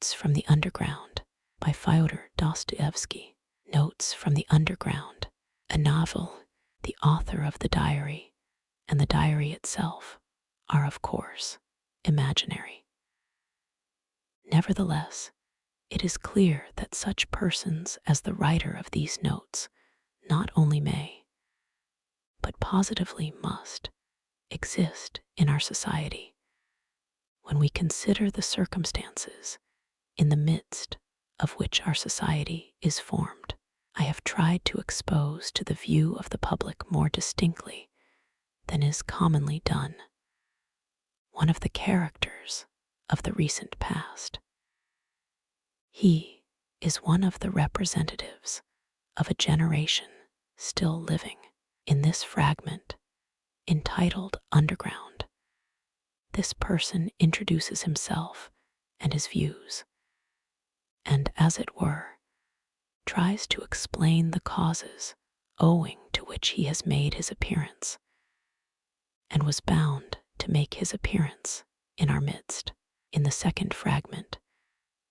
Notes from the Underground by Fyodor Dostoevsky. Notes from the Underground, a novel. The author of the diary and the diary itself are, of course, imaginary. Nevertheless, it is clear that such persons as the writer of these notes not only may, but positively must, exist in our society. When we consider the circumstances in the midst of which our society is formed, I have tried to expose to the view of the public more distinctly than is commonly done one of the characters of the recent past. He is one of the representatives of a generation still living. In this fragment, entitled Underground, this person introduces himself and his views, and, as it were, tries to explain the causes owing to which he has made his appearance, and was bound to make his appearance in our midst. In the second fragment,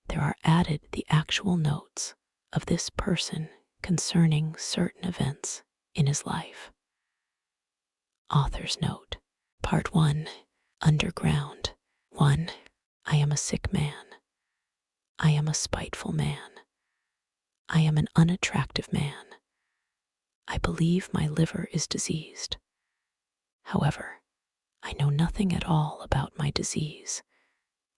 there are added the actual notes of this person concerning certain events in his life. Author's Note. Part 1. Underground. 1. I am a sick man. I am a spiteful man. I am an unattractive man. I believe my liver is diseased. However, I know nothing at all about my disease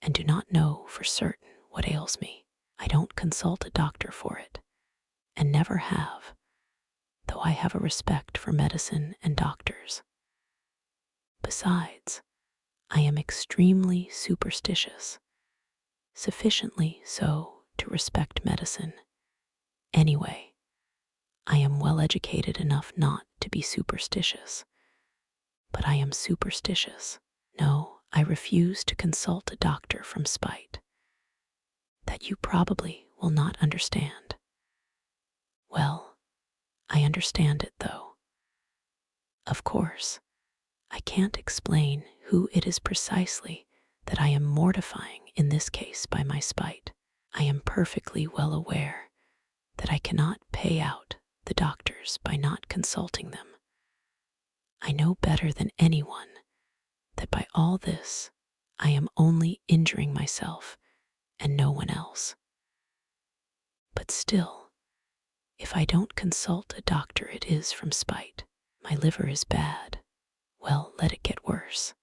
and do not know for certain what ails me. I don't consult a doctor for it, and never have, though I have a respect for medicine and doctors. Besides, I am extremely superstitious, sufficiently so to respect medicine. Anyway, I am well educated enough not to be superstitious, but I am superstitious. No, I refuse to consult a doctor from spite. That you probably will not understand. Well, I understand it though. Of course, I can't explain who it is precisely that I am mortifying in this case by my spite. I am perfectly well aware that I cannot pay out the doctors by not consulting them. I know better than anyone that by all this I am only injuring myself and no one else. But still, if I don't consult a doctor it is from spite. My liver is bad. Well, let it get worse.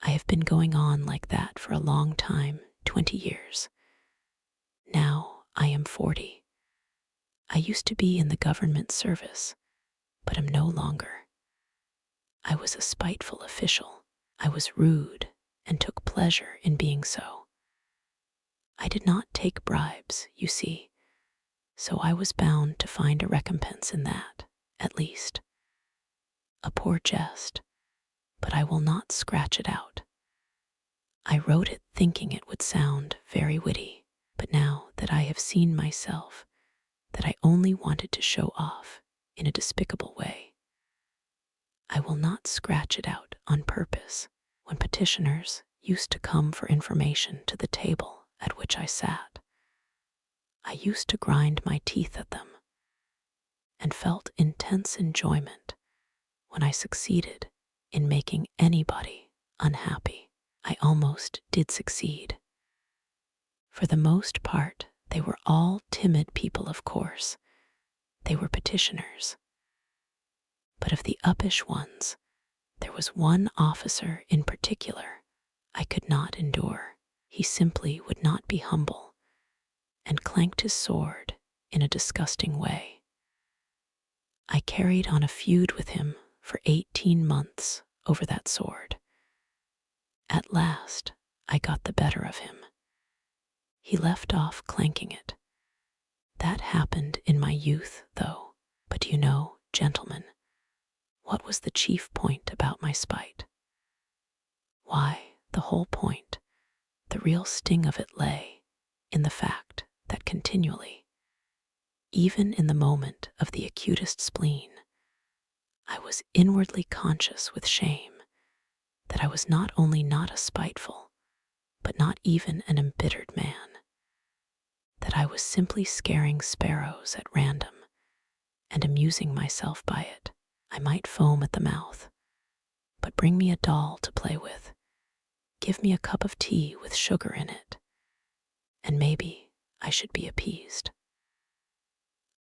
I have been going on like that for a long time, 20 years. Now I am 40. I used to be in the government service, but am no longer. I was a spiteful official. I was rude and took pleasure in being so. I did not take bribes, you see, so I was bound to find a recompense in that, at least. A poor jest, but I will not scratch it out. I wrote it thinking it would sound very witty, but now that I have seen myself, that I only wanted to show off in a despicable way, I will not scratch it out on purpose. When petitioners used to come for information to the table at which I sat, I used to grind my teeth at them, and felt intense enjoyment when I succeeded in making anybody unhappy. I almost did succeed. For the most part, they were all timid people, of course. They were petitioners. But of the uppish ones, there was one officer in particular I could not endure. He simply would not be humble, and clanked his sword in a disgusting way. I carried on a feud with him for 18 months over that sword. At last, I got the better of him. He left off clanking it. That happened in my youth, though. But do you know, gentlemen, what was the chief point about my spite? Why, the whole point, the real sting of it lay in the fact that continually, even in the moment of the acutest spleen, I was inwardly conscious with shame that I was not only not a spiteful, but not even an embittered man. was simply scaring sparrows at random and amusing myself by it. I might foam at the mouth, but bring me a doll to play with. Give me a cup of tea with sugar in it, and maybe I should be appeased.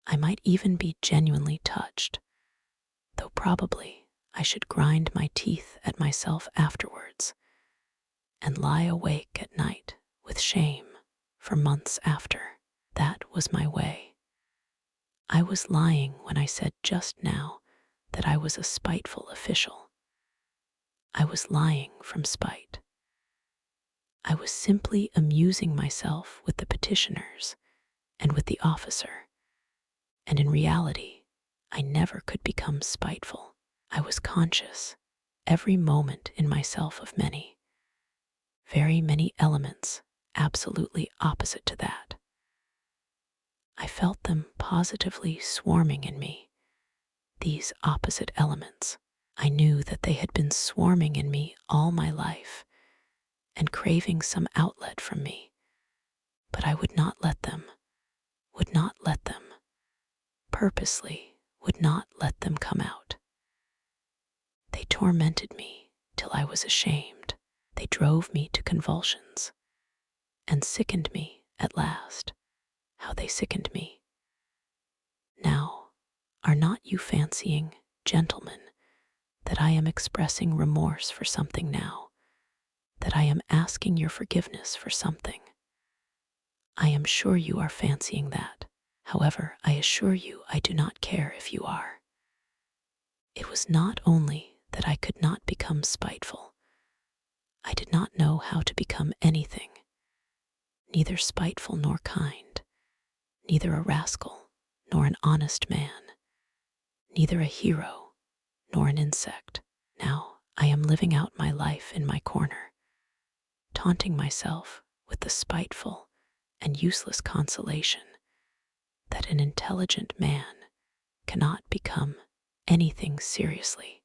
I might even be genuinely touched, though probably I should grind my teeth at myself afterwards and lie awake at night with shame for months after. That was my way. I was lying when I said just now that I was a spiteful official. I was lying from spite. I was simply amusing myself with the petitioners and with the officer, and in reality, I never could become spiteful. I was conscious every moment in myself of many, very many elements absolutely opposite to that. I felt them positively swarming in me, these opposite elements. I knew that they had been swarming in me all my life and craving some outlet from me, but I would not let them, purposely would not let them come out. They tormented me till I was ashamed. They drove me to convulsions and sickened me at last. How they sickened me. Now, are not you fancying, gentlemen, that I am expressing remorse for something now, that I am asking your forgiveness for something? I am sure you are fancying that. However, I assure you I do not care if you are. It was not only that I could not become spiteful. I did not know how to become anything, neither spiteful nor kind, neither a rascal nor an honest man, neither a hero nor an insect. Now I am living out my life in my corner, taunting myself with the spiteful and useless consolation that an intelligent man cannot become anything seriously,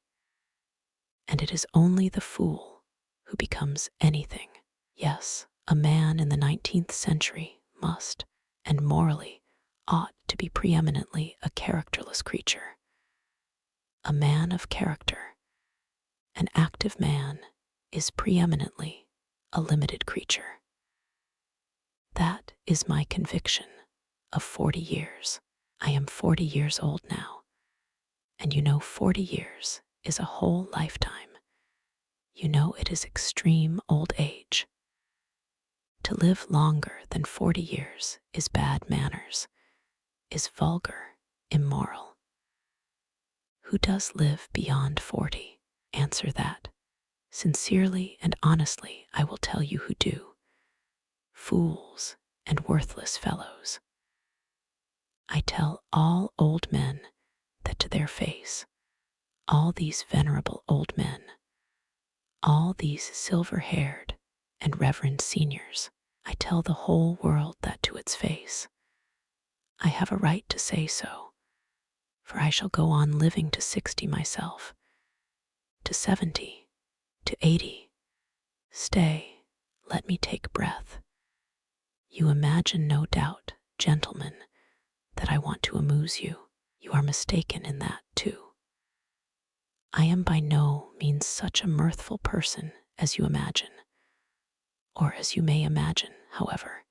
and it is only the fool who becomes anything. Yes, a man in the 19th century must, and morally, ought to be preeminently a characterless creature. A man of character, an active man, is preeminently a limited creature. That is my conviction of 40 years. I am 40 years old now, and you know 40 years is a whole lifetime. You know it is extreme old age. To live longer than 40 years is bad manners, is vulgar, immoral. Who does live beyond 40? Answer that. Sincerely and honestly, I will tell you who do. Fools and worthless fellows. I tell all old men that to their face, all these venerable old men, all these silver-haired and reverend seniors, I tell the whole world that to its face. I have a right to say so, for I shall go on living to 60 myself, to 70, to 80. Stay, let me take breath. You imagine, no doubt, gentlemen, that I want to amuse you. You are mistaken in that, too. I am by no means such a mirthful person as you imagine, or as you may imagine, however,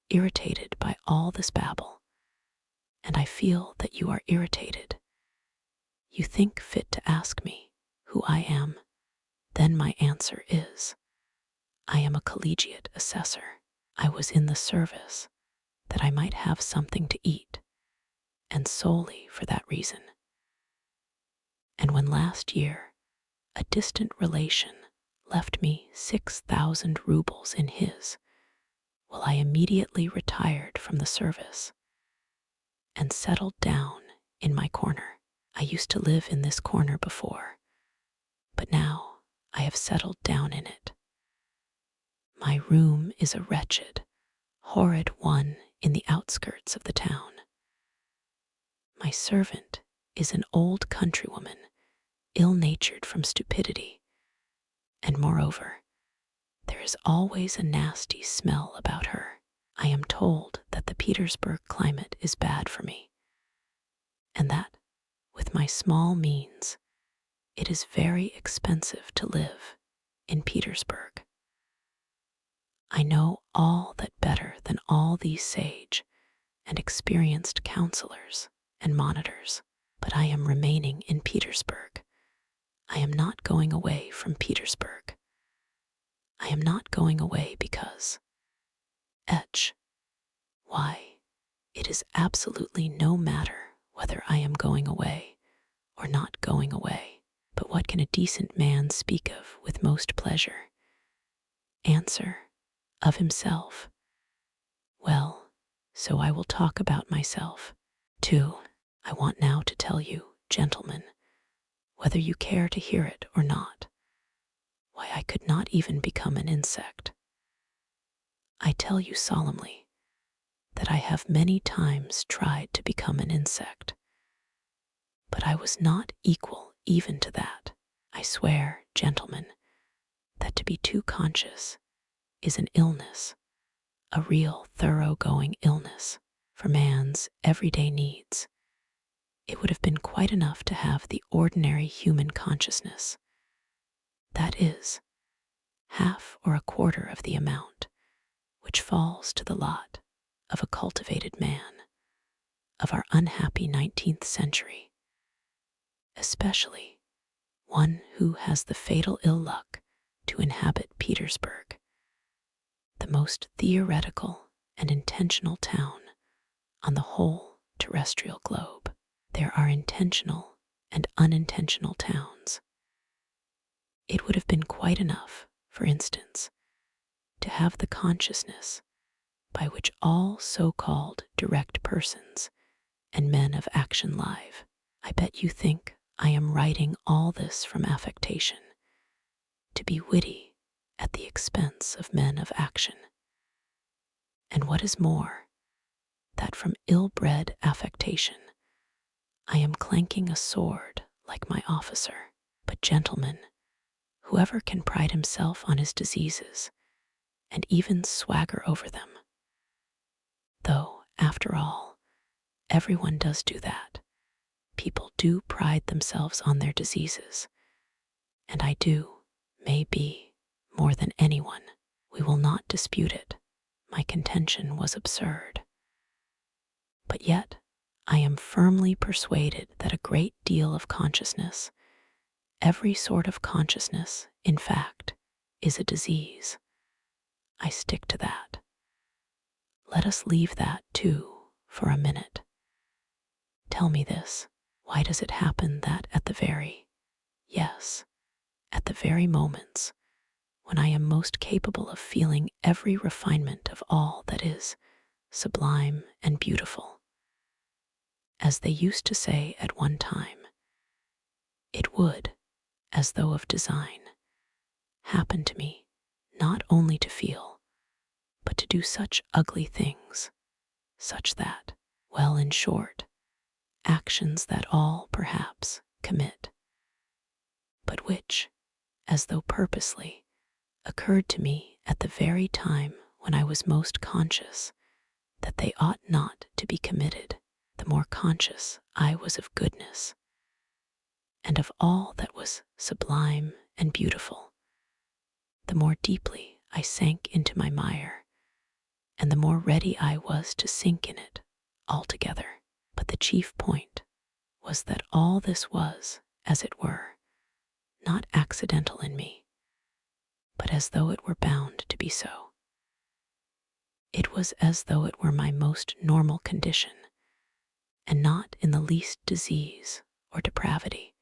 irritated by all this babble, and I feel that you are irritated. You think fit to ask me who I am. Then my answer is, I am a collegiate assessor. I was in the service that I might have something to eat, and solely for that reason. And when last year a distant relation left me 6,000 rubles in his, well, I immediately retired from the service and settled down in my corner. I used to live in this corner before, but now I have settled down in it. My room is a wretched, horrid one in the outskirts of the town. My servant is an old countrywoman, ill-natured from stupidity, and moreover, there is always a nasty smell about her. I am told that the people Petersburg climate is bad for me, and that, with my small means, it is very expensive to live in Petersburg. I know all that better than all these sage and experienced counselors and monitors, but I am remaining in Petersburg. I am not going away from Petersburg. I am not going away because, why, it is absolutely no matter whether I am going away or not going away. But what can a decent man speak of with most pleasure? Answer, of himself. Well, so I will talk about myself. 2. I want now to tell you, gentlemen, whether you care to hear it or not, why I could not even become an insect. I tell you solemnly that I have many times tried to become an insect, but I was not equal even to that. I swear, gentlemen, that to be too conscious is an illness, a real thoroughgoing illness for man's everyday needs. It would have been quite enough to have the ordinary human consciousness. That is, half or a quarter of the amount which falls to the lot of a cultivated man of our unhappy 19th century, especially one who has the fatal ill luck to inhabit Petersburg, the most theoretical and intentional town on the whole terrestrial globe. There are intentional and unintentional towns. It would have been quite enough, for instance, to have the consciousness by which all so-called direct persons and men of action live. I bet you think I am writing all this from affectation, to be witty at the expense of men of action. And what is more, that from ill-bred affectation I am clanking a sword like my officer. But gentlemen, whoever can pride himself on his diseases and even swagger over them, though, after all, everyone does do that. People do pride themselves on their diseases, and I do, may be, more than anyone. We will not dispute it. My contention was absurd. But yet, I am firmly persuaded that a great deal of consciousness, every sort of consciousness, in fact, is a disease. I stick to that. Let us leave that, too, for a minute. Tell me this, why does it happen that at the very moments when I am most capable of feeling every refinement of all that is sublime and beautiful, as they used to say at one time, it would, as though of design, happen to me not only to feel, but to do such ugly things, such that, well, in short, actions that all, perhaps, commit, but which, as though purposely, occurred to me at the very time when I was most conscious that they ought not to be committed. The more conscious I was of goodness, and of all that was sublime and beautiful, the more deeply I sank into my mire, and the more ready I was to sink in it altogether. But the chief point was that all this was, as it were, not accidental in me, but as though it were bound to be so. It was as though it were my most normal condition, and not in the least disease or depravity,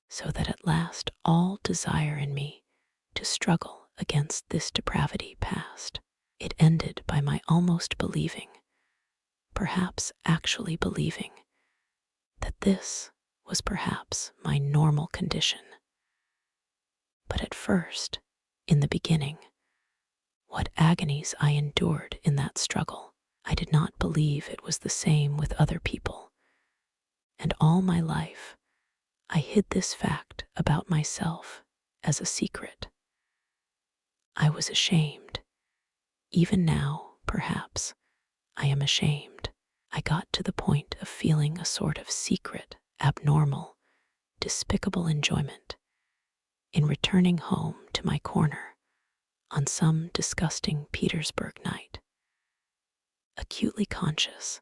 so that at last all desire in me to struggle against this depravity passed. It ended by my almost believing, perhaps actually believing, that this was perhaps my normal condition. But at first, in the beginning, what agonies I endured in that struggle. I did not believe it was the same with other people, and all my life I hid this fact about myself as a secret. I was ashamed. Even now, perhaps, I am ashamed. I got to the point of feeling a sort of secret, abnormal, despicable enjoyment in returning home to my corner on some disgusting Petersburg night, acutely conscious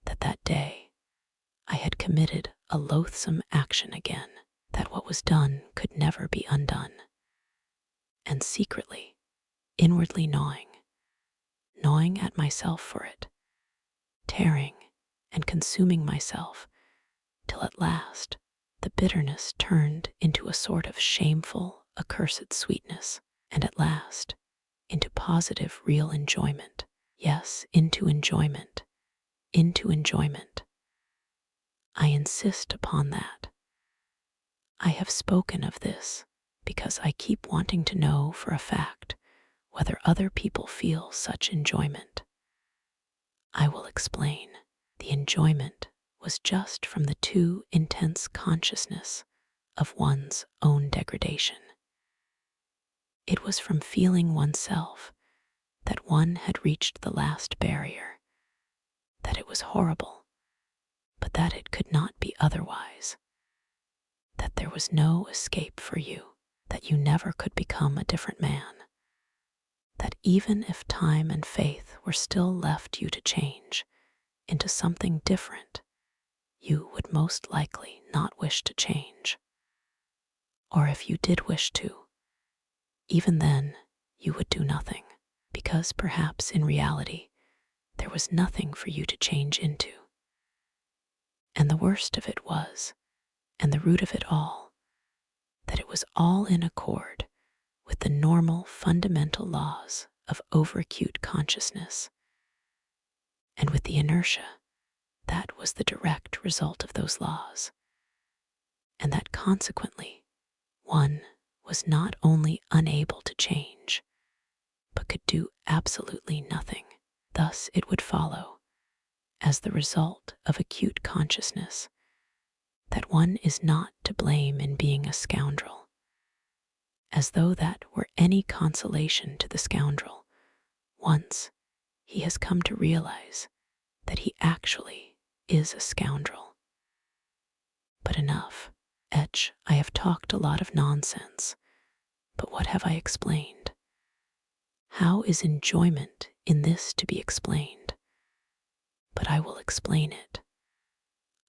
that that day I had committed a loathsome action again, that what was done could never be undone, and secretly, inwardly gnawing at myself for it, tearing and consuming myself, till at last the bitterness turned into a sort of shameful, accursed sweetness, and at last into positive, real enjoyment. Yes, into enjoyment. I insist upon that. I have spoken of this because I keep wanting to know for a fact whether other people feel such enjoyment. I will explain. The enjoyment was just from the too intense consciousness of one's own degradation. It was from feeling oneself that one had reached the last barrier, that it was horrible, but that it could not be otherwise, that there was no escape for you, that you never could become a different man, that even if time and faith were still left you to change into something different, you would most likely not wish to change. Or if you did wish to, even then you would do nothing, because perhaps in reality there was nothing for you to change into. And the worst of it was, and the root of it all, that it was all in accord with the normal fundamental laws of overacute consciousness, and with the inertia that was the direct result of those laws, and that consequently one was not only unable to change, but could do absolutely nothing. Thus it would follow, as the result of acute consciousness, that one is not to blame in being a scoundrel, as though that were any consolation to the scoundrel, once he has come to realize that he actually is a scoundrel. But enough. I have talked a lot of nonsense, but what have I explained? How is enjoyment in this to be explained? But I will explain it.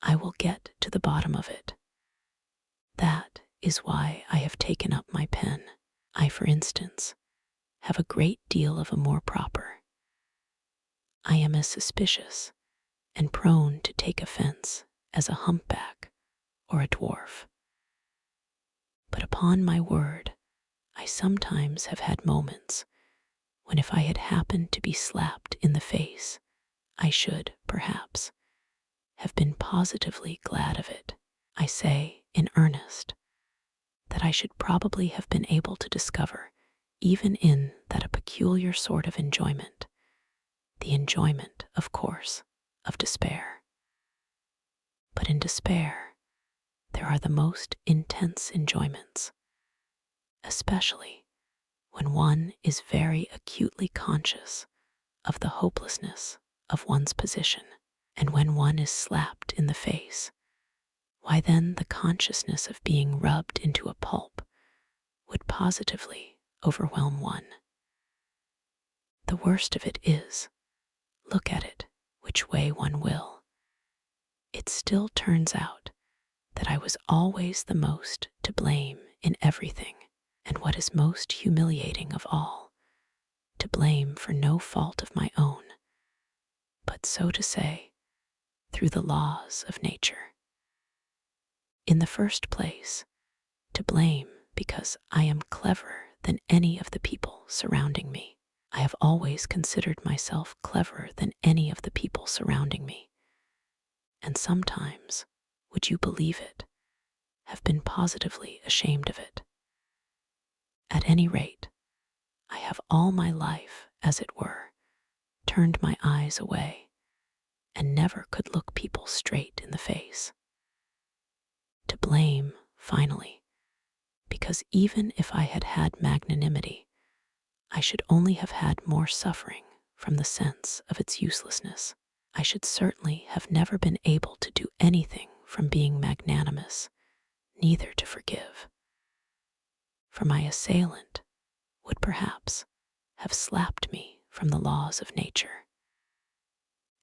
I will get to the bottom of it. That is why I have taken up my pen. I, for instance, have a great deal of amour propre. I am as suspicious and prone to take offense as a humpback or a dwarf. But upon my word, I sometimes have had moments when if I had happened to be slapped in the face, I should, perhaps, have been positively glad of it. I say, in earnest, that I should probably have been able to discover, even in that a peculiar sort of enjoyment, the enjoyment, of course, of despair. But in despair, there are the most intense enjoyments, especially when one is very acutely conscious of the hopelessness of one's position, and when one is slapped in the face. Why then the consciousness of being rubbed into a pulp would positively overwhelm one. The worst of it is, look at it which way one will, it still turns out that I was always the most to blame in everything, and what is most humiliating of all, to blame for no fault of my own, but so to say, through the laws of nature. In the first place, to blame because I am cleverer than any of the people surrounding me. I have always considered myself cleverer than any of the people surrounding me, and sometimes, would you believe it, have been positively ashamed of it. At any rate, I have all my life, as it were, turned my eyes away, and never could look people straight in the face. To blame, finally, because even if I had had magnanimity, I should only have had more suffering from the sense of its uselessness. I should certainly have never been able to do anything from being magnanimous, neither to forgive. For my assailant would perhaps have slapped me from the laws of nature.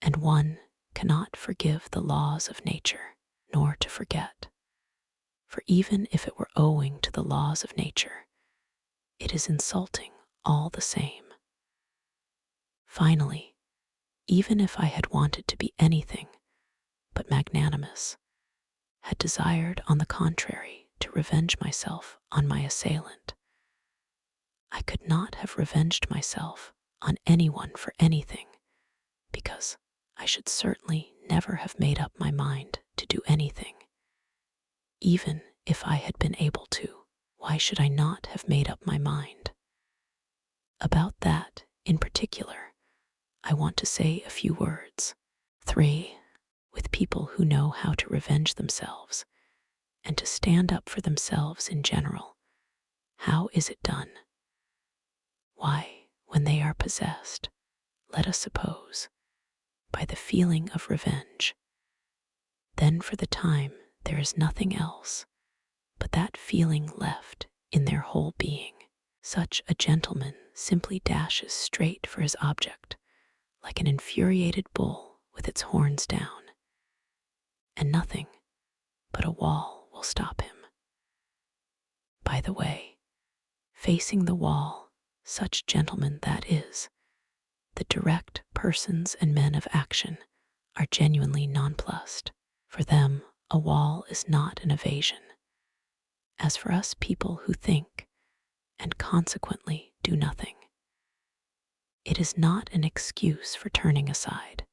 And one cannot forgive the laws of nature, nor to forget. For even if it were owing to the laws of nature, it is insulting all the same. Finally, even if I had wanted to be anything but magnanimous, had desired, on the contrary, to revenge myself on my assailant, I could not have revenged myself on anyone for anything, because I should certainly never have made up my mind to do anything. Even if I had been able to, why should I not have made up my mind? About that, in particular, I want to say a few words. 3. With people who know how to revenge themselves and to stand up for themselves in general. How is it done? Why, when they are possessed, let us suppose, by the feeling of revenge, then for the time there is nothing else but that feeling left in their whole being. Such a gentleman simply dashes straight for his object, like an infuriated bull with its horns down, and nothing but a wall will stop him. By the way, facing the wall, such gentlemen, that is, the direct persons and men of action, are genuinely nonplussed. For them, a wall is not an evasion. As for us people who think, and consequently do nothing, it is not an excuse for turning aside,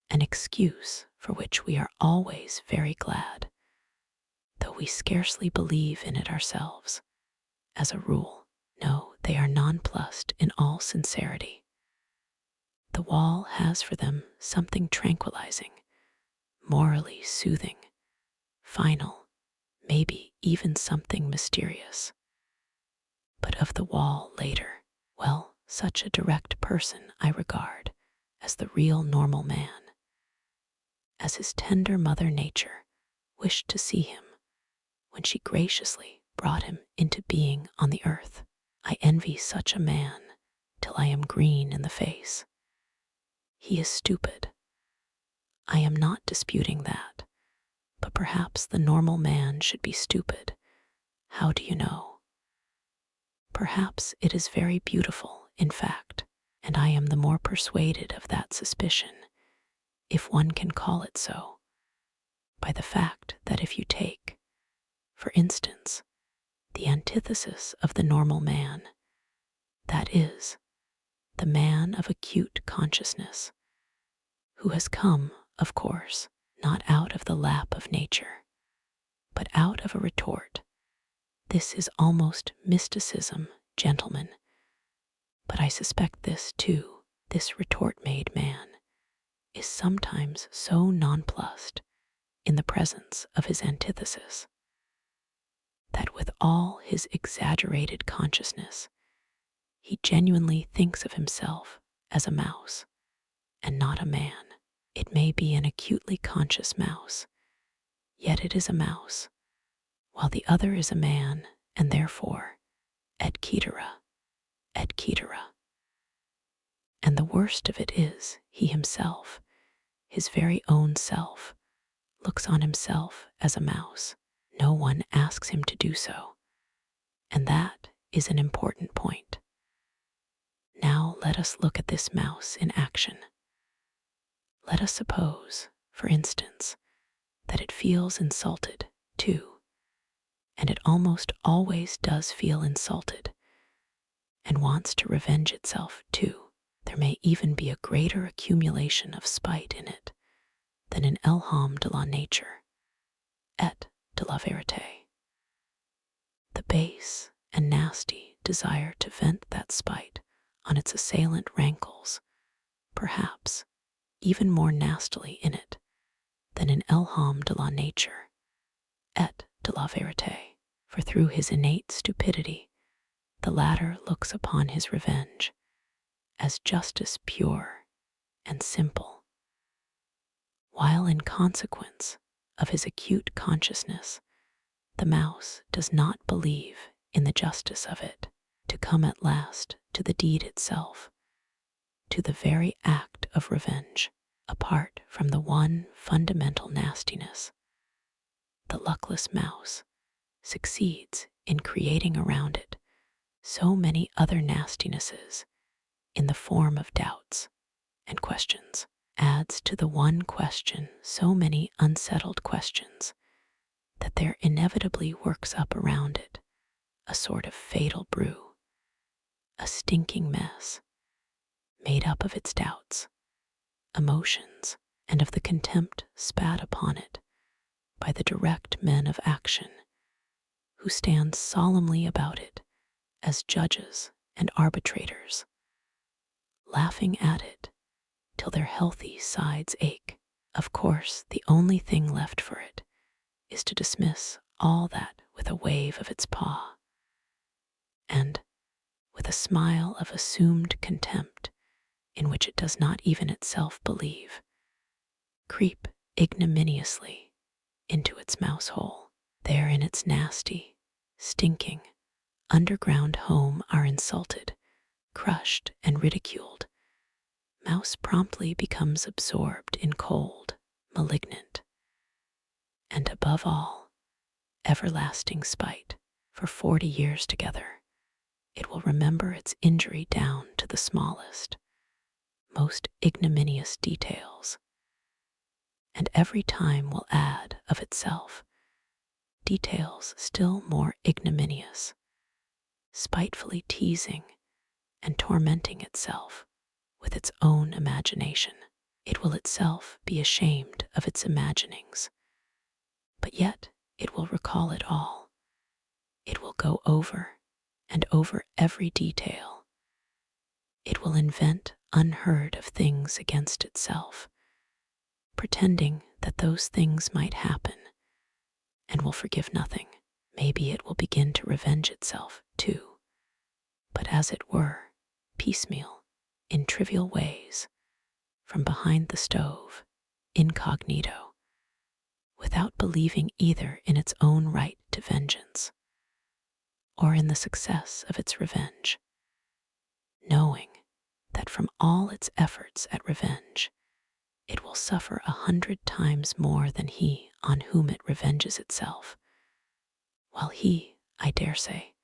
an excuse for which we are always very glad, though we scarcely believe in it ourselves. As a rule, no, they are nonplussed in all sincerity. The wall has for them something tranquilizing, morally soothing, final, maybe even something mysterious. But of the wall later, well, such a direct person I regard as the real normal man, as his tender mother nature wished to see him when she graciously brought him into being on the earth. I envy such a man till I am green in the face. He is stupid. I am not disputing that, but perhaps the normal man should be stupid. How do you know? Perhaps it is very beautiful, in fact, and I am the more persuaded of that suspicion, if one can call it so, by the fact that if you take, for instance, the antithesis of the normal man, that is, the man of acute consciousness, who has come, of course, not out of the lap of nature, but out of a retort. This is almost mysticism, gentlemen, but I suspect this too. This retort-made man is sometimes so nonplussed in the presence of his antithesis that with all his exaggerated consciousness, he genuinely thinks of himself as a mouse and not a man. It may be an acutely conscious mouse, yet it is a mouse, while the other is a man, and therefore, et cetera, et cetera. And the worst of it is, he himself, his very own self, looks on himself as a mouse. No one asks him to do so, and that is an important point. Now let us look at this mouse in action. Let us suppose, for instance, that it feels insulted, too, and it almost always does feel insulted, and wants to revenge itself, too. There may even be a greater accumulation of spite in it than in Elham de la nature, et de la vérité. The base and nasty desire to vent that spite on its assailant rankles, perhaps, even more nastily in it than in Elham de la nature, et de la vérité, for through his innate stupidity, the latter looks upon his revenge as justice pure and simple, while in consequence of his acute consciousness, the mouse does not believe in the justice of it, to come at last to the deed itself, to the very act of revenge, apart from the one fundamental nastiness. The luckless mouse succeeds in creating around it so many other nastinesses in the form of doubts and questions, adds to the one question so many unsettled questions, that there inevitably works up around it a sort of fatal brew, a stinking mess, made up of its doubts, emotions, and of the contempt spat upon it by the direct men of action, who stand solemnly about it as judges and arbitrators, laughing at it till their healthy sides ache. Of course, the only thing left for it is to dismiss all that with a wave of its paw, and, with a smile of assumed contempt in which it does not even itself believe, creep ignominiously into its mouse hole. There in its nasty, stinking, underground home are insulted, crushed, and ridiculed. Mouse promptly becomes absorbed in cold, malignant, and above all, everlasting spite. For 40 years together, it will remember its injury down to the smallest, most ignominious details, and every time will add of itself details still more ignominious, spitefully teasing and tormenting itself with its own imagination. It will itself be ashamed of its imaginings, but yet it will recall it all. It will go over and over every detail. It will invent unheard of things against itself, pretending that those things might happen, and will forgive nothing. Maybe it will begin to revenge itself, too, but as it were, piecemeal, in trivial ways, from behind the stove, incognito, without believing either in its own right to vengeance or in the success of its revenge, knowing that from all its efforts at revenge, it will suffer 100 times more than he on whom it revenges itself, while he, I dare say,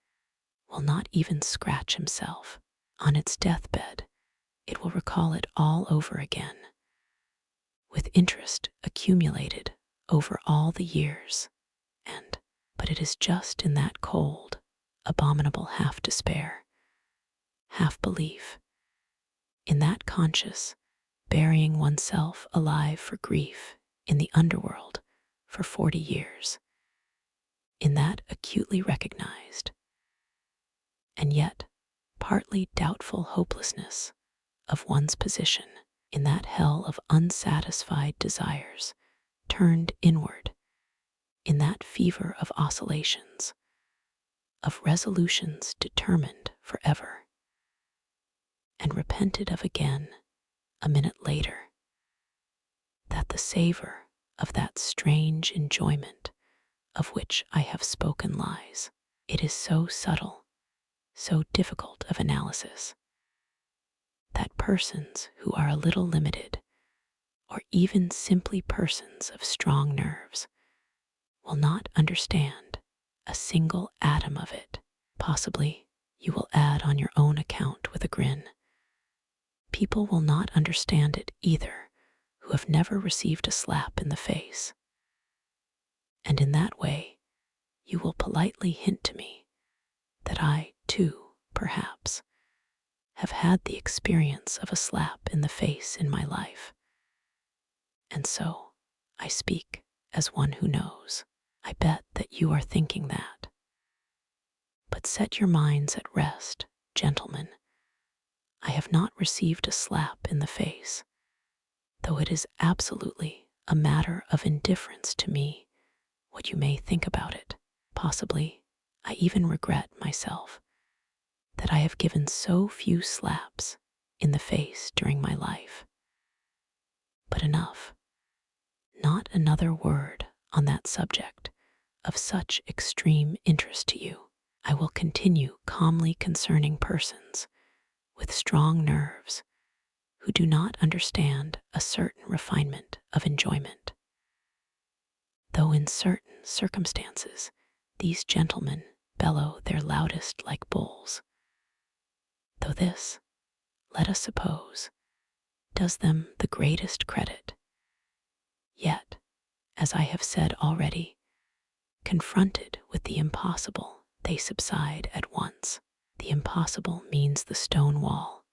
will not even scratch himself. On its deathbed, it will recall it all over again, with interest accumulated over all the years, but it is just in that cold, abominable half-despair, half-belief, in that conscious burying oneself alive for grief in the underworld for 40 years, in that acutely recognized, and yet partly doubtful hopelessness of one's position, in that hell of unsatisfied desires turned inward, in that fever of oscillations, of resolutions determined forever, and repented of again a minute later, that the savor of that strange enjoyment of which I have spoken lies. It is so subtle, so difficult of analysis, that persons who are a little limited, or even simply persons of strong nerves, will not understand a single atom of it. Possibly you will add on your own account with a grin, people will not understand it either who have never received a slap in the face. And in that way, you will politely hint to me that I, too, perhaps, have had the experience of a slap in the face in my life. And so I speak as one who knows. I bet that you are thinking that. But set your minds at rest, gentlemen. I have not received a slap in the face, though it is absolutely a matter of indifference to me what you may think about it. Possibly, I even regret myself that I have given so few slaps in the face during my life. But enough. Not another word on that subject of such extreme interest to you. I will continue calmly concerning persons with strong nerves who do not understand a certain refinement of enjoyment. Though in certain circumstances these gentlemen bellow their loudest like bulls. Though this, let us suppose, does them the greatest credit, yet, as I have said already, confronted with the impossible, they subside at once. The impossible means the stone wall.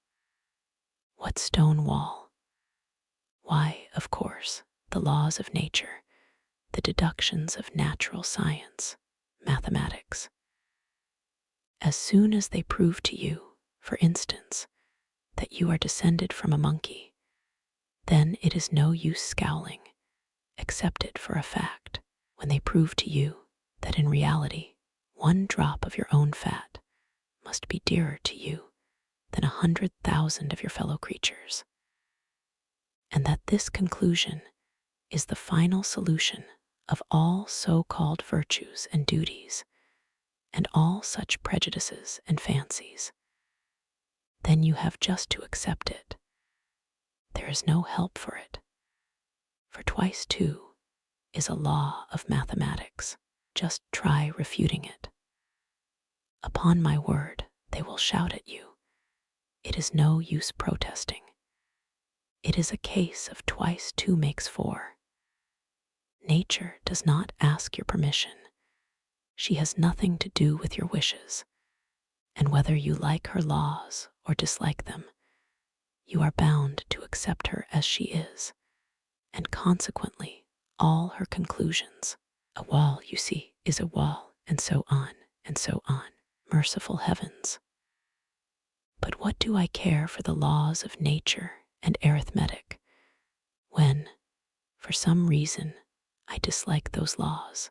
What stone wall? Why, of course, the laws of nature, the deductions of natural science, mathematics. As soon as they prove to you, for instance, that you are descended from a monkey, then it is no use scowling, accept it for a fact. When they prove to you that in reality, one drop of your own fat must be dearer to you than 100,000 of your fellow creatures, and that this conclusion is the final solution of all so-called virtues and duties, and all such prejudices and fancies, then you have just to accept it. There is no help for it, for twice two is a law of mathematics. Just try refuting it. Upon my word, they will shout at you. It is no use protesting. It is a case of twice two makes four. Nature does not ask your permission. She has nothing to do with your wishes, and whether you like her laws or dislike them, you are bound to accept her as she is, and consequently all her conclusions. A wall, you see, is a wall, and so on, and so on. Merciful heavens! But what do I care for the laws of nature and arithmetic when, for some reason, I dislike those laws,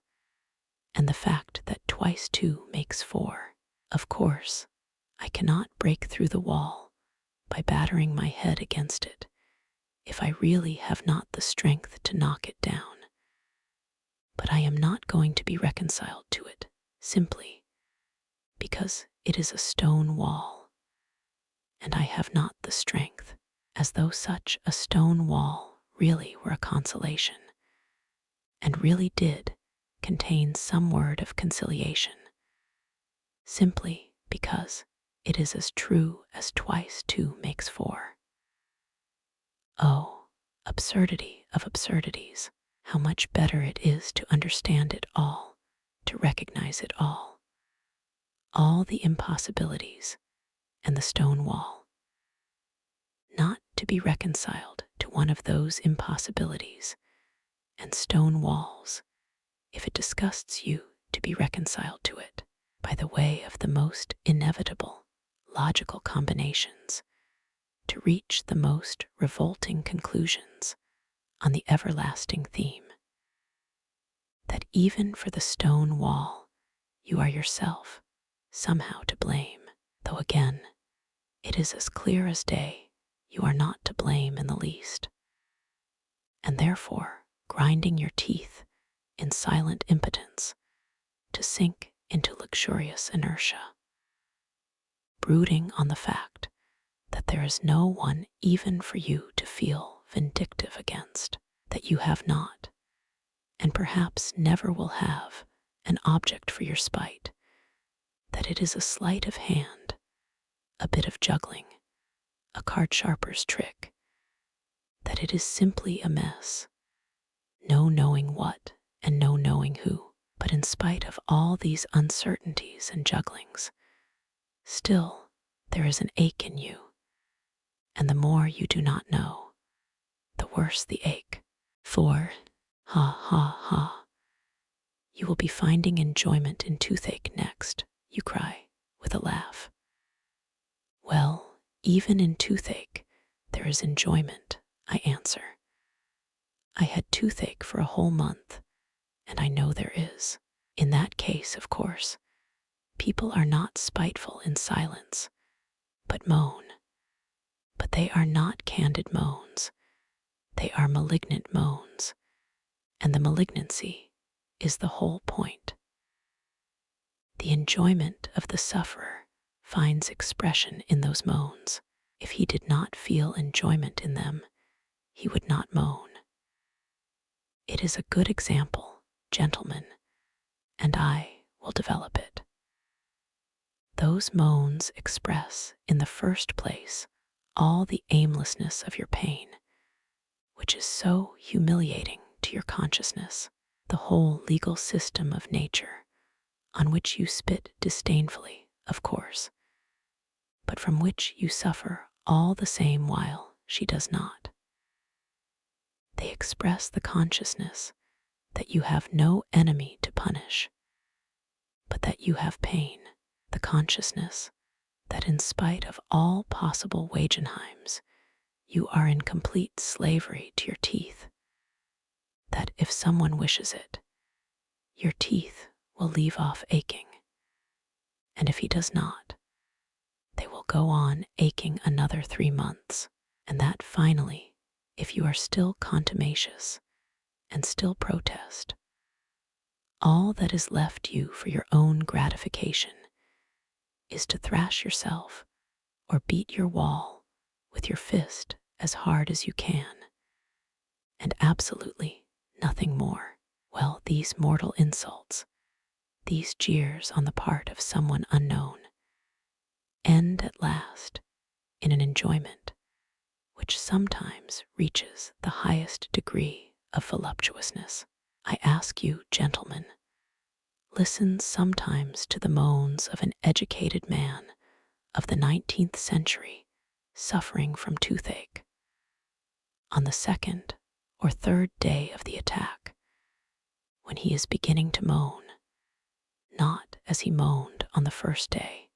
and the fact that twice two makes four? Of course, I cannot break through the wall by battering my head against it if I really have not the strength to knock it down. But I am not going to be reconciled to it simply because it is a stone wall, and I have not the strength, as though such a stone wall really were a consolation, and really did contain some word of conciliation, simply because it is as true as twice two makes four. Oh, absurdity of absurdities! How much better it is to understand it all, to recognize it all the impossibilities and the stone wall, not to be reconciled to one of those impossibilities and stone walls if it disgusts you to be reconciled to it by the way of the most inevitable logical combinations, to reach the most revolting conclusions on the everlasting theme, that even for the stone wall you are yourself somehow to blame, though again it is as clear as day you are not to blame in the least, and therefore grinding your teeth in silent impotence to sink into luxurious inertia, brooding on the fact that there is no one even for you to feel vindictive against, that you have not, and perhaps never will have, an object for your spite, that it is a sleight of hand, a bit of juggling, a card sharper's trick, that it is simply a mess, no knowing what and no knowing who. But in spite of all these uncertainties and jugglings, still there is an ache in you, and the more you do not know, the worse the ache. For, ha ha ha, you will be finding enjoyment in toothache next, you cry, with a laugh. Well, even in toothache there is enjoyment, I answer. I had toothache for a whole month, and I know there is. In that case, of course, people are not spiteful in silence, but moan. But they are not candid moans. They are malignant moans, and the malignancy is the whole point. The enjoyment of the sufferer finds expression in those moans. If he did not feel enjoyment in them, he would not moan. It is a good example, gentlemen, and I will develop it. Those moans express, in the first place, all the aimlessness of your pain, which is so humiliating to your consciousness, the whole legal system of nature, on which you spit disdainfully, of course, but from which you suffer all the same while she does not. They express the consciousness that you have no enemy to punish, but that you have pain, the consciousness that in spite of all possible Wagenheims, you are in complete slavery to your teeth, that if someone wishes it, your teeth will leave off aching, and if he does not, they will go on aching another 3 months, and that finally, if you are still contumacious and still protest, all that is left you for your own gratification is to thrash yourself or beat your wall with your fist as hard as you can, and absolutely nothing more. Well, these mortal insults, these jeers on the part of someone unknown, end at last in an enjoyment which sometimes reaches the highest degree of voluptuousness. I ask you, gentlemen, listen sometimes to the moans of an educated man of the 19th century suffering from toothache. On the second or third day of the attack, when he is beginning to moan, not as he moaned on the first day,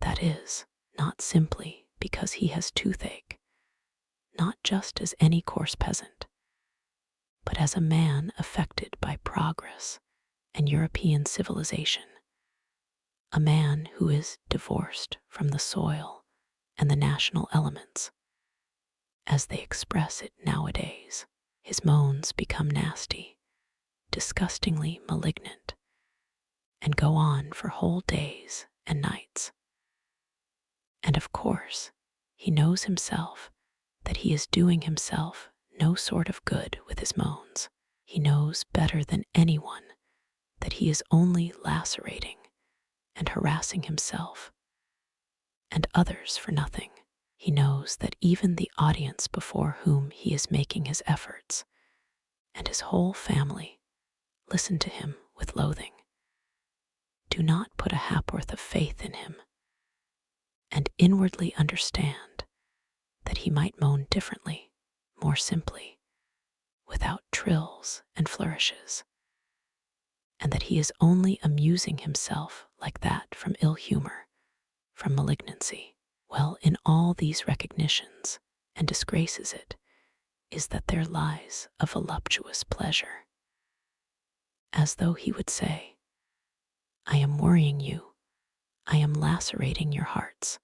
that is, not simply because he has toothache, not just as any coarse peasant, but as a man affected by progress and European civilization, a man who is divorced from the soil and the national elements, as they express it nowadays. His moans become nasty, disgustingly malignant, and go on for whole days and nights. And of course, he knows himself that he is doing himself no sort of good with his moans. He knows better than anyone that he is only lacerating and harassing himself and others for nothing. He knows that even the audience before whom he is making his efforts and his whole family listen to him with loathing, do not put a hapworth of faith in him, and inwardly understand that he might moan differently, more simply, without trills and flourishes, and that he is only amusing himself like that from ill humor, from malignancy. Well, in all these recognitions and disgraces it is that there lies a voluptuous pleasure, as though he would say, I am worrying you, I am lacerating your hearts,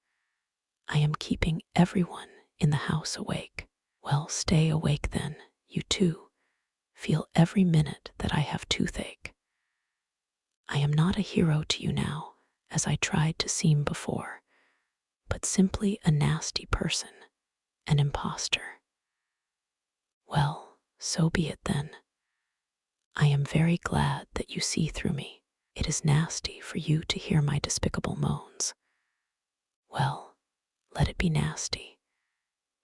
I am keeping everyone in the house awake. Well, stay awake then, you too. Feel every minute that I have toothache. I am not a hero to you now, as I tried to seem before, but simply a nasty person, an impostor. Well, so be it then. I am very glad that you see through me. It is nasty for you to hear my despicable moans. Well, let it be nasty.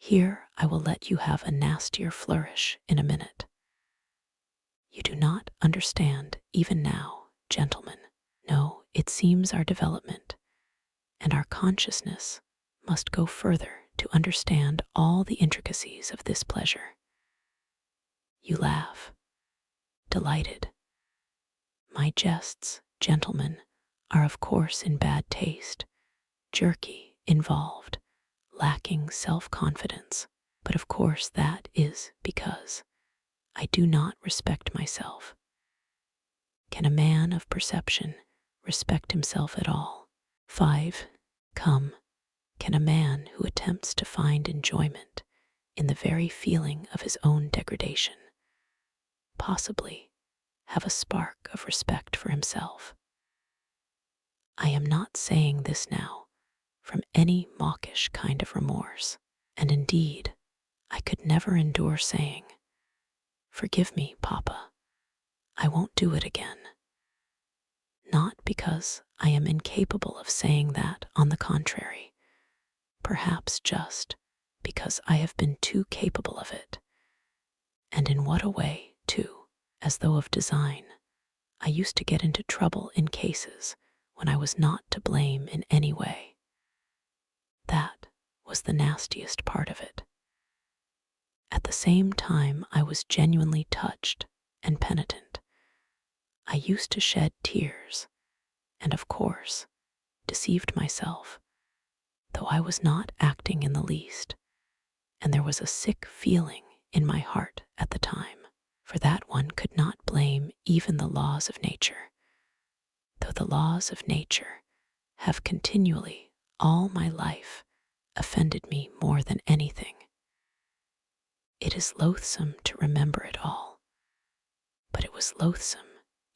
Here I will let you have a nastier flourish in a minute. You do not understand even now, gentlemen. No, it seems our development and our consciousness must go further to understand all the intricacies of this pleasure. You laugh, delighted. My jests, gentlemen, are of course in bad taste, jerky, involved, lacking self-confidence, but of course that is because I do not respect myself. Can a man of perception respect himself at all? 5. Come, can a man who attempts to find enjoyment in the very feeling of his own degradation possibly have a spark of respect for himself? I am not saying this now from any mawkish kind of remorse, and indeed, I could never endure saying, "Forgive me, Papa, I won't do it again." Not because I am incapable of saying that, on the contrary, perhaps just because I have been too capable of it. And in what a way, too, as though of design, I used to get into trouble in cases when I was not to blame in any way. That was the nastiest part of it. At the same time, I was genuinely touched and penitent. I used to shed tears, and of course, deceived myself, though I was not acting in the least, and there was a sick feeling in my heart at the time, for that one could not blame even the laws of nature, though the laws of nature have continually, all my life, offended me more than anything. It is loathsome to remember it all, but it was loathsome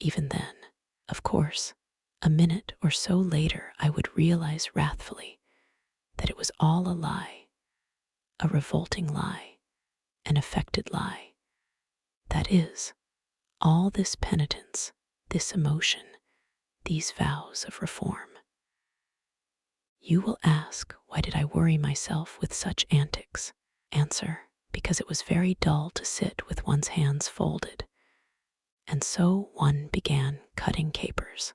even then. Of course, a minute or so later I would realize wrathfully that it was all a lie, a revolting lie, an affected lie. That is, all this penitence, this emotion, these vows of reform. You will ask, why did I worry myself with such antics? Answer, because it was very dull to sit with one's hands folded, and so one began cutting capers.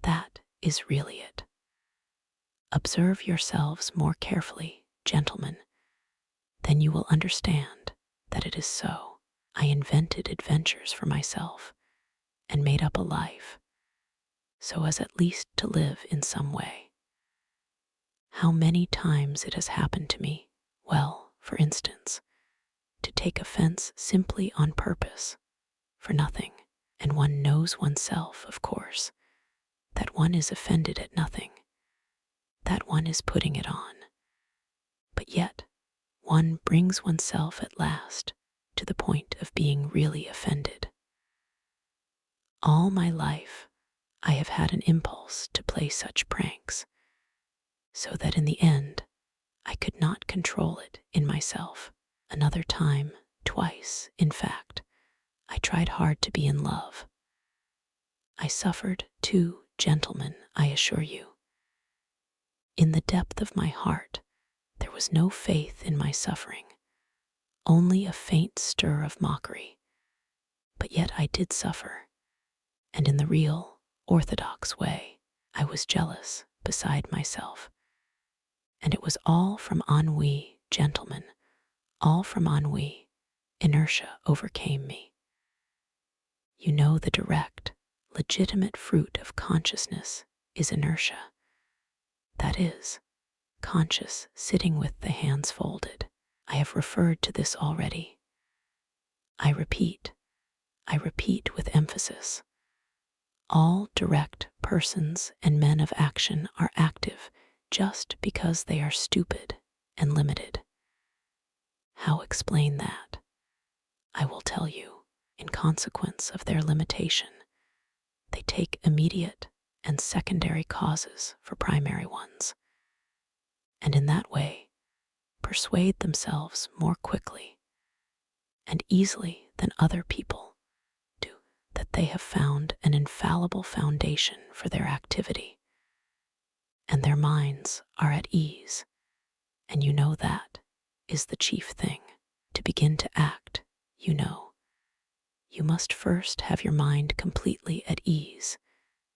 That is really it. Observe yourselves more carefully, gentlemen, then you will understand that it is so. I invented adventures for myself and made up a life, so as at least to live in some way. How many times it has happened to me, well, for instance, to take offense simply on purpose, for nothing, and one knows oneself, of course, that one is offended at nothing, that one is putting it on. But yet, one brings oneself at last to the point of being really offended. All my life, I have had an impulse to play such pranks, so that in the end, I could not control it in myself. Another time, twice, in fact, I tried hard to be in love. I suffered too, gentlemen, I assure you. In the depth of my heart, there was no faith in my suffering, only a faint stir of mockery. But yet I did suffer, and in the real, orthodox way, I was jealous, beside myself. And it was all from ennui, gentlemen, all from ennui. Inertia overcame me. You know the direct, legitimate fruit of consciousness is inertia. That is, conscious sitting with the hands folded. I have referred to this already. I repeat with emphasis. All direct persons and men of action are active just because they are stupid and limited. How explain that? I will tell you. In consequence of their limitation, they take immediate and secondary causes for primary ones, and in that way persuade themselves more quickly and easily than other people do that they have found an infallible foundation for their activity, and their minds are at ease, and you know that is the chief thing. To begin to act, you know, you must first have your mind completely at ease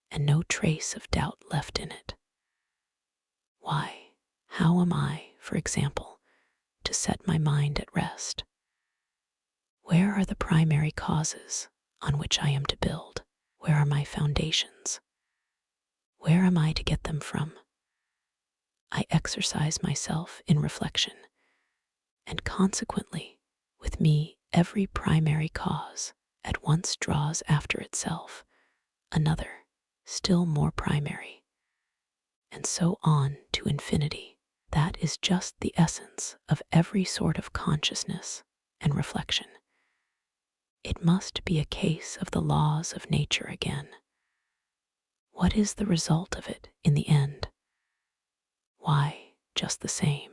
and no trace of doubt left in it. Why, how am I, for example, to set my mind at rest? Where are the primary causes on which I am to build? Where are my foundations? Where am I to get them from? I exercise myself in reflection, and consequently, with me, every primary cause at once draws after itself another, still more primary. and so on to infinity. That is just the essence of every sort of consciousness and reflection. It must be a case of the laws of nature again. What is the result of it in the end? Why, just the same.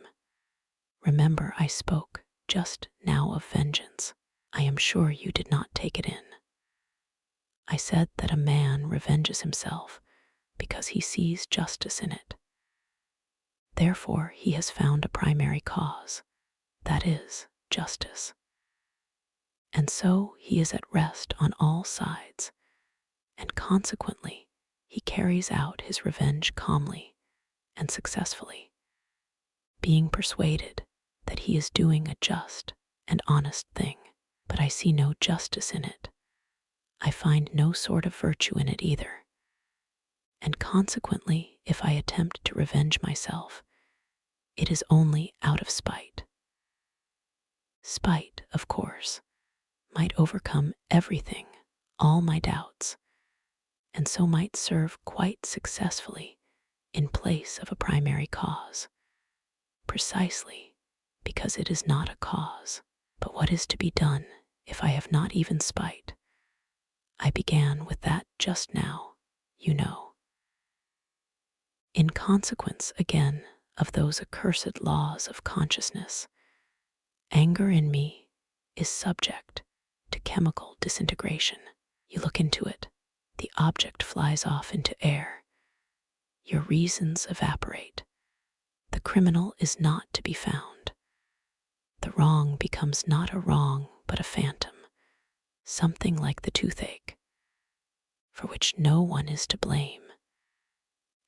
Remember, I spoke just now of vengeance. I am sure you did not take it in. I said that a man revenges himself because he sees justice in it. Therefore, he has found a primary cause, that is, justice. And so he is at rest on all sides, and consequently, he carries out his revenge calmly and successfully, being persuaded that he is doing a just and honest thing. But I see no justice in it. I find no sort of virtue in it either. And consequently, if I attempt to revenge myself, it is only out of spite. Spite, of course, might overcome everything, all my doubts, and so might serve quite successfully in place of a primary cause, precisely because it is not a cause. But what is to be done if I have not even spite? I began with that just now, you know. In consequence, again, of those accursed laws of consciousness, anger in me is subject to chemical disintegration. You look into it, the object flies off into air. Your reasons evaporate. The criminal is not to be found. The wrong becomes not a wrong, but a phantom, something like the toothache, for which no one is to blame.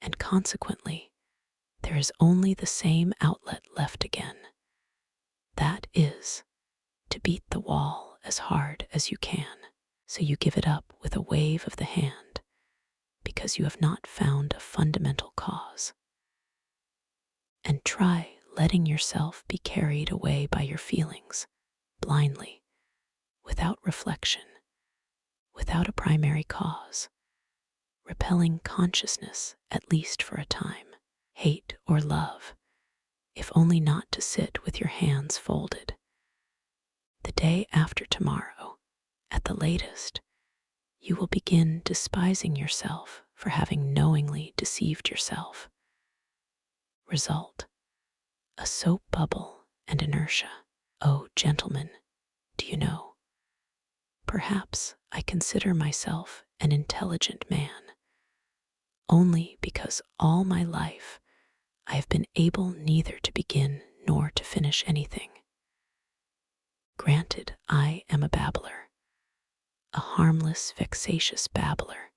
And consequently, there is only the same outlet left again. That is, to beat the wall as hard as you can. So you give it up with a wave of the hand, because you have not found a fundamental cause. And try letting yourself be carried away by your feelings, blindly, without reflection, without a primary cause, repelling consciousness at least for a time, hate or love, if only not to sit with your hands folded. The day after tomorrow, at the latest, you will begin despising yourself for having knowingly deceived yourself. Result: a soap bubble and inertia. Oh, gentlemen, do you know? Perhaps I consider myself an intelligent man, only because all my life I have been able neither to begin nor to finish anything. Granted, I am a babbler, a harmless, vexatious babbler,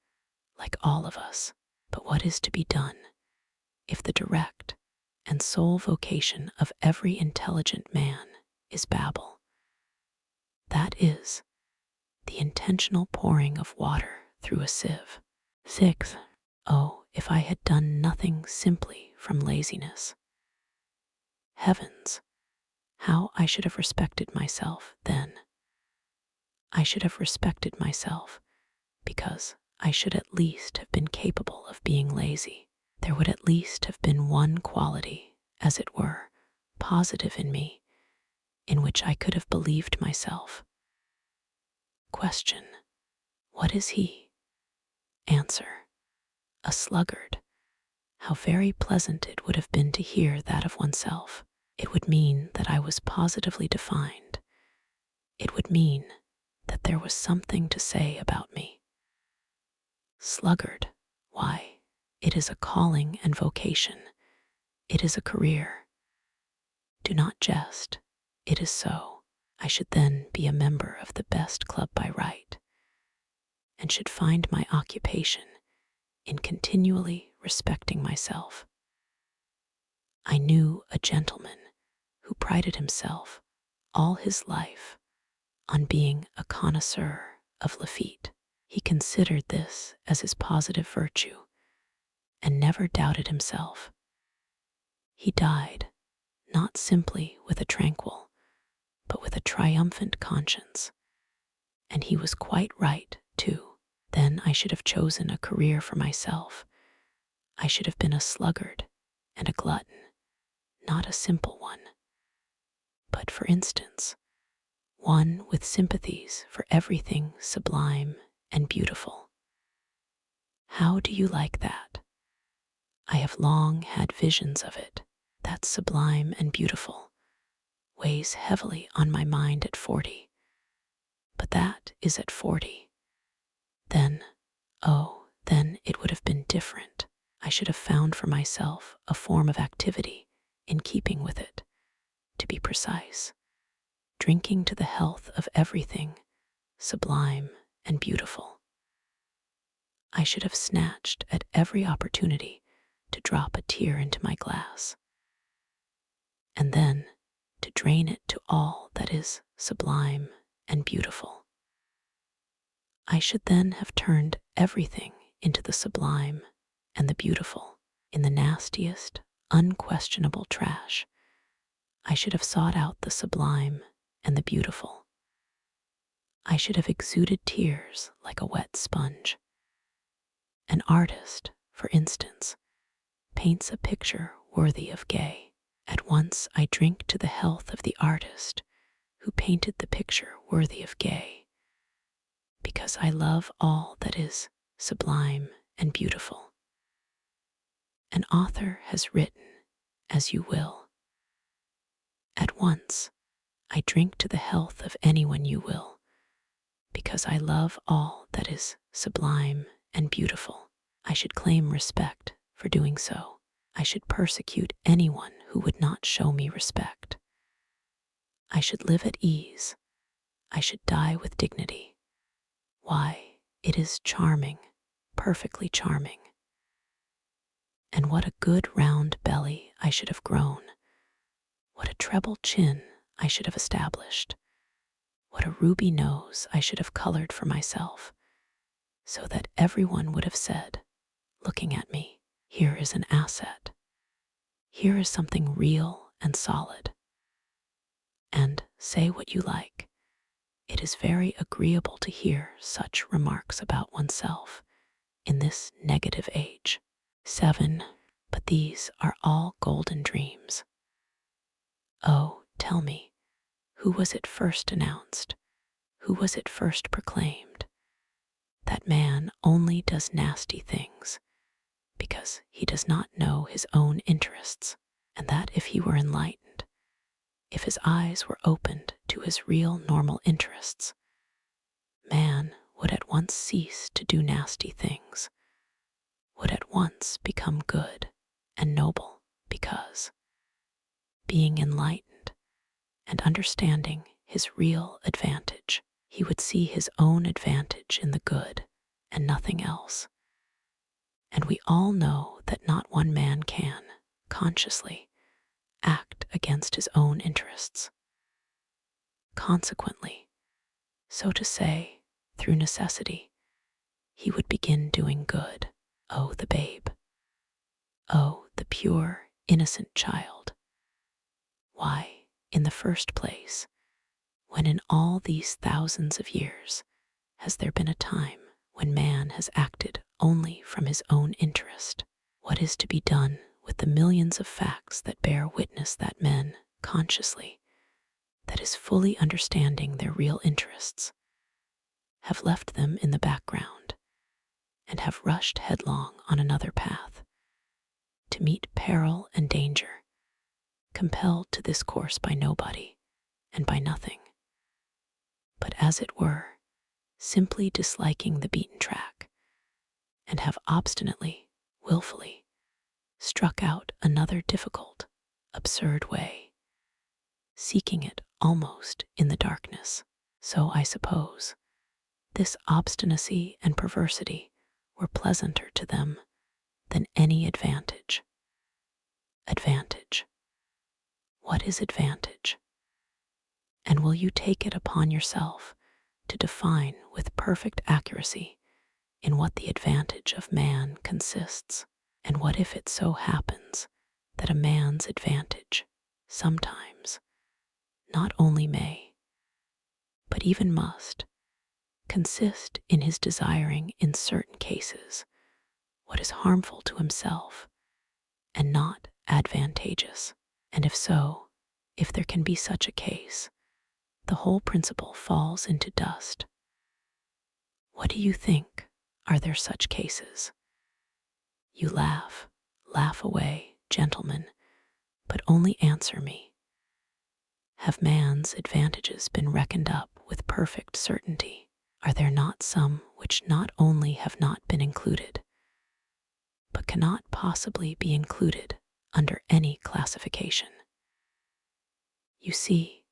like all of us. But what is to be done if the direct and sole vocation of every intelligent man is babble? That is, the intentional pouring of water through a sieve. 6. Oh, if I had done nothing simply from laziness. Heavens, how I should have respected myself then. I should have respected myself because I should at least have been capable of being lazy. There would at least have been one quality, as it were, positive in me, in which I could have believed myself. Question: what is he? Answer: a sluggard. How very pleasant it would have been to hear that of oneself. It would mean that I was positively defined. It would mean that there was something to say about me. Sluggard, why, it is a calling and vocation. It is a career. Do not jest. It is so. I should then be a member of the best club by right, and should find my occupation in continually respecting myself. I knew a gentleman who prided himself all his life on being a connoisseur of Lafitte. He considered this as his positive virtue and never doubted himself. He died not simply with a tranquil, but with a triumphant conscience, and he was quite right, too. Then I should have chosen a career for myself. I should have been a sluggard and a glutton, not a simple one, but, for instance, one with sympathies for everything sublime and beautiful. How do you like that? I have long had visions of it. That sublime and beautiful weighs heavily on my mind at 40. But that is at 40. Then, then it would have been different. I should have found for myself a form of activity in keeping with it. To be precise, drinking to the health of everything sublime and beautiful. I should have snatched at every opportunity to drop a tear into my glass, and then to drain it to all that is sublime and beautiful. I should then have turned everything into the sublime and the beautiful. In the nastiest, unquestionable trash, I should have sought out the sublime and the beautiful. I should have exuded tears like a wet sponge. An artist, for instance, paints a picture worthy of Gay. At once I drink to the health of the artist who painted the picture worthy of Gay, because I love all that is sublime and beautiful. An author has written, as you will. At once I drink to the health of anyone you will, because I love all that is sublime and beautiful. I should claim respect for doing so. I should persecute anyone who would not show me respect. I should live at ease. I should die with dignity. Why, it is charming, perfectly charming. And what a good round belly I should have grown. What a treble chin I should have established. What a ruby nose I should have colored for myself, so that everyone would have said, looking at me, here is an asset. Here is something real and solid. And say what you like, it is very agreeable to hear such remarks about oneself in this negative age. 7. But these are all golden dreams. Oh, tell me, who was it first announced? Who was it first proclaimed? That man only does nasty things because he does not know his own interests, and that if he were enlightened, if his eyes were opened to his real normal interests, man would at once cease to do nasty things, would at once become good and noble, because, being enlightened and understanding his real advantage, he would see his own advantage in the good and nothing else. And we all know that not one man can, consciously, act against his own interests. Consequently, so to say, through necessity, he would begin doing good. Oh, the babe. Oh, the pure, innocent child. Why, in the first place, when in all these thousands of years has there been a time when man has acted only from his own interest? What is to be done with the millions of facts that bear witness that men, consciously, that is fully understanding their real interests, have left them in the background and have rushed headlong on another path, to meet peril and danger, compelled to this course by nobody and by nothing, but as it were, simply disliking the beaten track, and have obstinately, willfully, struck out another difficult, absurd way, seeking it almost in the darkness. So I suppose this obstinacy and perversity were pleasanter to them than any advantage. Advantage. What is advantage? And will you take it upon yourself to define with perfect accuracy in what the advantage of man consists? And what if it so happens that a man's advantage sometimes not only may, but even must, consist in his desiring in certain cases what is harmful to himself and not advantageous. And if so, if there can be such a case, the whole principle falls into dust. What do you think? Are there such cases? You laugh away, gentlemen, but only answer me. Have man's advantages been reckoned up with perfect certainty? Are there not some which not only have not been included, but cannot possibly be included under any classification? You see,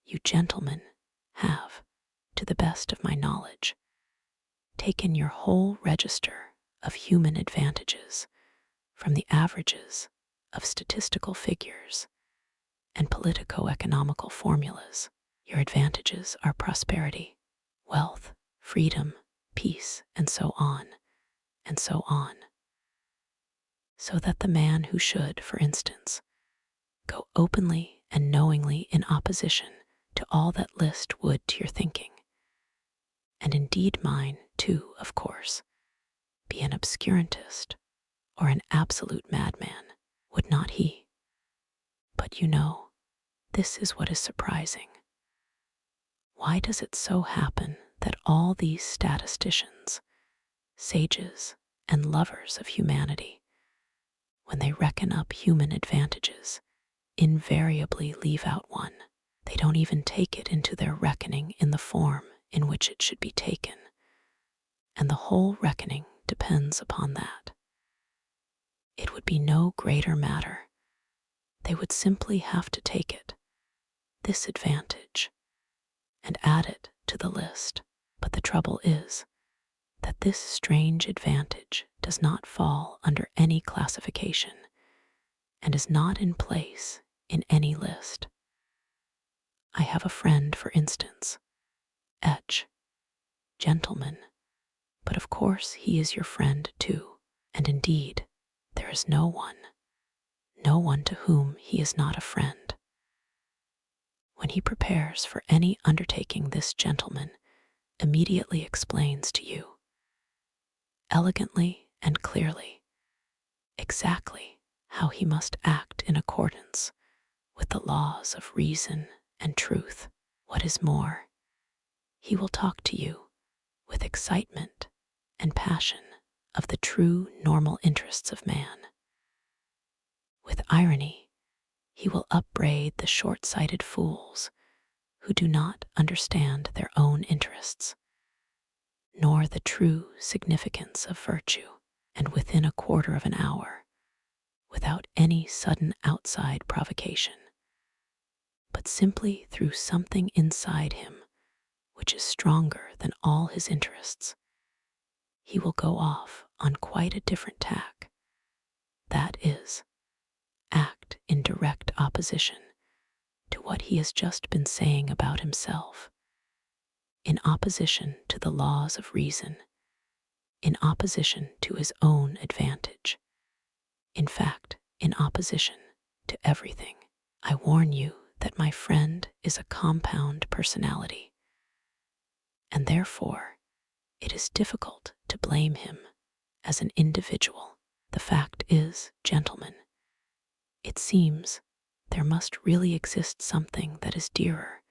you gentlemen have, to the best of my knowledge, taken your whole register of human advantages from the averages of statistical figures and politico-economical formulas. Your advantages are prosperity, wealth, freedom, peace, and so on, and so on. So that the man who should, for instance, go openly and knowingly in opposition to all that list would to your thinking, and indeed mine too, of course, be an obscurantist or an absolute madman, would not he? But you know, this is what is surprising. Why does it so happen that all these statisticians, sages, and lovers of humanity, when they reckon up human advantages, invariably leave out one? They don't even take it into their reckoning in the form in which it should be taken, and the whole reckoning depends upon that. It would be no greater matter. They would simply have to take it, this advantage, and add it to the list. But the trouble is that this strange advantage does not fall under any classification and is not in place in any list. I have a friend, for instance, gentleman, but of course he is your friend too, and indeed there is no one to whom he is not a friend. When he prepares for any undertaking, this gentleman immediately explains to you, elegantly and clearly, exactly how he must act in accordance with the laws of reason and truth. What is more, he will talk to you with excitement and passion of the true normal interests of man. With irony, he will upbraid the short-sighted fools who do not understand their own interests, nor the true significance of virtue, and within a quarter of an hour, without any sudden outside provocation, but simply through something inside him which is stronger than all his interests, he will go off on quite a different tack. That is, act in direct opposition to what he has just been saying about himself, in opposition to the laws of reason, in opposition to his own advantage, in fact, in opposition to everything. I warn you that my friend is a compound personality, and therefore it is difficult to blame him as an individual. The fact is, gentlemen, it seems there must really exist something that is dearer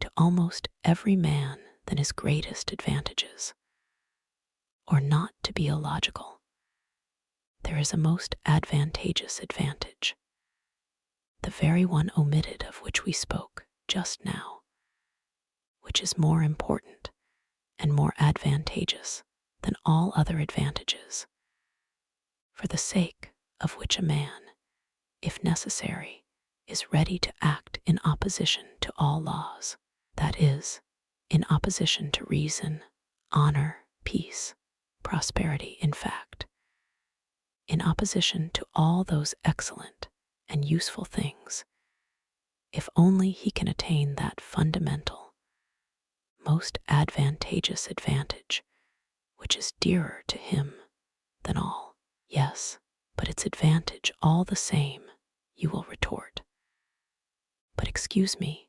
to almost every man than his greatest advantages. Or not to be illogical, there is a most advantageous advantage, the very one omitted of which we spoke just now, which is more important and more advantageous than all other advantages, for the sake of which a man, if necessary, is ready to act in opposition to all laws, that is, in opposition to reason, honor, peace, prosperity, in fact, in opposition to all those excellent and useful things, if only he can attain that fundamental, most advantageous advantage which is dearer to him than all. Yes, but its advantage all the same, you will retort. But excuse me,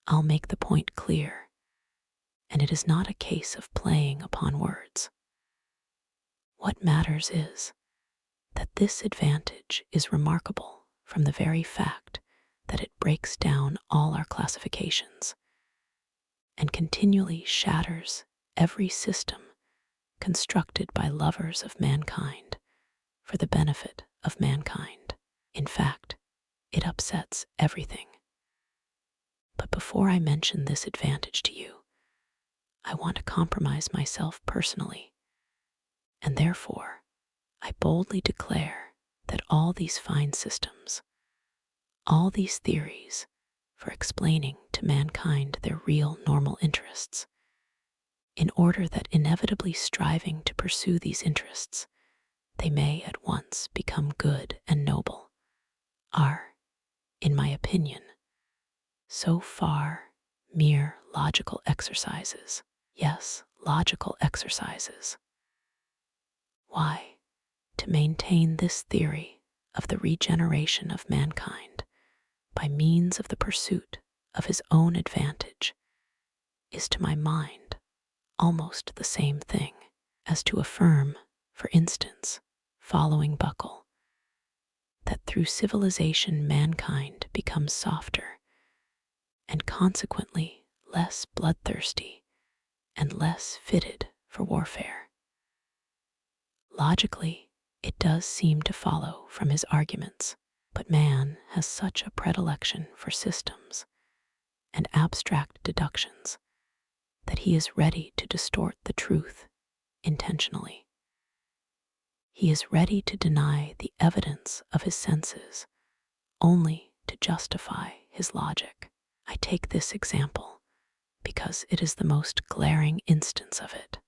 I'll make the point clear, and it is not a case of playing upon words. What matters is that this advantage is remarkable from the very fact that it breaks down all our classifications and continually shatters every system constructed by lovers of mankind for the benefit of mankind. In fact, it upsets everything. But before I mention this advantage to you, I want to compromise myself personally, and therefore I boldly declare that all these fine systems, all these theories for explaining to mankind their real normal interests, in order that inevitably striving to pursue these interests, they may at once become good and noble, are, in my opinion, so far mere logical exercises. Yes, logical exercises. Why? To maintain this theory of the regeneration of mankind by means of the pursuit of his own advantage is to my mind almost the same thing as to affirm, for instance, following Buckle, that through civilization mankind becomes softer and consequently less bloodthirsty and less fitted for warfare. Logically, it does seem to follow from his arguments, but man has such a predilection for systems and abstract deductions that he is ready to distort the truth intentionally. He is ready to deny the evidence of his senses only to justify his logic. I take this example because it is the most glaring instance of it.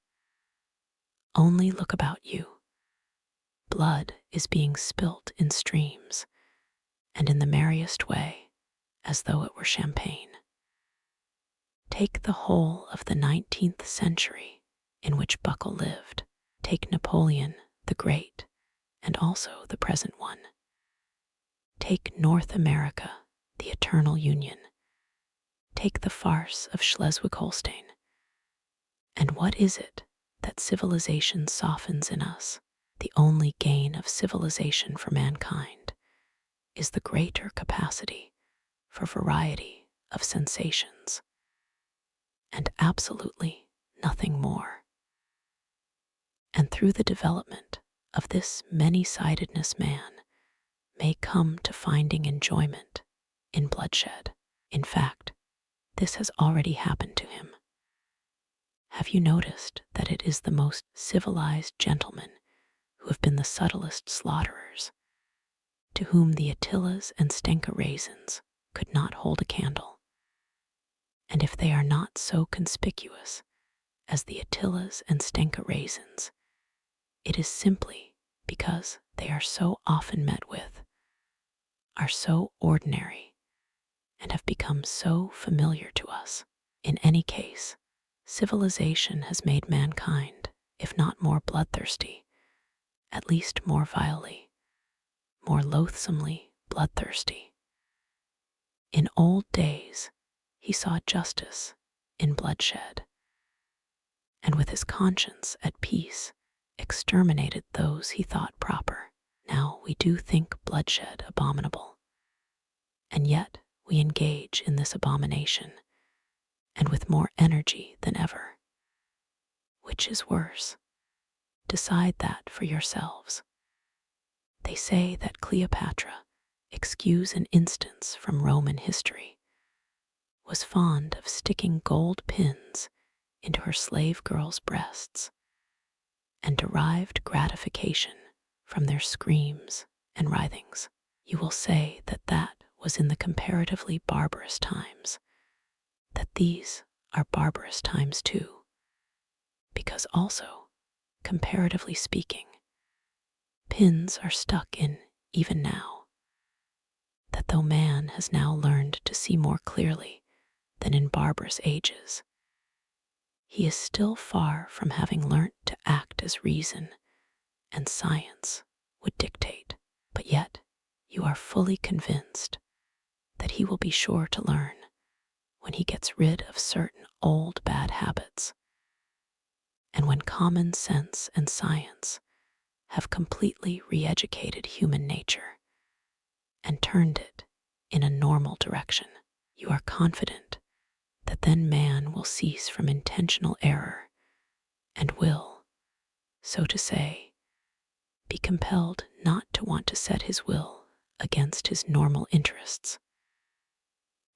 Only look about you. Blood is being spilt in streams, and in the merriest way, as though it were champagne. Take the whole of the 19th century in which Buckle lived. Take Napoleon the Great, and also the present one. Take North America, the Eternal Union. Take the farce of Schleswig-Holstein. And what is it that civilization softens in us? The only gain of civilization for mankind is the greater capacity for variety of sensations, and absolutely nothing more. And through the development of this many-sidedness, man may come to finding enjoyment in bloodshed. In fact, this has already happened to him. Have you noticed that it is the most civilized gentlemen who have been the subtlest slaughterers, to whom the Attilas and Stenka raisins could not hold a candle? And if they are not so conspicuous as the Attilas and Stenka raisins, it is simply because they are so often met with, are so ordinary, and have become so familiar to us. In any case, civilization has made mankind, if not more bloodthirsty, at least more vilely, more loathsomely bloodthirsty. In old days, he saw justice in bloodshed, and with his conscience at peace, exterminated those he thought proper. Now we do think bloodshed abominable, and yet we engage in this abomination, and with more energy than ever. Which is worse? Decide that for yourselves. They say that Cleopatra, excuse an instance from Roman history, was fond of sticking gold pins into her slave girls' breasts, and derived gratification from their screams and writhings. You will say that that was in the comparatively barbarous times, that these are barbarous times too, because also, comparatively speaking, pins are stuck in even now, that though man has now learned to see more clearly than in barbarous ages, he is still far from having learnt to act as reason and science would dictate. But yet you are fully convinced that he will be sure to learn when he gets rid of certain old bad habits, and when common sense and science have completely re-educated human nature and turned it in a normal direction. You are confident that then man will cease from intentional error and will, so to say, be compelled not to want to set his will against his normal interests.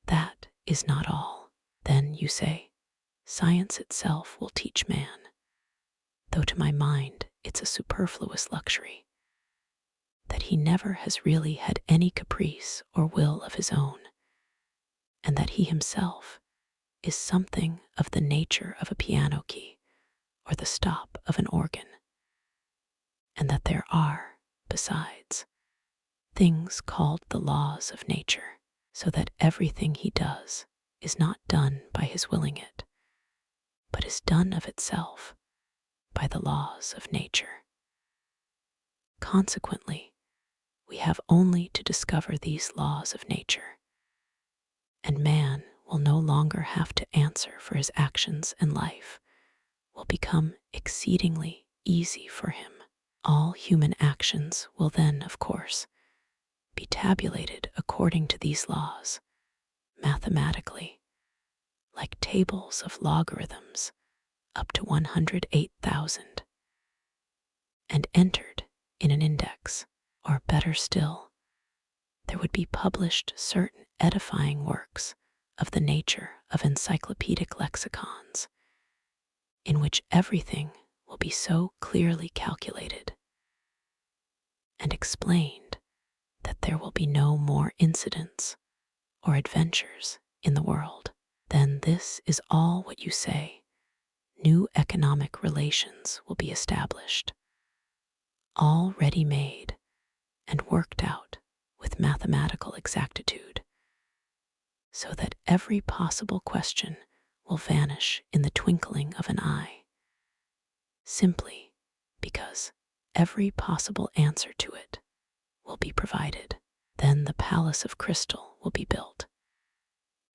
That is not all. Then, you say, science itself will teach man, though to my mind it's a superfluous luxury, that he never has really had any caprice or will of his own, and that he himself is something of the nature of a piano key or the stop of an organ, and that there are, besides, things called the laws of nature, so that everything he does is not done by his willing it, but is done of itself by the laws of nature. Consequently, we have only to discover these laws of nature, and man will no longer have to answer for his actions, and life will become exceedingly easy for him. All human actions will then, of course, be tabulated according to these laws, mathematically, like tables of logarithms up to 108,000, and entered in an index, or better still, there would be published certain edifying works of the nature of encyclopedic lexicons, in which everything will be so clearly calculated and explained that there will be no more incidents or adventures in the world. Then this is all what you say. New economic relations will be established, all ready-made and worked out with mathematical exactitude, so that every possible question will vanish in the twinkling of an eye, simply because every possible answer to it will be provided. Then the palace of crystal will be built.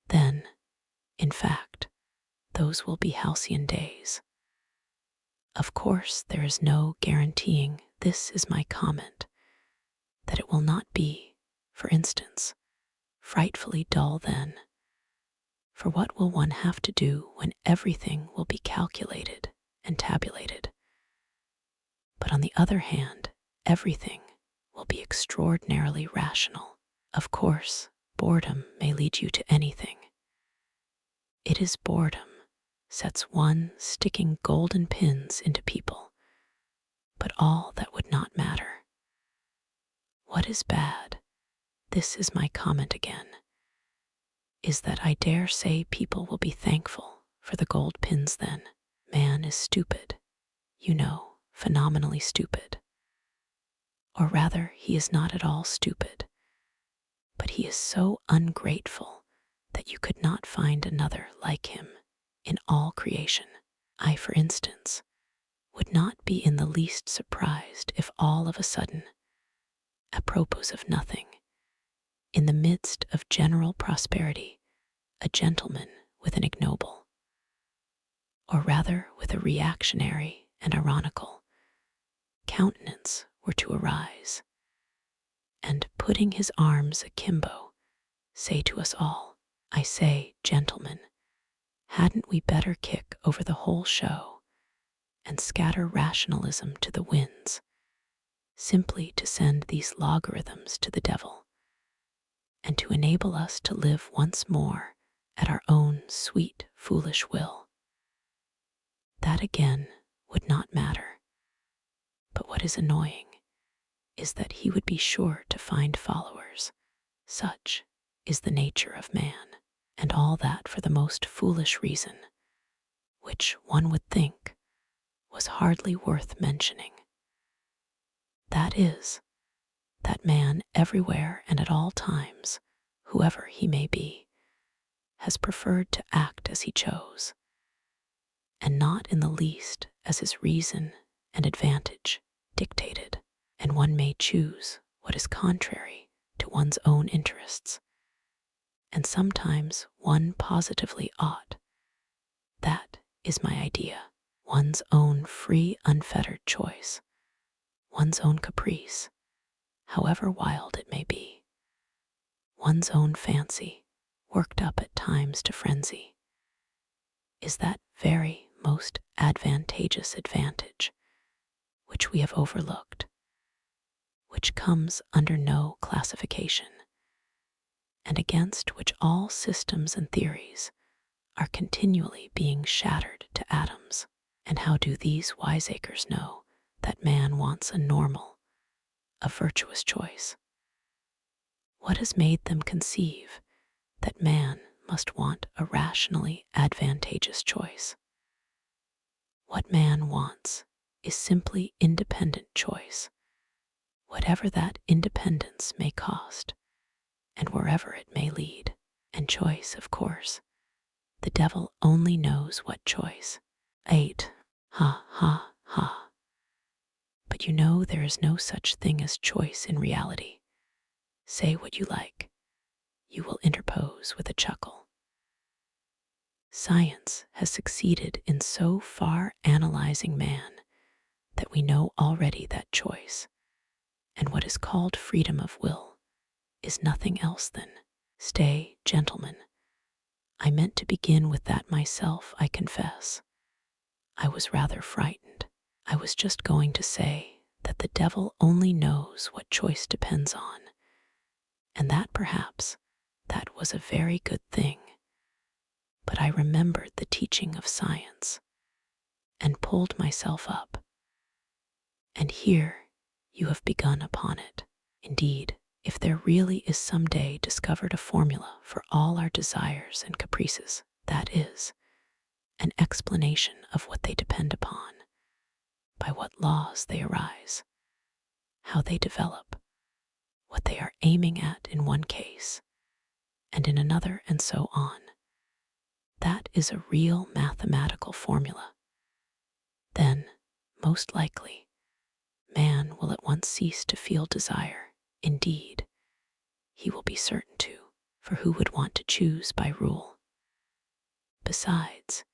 Then, in fact, those will be halcyon days. Of course, there is no guaranteeing, this is my comment, that it will not be, for instance, frightfully dull then. For what will one have to do when everything will be calculated and tabulated? But on the other hand, everything will be extraordinarily rational. Of course, boredom may lead you to anything. It is boredom sets one sticking golden pins into people, but all that would not matter. What is bad, this is my comment again, is that I dare say people will be thankful for the gold pins then. Man is stupid, you know, phenomenally stupid. Or rather, he is not at all stupid, but he is so ungrateful that you could not find another like him in all creation. I, for instance, would not be in the least surprised if all of a sudden, apropos of nothing, in the midst of general prosperity, a gentleman with an ignoble, or rather with a reactionary and ironical countenance were to arise, and putting his arms akimbo, say to us all, I say, gentlemen, hadn't we better kick over the whole show and scatter rationalism to the winds, simply to send these logarithms to the devil, and to enable us to live once more at our own sweet, foolish will? That again would not matter. But what is annoying is that he would be sure to find followers. Such is the nature of man, and all that for the most foolish reason, which one would think was hardly worth mentioning. That is, that man everywhere and at all times, whoever he may be, has preferred to act as he chose, and not in the least as his reason and advantage dictated. And one may choose what is contrary to one's own interests, and sometimes one positively ought. That is my idea, one's own free, unfettered choice, one's own caprice, however wild it may be, one's own fancy, worked up at times to frenzy, is that very most advantageous advantage which we have overlooked, which comes under no classification, and against which all systems and theories are continually being shattered to atoms. And how do these wiseacres know that man wants a normal, a virtuous choice? What has made them conceive that man must want a rationally advantageous choice? What man wants is simply independent choice, whatever that independence may cost, and wherever it may lead. And choice, of course, the devil only knows what choice. 8. Ha, ha, ha. But you know there is no such thing as choice in reality. Say what you like. You will interpose with a chuckle. Science has succeeded in so far analyzing man that we know already that choice, and what is called freedom of will, is nothing else than, stay, gentlemen, I meant to begin with that myself, I confess. I was rather frightened. I was just going to say that the devil only knows what choice depends on, and that perhaps that was a very good thing. But I remembered the teaching of science and pulled myself up. And here you have begun upon it. Indeed, if there really is some day discovered a formula for all our desires and caprices, that is, an explanation of what they depend upon, by what laws they arise, how they develop, what they are aiming at in one case, and in another, and so on. That is a real mathematical formula. Then, most likely, man will at once cease to feel desire. Indeed, he will be certain to, for who would want to choose by rule? Besides,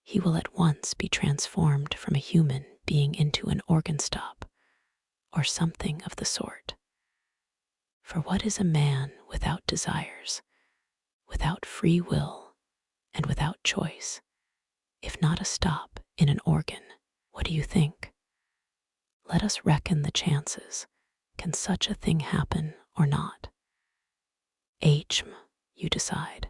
he will at once be transformed from a human being into an organ stop, or something of the sort. For what is a man without desires, without free will, and without choice, if not a stop in an organ? What do you think? Let us reckon the chances. Can such a thing happen or not? You decide.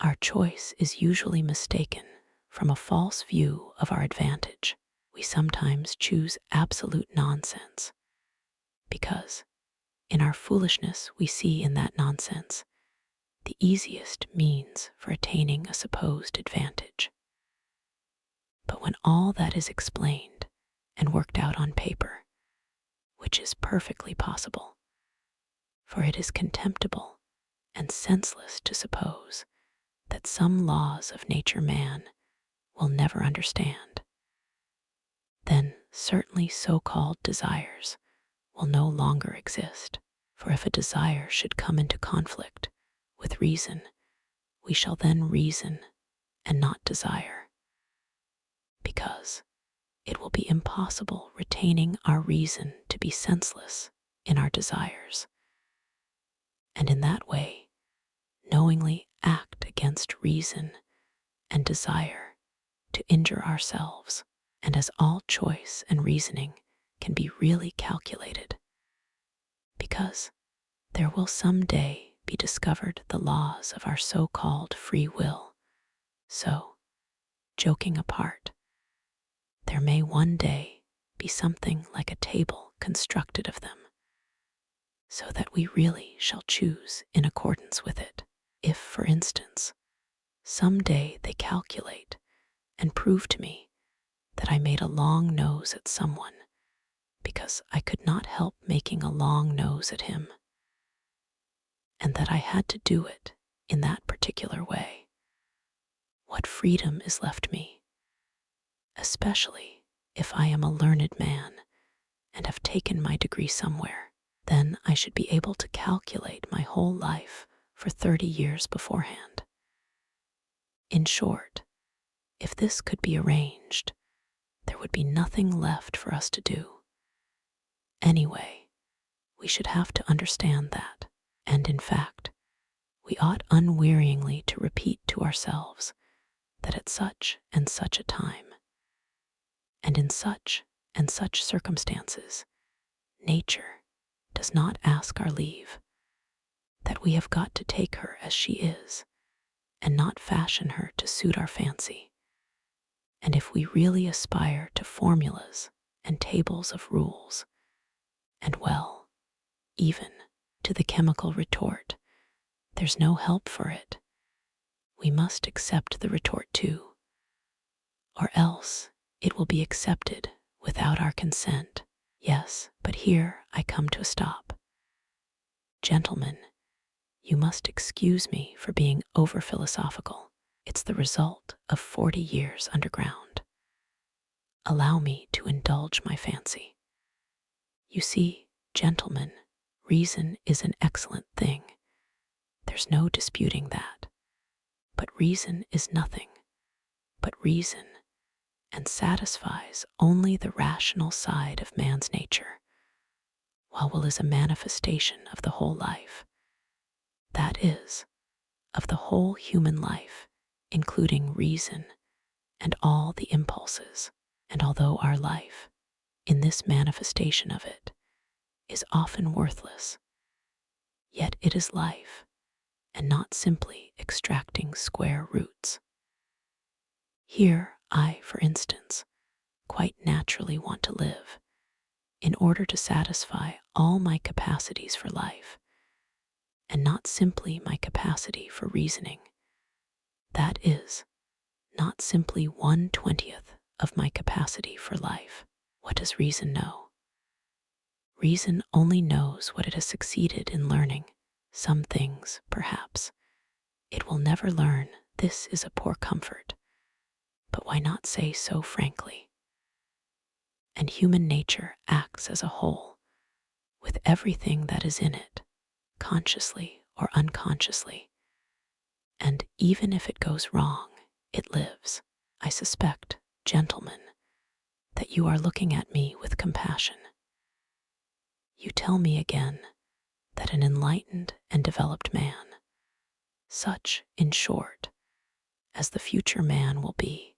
Our choice is usually mistaken from a false view of our advantage. We sometimes choose absolute nonsense, because in our foolishness we see in that nonsense the easiest means for attaining a supposed advantage. But when all that is explained and worked out on paper, which is perfectly possible, for it is contemptible and senseless to suppose that some laws of nature man will never understand, then certainly so-called desires will no longer exist. For if a desire should come into conflict with reason, we shall then reason and not desire, because it will be impossible retaining our reason to be senseless in our desires, and in that way knowingly act against reason and desire to injure ourselves. And as all choice and reasoning can be really calculated, because there will some day be discovered the laws of our so-called free will, so, joking apart, there may one day be something like a table constructed of them, so that we really shall choose in accordance with it. If, for instance, some day they calculate and prove to me that I made a long nose at someone because I could not help making a long nose at him, and that I had to do it in that particular way, what freedom is left me, especially if I am a learned man and have taken my degree somewhere? Then I should be able to calculate my whole life for 30 years beforehand. In short, if this could be arranged, there would be nothing left for us to do Anyway, we should have to understand that, and in fact, we ought unwearyingly to repeat to ourselves that at such and such a time, and in such and such circumstances, nature does not ask our leave, that we have got to take her as she is, and not fashion her to suit our fancy. And if we really aspire to formulas and tables of rules, and well, even to the chemical retort, there's no help for it. We must accept the retort too, or else it will be accepted without our consent. Yes, but here I come to a stop. Gentlemen, you must excuse me for being over-philosophical. It's the result of 40 years underground. Allow me to indulge my fancy. You see, gentlemen, reason is an excellent thing. There's no disputing that. But reason is nothing but reason, and satisfies only the rational side of man's nature, while will is a manifestation of the whole life. That is, of the whole human life, including reason and all the impulses. And although our life, in this manifestation of it, is often worthless, yet it is life, and not simply extracting square roots. Here I, for instance, quite naturally want to live, in order to satisfy all my capacities for life, and not simply my capacity for reasoning. That is, not simply 1/20th of my capacity for life. What does reason know? Reason only knows what it has succeeded in learning. Some things, perhaps, it will never learn. This is a poor comfort. But why not say so frankly? And human nature acts as a whole, with everything that is in it, consciously or unconsciously. And even if it goes wrong, it lives. I suspect, gentlemen, that you are looking at me with compassion. You tell me again that an enlightened and developed man, such, in short, as the future man will be,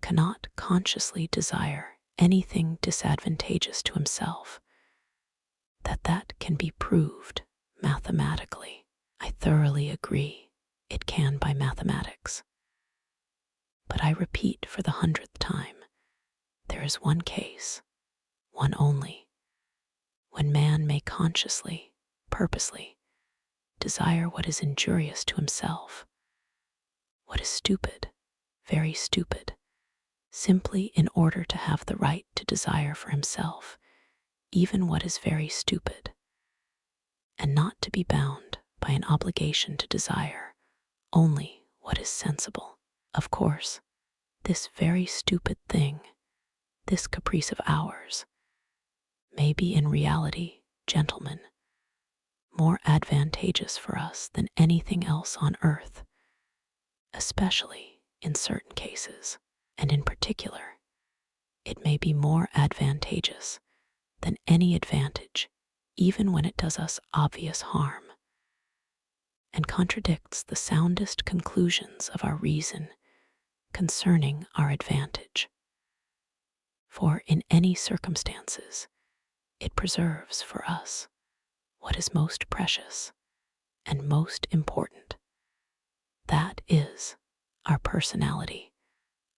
cannot consciously desire anything disadvantageous to himself, that can be proved mathematically. I thoroughly agree it can by mathematics. But I repeat for the 100th time, there is one case, one only, when man may consciously, purposely, desire what is injurious to himself, what is stupid, very stupid, simply in order to have the right to desire for himself even what is very stupid, and not to be bound by an obligation to desire only what is sensible. Of course, this very stupid thing, this caprice of ours, may be in reality, gentlemen, more advantageous for us than anything else on earth, especially in certain cases, and in particular, it may be more advantageous than any advantage, even when it does us obvious harm, and contradicts the soundest conclusions of our reason concerning our advantage. For in any circumstances, it preserves for us what is most precious and most important. That is our personality,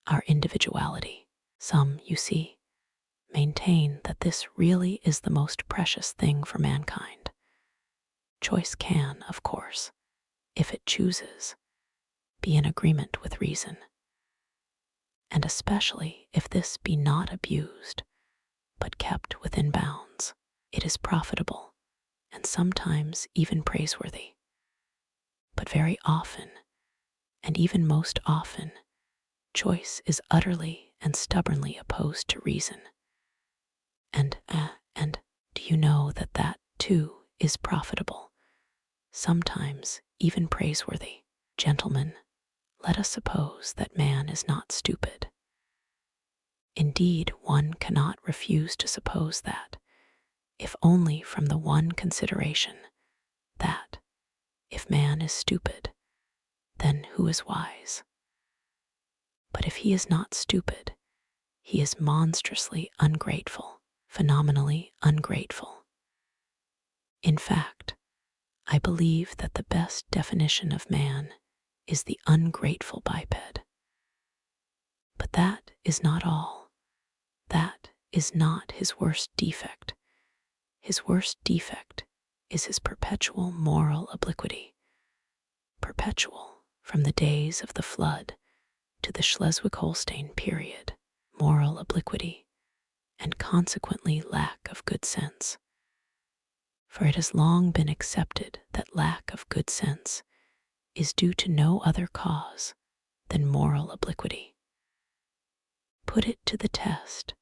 our individuality. Some, you see, maintain that this really is the most precious thing for mankind. Choice can, of course, if it chooses, be in agreement with reason, and especially if this be not abused, but kept within bounds, it is profitable and sometimes even praiseworthy. But very often, and even most often, choice is utterly and stubbornly opposed to reason. And do you know that that, too, is profitable, sometimes even praiseworthy? Gentlemen, let us suppose that man is not stupid. Indeed, one cannot refuse to suppose that, if only from the one consideration that, if man is stupid, then who is wise? But if he is not stupid, he is monstrously ungrateful, phenomenally ungrateful. In fact, I believe that the best definition of man is the ungrateful biped. But that is not all. That is not his worst defect. His worst defect is his perpetual moral obliquity. Perpetual from the days of the flood to the Schleswig-Holstein period, moral obliquity, and consequently lack of good sense. For it has long been accepted that lack of good sense is due to no other cause than moral obliquity. Put it to the test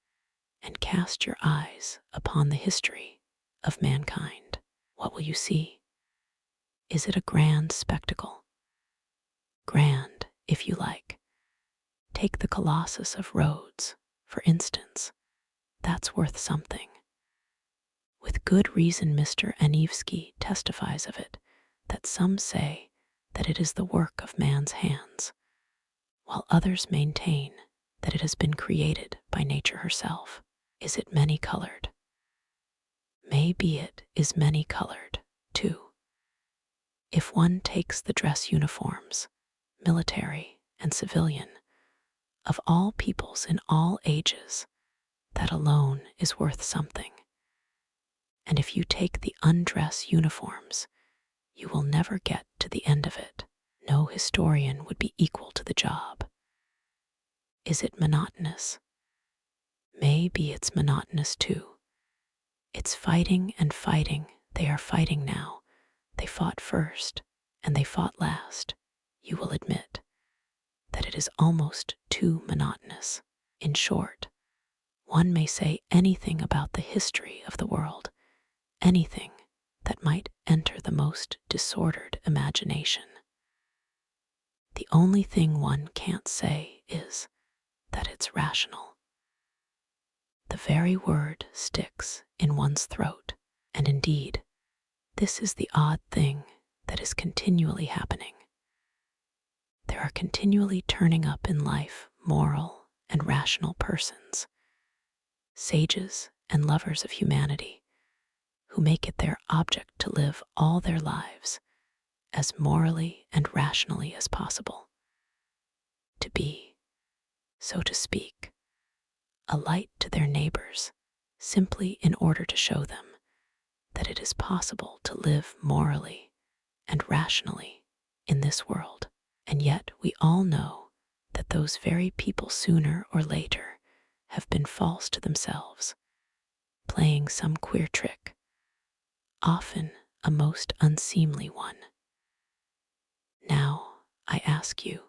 and cast your eyes upon the history of mankind. What will you see? Is it a grand spectacle? Grand, if you like. Take the Colossus of Rhodes, for instance. That's worth something. With good reason, Mr. Anievsky testifies of it, that some say that it is the work of man's hands, while others maintain that it has been created by nature herself. Is it many-colored? Maybe it is many-colored, too. If one takes the dress uniforms, military and civilian, of all peoples in all ages, that alone is worth something. And if you take the undress uniforms, you will never get to the end of it. No historian would be equal to the job. Is it monotonous? Maybe it's monotonous too. It's fighting and fighting. They are fighting now. They fought first, and they fought last. You will admit that it is almost too monotonous. In short, one may say anything about the history of the world, anything that might enter the most disordered imagination. The only thing one can't say is that it's rational. The very word sticks in one's throat, and indeed, this is the odd thing that is continually happening. There are continually turning up in life moral and rational persons, sages and lovers of humanity, who make it their object to live all their lives as morally and rationally as possible, to be, so to speak, a light to their neighbors, simply in order to show them that it is possible to live morally and rationally in this world. And yet we all know that those very people sooner or later have been false to themselves, playing some queer trick, often a most unseemly one. Now, I ask you,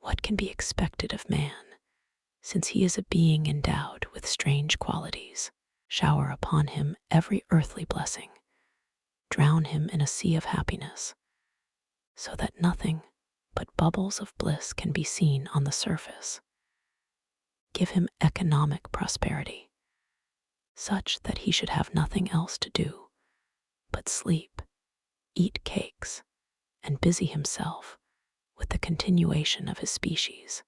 what can be expected of man, since he is a being endowed with strange qualities? Shower upon him every earthly blessing, drown him in a sea of happiness, so that nothing but bubbles of bliss can be seen on the surface. Give him economic prosperity, such that he should have nothing else to do but sleep, eat cakes, and busy himself with the continuation of his species.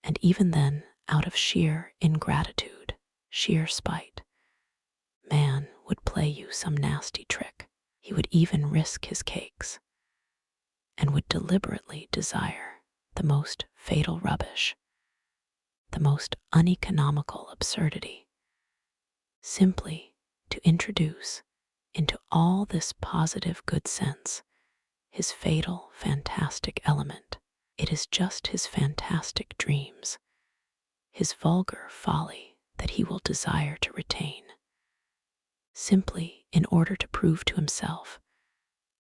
And even then, out of sheer ingratitude, sheer spite, man would play you some nasty trick. He would even risk his cakes, and would deliberately desire the most fatal rubbish, the most uneconomical absurdity, simply to introduce into all this positive good sense his fatal, fantastic element. It is just his fantastic dreams, his vulgar folly that he will desire to retain, simply in order to prove to himself,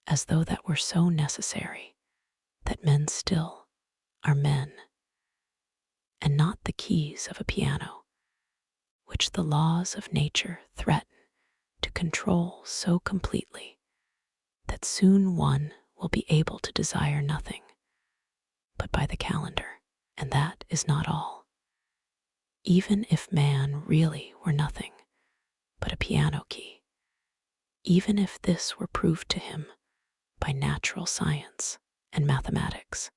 as though that were so necessary, that men still are men, and not the keys of a piano, which the laws of nature threaten to control so completely that soon one will be able to desire nothing but by the calendar. And that is not all. Even if man really were nothing but a piano key. Even if this were proved to him by natural science and mathematics,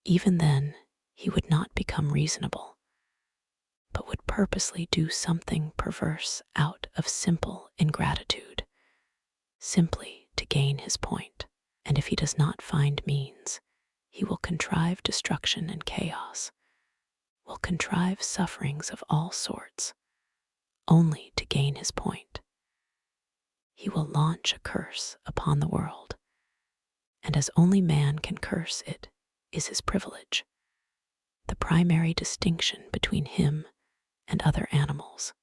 even then he would not become reasonable, but would purposely do something perverse out of simple ingratitude, simply to gain his point. And if he does not find means, he will contrive destruction and chaos, will contrive sufferings of all sorts, only to gain his point. He will launch a curse upon the world, and as only man can curse, it is his privilege, the primary distinction between him and other animals.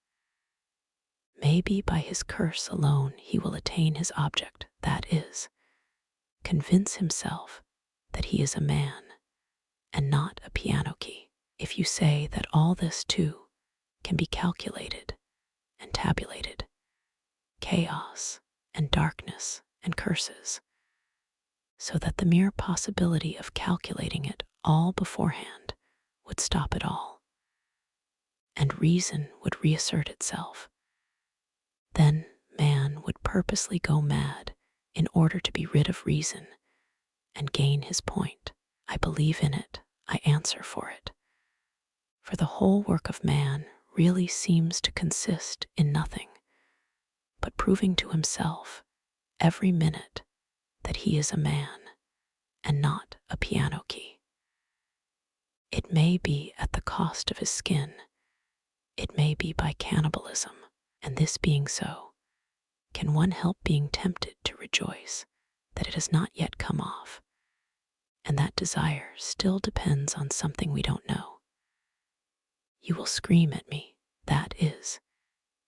Maybe by his curse alone he will attain his object, that is, convince himself that he is a man and not a piano key. If you say that all this too can be calculated and tabulated, chaos and darkness and curses, so that the mere possibility of calculating it all beforehand would stop it all, and reason would reassert itself, then man would purposely go mad in order to be rid of reason and gain his point. I believe in it, I answer for it. For the whole work of man really seems to consist in nothing but proving to himself every minute that he is a man and not a piano key. It may be at the cost of his skin, it may be by cannibalism, and this being so, can one help being tempted to rejoice that it has not yet come off, and that desire still depends on something we don't know? You will scream at me, that is,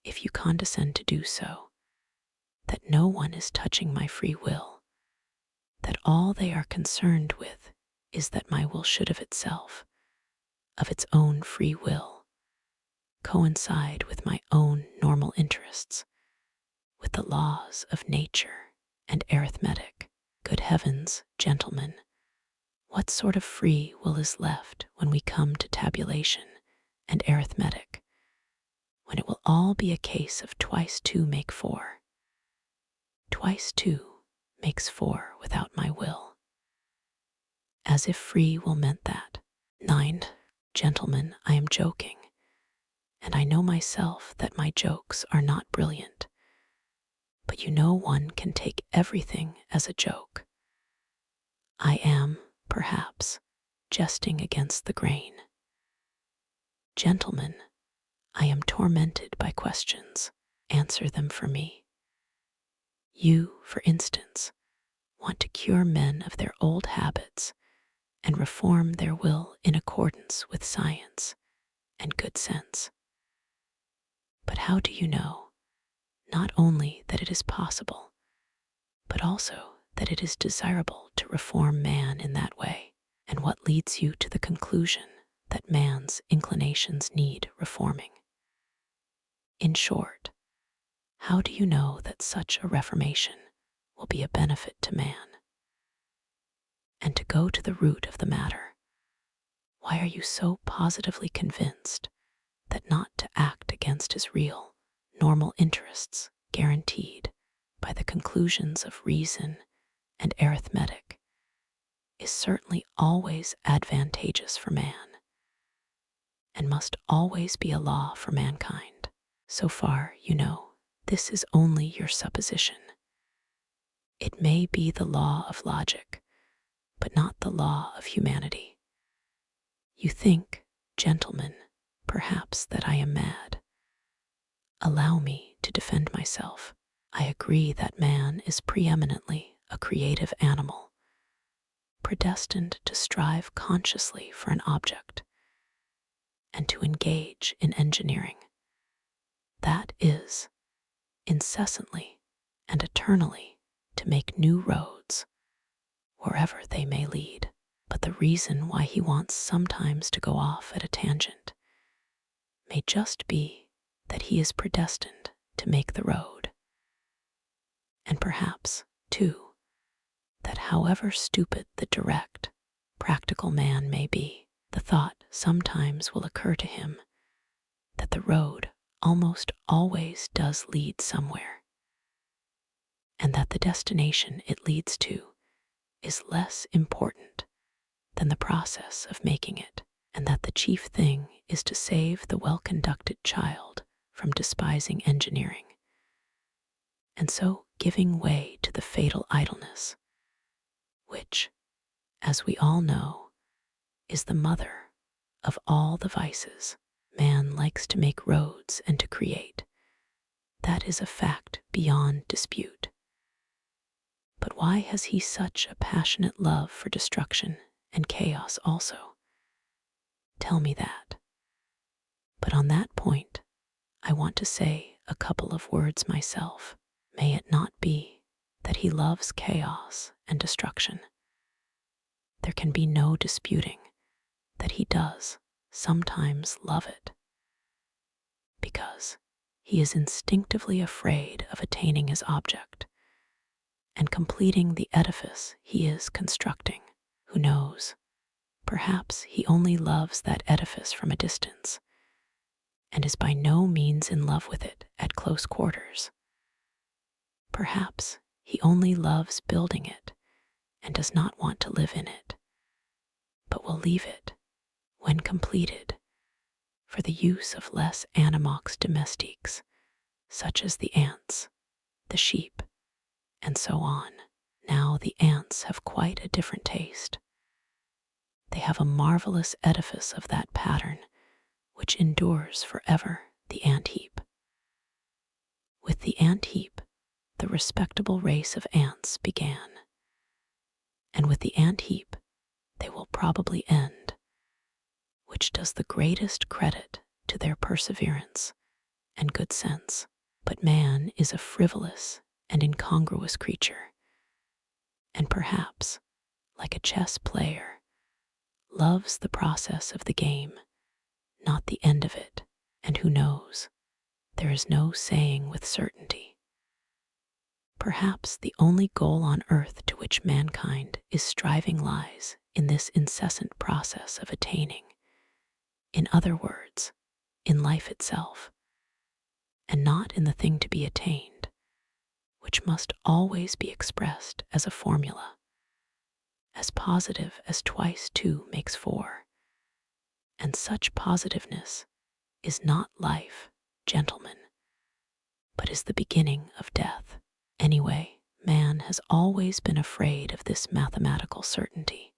if you condescend to do so, that no one is touching my free will, that all they are concerned with is that my will should of itself, of its own free will, coincide with my own normal interests, with the laws of nature and arithmetic. Good heavens, gentlemen, what sort of free will is left when we come to tabulation and arithmetic, when it will all be a case of twice two make four? Twice two makes four without my will. As if free will meant that. 9. Gentlemen, I am joking, and I know myself that my jokes are not brilliant, but you know one can take everything as a joke. I am, perhaps, jesting against the grain. Gentlemen, I am tormented by questions. Answer them for me. You, for instance, want to cure men of their old habits and reform their will in accordance with science and good sense. But how do you know, not only that it is possible, but also that it is desirable to reform man in that way? And what leads you to the conclusion that man's inclinations need reforming? In short, how do you know that such a reformation will be a benefit to man? And to go to the root of the matter, why are you so positively convinced that not to act against his real, normal interests guaranteed by the conclusions of reason and arithmetic is certainly always advantageous for man, and must always be a law for mankind? So far, you know, this is only your supposition. It may be the law of logic, but not the law of humanity. You think, gentlemen, perhaps that I am mad. Allow me to defend myself. I agree that man is preeminently a creative animal, predestined to strive consciously for an object and to engage in engineering. That is, incessantly and eternally to make new roads wherever they may lead. But the reason why he wants sometimes to go off at a tangent may just be that he is predestined to make the road. And perhaps, too, that however stupid the direct, practical man may be, the thought sometimes will occur to him that the road almost always does lead somewhere, and that the destination it leads to is less important than the process of making it, and that the chief thing is to save the well-conducted child from despising engineering, and so giving way to the fatal idleness, which, as we all know, is the mother of all the vices. Man likes to make roads and to create. That is a fact beyond dispute. But why has he such a passionate love for destruction and chaos also? Tell me that. But on that point, I want to say a couple of words myself. May it not be that he loves chaos and destruction. There can be no disputing that he does sometimes love it, because he is instinctively afraid of attaining his object and completing the edifice he is constructing. Who knows? Perhaps he only loves that edifice from a distance and is by no means in love with it at close quarters. Perhaps he only loves building it and does not want to live in it, but will leave it, when completed, for the use of less animox domestiques, such as the ants, the sheep, and so on. Now the ants have quite a different taste. They have a marvelous edifice of that pattern which endures forever, the ant heap. With the ant heap, the respectable race of ants began, and with the ant heap, they will probably end, which does the greatest credit to their perseverance and good sense. But man is a frivolous and incongruous creature, and perhaps, like a chess player, loves the process of the game, not the end of it, and who knows, there is no saying with certainty. Perhaps the only goal on earth to which mankind is striving lies in this incessant process of attaining, in other words, in life itself, and not in the thing to be attained, which must always be expressed as a formula, as positive as twice two makes four. And such positiveness is not life, gentlemen, but is the beginning of death. Anyway, man has always been afraid of this mathematical certainty,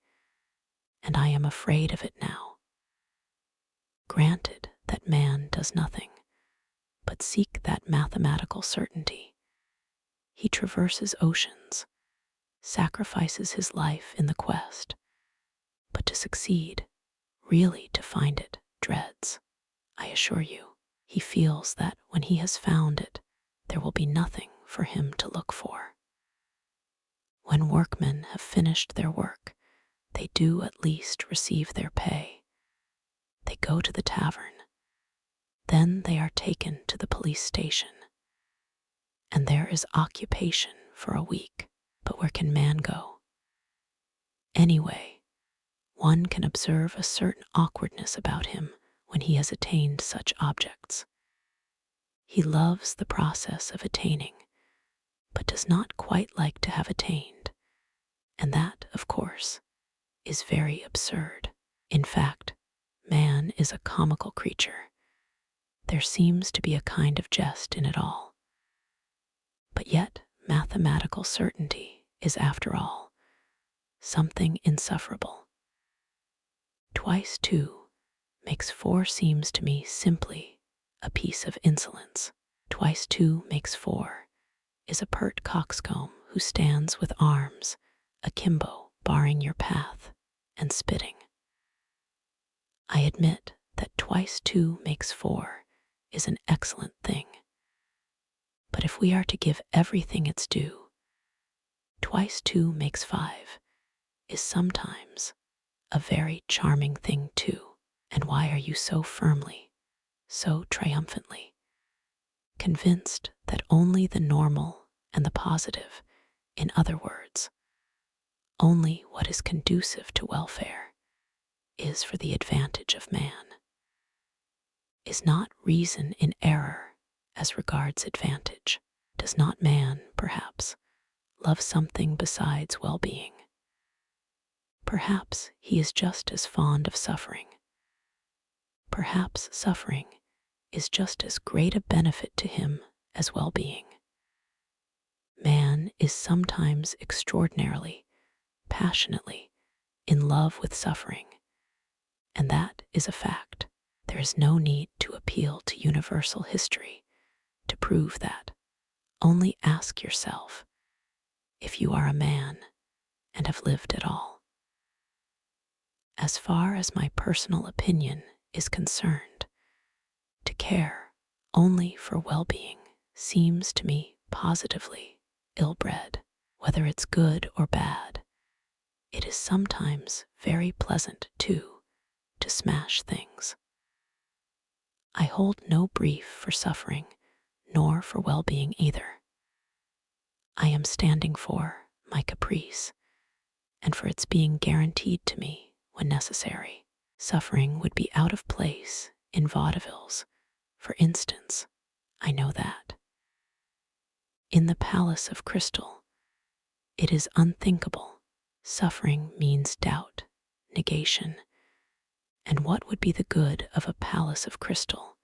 and I am afraid of it now. Granted that man does nothing but seek that mathematical certainty. He traverses oceans, sacrifices his life in the quest, but to succeed, really to find it, dreads. I assure you, he feels that when he has found it, there will be nothing for him to look for. When workmen have finished their work, they do at least receive their pay. They go to the tavern. Then they are taken to the police station. And there is occupation for a week. But where can man go? Anyway, one can observe a certain awkwardness about him when he has attained such objects. He loves the process of attaining, but does not quite like to have attained, and that, of course, is very absurd. In fact, man is a comical creature. There seems to be a kind of jest in it all. But yet, mathematical certainty is, after all, something insufferable. Twice two makes four seems to me simply a piece of insolence. Twice two makes four is a pert coxcomb who stands with arms akimbo, barring your path and spitting. I admit that twice two makes four is an excellent thing. But if we are to give everything its due, twice two makes five is sometimes a very charming thing too. And why are you so firmly, so triumphantly, convinced that only the normal and the positive, in other words, only what is conducive to welfare, is for the advantage of man? Is not reason in error as regards advantage? Does not man, perhaps, love something besides well-being? Perhaps he is just as fond of suffering. Perhaps suffering is just as great a benefit to him as well-being. Man is sometimes extraordinarily, passionately in love with suffering, and that is a fact. There is no need to appeal to universal history to prove that. Only ask yourself if you are a man and have lived at all. As far as my personal opinion is concerned, to care only for well-being seems to me positively ill-bred. Whether it's good or bad, it is sometimes very pleasant, too, to smash things. I hold no brief for suffering, nor for well-being either. I am standing for my caprice, and for its being guaranteed to me when necessary. Suffering would be out of place in vaudevilles, for instance. I know that. In the palace of crystal, it is unthinkable. Suffering means doubt, negation. And what would be the good of a palace of crystal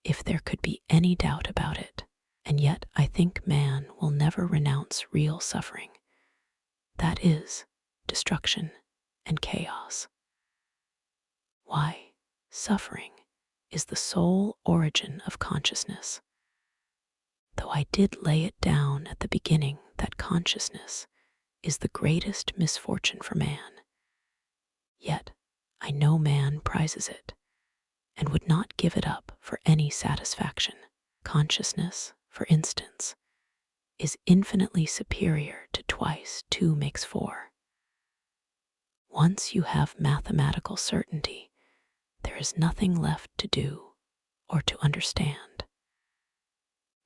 if there could be any doubt about it? And yet I think man will never renounce real suffering. That is, destruction and chaos. Why? Suffering is the sole origin of consciousness. Though I did lay it down at the beginning that consciousness is the greatest misfortune for man, yet I know man prizes it and would not give it up for any satisfaction. Consciousness, for instance, is infinitely superior to twice 2 makes 4. Once you have mathematical certainty, there is nothing left to do or to understand.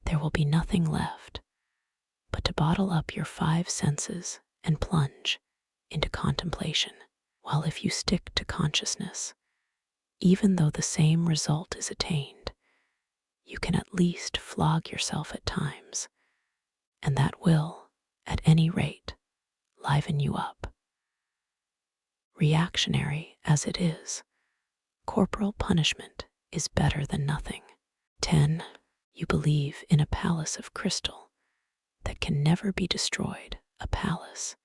There will be nothing left but to bottle up your 5 senses and plunge into contemplation. While if you stick to consciousness, even though the same result is attained, you can at least flog yourself at times, and that will, at any rate, liven you up. Reactionary as it is, corporal punishment is better than nothing. 10. You believe in a palace of crystal that can never be destroyed, a palace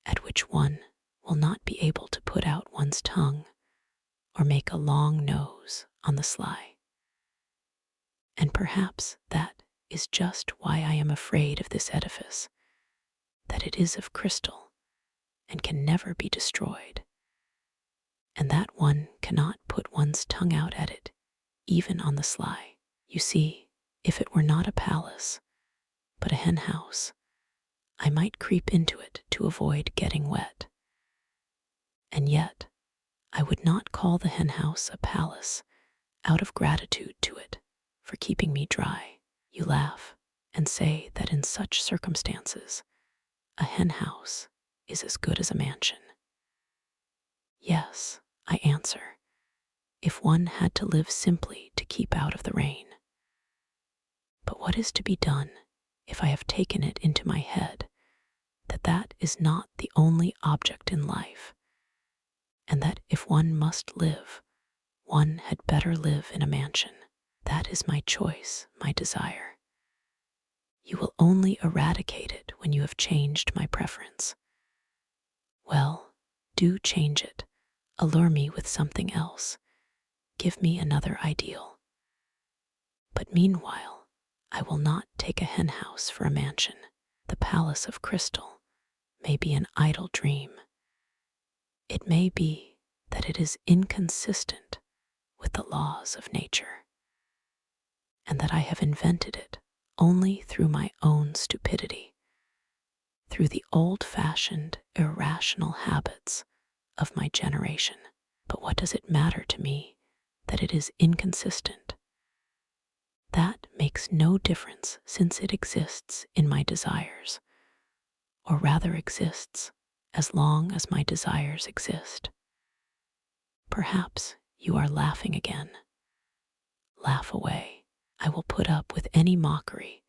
at which one will not be able to put out one's tongue or make a long nose on the sly. And perhaps that is just why I am afraid of this edifice, that it is of crystal and can never be destroyed, and that one cannot put one's tongue out at it, even on the sly. You see, if it were not a palace, but a hen house, I might creep into it to avoid getting wet. And yet, I would not call the hen house a palace out of gratitude to it for keeping me dry. You laugh and say that in such circumstances, a hen house is as good as a mansion. Yes, I answer, if one had to live simply to keep out of the rain. But what is to be done if I have taken it into my head that that is not the only object in life, and that if one must live, one had better live in a mansion? That is my choice, my desire. You will only eradicate it when you have changed my preference. Well, do change it. Allure me with something else. Give me another ideal. But meanwhile, I will not take a hen house for a mansion. The palace of crystal may be an idle dream. It may be that it is inconsistent with the laws of nature, and that I have invented it only through my own stupidity, through the old-fashioned, irrational habits of my generation. But what does it matter to me that it is inconsistent? That makes no difference, since it exists in my desires, or rather exists as long as my desires exist. Perhaps you are laughing again. laugh away. I will put up with any mockery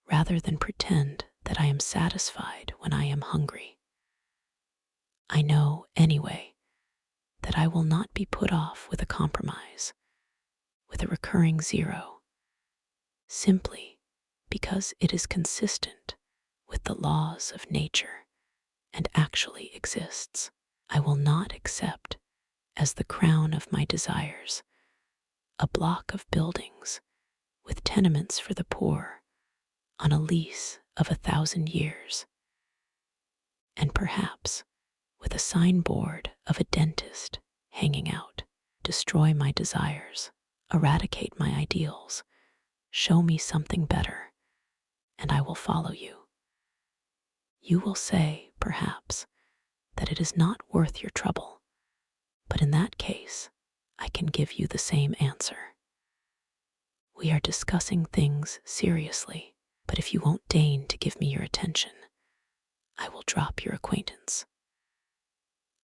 rather than pretend that I am satisfied when I am hungry. I know, anyway, that I will not be put off with a compromise, with a recurring zero, simply because it is consistent with the laws of nature and actually exists. I will not accept as the crown of my desires a block of buildings with tenements for the poor on a lease of 1,000 years, and perhaps with a signboard of a dentist hanging out. Destroy my desires, eradicate my ideals, show me something better, and I will follow you. You will say, perhaps, that it is not worth your trouble, but in that case, I can give you the same answer. We are discussing things seriously, but if you won't deign to give me your attention, I will drop your acquaintance.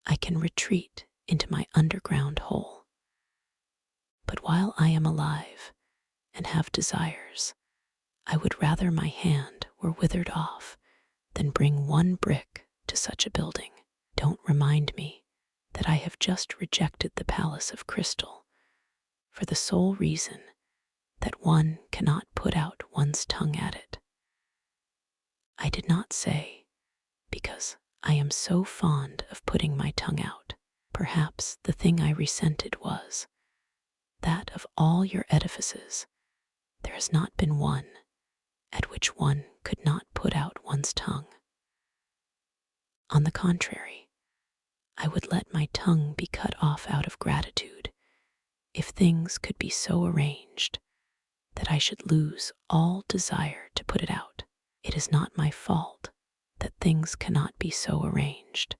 I can retreat into my underground hole. But while I am alive and have desires, I would rather my hand were withered off than bring one brick to such a building. Don't remind me that I have just rejected the palace of crystal for the sole reason that one cannot put out one's tongue at it. I did not say, because I am so fond of putting my tongue out. Perhaps the thing I resented was that of all your edifices, there has not been one at which one could not put out one's tongue. On the contrary, I would let my tongue be cut off out of gratitude if things could be so arranged that I should lose all desire to put it out. It is not my fault that things cannot be so arranged,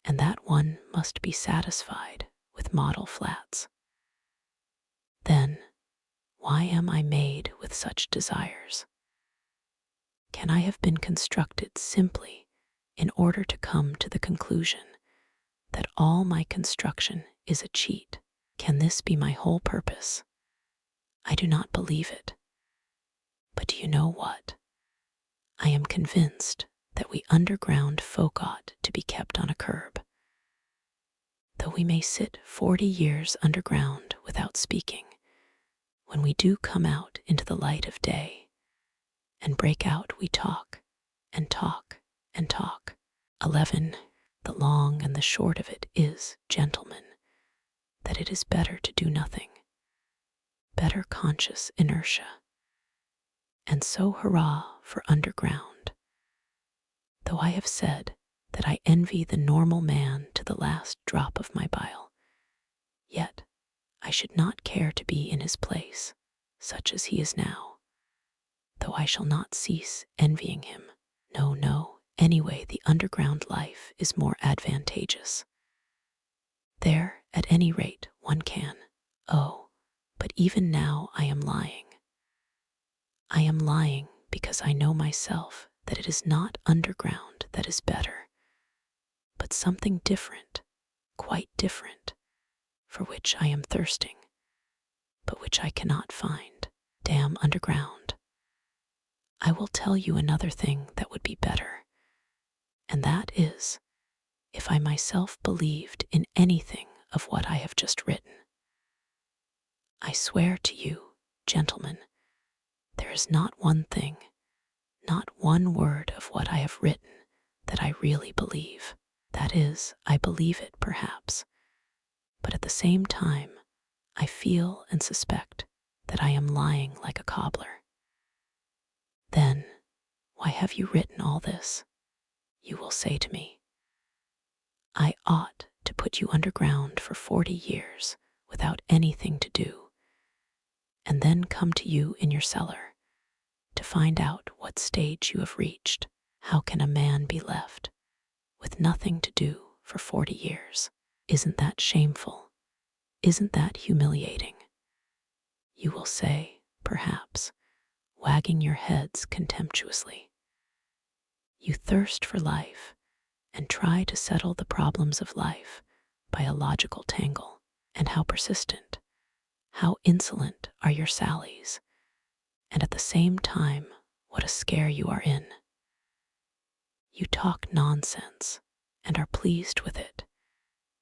and that one must be satisfied with model flats. Then, why am I made with such desires? Can I have been constructed simply in order to come to the conclusion that all my construction is a cheat? Can this be my whole purpose? I do not believe it. But do you know what? I am convinced that we underground folk ought to be kept on a curb. Though we may sit 40 years underground without speaking, when we do come out into the light of day and break out, we talk and talk and talk. 11. The long and the short of it is, gentlemen, that it is better to do nothing, better conscious inertia. And so hurrah for underground. Though I have said that I envy the normal man to the last drop of my bile, yet I should not care to be in his place, such as he is now, though I shall not cease envying him. No, anyway, the underground life is more advantageous. There, at any rate, one can. Oh, but even now I am lying. I am lying because I know myself that it is not underground that is better, but something different, quite different, for which I am thirsting, but which I cannot find. Damn underground. I will tell you another thing that would be better, and that is, if I myself believed in anything of what I have just written. I swear to you, gentlemen, there is not one thing, not one word of what I have written that I really believe. That is, I believe it perhaps, but at the same time, I feel and suspect that I am lying like a cobbler. Then, why have you written all this? You will say to me. I ought to put you underground for 40 years without anything to do, and then come to you in your cellar to find out what stage you have reached. How can a man be left with nothing to do for 40 years? Isn't that shameful? Isn't that humiliating? You will say, perhaps, wagging your heads contemptuously. You thirst for life and try to settle the problems of life by a logical tangle. And how persistent, How insolent are your sallies, and at the same time, what a scare you are in. You talk nonsense and are pleased with it.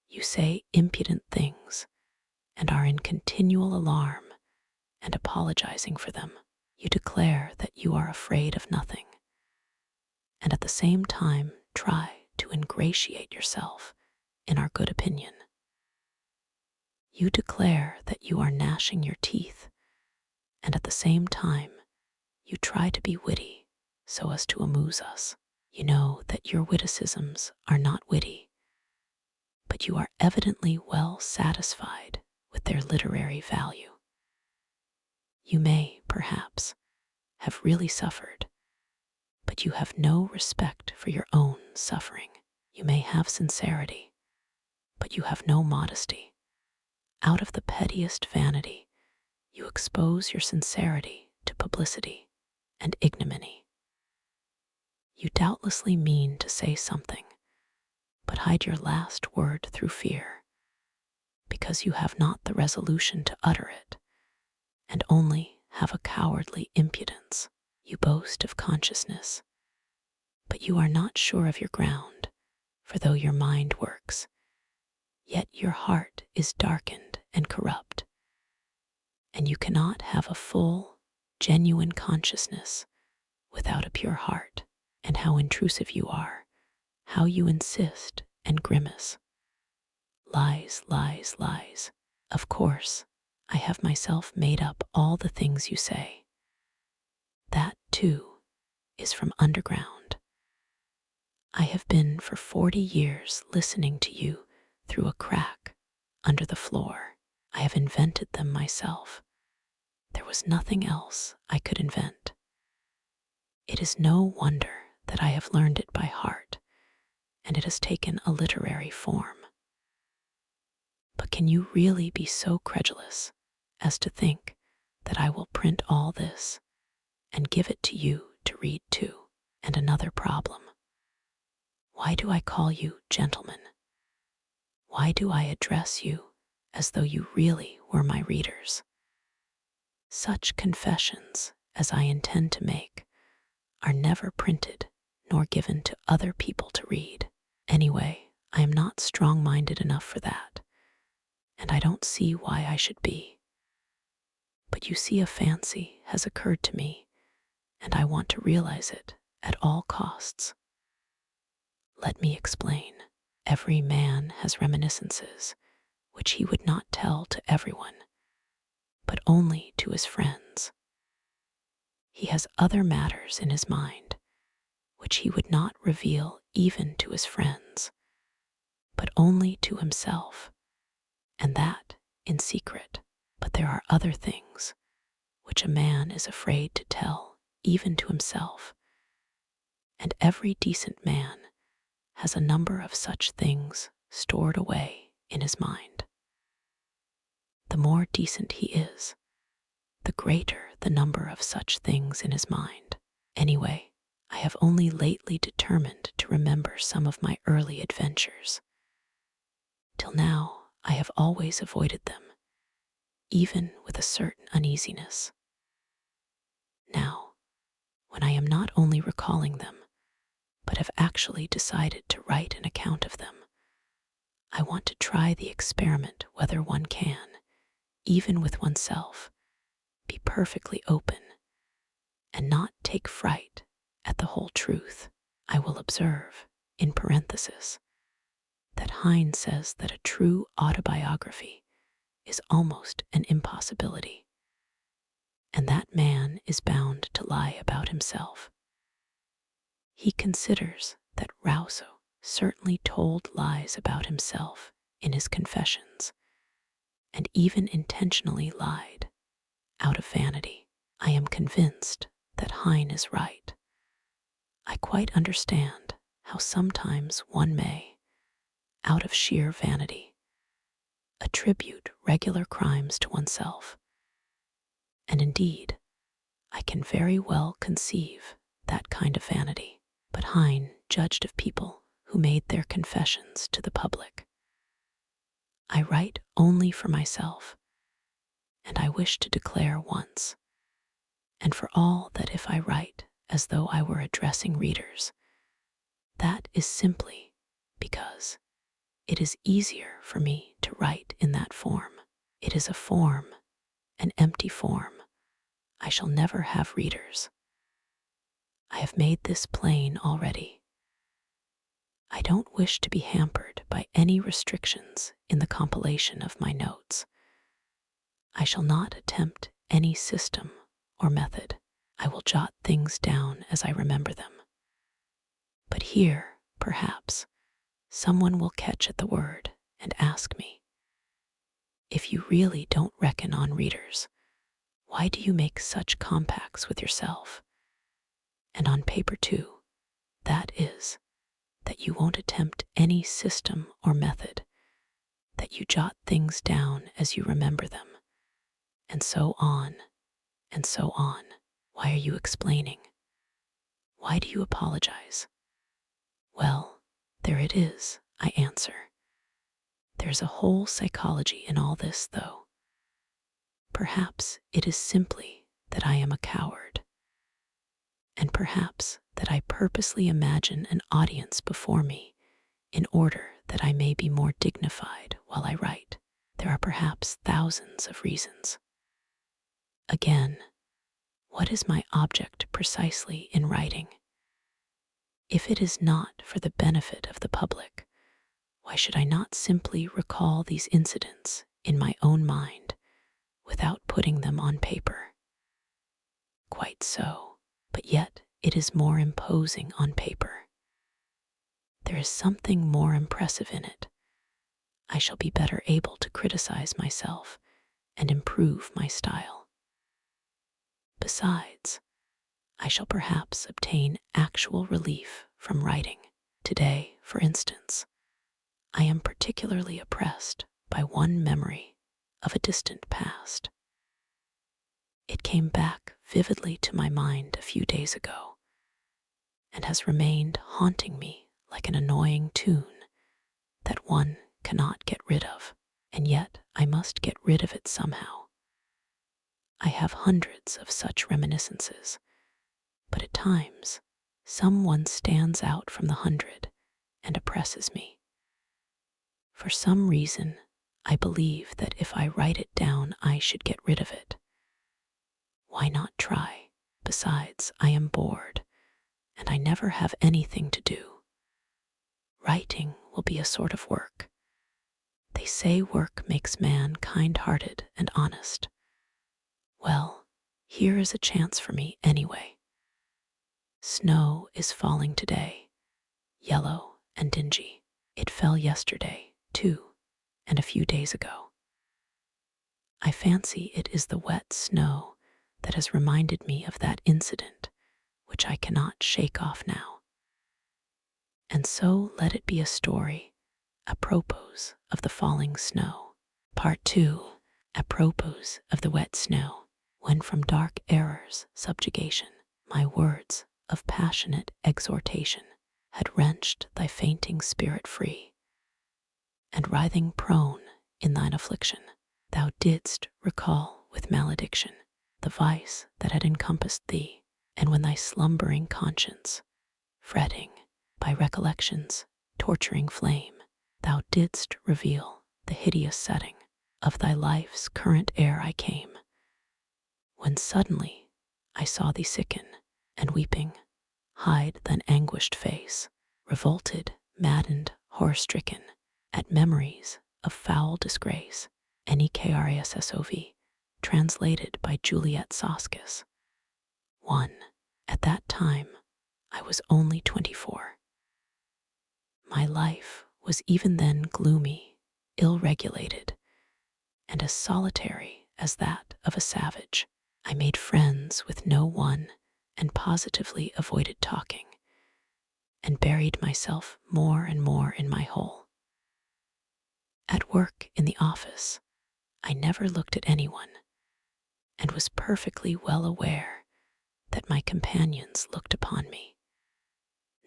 You say impudent things and are in continual alarm and apologizing for them. You declare that you are afraid of nothing, and at the same time try to ingratiate yourself in our good opinion. You declare that you are gnashing your teeth, and at the same time you try to be witty so as to amuse us. You know that your witticisms are not witty, but you are evidently well satisfied with their literary value. You may, perhaps, have really suffered, but you have no respect for your own suffering. You may have sincerity, but you have no modesty. Out of the pettiest vanity, you expose your sincerity to publicity and ignominy. You doubtlessly mean to say something, but hide your last word through fear, because you have not the resolution to utter it, and only have a cowardly impudence. You boast of consciousness, but you are not sure of your ground, for though your mind works, yet your heart is darkened and corrupt, and you cannot have a full, genuine consciousness without a pure heart. And how intrusive you are, how you insist and grimace. Lies, lies, lies. Of course, I have myself made up all the things you say. That, too, is from underground. I have been for 40 years listening to you through a crack under the floor. I have invented them myself. There was nothing else I could invent. It is no wonder that I have learned it by heart, and it has taken a literary form. But can you really be so credulous as to think that I will print all this and give it to you to read too? And another problem. Why do I call you gentlemen? Why do I address you as though you really were my readers? Such confessions as I intend to make are never printed nor given to other people to read. Anyway, I am not strong-minded enough for that, and I don't see why I should be. But you see, a fancy has occurred to me, and I want to realize it at all costs. Let me explain. Every man has reminiscences which he would not tell to everyone, but only to his friends. He has other matters in his mind which he would not reveal even to his friends, but only to himself, and that in secret. But there are other things which a man is afraid to tell even to himself, and every decent man has a number of such things stored away in his mind. The more decent he is, the greater the number of such things in his mind. Anyway, I have only lately determined to remember some of my early adventures. Till now, I have always avoided them, even with a certain uneasiness. Now, when I am not only recalling them, but have actually decided to write an account of them, I want to try the experiment whether one can, even with oneself, be perfectly open and not take fright at the whole truth. I will observe, in parenthesis, that Heine says that a true autobiography is almost an impossibility, and that man is bound to lie about himself. He considers that Rousseau certainly told lies about himself in his confessions, and even intentionally lied, out of vanity. I am convinced that Heine is right. I quite understand how sometimes one may, out of sheer vanity, attribute regular crimes to oneself. And indeed, I can very well conceive that kind of vanity. But Heine judged of people who made their confessions to the public. I write only for myself, and I wish to declare once and for all that if I write as though I were addressing readers, that is simply because it is easier for me to write in that form. It is a form, an empty form. I shall never have readers. I have made this plain already. I don't wish to be hampered by any restrictions in the compilation of my notes. I shall not attempt any system or method. I will jot things down as I remember them. But here, perhaps, someone will catch at the word and ask me, if you really don't reckon on readers, why do you make such compacts with yourself? And on paper too, that is, that you won't attempt any system or method, that you jot things down as you remember them, and so on, and so on. Why are you explaining? Why do you apologize? Well, there it is, I answer. There's a whole psychology in all this, though. Perhaps it is simply that I am a coward, and perhaps that I purposely imagine an audience before me in order that I may be more dignified while I write. There are perhaps thousands of reasons. Again, what is my object precisely in writing? If it is not for the benefit of the public, why should I not simply recall these incidents in my own mind without putting them on paper? Quite so, but yet it is more imposing on paper. There is something more impressive in it. I shall be better able to criticize myself and improve my style. Besides, I shall perhaps obtain actual relief from writing. Today, for instance, I am particularly oppressed by one memory of a distant past. It came back vividly to my mind a few days ago and has remained haunting me like an annoying tune that one cannot get rid of, and yet I must get rid of it somehow. I have hundreds of such reminiscences, but at times some one stands out from the hundred and oppresses me. For some reason, I believe that if I write it down, I should get rid of it. Why not try? Besides, I am bored, and I never have anything to do. Writing will be a sort of work. They say work makes man kind-hearted and honest. Well, here is a chance for me anyway. Snow is falling today, yellow and dingy. It fell yesterday, too, and a few days ago. I fancy it is the wet snow that has reminded me of that incident which I cannot shake off now. And so let it be a story apropos of the falling snow. Part 2. Apropos of the wet snow, when from dark error's subjugation my words of passionate exhortation had wrenched thy fainting spirit free, and writhing prone in thine affliction, thou didst recall with malediction the vice that had encompassed thee, and when thy slumbering conscience, fretting by recollection's torturing flame, thou didst reveal the hideous setting of thy life's current ere I came, when suddenly I saw thee sicken, and weeping, hide thine anguished face, revolted, maddened, horror-stricken, at memories of foul disgrace, Nekrissov, translated by Juliet Soskis. 1. At that time, I was only 24. My life was even then gloomy, ill-regulated, and as solitary as that of a savage. I made friends with no one and positively avoided talking, and buried myself more and more in my hole. At work in the office, I never looked at anyone, and was perfectly well aware that my companions looked upon me,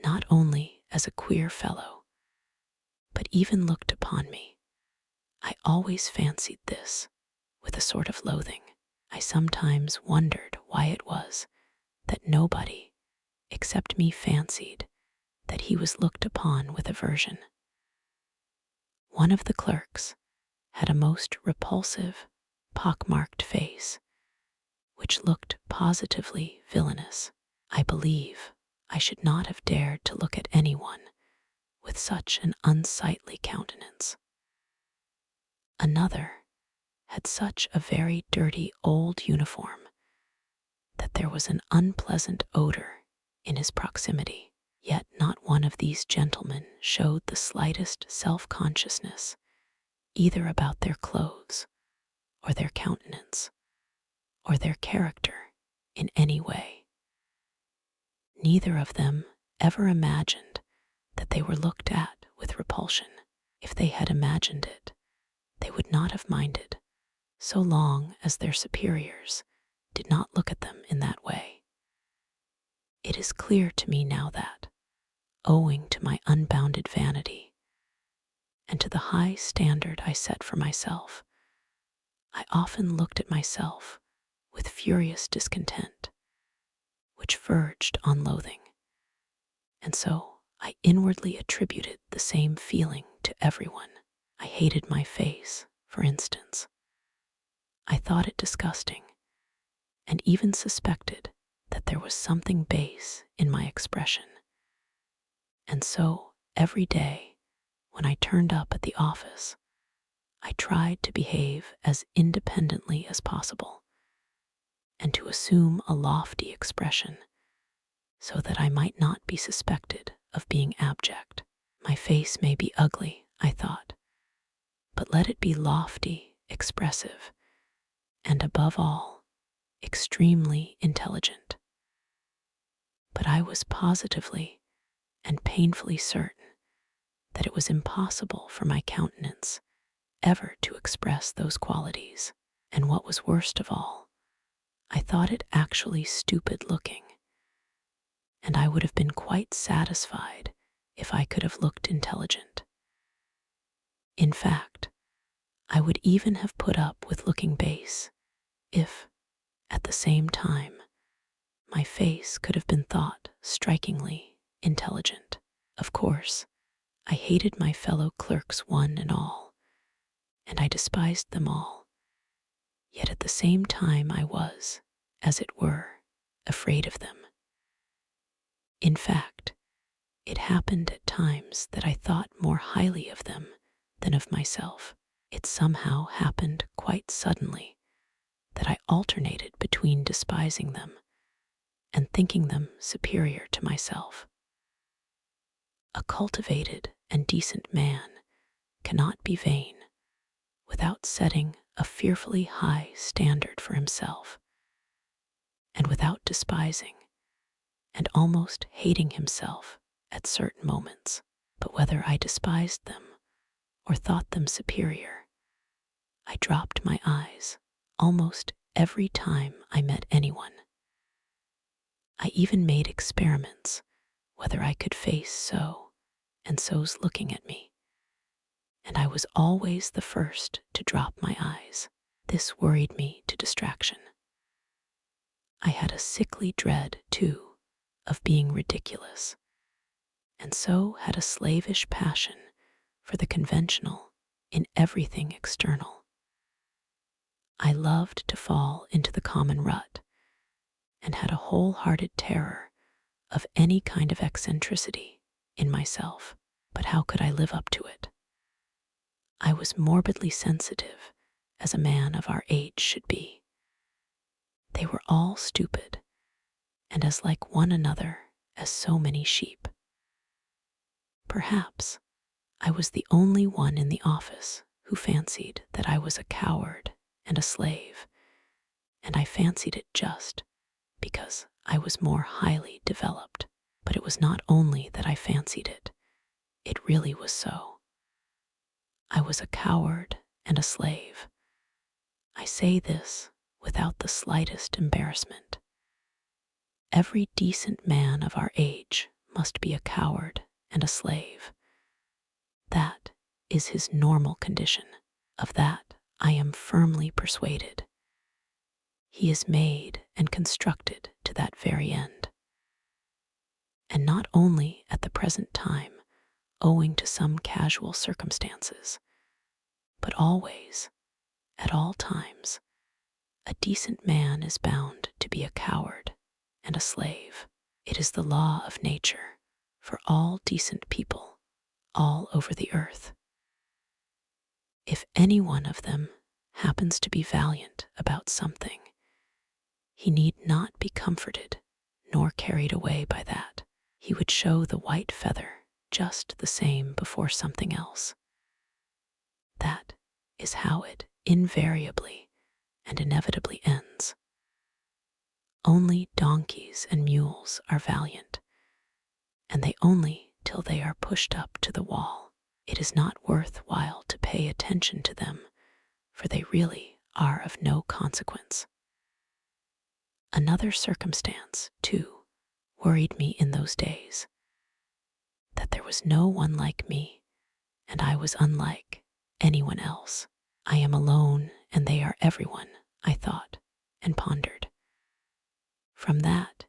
not only as a queer fellow, but even looked upon me, I always fancied this, with a sort of loathing. I sometimes wondered why it was that nobody except me fancied that he was looked upon with aversion. One of the clerks had a most repulsive, pockmarked face, which looked positively villainous. I believe I should not have dared to look at anyone with such an unsightly countenance. Another had such a very dirty old uniform that there was an unpleasant odor in his proximity. Yet not one of these gentlemen showed the slightest self-consciousness, either about their clothes, or their countenance, or their character in any way. Neither of them ever imagined that they were looked at with repulsion. If they had imagined it, they would not have minded, so long as their superiors did not look at them in that way. It is clear to me now that, owing to my unbounded vanity and to the high standard I set for myself, I often looked at myself with furious discontent, which verged on loathing, and so I inwardly attributed the same feeling to everyone. I hated my face, for instance. I thought it disgusting, and even suspected that there was something base in my expression. And so, every day, when I turned up at the office, I tried to behave as independently as possible, and to assume a lofty expression, so that I might not be suspected of being abject. My face may be ugly, I thought, but let it be lofty, expressive, and above all, extremely intelligent. But I was positively and painfully certain that it was impossible for my countenance ever to express those qualities. And what was worst of all, I thought it actually stupid looking, and I would have been quite satisfied if I could have looked intelligent. In fact, I would even have put up with looking base if, at the same time, my face could have been thought strikingly intelligent. Of course, I hated my fellow clerks one and all, and I despised them all. Yet at the same time I was, as it were, afraid of them. In fact, it happened at times that I thought more highly of them than of myself. It somehow happened quite suddenly that I alternated between despising them and thinking them superior to myself. A cultivated and decent man cannot be vain without setting a fearfully high standard for himself, and without despising and almost hating himself at certain moments. But whether I despised them or thought them superior, I dropped my eyes almost every time I met anyone. I even made experiments whether I could face so and so's looking at me, and I was always the first to drop my eyes. This worried me to distraction. I had a sickly dread, too, of being ridiculous, and so had a slavish passion for the conventional in everything external. I loved to fall into the common rut, and had a wholehearted terror of any kind of eccentricity in myself. But how could I live up to it? I was morbidly sensitive, as a man of our age should be. They were all stupid, and as like one another as so many sheep. Perhaps I was the only one in the office who fancied that I was a coward and a slave, and I fancied it just because I was more highly developed. But it was not only that I fancied it, it really was so. I was a coward and a slave. I say this without the slightest embarrassment. Every decent man of our age must be a coward and a slave. That is his normal condition. Of that I am firmly persuaded. He is made and constructed to that very end. And not only at the present time, owing to some casual circumstances, but always, at all times, a decent man is bound to be a coward and a slave. It is the law of nature for all decent people all over the earth. If any one of them happens to be valiant about something, he need not be comforted nor carried away by that. He would show the white feather just the same before something else. That is how it invariably and inevitably ends. Only donkeys and mules are valiant, and they only till they are pushed up to the wall. It is not worth while to pay attention to them, for they really are of no consequence. Another circumstance, too, worried me in those days, that there was no one like me, and I was unlike anyone else. I am alone, and they are everyone, I thought, and pondered. From that,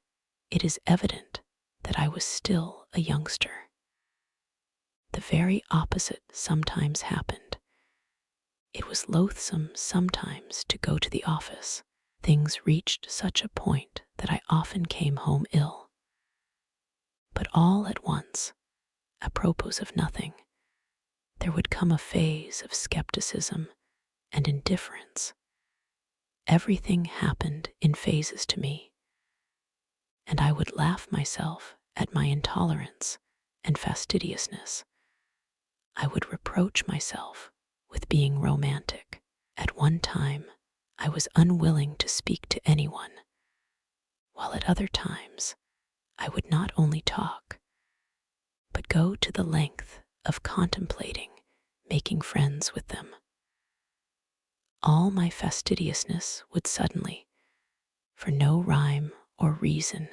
it is evident that I was still a youngster. The very opposite sometimes happened. It was loathsome sometimes to go to the office. Things reached such a point that I often came home ill. But all at once, apropos of nothing, there would come a phase of skepticism and indifference. Everything happened in phases to me, and I would laugh myself at my intolerance and fastidiousness. I would reproach myself with being romantic. At one time, I was unwilling to speak to anyone, while at other times, I would not only talk, but go to the length of contemplating making friends with them. All my fastidiousness would suddenly, for no rhyme or reason,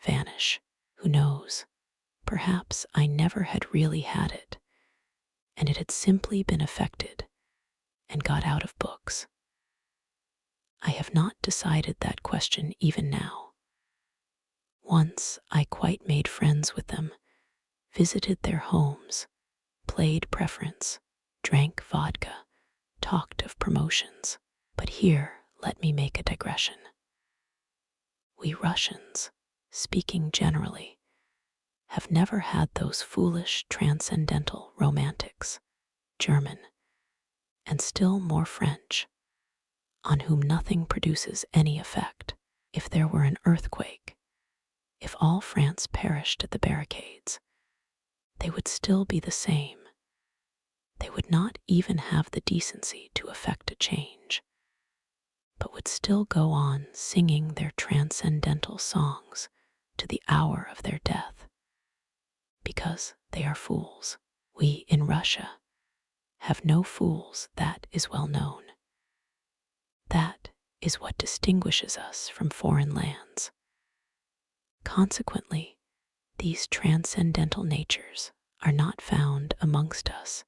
vanish. Who knows? Perhaps I never had really had it, and it had simply been affected and got out of books. I have not decided that question even now. Once I quite made friends with them, visited their homes, played preference, drank vodka, talked of promotions. But here let me make a digression. We Russians, speaking generally, have never had those foolish transcendental romantics, German, and still more French, on whom nothing produces any effect. If there were an earthquake, if all France perished at the barricades, they would still be the same. They would not even have the decency to effect a change, but would still go on singing their transcendental songs to the hour of their death, because they are fools. We in Russia have no fools, that is well known. That is what distinguishes us from foreign lands. Consequently, these transcendental natures are not found amongst us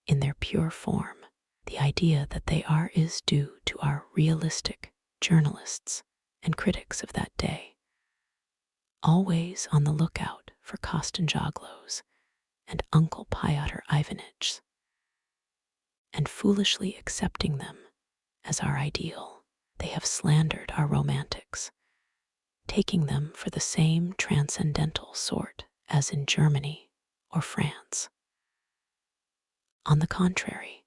in their pure form. The idea that they are is due to our realistic journalists and critics of that day, always on the lookout for Kostanjoglos and Uncle Pyotr Ivanitchs, and foolishly accepting them as our ideal. They have slandered our romantics, taking them for the same transcendental sort as in Germany or France. On the contrary,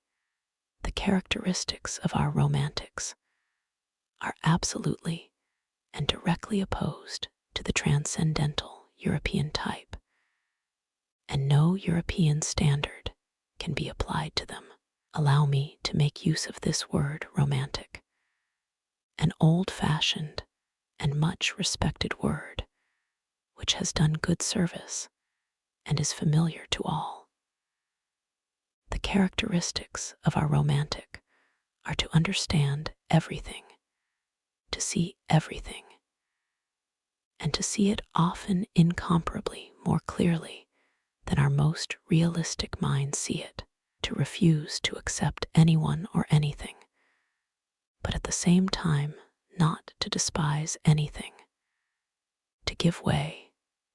the characteristics of our romantics are absolutely and directly opposed to the transcendental European type, and no European standard can be applied to them. Allow me to make use of this word romantic, an old-fashioned and much respected word, which has done good service and is familiar to all. The characteristics of our romantic are to understand everything, to see everything, and to see it often incomparably more clearly than our most realistic minds see it, to refuse to accept anyone or anything, but at the same time not to despise anything, to give way,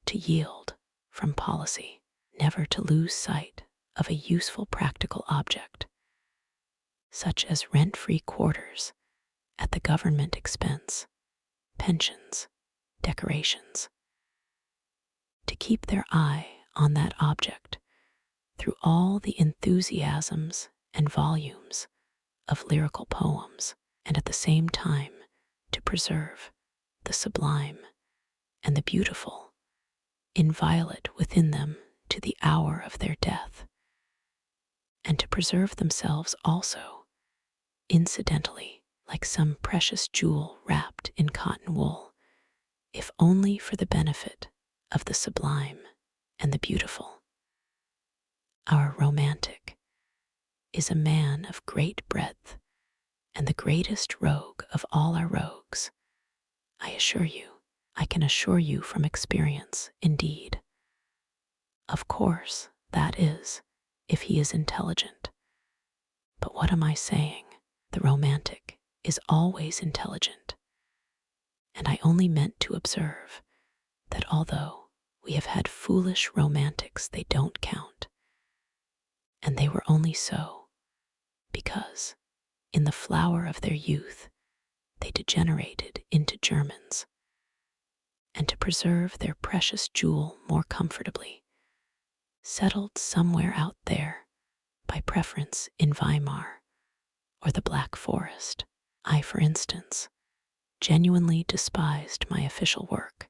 to yield from policy, never to lose sight of a useful practical object, such as rent-free quarters at the government expense, pensions, decorations, to keep their eye on that object through all the enthusiasms and volumes of lyrical poems, and at the same time to preserve the sublime and the beautiful inviolate within them to the hour of their death, and to preserve themselves also, incidentally, like some precious jewel wrapped in cotton wool, if only for the benefit of the sublime and the beautiful. Our romantic is a man of great breadth and the greatest rogue of all our rogues. I can assure you from experience, indeed. Of course, that is, if he is intelligent. But what am I saying? The romantic is always intelligent. And I only meant to observe that although we have had foolish romantics, they don't count. And they were only so because, in the flower of their youth, they degenerated into Germans, and to preserve their precious jewel more comfortably, settled somewhere out there, by preference in Weimar or the Black Forest. I, for instance, genuinely despised my official work,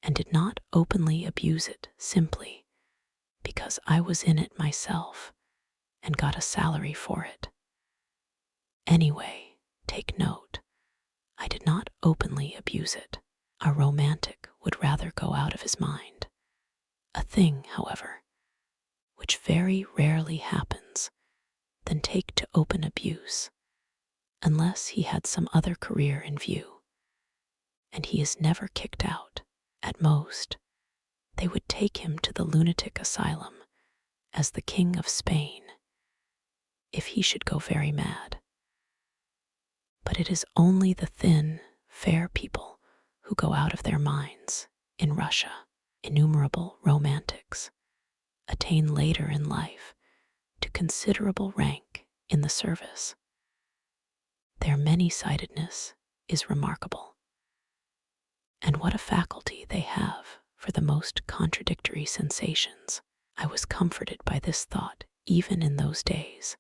and did not openly abuse it simply because I was in it myself and got a salary for it. Anyway, take note, I did not openly abuse it. A romantic would rather go out of his mind. A thing, however, which very rarely happens, than take to open abuse, unless he had some other career in view. And he is never kicked out. At most, they would take him to the lunatic asylum as the King of Spain, if he should go very mad. But it is only the thin, fair people who go out of their minds in Russia. Innumerable romantics attain later in life to considerable rank in the service. Their many-sidedness is remarkable. And what a faculty they have for the most contradictory sensations. I was comforted by this thought even in those days,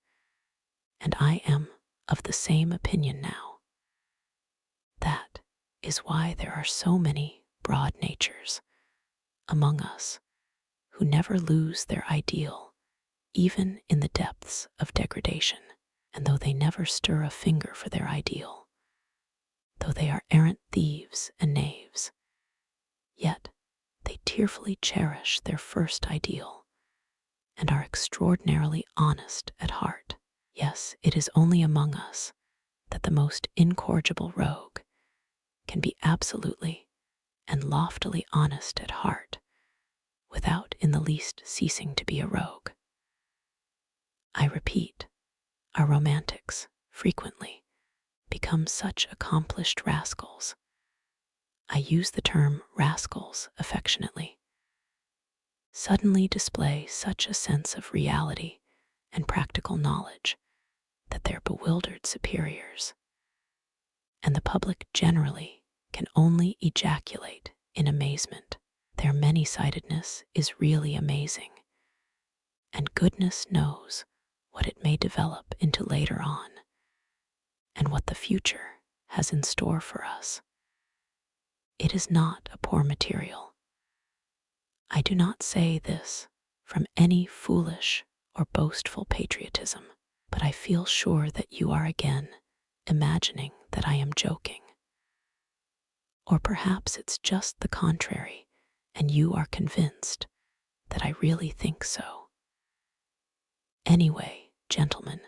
and I am of the same opinion now. That is why there are so many broad natures among us who never lose their ideal, even in the depths of degradation, and though they never stir a finger for their ideal, though they are errant thieves and knaves, yet they tearfully cherish their first ideal and are extraordinarily honest at heart. Yes, it is only among us that the most incorrigible rogue can be absolutely and loftily honest at heart without in the least ceasing to be a rogue. I repeat, our romantics frequently become such accomplished rascals. I use the term rascals affectionately. Suddenly display such a sense of reality and practical knowledge that their bewildered superiors and the public generally can only ejaculate in amazement. Their many-sidedness is really amazing, and goodness knows what it may develop into later on, and what the future has in store for us. It is not a poor material. I do not say this from any foolish or boastful patriotism, but I feel sure that you are again imagining that I am joking. Or perhaps it's just the contrary, and you are convinced that I really think so. Anyway, gentlemen,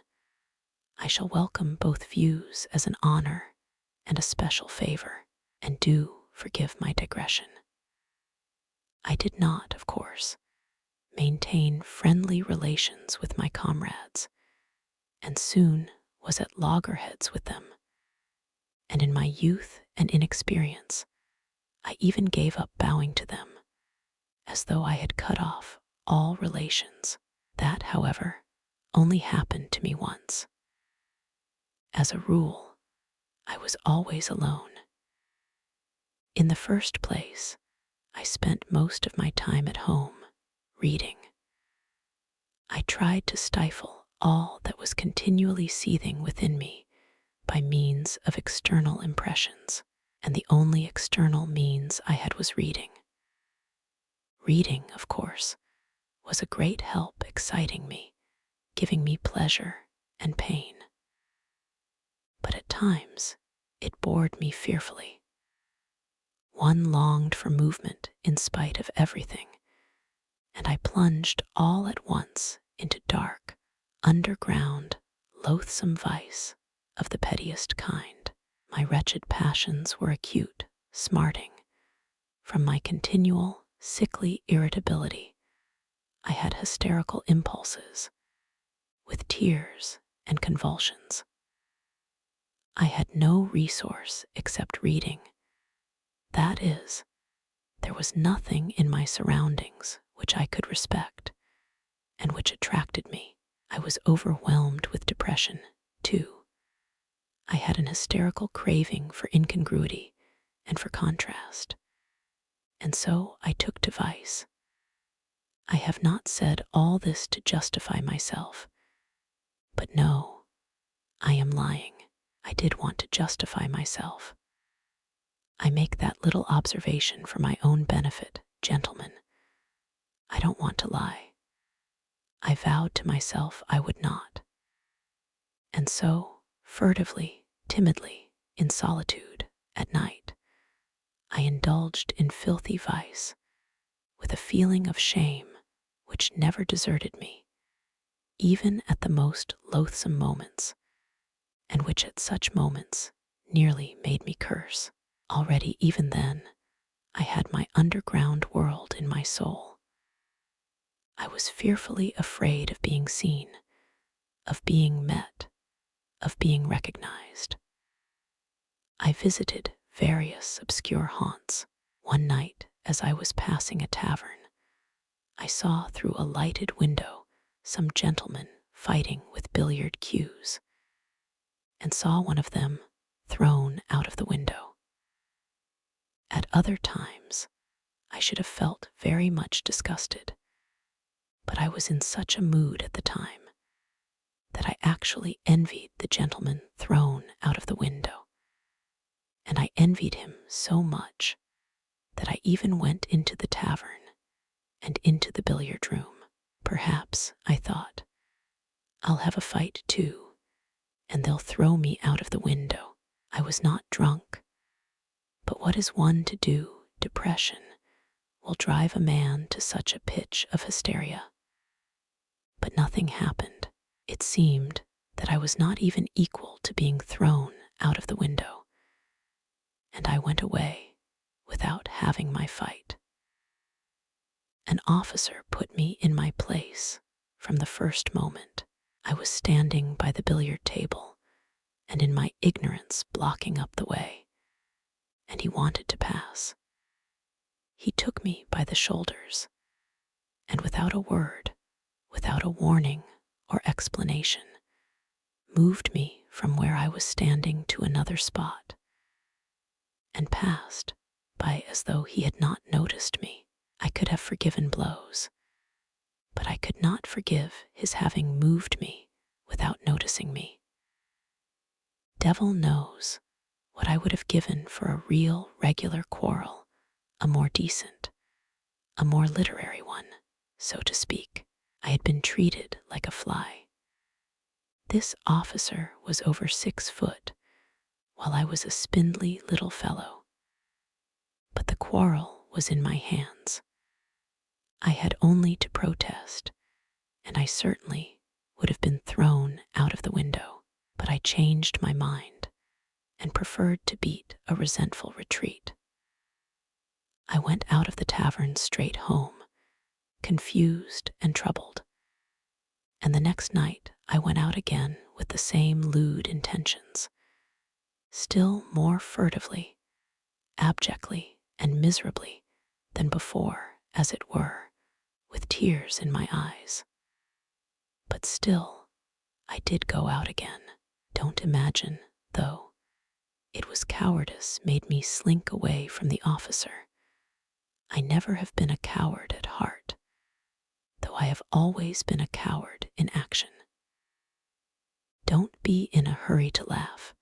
I shall welcome both views as an honor and a special favor, and do forgive my digression. I did not, of course, maintain friendly relations with my comrades, and soon was at loggerheads with them, and in my youth and inexperience, I even gave up bowing to them, as though I had cut off all relations. That, however, only happened to me once. As a rule, I was always alone. In the first place, I spent most of my time at home, reading. I tried to stifle all that was continually seething within me by means of external impressions, and the only external means I had was reading. Reading, of course, was a great help exciting me, giving me pleasure and pain. But at times, it bored me fearfully. One longed for movement in spite of everything, and I plunged all at once into dark, underground, loathsome vice of the pettiest kind. My wretched passions were acute, smarting. From my continual, sickly irritability, I had hysterical impulses, with tears and convulsions. I had no resource except reading. That is, there was nothing in my surroundings which I could respect, and which attracted me. I was overwhelmed with depression, too. I had an hysterical craving for incongruity and for contrast, and so I took to vice. I have not said all this to justify myself, but no, I am lying. I did want to justify myself. I make that little observation for my own benefit, gentlemen. I don't want to lie. I vowed to myself I would not. And so, furtively, timidly, in solitude, at night, I indulged in filthy vice, with a feeling of shame which never deserted me, even at the most loathsome moments, and which at such moments nearly made me curse. Already even then, I had my underground world in my soul. I was fearfully afraid of being seen, of being met, of being recognized. I visited various obscure haunts. One night, as I was passing a tavern, I saw through a lighted window some gentlemen fighting with billiard cues, and saw one of them thrown out of the window. At other times, I should have felt very much disgusted, but I was in such a mood at the time that I actually envied the gentleman thrown out of the window, and I envied him so much that I even went into the tavern and into the billiard room. Perhaps, I thought, I'll have a fight too, and they'll throw me out of the window. I was not drunk, but what is one to do? Depression will drive a man to such a pitch of hysteria. But nothing happened. It seemed that I was not even equal to being thrown out of the window, and I went away without having my fight. An officer put me in my place from the first moment. I was standing by the billiard table, and in my ignorance blocking up the way, and he wanted to pass. He took me by the shoulders, and without a word, without a warning or explanation, moved me from where I was standing to another spot, and passed by as though he had not noticed me. I could have forgiven blows, but I could not forgive his having moved me without noticing me. Devil knows what I would have given for a real, regular quarrel, a more decent, a more literary one, so to speak. I had been treated like a fly. This officer was over 6 foot, while I was a spindly little fellow. But the quarrel was in my hands. I had only to protest, and I certainly would have been thrown out of the window. But I changed my mind and preferred to beat a resentful retreat. I went out of the tavern straight home, confused and troubled, and the next night I went out again with the same lewd intentions, still more furtively, abjectly, and miserably than before, as it were, with tears in my eyes. But still, I did go out again. Don't imagine, though, it was cowardice made me slink away from the officer. I never have been a coward at heart, though I have always been a coward in action. Don't be in a hurry to laugh.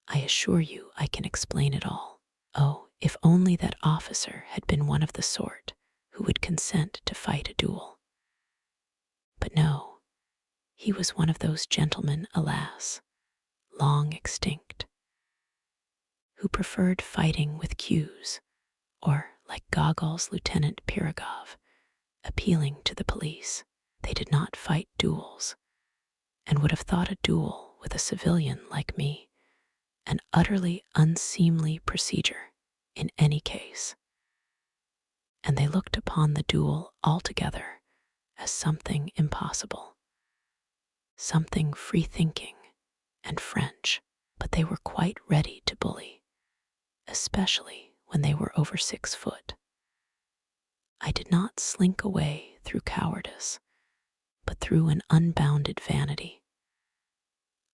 I assure you I can explain it all. Oh, if only that officer had been one of the sort who would consent to fight a duel. But no, he was one of those gentlemen, alas, long extinct, who preferred fighting with cues, or, like Gogol's Lieutenant Pirogov, appealing to the police. They did not fight duels, and would have thought a duel with a civilian like me an utterly unseemly procedure in any case. And they looked upon the duel altogether as something impossible, something free-thinking and French. But they were quite ready to bully, especially when they were over 6 foot. I did not slink away through cowardice, but through an unbounded vanity.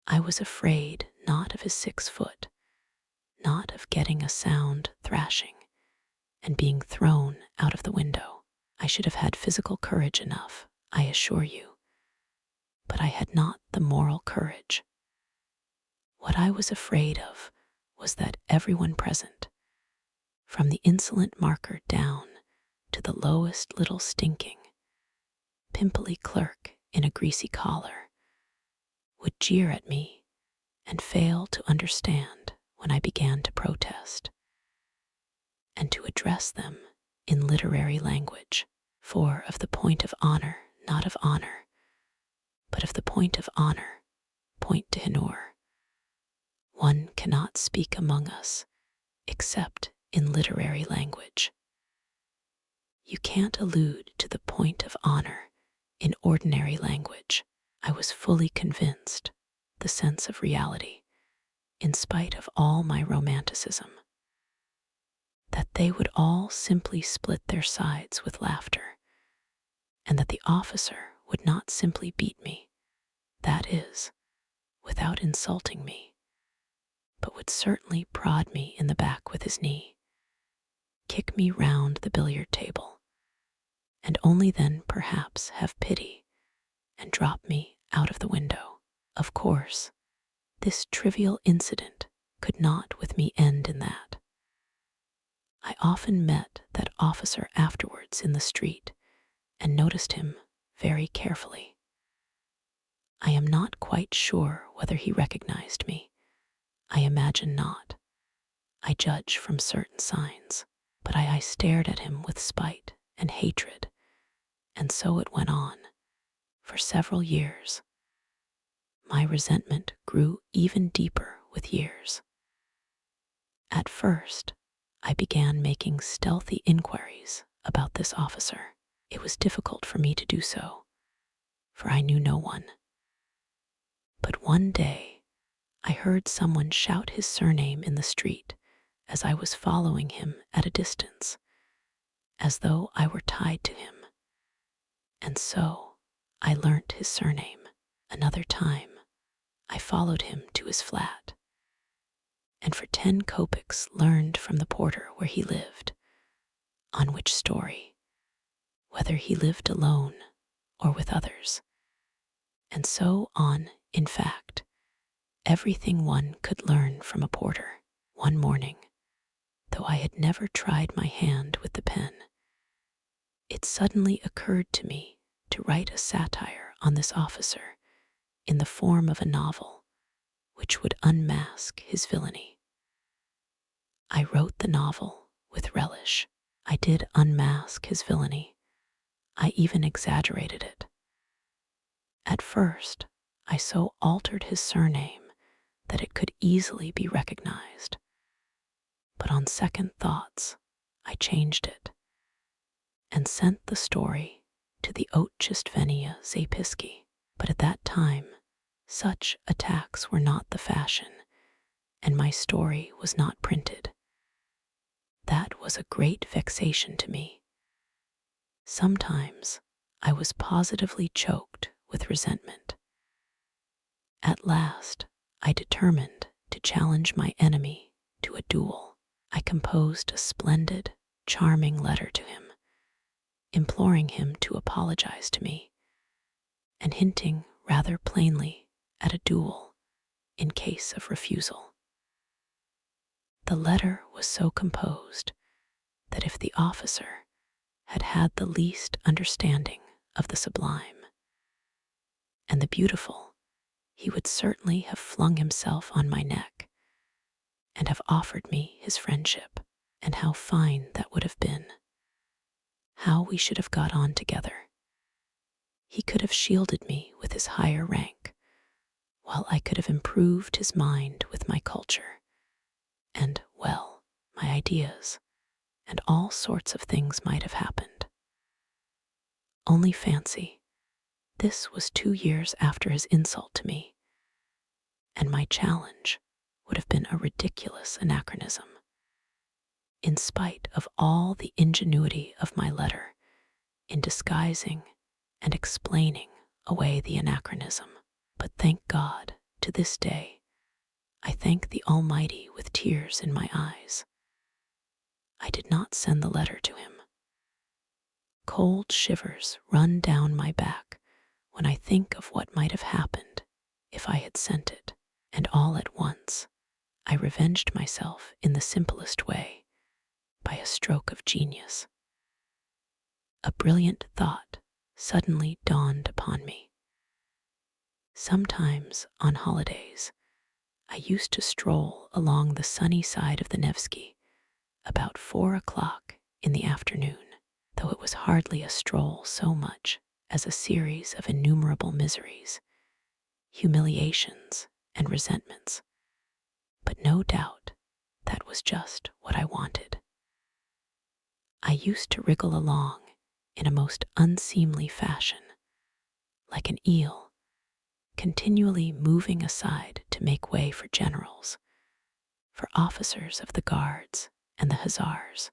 I was afraid not of his 6 foot, not of getting a sound thrashing and being thrown out of the window. I should have had physical courage enough, I assure you, but I had not the moral courage. What I was afraid of was that everyone present, from the insolent marker down to the lowest little stinking, pimply clerk in a greasy collar, would jeer at me and fail to understand when I began to protest, and to address them in literary language. For of the point of honor, not of honor, but of the point of honor, point to honor, one cannot speak among us except in literary language. You can't allude to the point of honor in ordinary language. I was fully convinced, the sense of reality, in spite of all my romanticism, that they would all simply split their sides with laughter, and that the officer would not simply beat me, that is, without insulting me, but would certainly prod me in the back with his knee, kick me round the billiard table, and only then perhaps have pity and drop me out of the window. Of course, this trivial incident could not with me end in that. I often met that officer afterwards in the street and noticed him very carefully. I am not quite sure whether he recognized me. I imagine not. I judge from certain signs, but I stared at him with spite and hatred, and so it went on for several years. My resentment grew even deeper with years. At first, I began making stealthy inquiries about this officer. It was difficult for me to do so, for I knew no one. But one day, I heard someone shout his surname in the street as I was following him at a distance, as though I were tied to him. And so I learnt his surname. Another time, I followed him to his flat, and for 10 kopecks learned from the porter where he lived, on which story, whether he lived alone or with others, and so on, in fact, everything one could learn from a porter. One morning, though I had never tried my hand with the pen, it suddenly occurred to me to write a satire on this officer in the form of a novel which would unmask his villainy. I wrote the novel with relish. I did unmask his villainy. I even exaggerated it. At first, I so altered his surname that it could easily be recognized. But on second thoughts, I changed it and sent the story to the Otchestvenia Zapisky. But at that time, Such attacks were not the fashion, and my story was not printed. That was a great vexation to me. Sometimes I was positively choked with resentment. At last, I determined to challenge my enemy to a duel. I composed a splendid, charming letter to him, imploring him to apologize to me, and hinting rather plainly at a duel in case of refusal. The letter was so composed that if the officer had had the least understanding of the sublime and the beautiful, he would certainly have flung himself on my neck and have offered me his friendship. And how fine that would have been. How we should have got on together. He could have shielded me with his higher rank, while I could have improved his mind with my culture, and, well, my ideas, and all sorts of things might have happened. Only fancy, this was 2 years after his insult to me, and my challenge would have been a ridiculous anachronism. In spite of all the ingenuity of my letter in disguising and explaining away the anachronism. But thank God, to this day, I thank the Almighty with tears in my eyes. I did not send the letter to him. Cold shivers run down my back when I think of what might have happened if I had sent it, and all at once I revenged myself in the simplest way, by a stroke of genius. A brilliant thought suddenly dawned upon me. Sometimes on holidays, I used to stroll along the sunny side of the Nevsky about 4 o'clock in the afternoon, though it was hardly a stroll so much as a series of innumerable miseries, humiliations, and resentments. But no doubt that was just what I wanted. I used to wriggle along in a most unseemly fashion, like an eel, continually moving aside to make way for generals, for officers of the guards and the hussars,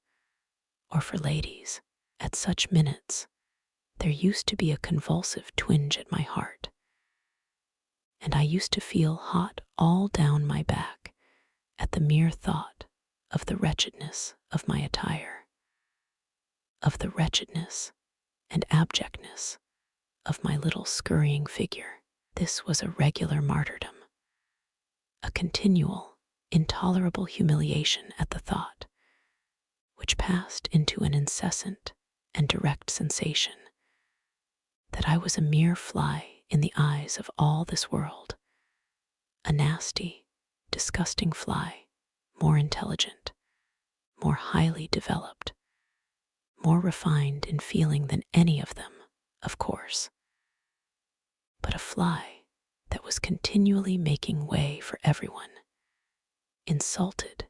or for ladies. At such minutes, there used to be a convulsive twinge at my heart, and I used to feel hot all down my back at the mere thought of the wretchedness of my attire, of the wretchedness and abjectness of my little scurrying figure. This was a regular martyrdom, a continual, intolerable humiliation at the thought, which passed into an incessant and direct sensation that I was a mere fly in the eyes of all this world, a nasty, disgusting fly, more intelligent, more highly developed, more refined in feeling than any of them, of course, but a fly that was continually making way for everyone, insulted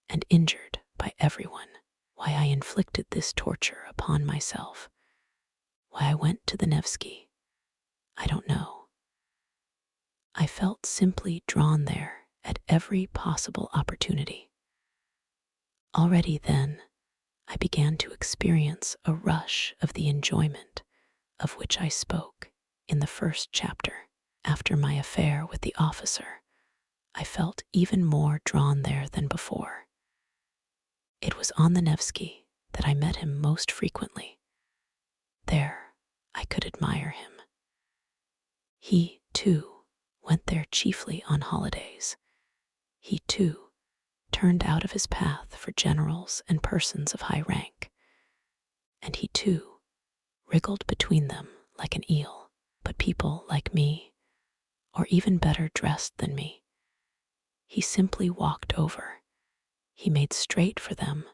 and injured by everyone. Why I inflicted this torture upon myself, why I went to the Nevsky, I don't know. I felt simply drawn there at every possible opportunity. Already then, I began to experience a rush of the enjoyment of which I spoke in the first chapter. After my affair with the officer, I felt even more drawn there than before. It was on the Nevsky that I met him most frequently. There I could admire him. He, too, went there chiefly on holidays. He, too, turned out of his path for generals and persons of high rank, and he, too, wriggled between them like an eel. But people like me, or even better dressed than me, he simply walked over. He made straight for them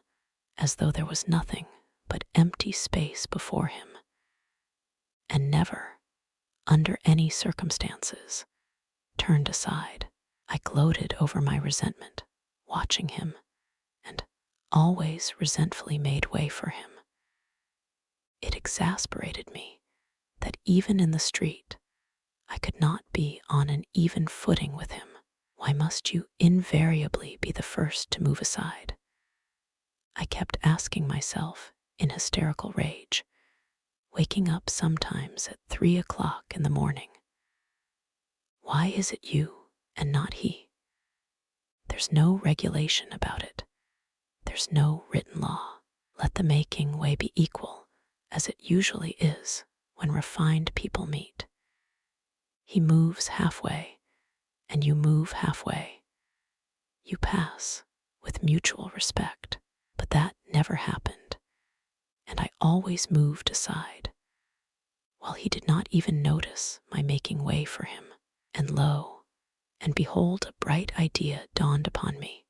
as though there was nothing but empty space before him, and never, under any circumstances, turned aside. I gloated over my resentment, watching him, and always resentfully made way for him. It exasperated me that even in the street I could not be on an even footing with him. Why must you invariably be the first to move aside? I kept asking myself in hysterical rage, waking up sometimes at 3 o'clock in the morning. Why is it you and not he? There's no regulation about it. There's no written law. Let the making way be equal, as it usually is when refined people meet. He moves halfway, and you move halfway. You pass with mutual respect, but that never happened, and I always moved aside, while he did not even notice my making way for him. And lo, and behold, a bright idea dawned upon me.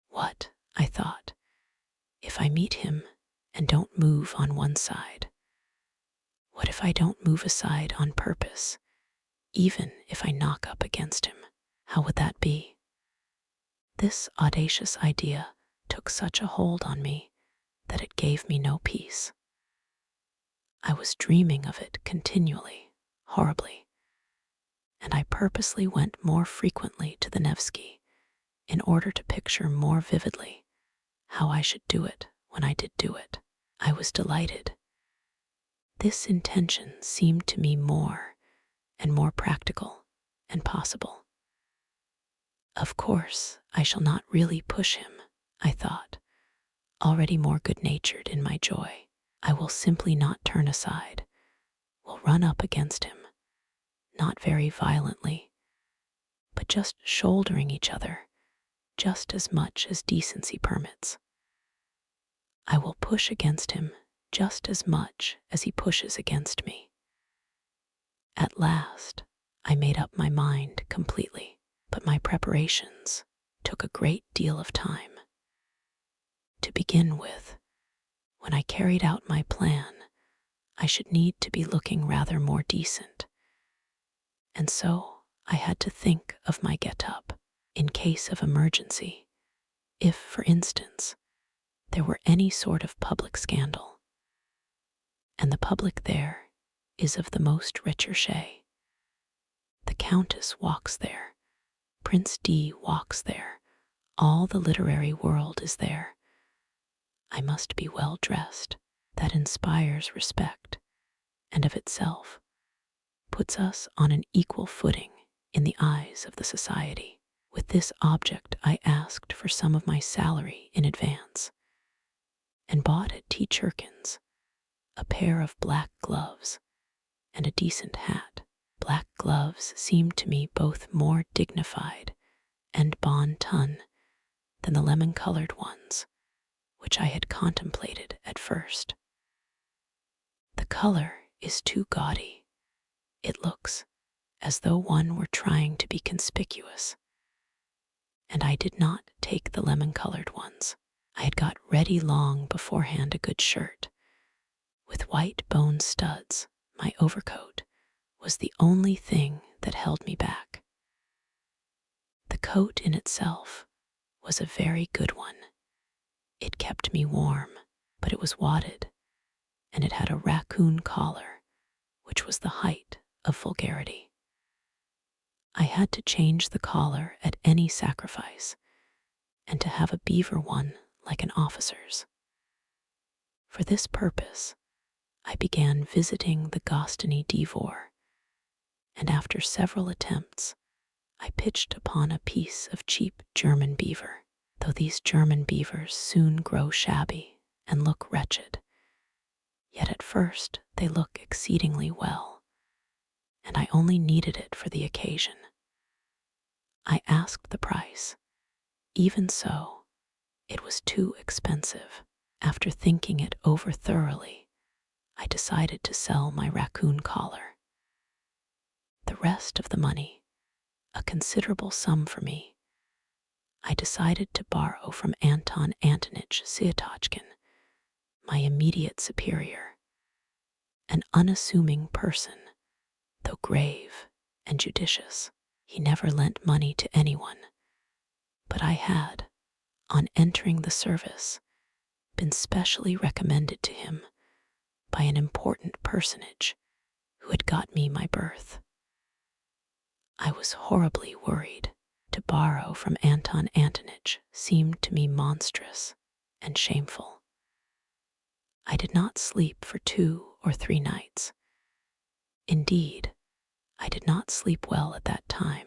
What, I thought, if I meet him and don't move on one side? What if I don't move aside on purpose, even if I knock up against him? How would that be? This audacious idea took such a hold on me that it gave me no peace. I was dreaming of it continually, horribly, and I purposely went more frequently to the Nevsky in order to picture more vividly how I should do it when I did do it. I was delighted. This intention seemed to me more and more practical and possible. Of course, I shall not really push him, I thought, already more good-natured in my joy. I will simply not turn aside, will run up against him, not very violently, but just shouldering each other, just as much as decency permits. I will push against him just as much as he pushes against me. At last, I made up my mind completely, but my preparations took a great deal of time. To begin with, when I carried out my plan, I should need to be looking rather more decent, and so I had to think of my get-up in case of emergency, if, for instance, there were any sort of public scandal. And the public there is of the most recherché. The Countess walks there, Prince D walks there, all the literary world is there. I must be well dressed. That inspires respect, and of itself puts us on an equal footing in the eyes of the society. With this object, I asked for some of my salary in advance, and bought at T. Churkin's a pair of black gloves and a decent hat. Black gloves seemed to me both more dignified and bon ton than the lemon-colored ones, which I had contemplated at first. The color is too gaudy. It looks as though one were trying to be conspicuous, and I did not take the lemon-colored ones. I had got ready long beforehand a good shirt, with white bone studs. My overcoat was the only thing that held me back. The coat in itself was a very good one. It kept me warm, but it was wadded, and it had a raccoon collar, which was the height of vulgarity. I had to change the collar at any sacrifice, and to have a beaver one like an officer's. For this purpose, I began visiting the Gostiny Devor, and after several attempts, I pitched upon a piece of cheap German beaver. Though these German beavers soon grow shabby and look wretched, yet at first they look exceedingly well, and I only needed it for the occasion. I asked the price. Even so, it was too expensive. After thinking it over thoroughly, I decided to sell my raccoon collar. The rest of the money, a considerable sum for me, I decided to borrow from Anton Antonitch Syatochkin, my immediate superior, an unassuming person, though grave and judicious. He never lent money to anyone, but I had, on entering the service, been specially recommended to him by an important personage who had got me my berth. I was horribly worried. To borrow from Anton Antonitch seemed to me monstrous and shameful. I did not sleep for 2 or 3 nights. Indeed, I did not sleep well at that time.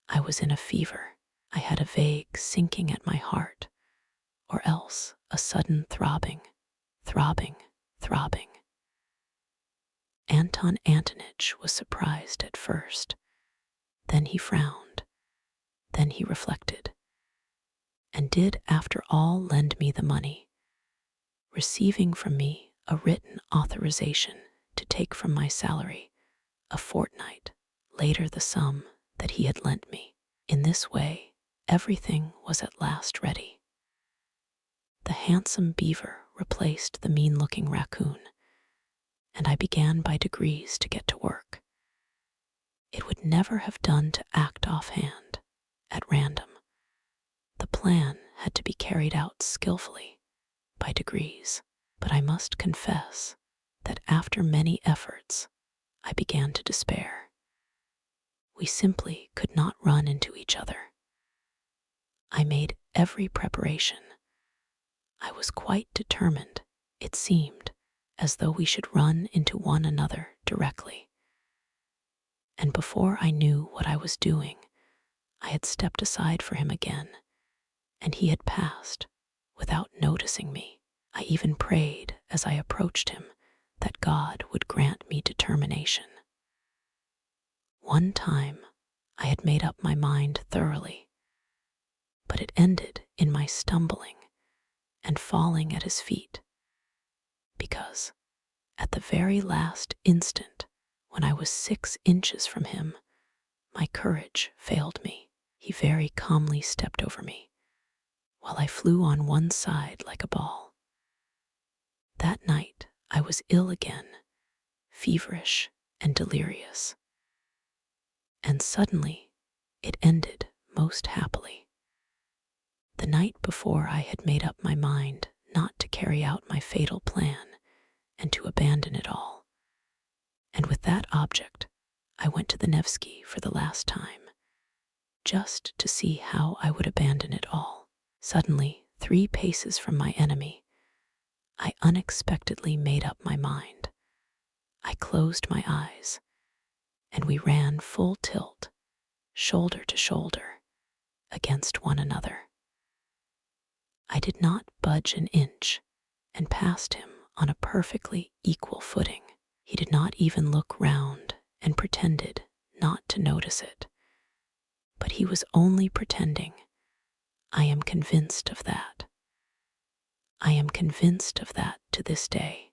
I was in a fever. I had a vague sinking at my heart, or else a sudden throbbing, throbbing, throbbing. Anton Antonitch was surprised at first. Then he frowned. Then he reflected, and did after all lend me the money, receiving from me a written authorization to take from my salary a fortnight later the sum that he had lent me. In this way, everything was at last ready. The handsome beaver replaced the mean-looking raccoon, and I began by degrees to get to work. It would never have done to act offhand, at random. The plan had to be carried out skillfully, by degrees, but I must confess that after many efforts, I began to despair. We simply could not run into each other. I made every preparation. I was quite determined, it seemed, as though we should run into one another directly. And before I knew what I was doing, I had stepped aside for him again, and he had passed without noticing me. I even prayed as I approached him that God would grant me determination. One time I had made up my mind thoroughly, but it ended in my stumbling and falling at his feet, because at the very last instant, when I was 6 inches from him, my courage failed me. He very calmly stepped over me, while I flew on one side like a ball. That night I was ill again, feverish and delirious. And suddenly it ended most happily. The night before I had made up my mind not to carry out my fatal plan and to abandon it all. And with that object, I went to the Nevsky for the last time, just to see how I would abandon it all. Suddenly, 3 paces from my enemy, I unexpectedly made up my mind. I closed my eyes, and we ran full tilt, shoulder to shoulder, against one another. I did not budge an inch, and passed him on a perfectly equal footing. He did not even look round and pretended not to notice it. But he was only pretending. I am convinced of that. I am convinced of that to this day.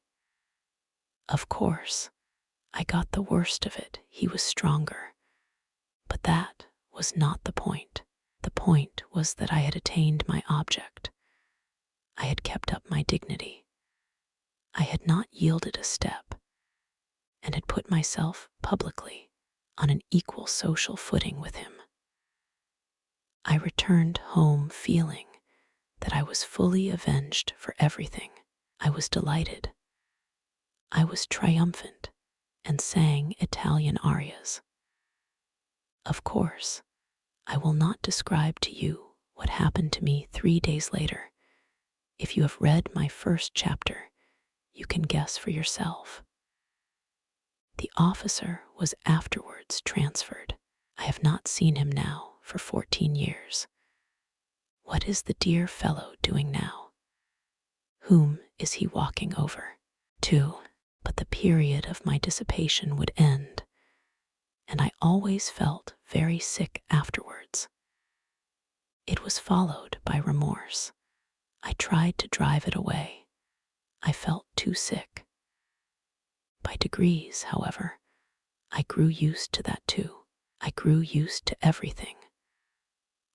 Of course, I got the worst of it. He was stronger. But that was not the point. The point was that I had attained my object. I had kept up my dignity. I had not yielded a step, and had put myself publicly on an equal social footing with him. I returned home feeling that I was fully avenged for everything. I was delighted. I was triumphant and sang Italian arias. Of course, I will not describe to you what happened to me 3 days later. If you have read my first chapter, you can guess for yourself. The officer was afterwards transferred. I have not seen him now for 14 years. What is the dear fellow doing now? Whom is he walking over to? But the period of my dissipation would end, and I always felt very sick afterwards. It was followed by remorse. I tried to drive it away. I felt too sick. By degrees, however, I grew used to that too. I grew used to everything.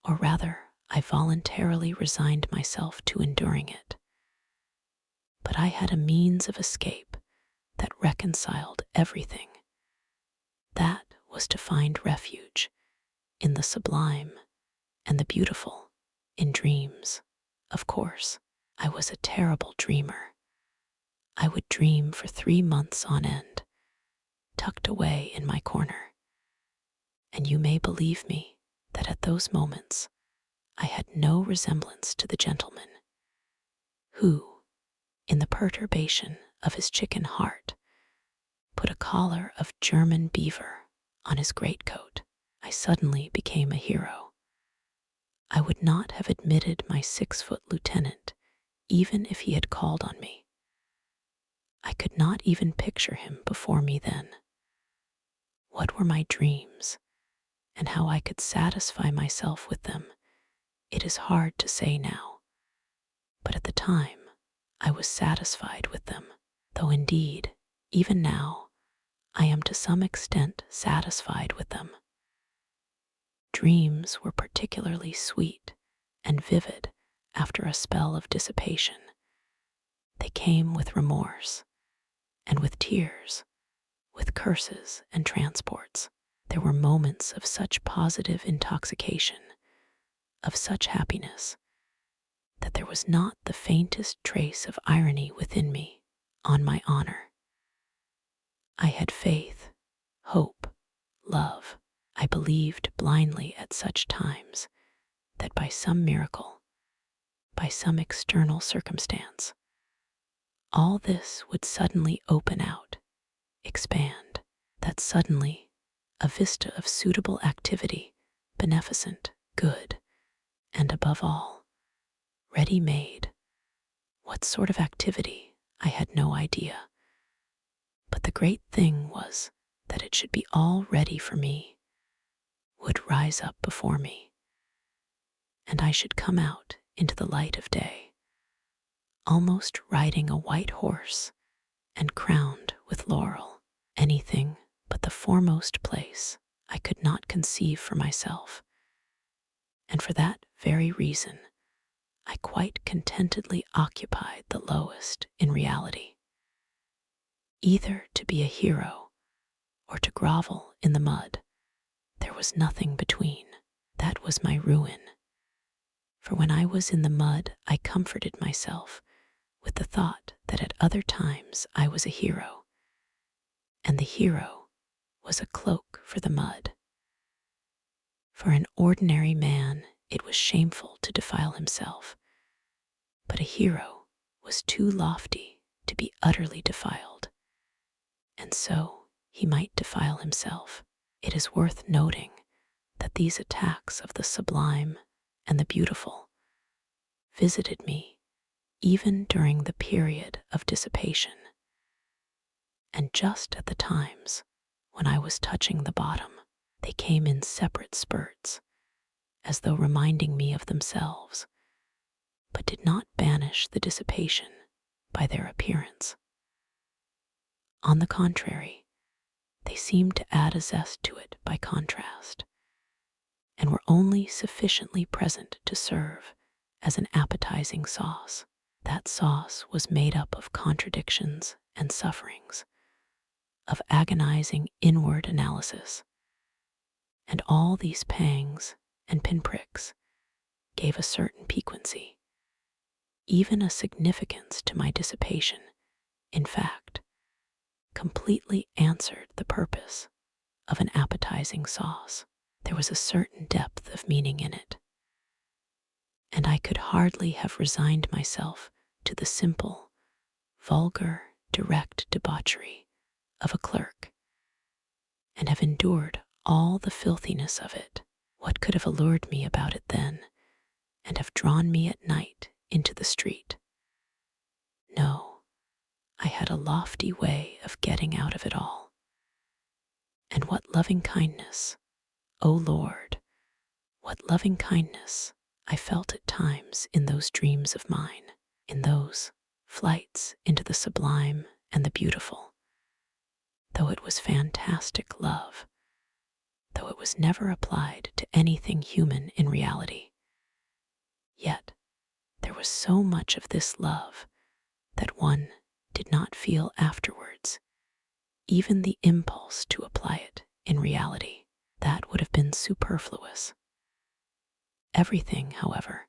Or rather, I voluntarily resigned myself to enduring it. But I had a means of escape that reconciled everything. That was to find refuge in the sublime and the beautiful, in dreams. Of course, I was a terrible dreamer. I would dream for 3 months on end, tucked away in my corner. And you may believe me that at those moments I had no resemblance to the gentleman who, in the perturbation of his chicken heart, put a collar of German beaver on his greatcoat. I suddenly became a hero. I would not have admitted my 6-foot lieutenant even if he had called on me. I could not even picture him before me then. What were my dreams, and how I could satisfy myself with them, it is hard to say now. But at the time, I was satisfied with them, though indeed, even now, I am to some extent satisfied with them. Dreams were particularly sweet and vivid after a spell of dissipation. They came with remorse, and with tears, with curses and transports. There were moments of such positive intoxication, of such happiness, that there was not the faintest trace of irony within me, on my honor. I had faith, hope, love. I believed blindly at such times that by some miracle, by some external circumstance, all this would suddenly open out, expand, that suddenly a vista of suitable activity, beneficent, good, and above all, ready-made. What sort of activity, I had no idea. But the great thing was that it should be all ready for me, would rise up before me, and I should come out into the light of day, almost riding a white horse and crowned with laurel. Anything but the foremost place I could not conceive for myself, and for that very reason I quite contentedly occupied the lowest in reality. Either to be a hero or to grovel in the mud, there was nothing between. That was my ruin. For when I was in the mud, I comforted myself with the thought that at other times I was a hero, and the hero was a cloak for the mud. For an ordinary man, it was shameful to defile himself, but a hero was too lofty to be utterly defiled, and so he might defile himself. It is worth noting that these attacks of the sublime and the beautiful visited me even during the period of dissipation, and just at the times when I was touching the bottom. They came in separate spurts, as though reminding me of themselves, but did not banish the dissipation by their appearance. On the contrary, they seemed to add a zest to it by contrast, and were only sufficiently present to serve as an appetizing sauce. That sauce was made up of contradictions and sufferings, of agonizing inward analysis, and all these pangs and pinpricks gave a certain piquancy, even a significance to my dissipation. In fact, completely answered the purpose of an appetizing sauce. There was a certain depth of meaning in it, and I could hardly have resigned myself to the simple, vulgar, direct debauchery of a clerk, and have endured all the filthiness of it. What could have allured me about it then, and have drawn me at night into the street? No, I had a lofty way of getting out of it all. And what loving kindness, O Lord, what loving kindness I felt at times in those dreams of mine, in those flights into the sublime and the beautiful. Though it was fantastic love, though it was never applied to anything human in reality, yet there was so much of this love that one did not feel afterwards even the impulse to apply it in reality. That would have been superfluous. Everything, however,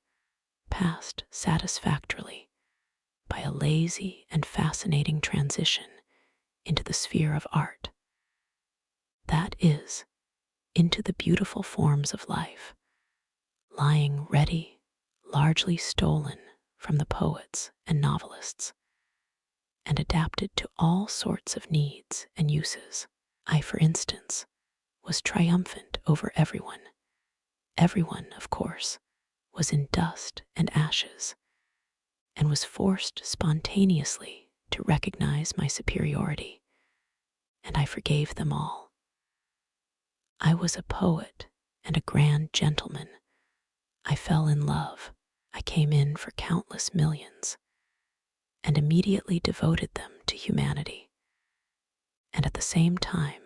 passed satisfactorily by a lazy and fascinating transition into the sphere of art. That is, into the beautiful forms of life, lying ready, largely stolen from the poets and novelists, and adapted to all sorts of needs and uses. I, for instance, was triumphant over everyone. Everyone, of course, was in dust and ashes, and was forced spontaneously to recognize my superiority, and I forgave them all. I was a poet and a grand gentleman. I fell in love. I came in for countless millions, and immediately devoted them to humanity. And at the same time,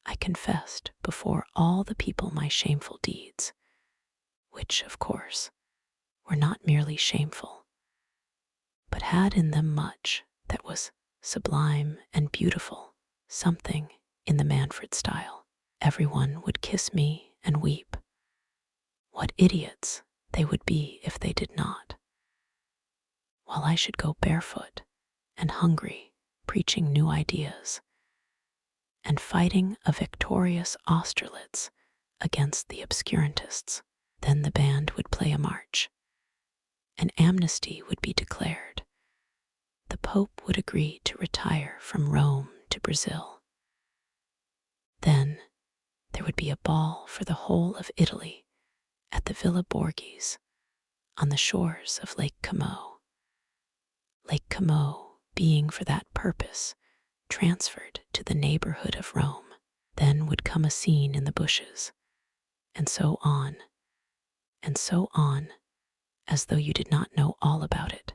I confessed before all the people my shameful deeds, which, of course, were not merely shameful, but had in them much that was sublime and beautiful, something in the Manfred style. Everyone would kiss me and weep. What idiots they would be if they did not, while I should go barefoot and hungry, preaching new ideas, and fighting a victorious Austerlitz against the obscurantists. Then the band would play a march. An amnesty would be declared. The Pope would agree to retire from Rome to Brazil. Then there would be a ball for the whole of Italy at the Villa Borghese on the shores of Lake Como. Lake Como being for that purpose transferred to the neighborhood of Rome. Then would come a scene in the bushes, and so on, as though you did not know all about it.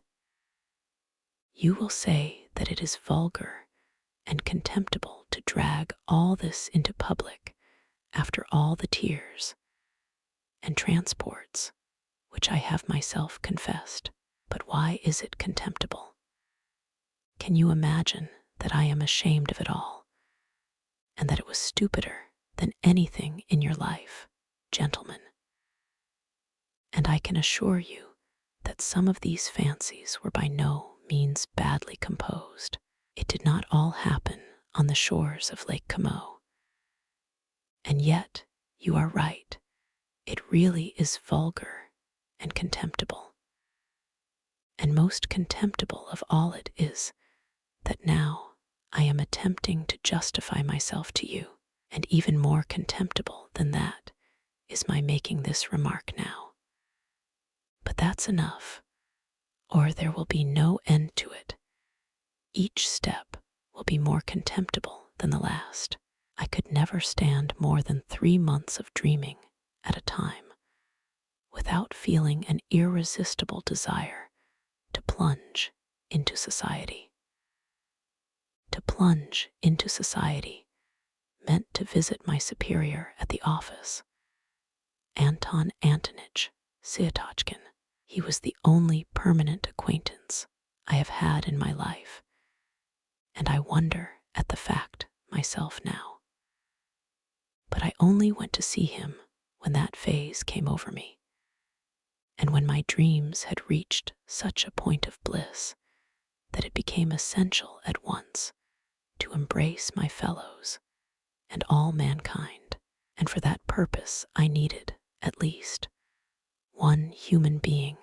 You will say that it is vulgar and contemptible to drag all this into public after all the tears and transports which I have myself confessed. But why is it contemptible? Can you imagine that I am ashamed of it all, and that it was stupider than anything in your life, gentlemen? And I can assure you that some of these fancies were by no means badly composed. It did not all happen on the shores of Lake Como. And yet, you are right, it really is vulgar and contemptible. And most contemptible of all it is that now I am attempting to justify myself to you, and even more contemptible than that is my making this remark now. But that's enough, or there will be no end to it. Each step will be more contemptible than the last. I could never stand more than 3 months of dreaming at a time without feeling an irresistible desire to plunge into society. To plunge into society meant to visit my superior at the office, Anton Antonich Syatochkin. He was the only permanent acquaintance I have had in my life, and I wonder at the fact myself now. But I only went to see him when that phase came over me, and when my dreams had reached such a point of bliss that it became essential at once to embrace my fellows and all mankind, and for that purpose I needed, at least, one human being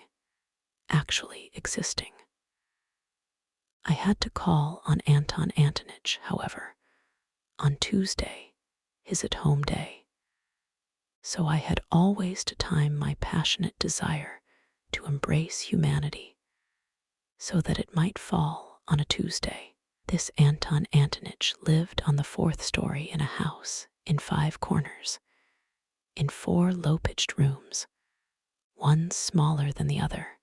actually existing. I had to call on Anton Antonich, however, on Tuesday, his at-home day, so I had always to time my passionate desire to embrace humanity so that it might fall on a Tuesday. This Anton Antonich lived on the 4th story in a house in 5 corners, in 4 low-pitched rooms, one smaller than the other,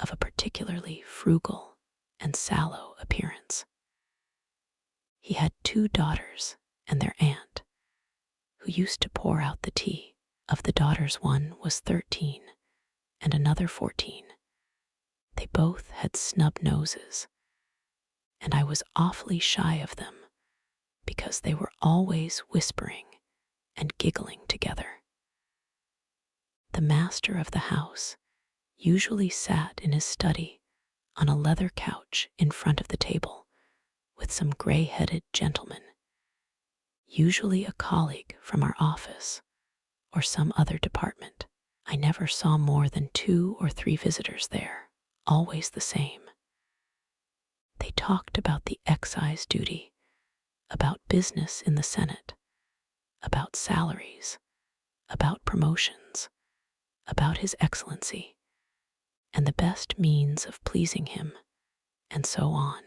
of a particularly frugal and sallow appearance. He had 2 daughters and their aunt, who used to pour out the tea. Of the daughters, one was 13 and another 14. They both had snub noses, and I was awfully shy of them because they were always whispering and giggling together. The master of the house usually sat in his study on a leather couch in front of the table with some gray-headed gentlemen, usually a colleague from our office or some other department. I never saw more than 2 or 3 visitors there, always the same. They talked about the excise duty, about business in the Senate, about salaries, about promotions, about His Excellency, and the best means of pleasing him, and so on.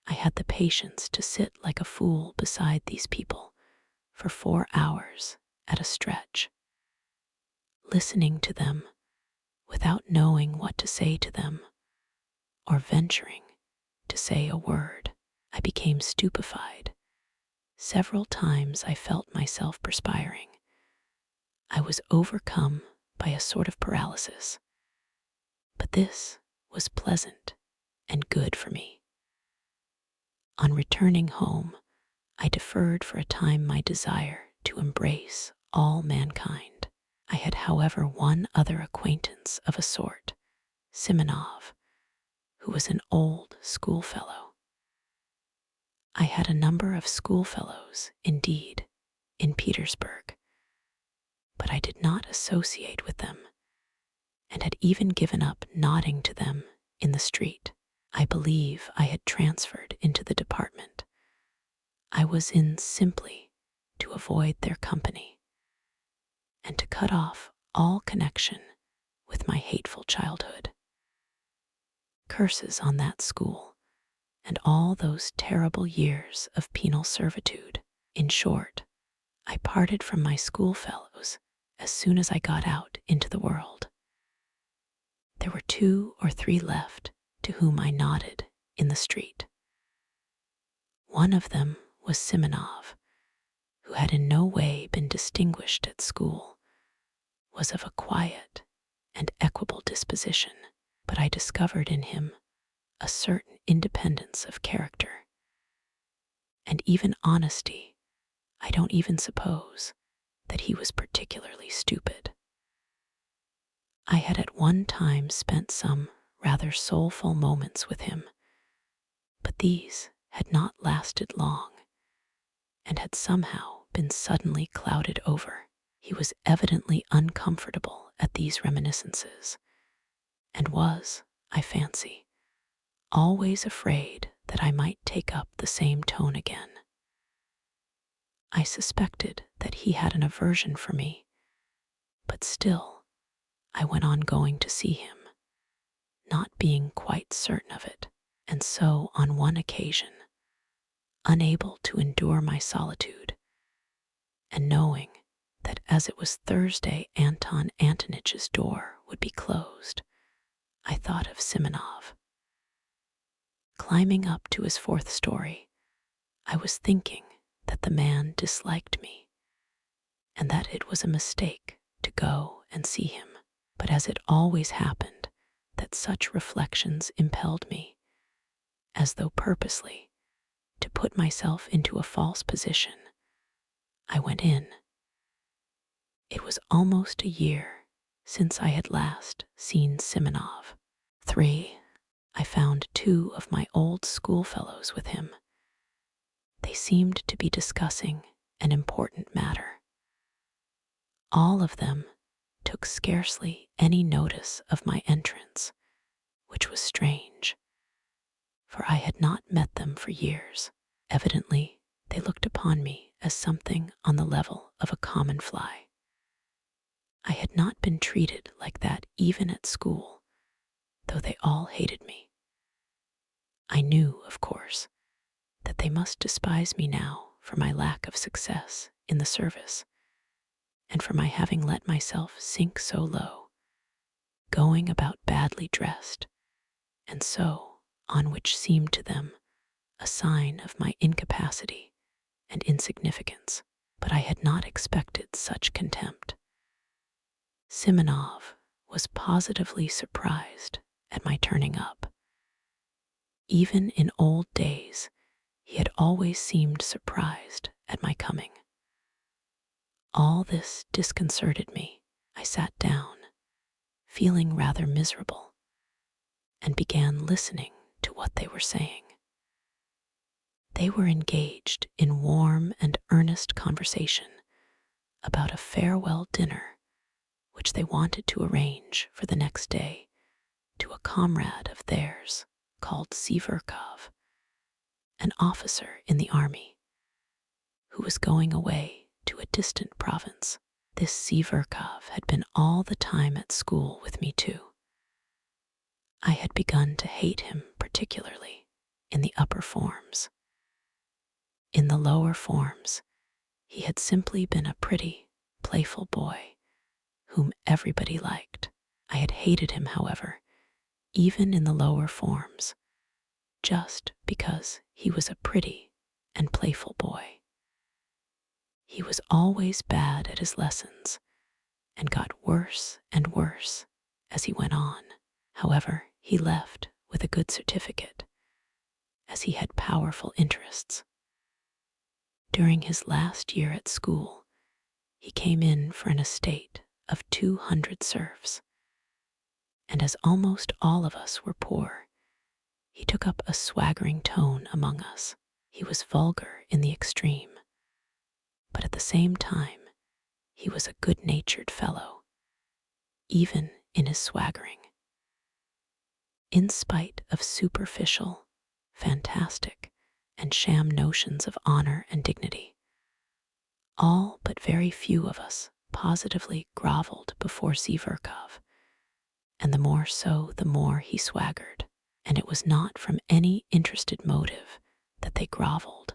I had the patience to sit like a fool beside these people for 4 hours at a stretch, listening to them without knowing what to say to them or venturing to say a word. I became stupefied. Several times I felt myself perspiring. I was overcome by a sort of paralysis. But this was pleasant and good for me. On returning home, I deferred for a time my desire to embrace all mankind. I had, however, one other acquaintance of a sort, Simonov, who was an old schoolfellow. I had a number of schoolfellows, indeed, in Petersburg, but I did not associate with them, and had even given up nodding to them in the street. I believe I had transferred into the department I was in simply to avoid their company and to cut off all connection with my hateful childhood. Curses on that school and all those terrible years of penal servitude. In short, I parted from my schoolfellows as soon as I got out into the world. There were 2 or 3 left to whom I nodded in the street. One of them was Simonov, who had in no way been distinguished at school, was of a quiet and equable disposition, but I discovered in him a certain independence of character, and even honesty. I don't even suppose that he was particularly stupid. I had at one time spent some rather soulful moments with him, but these had not lasted long, and had somehow been suddenly clouded over. He was evidently uncomfortable at these reminiscences, and was, I fancy, always afraid that I might take up the same tone again. I suspected that he had an aversion for me, but still I went on going to see him, not being quite certain of it, and so on one occasion, unable to endure my solitude, and knowing that as it was Thursday Anton Antonich's door would be closed, I thought of Simonov. Climbing up to his 4th story, I was thinking that the man disliked me, and that it was a mistake to go and see him. But as it always happened that such reflections impelled me, as though purposely, to put myself into a false position, I went in. It was almost a year since I had last seen Simonov. 3. I found 2 of my old schoolfellows with him. They seemed to be discussing an important matter. All of them took scarcely any notice of my entrance, which was strange, for I had not met them for years. Evidently, they looked upon me as something on the level of a common fly. I had not been treated like that even at school, though they all hated me. I knew, of course, that they must despise me now for my lack of success in the service, and for my having let myself sink so low, going about badly dressed, and so on, which seemed to them a sign of my incapacity and insignificance. But I had not expected such contempt. Simonov was positively surprised at my turning up. Even in old days, he had always seemed surprised at my coming. All this disconcerted me. I sat down, feeling rather miserable, and began listening to what they were saying. They were engaged in warm and earnest conversation about a farewell dinner which they wanted to arrange for the next day to a comrade of theirs called Siverkov, an officer in the army, who was going away to a distant province. This Siverkov had been all the time at school with me too. I had begun to hate him particularly in the upper forms. In the lower forms, he had simply been a pretty, playful boy whom everybody liked. I had hated him, however, even in the lower forms, just because he was a pretty and playful boy. He was always bad at his lessons and got worse and worse as he went on. However, he left with a good certificate, as he had powerful interests. During his last year at school, he came in for an estate of 200 serfs, and as almost all of us were poor, he took up a swaggering tone among us. He was vulgar in the extreme, but at the same time, he was a good-natured fellow, even in his swaggering. In spite of superficial, fantastic, and sham notions of honor and dignity, all but very few of us positively groveled before Siverkov, and the more so the more he swaggered, and it was not from any interested motive that they groveled,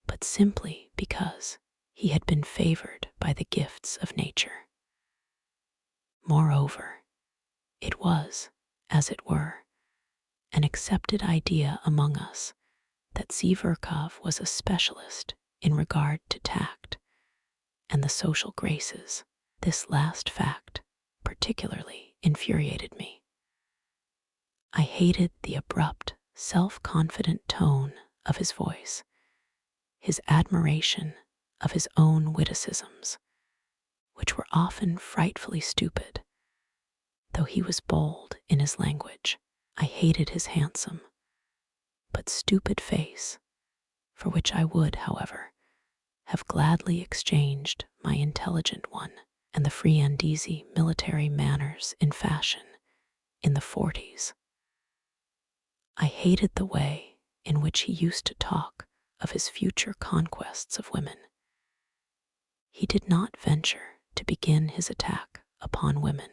but simply because he had been favored by the gifts of nature. Moreover, it was, as it were, an accepted idea among us that Siverkov was a specialist in regard to tact and the social graces. This last fact particularly infuriated me. I hated the abrupt, self-confident tone of his voice, his admiration of his own witticisms, which were often frightfully stupid, though he was bold in his language. I hated his handsome, but stupid face, for which I would, however, have gladly exchanged my intelligent one, and the free and easy military manners in fashion in the 40s. I hated the way in which he used to talk of his future conquests of women. He did not venture to begin his attack upon women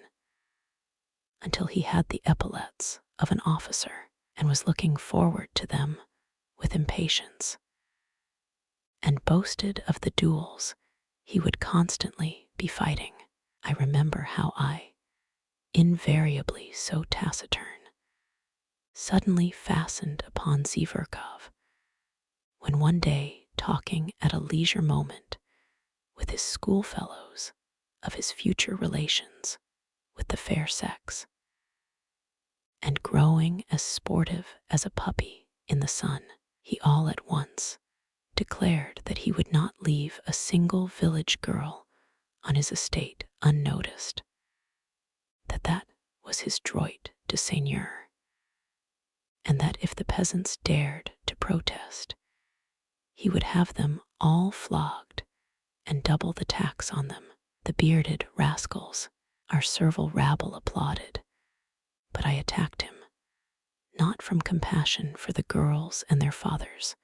until he had the epaulets of an officer and was looking forward to them with impatience, and boasted of the duels he would constantly be fighting. I remember how I, invariably so taciturn, suddenly fastened upon Siverkov when one day, talking at a leisure moment with his schoolfellows of his future relations with the fair sex, and growing as sportive as a puppy in the sun, he all at once declared that he would not leave a single village girl on his estate unnoticed, that was his droit de seigneur, and that if the peasants dared to protest, he would have them all flogged and double the tax on them. The bearded rascals, our servile rabble, applauded, but I attacked him, not from compassion for the girls and their fathers,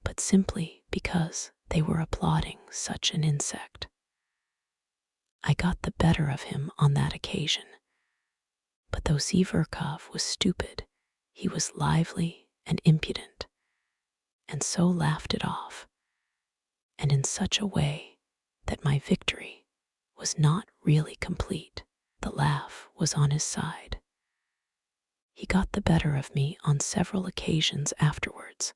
but simply because they were applauding such an insect. I got the better of him on that occasion, but though Siverkov was stupid, he was lively and impudent, and so laughed it off, and in such a way that my victory was not really complete. The laugh was on his side. He got the better of me on several occasions afterwards,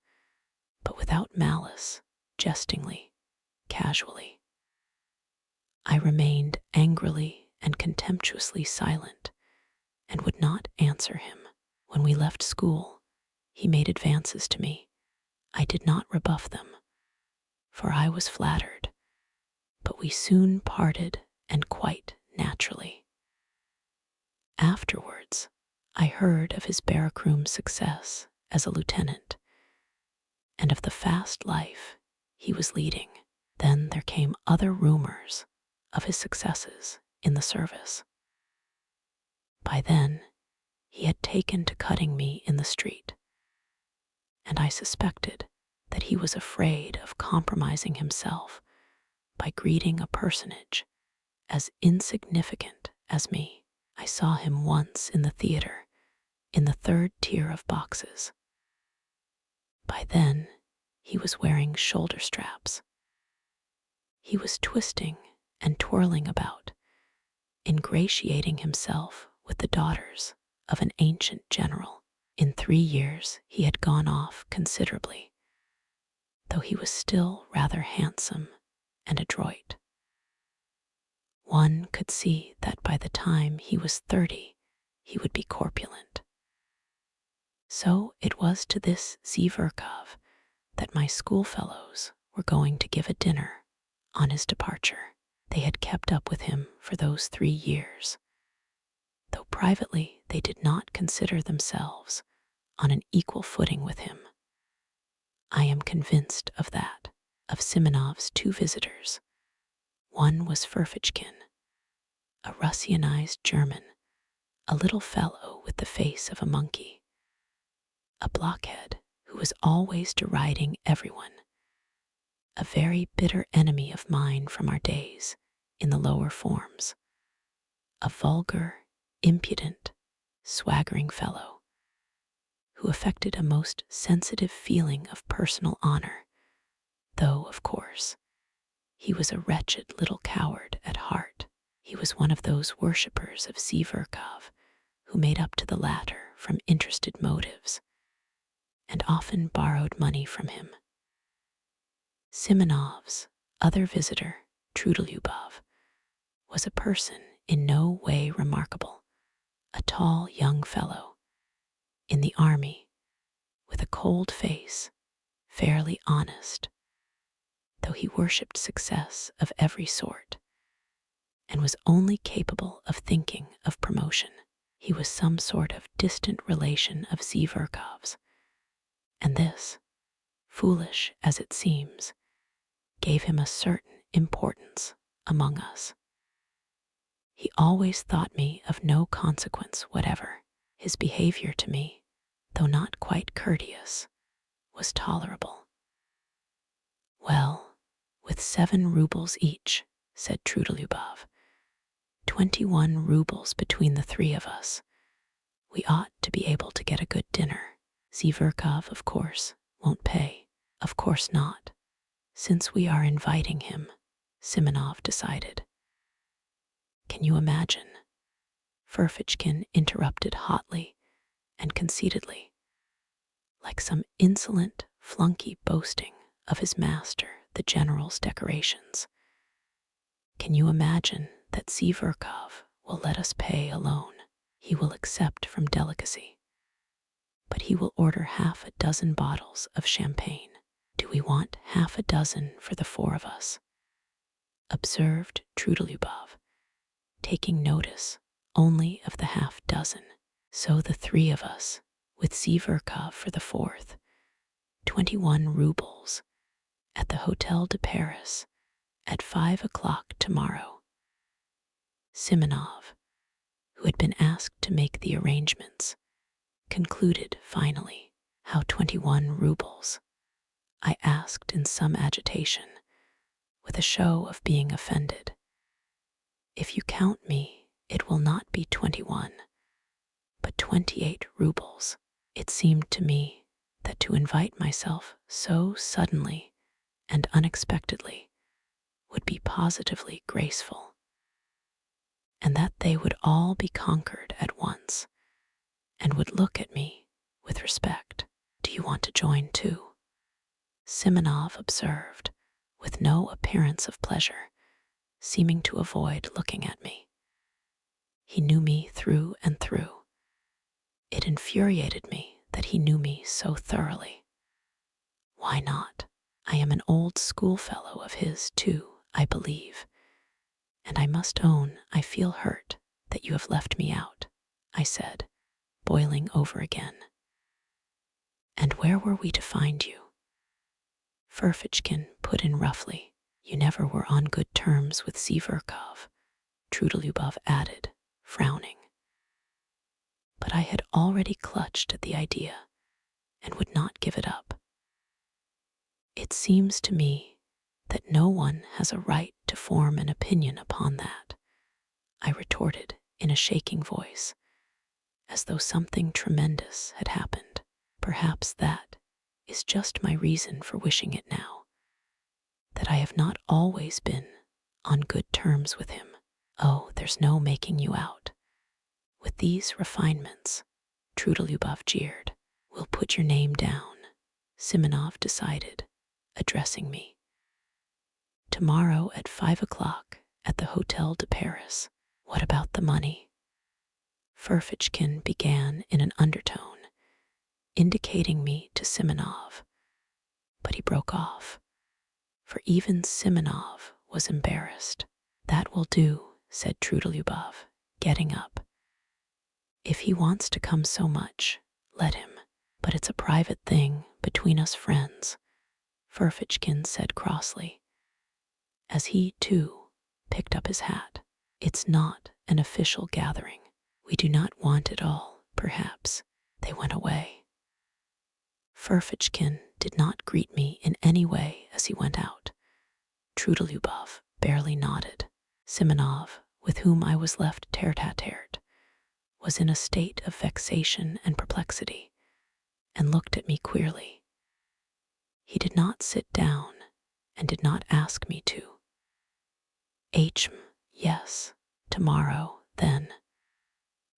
but without malice, jestingly, casually. I remained angrily and contemptuously silent, and would not answer him. When we left school, he made advances to me. I did not rebuff them, for I was flattered, but we soon parted, and quite naturally. Afterwards, I heard of his barrack-room success as a lieutenant, and of the fast life he was leading. Then there came other rumors of his successes in the service. By then, he had taken to cutting me in the street, and I suspected that he was afraid of compromising himself by greeting a personage as insignificant as me. I saw him once in the theater, in the third tier of boxes. By then, he was wearing shoulder straps. He was twisting and twirling about, ingratiating himself with the daughters of an ancient general. In 3 years, he had gone off considerably, though he was still rather handsome and adroit. One could see that by the time he was 30, he would be corpulent. So it was to this Zverkov that my schoolfellows were going to give a dinner on his departure. They had kept up with him for those 3 years, though privately they did not consider themselves on an equal footing with him. I am convinced of that. Of Simonov's 2 visitors, one was Ferfitchkin, a Russianized German, a little fellow with the face of a monkey, a blockhead who was always deriding everyone, a very bitter enemy of mine from our days in the lower forms, a vulgar, impudent, swaggering fellow who affected a most sensitive feeling of personal honor, though, of course, he was a wretched little coward at heart. He was one of those worshippers of Zverkov who made up to the latter from interested motives and often borrowed money from him. Simonov's other visitor, Trudolyubov, was a person in no way remarkable, a tall young fellow in the army with a cold face, fairly honest, though he worshipped success of every sort and was only capable of thinking of promotion. He was some sort of distant relation of Zverkov's, and this, foolish as it seems, gave him a certain importance among us. He always thought me of no consequence whatever. His behavior to me, though not quite courteous, was tolerable. Well, with 7 rubles each, said Trudolyubov, 21 rubles between the 3 of us, we ought to be able to get a good dinner. Zverkov, of course, won't pay. Of course not, since we are inviting him, Simonov decided. Can you imagine? Ferfitchkin interrupted hotly and conceitedly, like some insolent flunky boasting of his master, the general's decorations. Can you imagine that Zverkov will let us pay alone? He will accept from delicacy, but he will order 6 bottles of champagne. Do we want 6 for the 4 of us? Observed Trudolyubov, taking notice only of the 6. So the 3 of us, with Zverkov for the 4th, 21 rubles, at the Hotel de Paris at 5 o'clock tomorrow. Simonov, who had been asked to make the arrangements, concluded finally. How 21 rubles? I asked in some agitation, with a show of being offended. If you count me, it will not be 21, but 28 rubles. It seemed to me that to invite myself so suddenly and unexpectedly would be positively graceful, and that they would all be conquered at once and would look at me with respect. Do you want to join too? Simonov observed, with no appearance of pleasure, seeming to avoid looking at me. He knew me through and through. It infuriated me that he knew me so thoroughly. Why not? I am an old schoolfellow of his, too, I believe, and I must own I feel hurt that you have left me out, I said, boiling over again. And where were we to find you? Ferfitchkin put in roughly. You never were on good terms with Siverkov, Trudolyubov added, frowning. But I had already clutched at the idea and would not give it up. It seems to me that no one has a right to form an opinion upon that, I retorted in a shaking voice, as though something tremendous had happened. Perhaps that is just my reason for wishing it now, that I have not always been on good terms with him. Oh, there's no making you out. With these refinements, Trudolyubov jeered. We'll put your name down, Simonov decided, addressing me. Tomorrow at 5 o'clock at the Hotel de Paris. What about the money? Ferfitchkin began in an undertone, indicating me to Simonov, but he broke off, for even Simonov was embarrassed. That will do, said Trudolyubov, getting up. If he wants to come so much, let him, but it's a private thing between us friends, Ferfitchkin said crossly, as he, too, picked up his hat. It's not an official gathering. We do not want it all, perhaps. They went away. Ferfitchkin did not greet me in any way as he went out. Trudolyubov barely nodded. Simonov, with whom I was left tete-a-tete, was in a state of vexation and perplexity, and looked at me queerly. He did not sit down, and did not ask me to. Yes, tomorrow, then.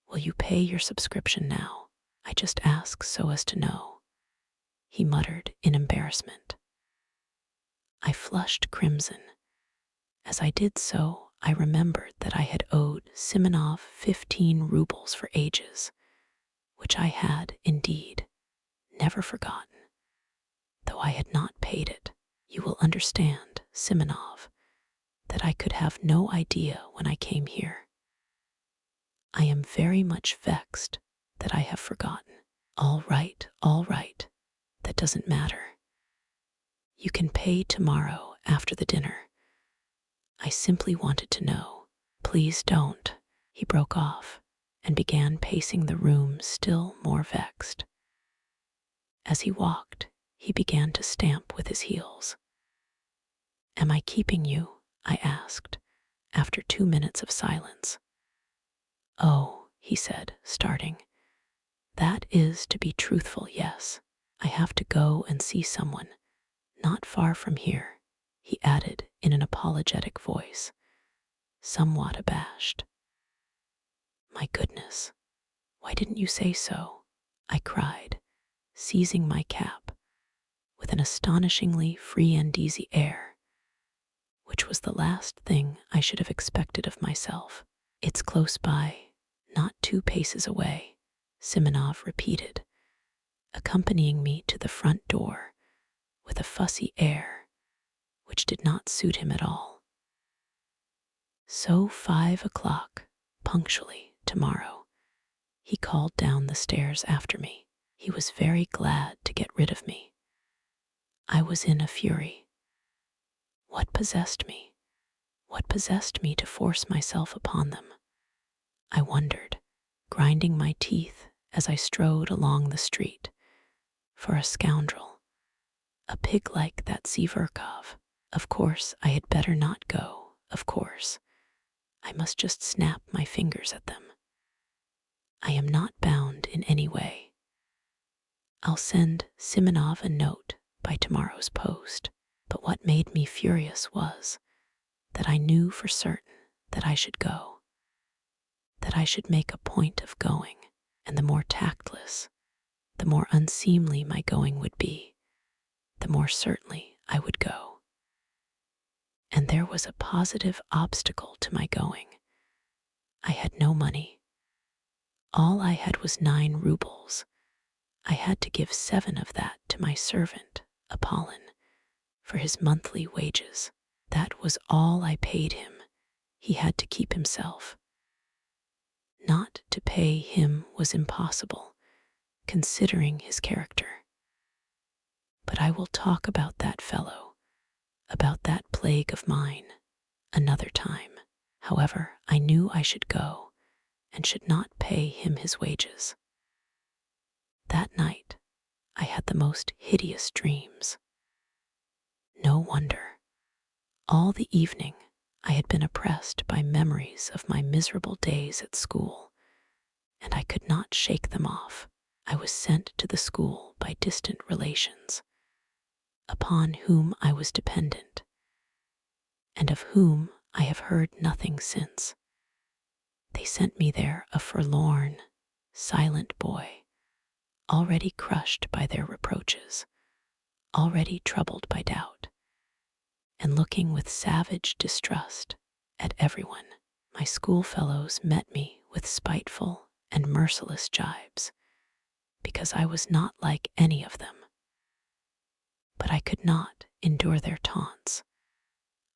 Will you pay your subscription now? I just ask so as to know, he muttered in embarrassment. I flushed crimson. As I did so, I remembered that I had owed Simonov 15 rubles for ages, which I had, indeed, never forgotten, though I had not paid it. You will understand, Simonov, that I could have no idea when I came here. I am very much vexed that I have forgotten. All right, that doesn't matter. You can pay tomorrow after the dinner. I simply wanted to know. Please don't. He broke off and began pacing the room, still more vexed. As he walked, he began to stamp with his heels. Am I keeping you? I asked, after 2 minutes of silence. Oh, he said, starting. That is, to be truthful, yes. I have to go and see someone, not far from here, he added in an apologetic voice, somewhat abashed. My goodness, why didn't you say so? I cried, seizing my cap with an astonishingly free and easy air, which was the last thing I should have expected of myself. It's close by, not 2 paces away, Simonov repeated, accompanying me to the front door with a fussy air which did not suit him at all. So 5 o'clock, punctually, tomorrow, he called down the stairs after me. He was very glad to get rid of me. I was in a fury. What possessed me? What possessed me to force myself upon them? I wondered, grinding my teeth as I strode along the street. For a scoundrel, a pig like that Siverkov. Of course, I had better not go, of course. I must just snap my fingers at them. I am not bound in any way. I'll send Simonov a note by tomorrow's post. But what made me furious was that I knew for certain that I should go, that I should make a point of going, and the more tactless, the more unseemly my going would be, the more certainly I would go. And there was a positive obstacle to my going. I had no money. All I had was 9 rubles. I had to give 7 of that to my servant, Apollon, for his monthly wages. That was all I paid him. He had to keep himself. Not to pay him was impossible, considering his character. But I will talk about that fellow, about that plague of mine, another time. However, I knew I should go and should not pay him his wages. That night, I had the most hideous dreams. No wonder. All the evening, I had been oppressed by memories of my miserable days at school, and I could not shake them off. I was sent to the school by distant relations, upon whom I was dependent, and of whom I have heard nothing since. They sent me there a forlorn, silent boy, already crushed by their reproaches, already troubled by doubt, and looking with savage distrust at everyone. My schoolfellows met me with spiteful and merciless jibes, because I was not like any of them. But I could not endure their taunts.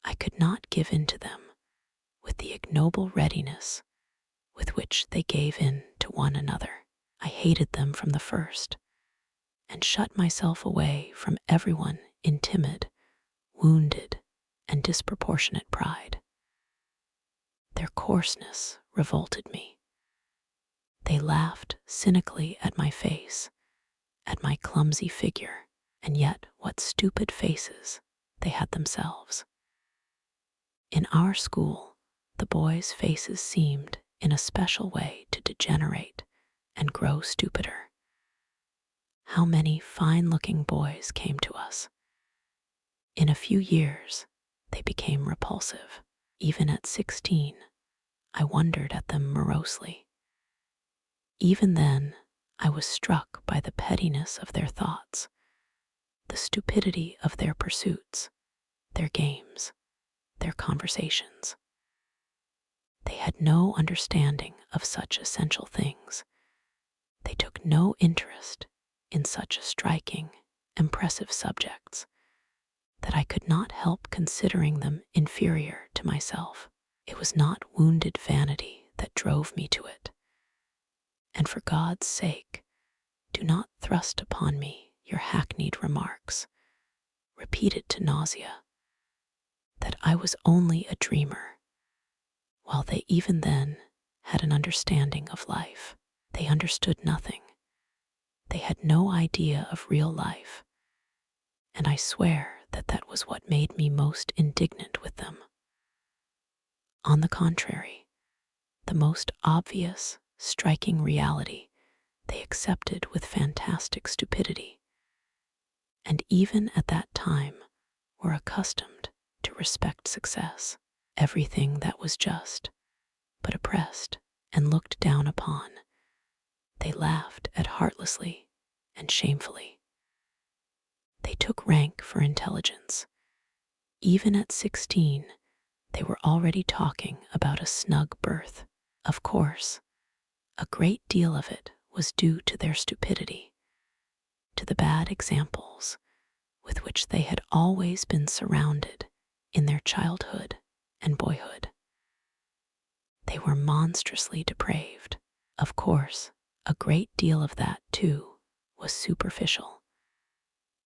I could not give in to them with the ignoble readiness with which they gave in to one another. I hated them from the first, and shut myself away from everyone in timid, wounded, and disproportionate pride. Their coarseness revolted me. They laughed cynically at my face, at my clumsy figure, and yet what stupid faces they had themselves. In our school, the boys' faces seemed in a special way to degenerate and grow stupider. How many fine-looking boys came to us. In a few years, they became repulsive. Even at 16, I wondered at them morosely. Even then, I was struck by the pettiness of their thoughts, the stupidity of their pursuits, their games, their conversations. They had no understanding of such essential things. They took no interest in such striking, impressive subjects that I could not help considering them inferior to myself. It was not wounded vanity that drove me to it. And for God's sake, do not thrust upon me your hackneyed remarks, repeated to nausea, that I was only a dreamer, while they even then had an understanding of life. They understood nothing. They had no idea of real life, and I swear that that was what made me most indignant with them. On the contrary, the most obvious, striking reality they accepted with fantastic stupidity, and even at that time were accustomed to respect success, everything that was just, but oppressed and looked down upon. They laughed at heartlessly and shamefully. They took rank for intelligence. Even at 16, they were already talking about a snug berth. Of course, a great deal of it was due to their stupidity, to the bad examples with which they had always been surrounded in their childhood and boyhood. They were monstrously depraved. Of course, a great deal of that, too, was superficial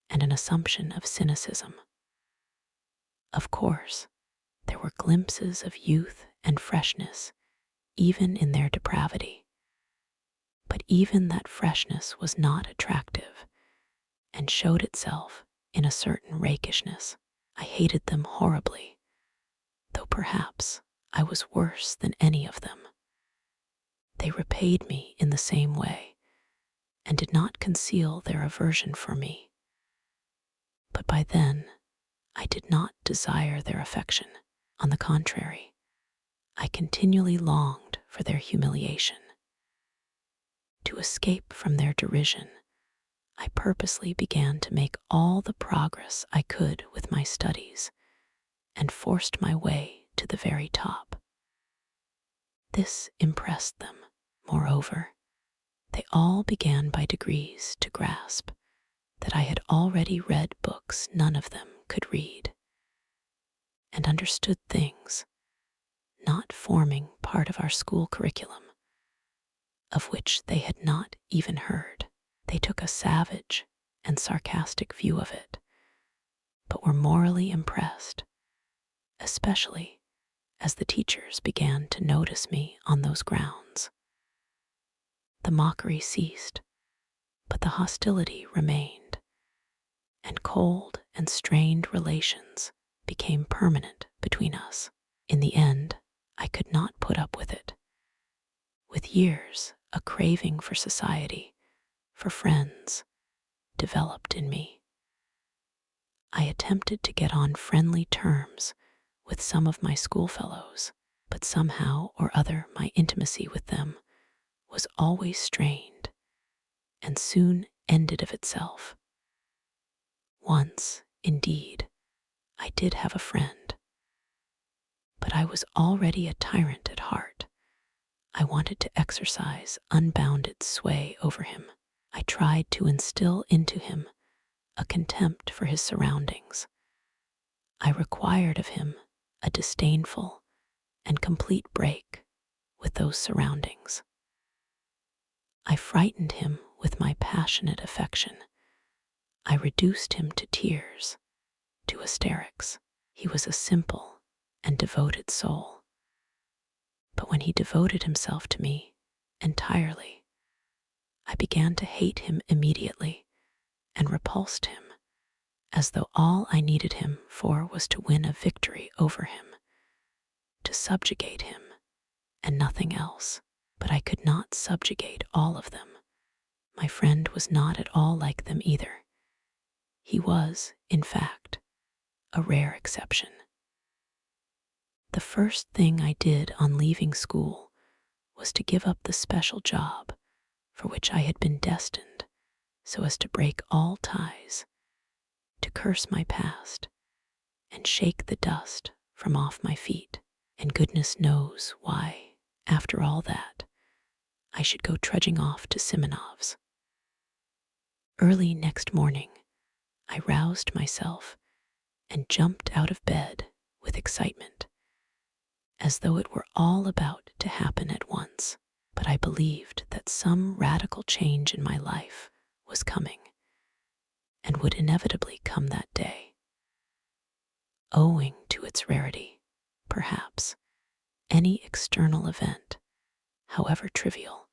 and an assumption of cynicism. Of course, there were glimpses of youth and freshness even in their depravity. But even that freshness was not attractive and showed itself in a certain rakishness. I hated them horribly, though perhaps I was worse than any of them. They repaid me in the same way and did not conceal their aversion for me. But by then, I did not desire their affection. On the contrary, I continually longed for their humiliation. To escape from their derision, I purposely began to make all the progress I could with my studies and forced my way to the very top. This impressed them. Moreover, they all began by degrees to grasp that I had already read books none of them could read, and understood things not forming part of our school curriculum, of which they had not even heard. They took a savage and sarcastic view of it, but were morally impressed, especially as the teachers began to notice me on those grounds. The mockery ceased, but the hostility remained, and cold and strained relations became permanent between us. In the end, I could not put up with it. With years, a craving for society, for friends, developed in me. I attempted to get on friendly terms with some of my schoolfellows, but somehow or other my intimacy with them was always strained and soon ended of itself. Once, indeed, I did have a friend, but I was already a tyrant at heart. I wanted to exercise unbounded sway over him. I tried to instill into him a contempt for his surroundings. I required of him a disdainful and complete break with those surroundings. I frightened him with my passionate affection. I reduced him to tears, to hysterics. He was a simple and devoted soul. But when he devoted himself to me entirely, I began to hate him immediately and repulsed him, as though all I needed him for was to win a victory over him, to subjugate him, and nothing else. But I could not subjugate all of them. My friend was not at all like them either. He was, in fact, a rare exception. The first thing I did on leaving school was to give up the special job for which I had been destined, so as to break all ties, to curse my past, and shake the dust from off my feet. And goodness knows why, after all that, I should go trudging off to Simonov's. Early next morning, I roused myself and jumped out of bed with excitement, as though it were all about to happen at once. But I believed that some radical change in my life was coming, and would inevitably come that day. Owing to its rarity, perhaps, any external event, however trivial,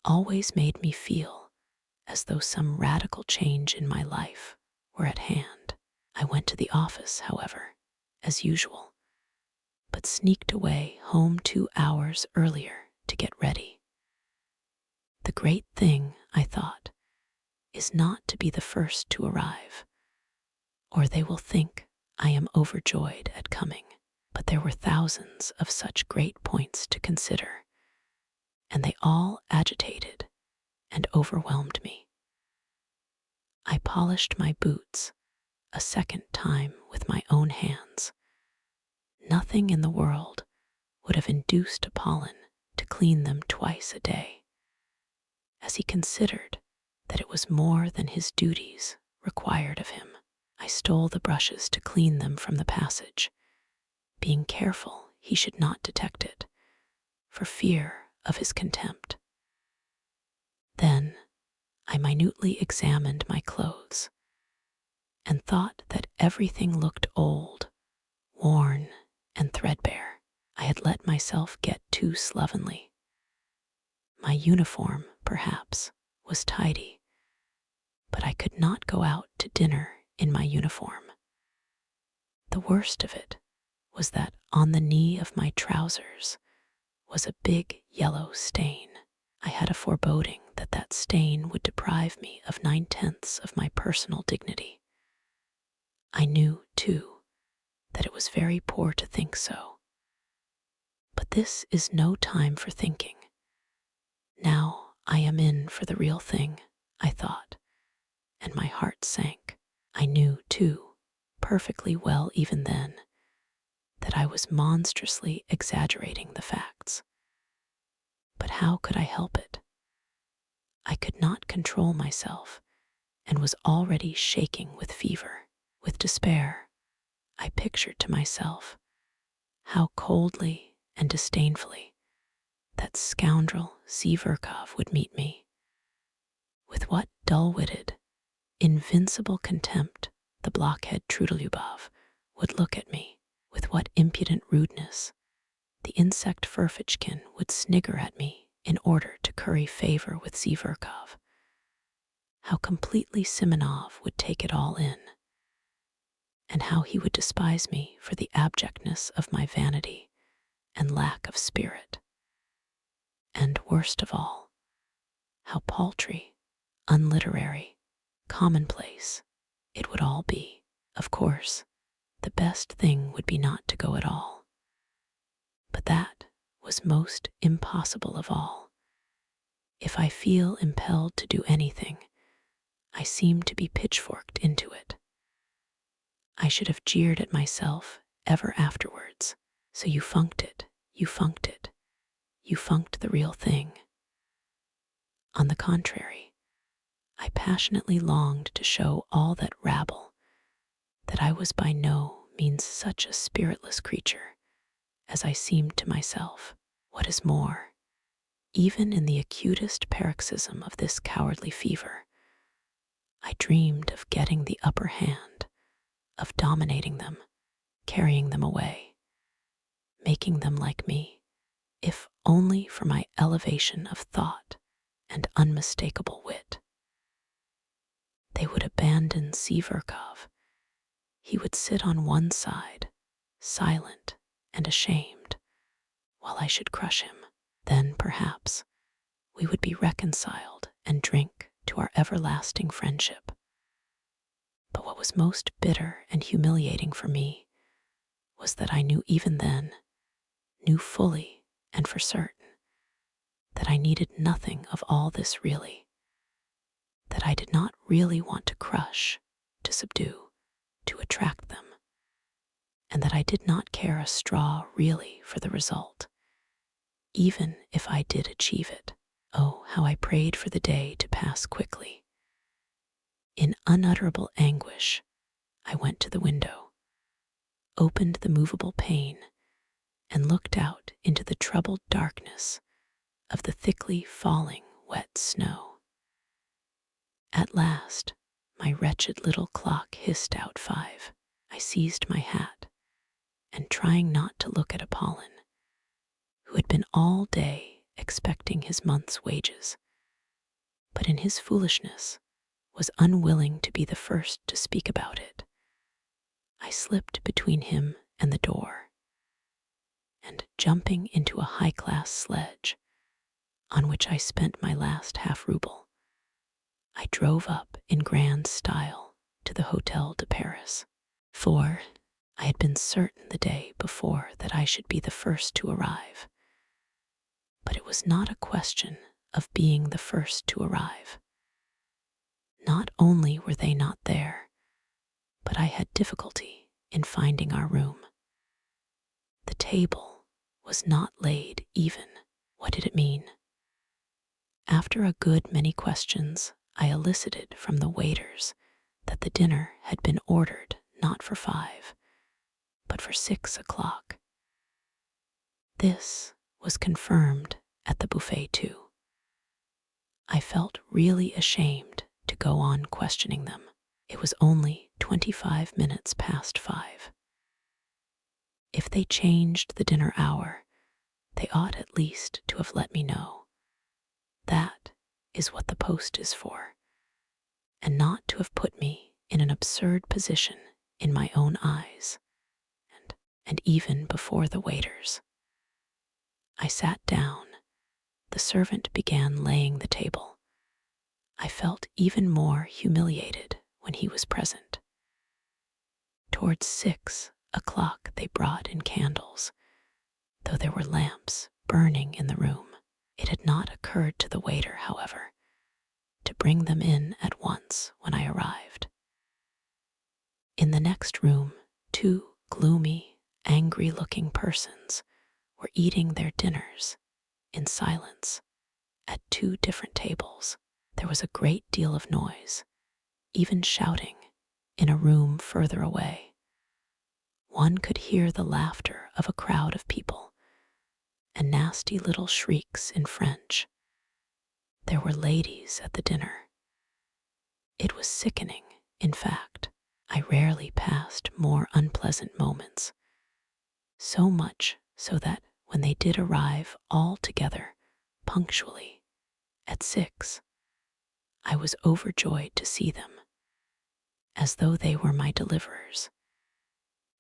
always made me feel as though some radical change in my life were at hand. I went to the office, however, as usual, but sneaked away home 2 hours earlier to get ready. The great thing, I thought, is not to be the first to arrive, or they will think I am overjoyed at coming. But there were thousands of such great points to consider, and they all agitated and overwhelmed me. I polished my boots a second time with my own hands. Nothing in the world would have induced Apollon to clean them twice a day, as he considered that it was more than his duties required of him. I stole the brushes to clean them from the passage, being careful he should not detect it, for fear of his contempt. Then I minutely examined my clothes, and thought that everything looked old, worn, and threadbare. I had let myself get too slovenly. My uniform, perhaps, was tidy, but I could not go out to dinner in my uniform. The worst of it was that on the knee of my trousers was a big yellow stain. I had a foreboding that that stain would deprive me of 9/10 of my personal dignity. I knew, too, that it was very poor to think so. But this is no time for thinking. Now I am in for the real thing, I thought, and my heart sank. I knew, too, perfectly well even then, that I was monstrously exaggerating the facts. But how could I help it? I could not control myself, and was already shaking with fever. With despair, I pictured to myself how coldly and disdainfully that scoundrel Zverkov would meet me, with what dull-witted invincible contempt, the blockhead Trudolyubov would look at me. With what impudent rudeness the insect Furfichkin would snigger at me in order to curry favor with Zverkov. How completely Simonov would take it all in, and how he would despise me for the abjectness of my vanity and lack of spirit. And worst of all, how paltry, unliterary, commonplace it would all be. Of course, the best thing would be not to go at all. But that was most impossible of all. If I feel impelled to do anything, I seem to be pitchforked into it. I should have jeered at myself ever afterwards. So you funked it, you funked it, you funked the real thing. On the contrary, I passionately longed to show all that rabble that I was by no means such a spiritless creature as I seemed to myself. What is more, even in the acutest paroxysm of this cowardly fever, I dreamed of getting the upper hand, of dominating them, carrying them away, making them like me, if only for my elevation of thought and unmistakable wit. They would abandon Zverkov. He would sit on one side, silent and ashamed, while I should crush him. Then, perhaps, we would be reconciled and drink to our everlasting friendship. But what was most bitter and humiliating for me was that I knew even then, knew fully and for certain, that I needed nothing of all this really, that I did not really want to crush, to subdue, to attract them, and that I did not care a straw really for the result, even if I did achieve it. Oh, how I prayed for the day to pass quickly. In unutterable anguish, I went to the window, opened the movable pane, and looked out into the troubled darkness of the thickly falling wet snow. At last, my wretched little clock hissed out 5. I seized my hat, and trying not to look at Apollon, who had been all day expecting his month's wages, but in his foolishness was unwilling to be the first to speak about it, I slipped between him and the door, and jumping into a high-class sledge, on which I spent my last half-ruble, I drove up in grand style to the Hotel de Paris. For I had been certain the day before that I should be the first to arrive. But it was not a question of being the first to arrive. Not only were they not there, but I had difficulty in finding our room. The table was not laid even. What did it mean? After a good many questions, I elicited from the waiters that the dinner had been ordered not for 5, but for 6 o'clock. This was confirmed at the buffet too. I felt really ashamed to go on questioning them. It was only 25 minutes past 5. If they changed the dinner hour, they ought at least to have let me know. That is what the post is for, and not to have put me in an absurd position in my own eyes, and even before the waiters. I sat down. The servant began laying the table. I felt even more humiliated when he was present. Towards 6 o'clock they brought in candles, though there were lamps burning in the room. It had not occurred to the waiter, however, to bring them in at once when I arrived. In the next room, 2 gloomy, angry-looking persons were eating their dinners in silence at 2 different tables. There was a great deal of noise, even shouting, in a room further away. One could hear the laughter of a crowd of people and nasty little shrieks in French. There were ladies at the dinner. It was sickening, in fact. I rarely passed more unpleasant moments, so much so that when they did arrive all together, punctually, at 6, I was overjoyed to see them, as though they were my deliverers,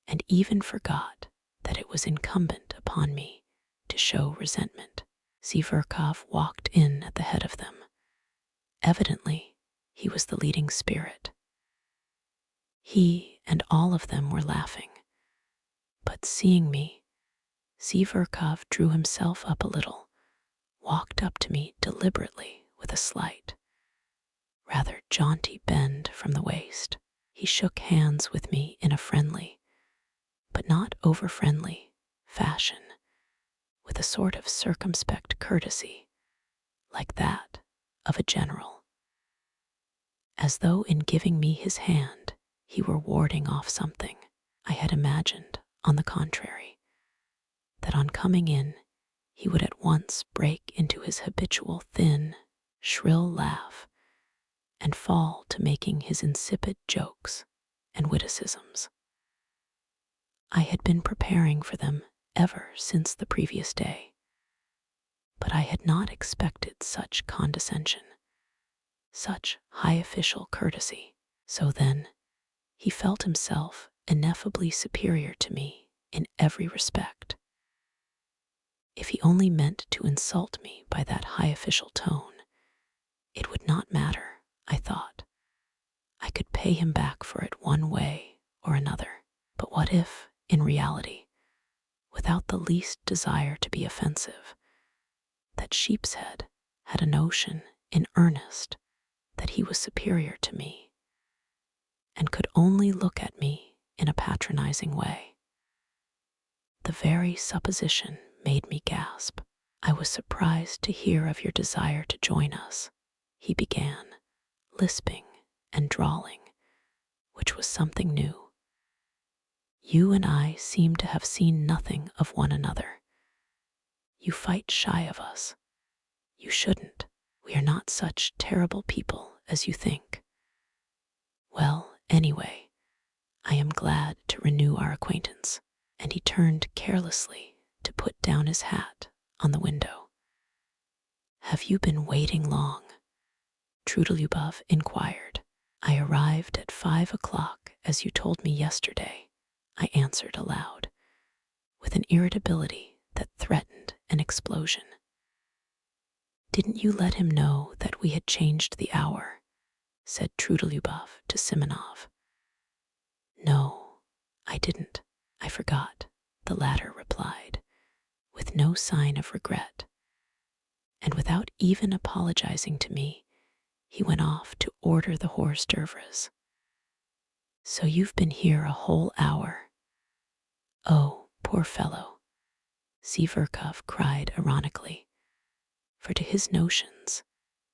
and even forgot that it was incumbent upon me to show resentment. Zverkov walked in at the head of them. Evidently, he was the leading spirit. He and all of them were laughing, but seeing me, Zverkov drew himself up a little, walked up to me deliberately with a slight, rather jaunty bend from the waist. He shook hands with me in a friendly, but not over-friendly, fashion, with a sort of circumspect courtesy, like that of a general. As though in giving me his hand, he were warding off something. I had imagined, on the contrary, that on coming in, he would at once break into his habitual thin, shrill laugh and fall to making his insipid jokes and witticisms. I had been preparing for them ever since the previous day, but I had not expected such condescension, such high official courtesy. So then, he felt himself ineffably superior to me in every respect. If he only meant to insult me by that high official tone, it would not matter, I thought. I could pay him back for it one way or another. But what if, in reality, without the least desire to be offensive, that sheep's head had a notion in earnest that he was superior to me, and could only look at me in a patronizing way? The very supposition made me gasp. I was surprised to hear of your desire to join us, he began, lisping and drawling, which was something new. You and I seem to have seen nothing of one another. You fight shy of us. You shouldn't. We are not such terrible people as you think. Well, anyway, I am glad to renew our acquaintance. And he turned carelessly to put down his hat on the window. Have you been waiting long? Trudolyubov inquired. I arrived at 5 o'clock, as you told me yesterday, I answered aloud, with an irritability that threatened an explosion. Didn't you let him know that we had changed the hour? Said Trudolyubov to Simonov. No, I didn't. I forgot, the latter replied, with no sign of regret. And without even apologizing to me, he went off to order the hors d'oeuvres. So you've been here a whole hour. Oh, poor fellow, Zverkov cried ironically, for to his notions,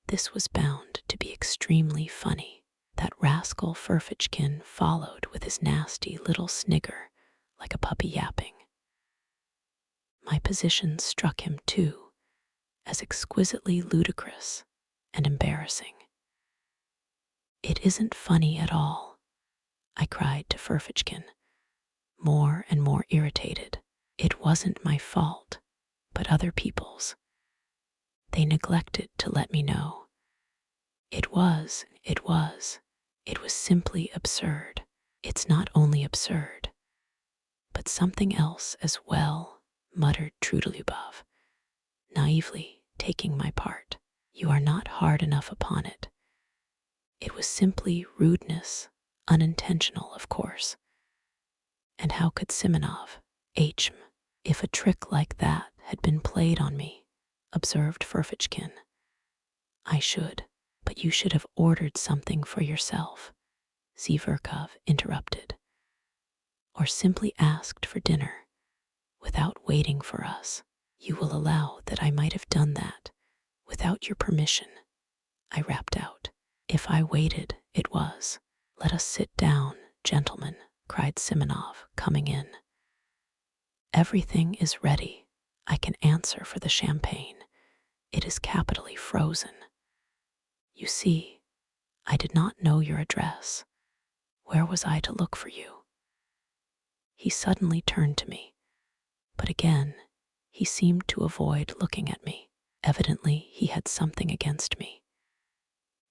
this was bound to be extremely funny. That rascal Ferfitchkin followed with his nasty little snigger, like a puppy yapping. My position struck him, too, as exquisitely ludicrous and embarrassing. It isn't funny at all, I cried to Ferfitchkin, more and more irritated. It wasn't my fault, but other people's. They neglected to let me know. It was simply absurd. It's not only absurd, but something else as well, muttered Trudolyubov, naively taking my part. You are not hard enough upon it. It was simply rudeness, unintentional, of course. And how could Simonov, if a trick like that had been played on me, observed Ferfitchkin. I should, but you should have ordered something for yourself, Zverkov interrupted, or simply asked for dinner, without waiting for us. You will allow that I might have done that, without your permission, I rapped out. If I waited, it was. Let us sit down, gentlemen, cried Simonov, coming in. Everything is ready. I can answer for the champagne. It is capitally frozen. You see, I did not know your address. Where was I to look for you?" He suddenly turned to me, but again he seemed to avoid looking at me. Evidently, he had something against me.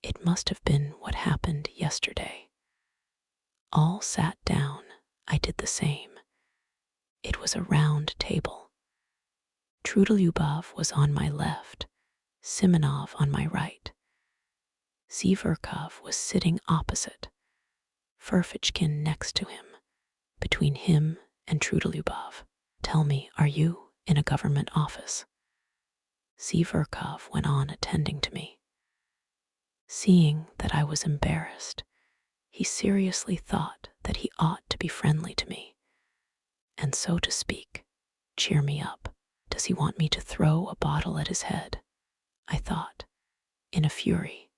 It must have been what happened yesterday. All sat down. I did the same. It was a round table. Trudolyubov was on my left, Simonov on my right. Zverkov was sitting opposite, Ferfitchkin next to him, between him and Trudolyubov. "Tell me, are you in a government office?" Zverkov went on attending to me. Seeing that I was embarrassed, he seriously thought that he ought to be friendly to me, and so to speak, cheer me up. Does he want me to throw a bottle at his head? I thought, in a fury.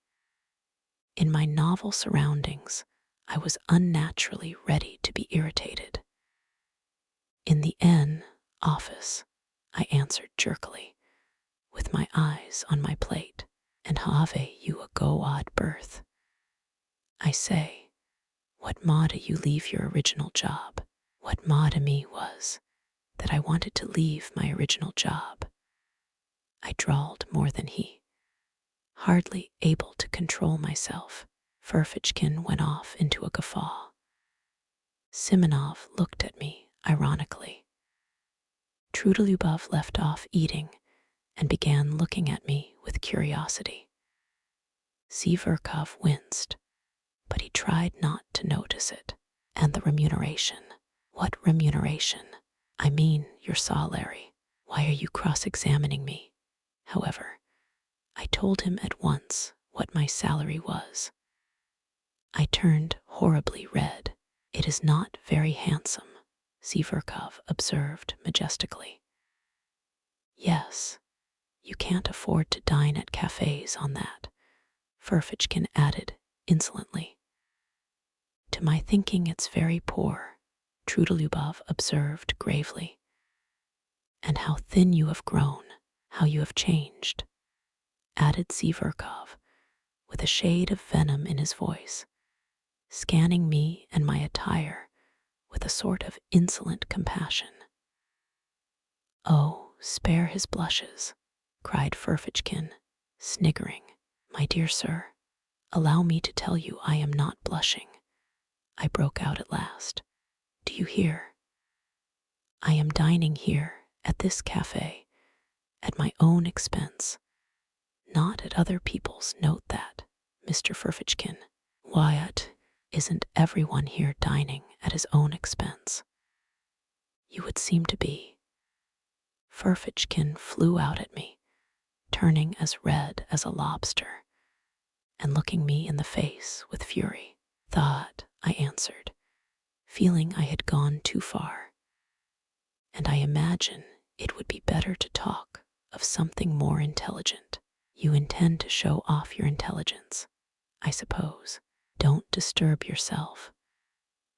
In my novel surroundings, I was unnaturally ready to be irritated. "In the N office," I answered jerkily, with my eyes on my plate. "And have you a go-odd berth? I say, what made you leave your original job?" What made me was that I wanted to leave my original job. I drawled more than he, hardly able to control myself. Ferfitchkin went off into a guffaw. Simonov looked at me ironically. Trudolyubov left off eating and began looking at me with curiosity. Zverkov winced, but he tried not to notice it. "And the remuneration?" "What remuneration?" "I mean your salary. Why are you cross-examining me?" However, I told him at once what my salary was. I turned horribly red. "It is not very handsome," Zverkov observed majestically. "Yes, you can't afford to dine at cafes on that," Ferfitchkin added insolently. "To my thinking it's very poor," Trudolyubov observed gravely. "And how thin you have grown, how you have changed," added Zverkov, with a shade of venom in his voice, scanning me and my attire with a sort of insolent compassion. "Oh, spare his blushes," cried Ferfitchkin, sniggering. "My dear sir, allow me to tell you I am not blushing," I broke out at last. "Do you hear? I am dining here at this cafe at my own expense, not at other people's. Note that, Mr. Ferfitchkin. Wyatt, isn't everyone here dining at his own expense? You would seem to be." Ferfitchkin flew out at me, turning as red as a lobster, and looking me in the face with fury. "Thought," I answered, feeling I had gone too far. "And I imagine it would be better to talk of something more intelligent. You intend to show off your intelligence, I suppose. Don't disturb yourself.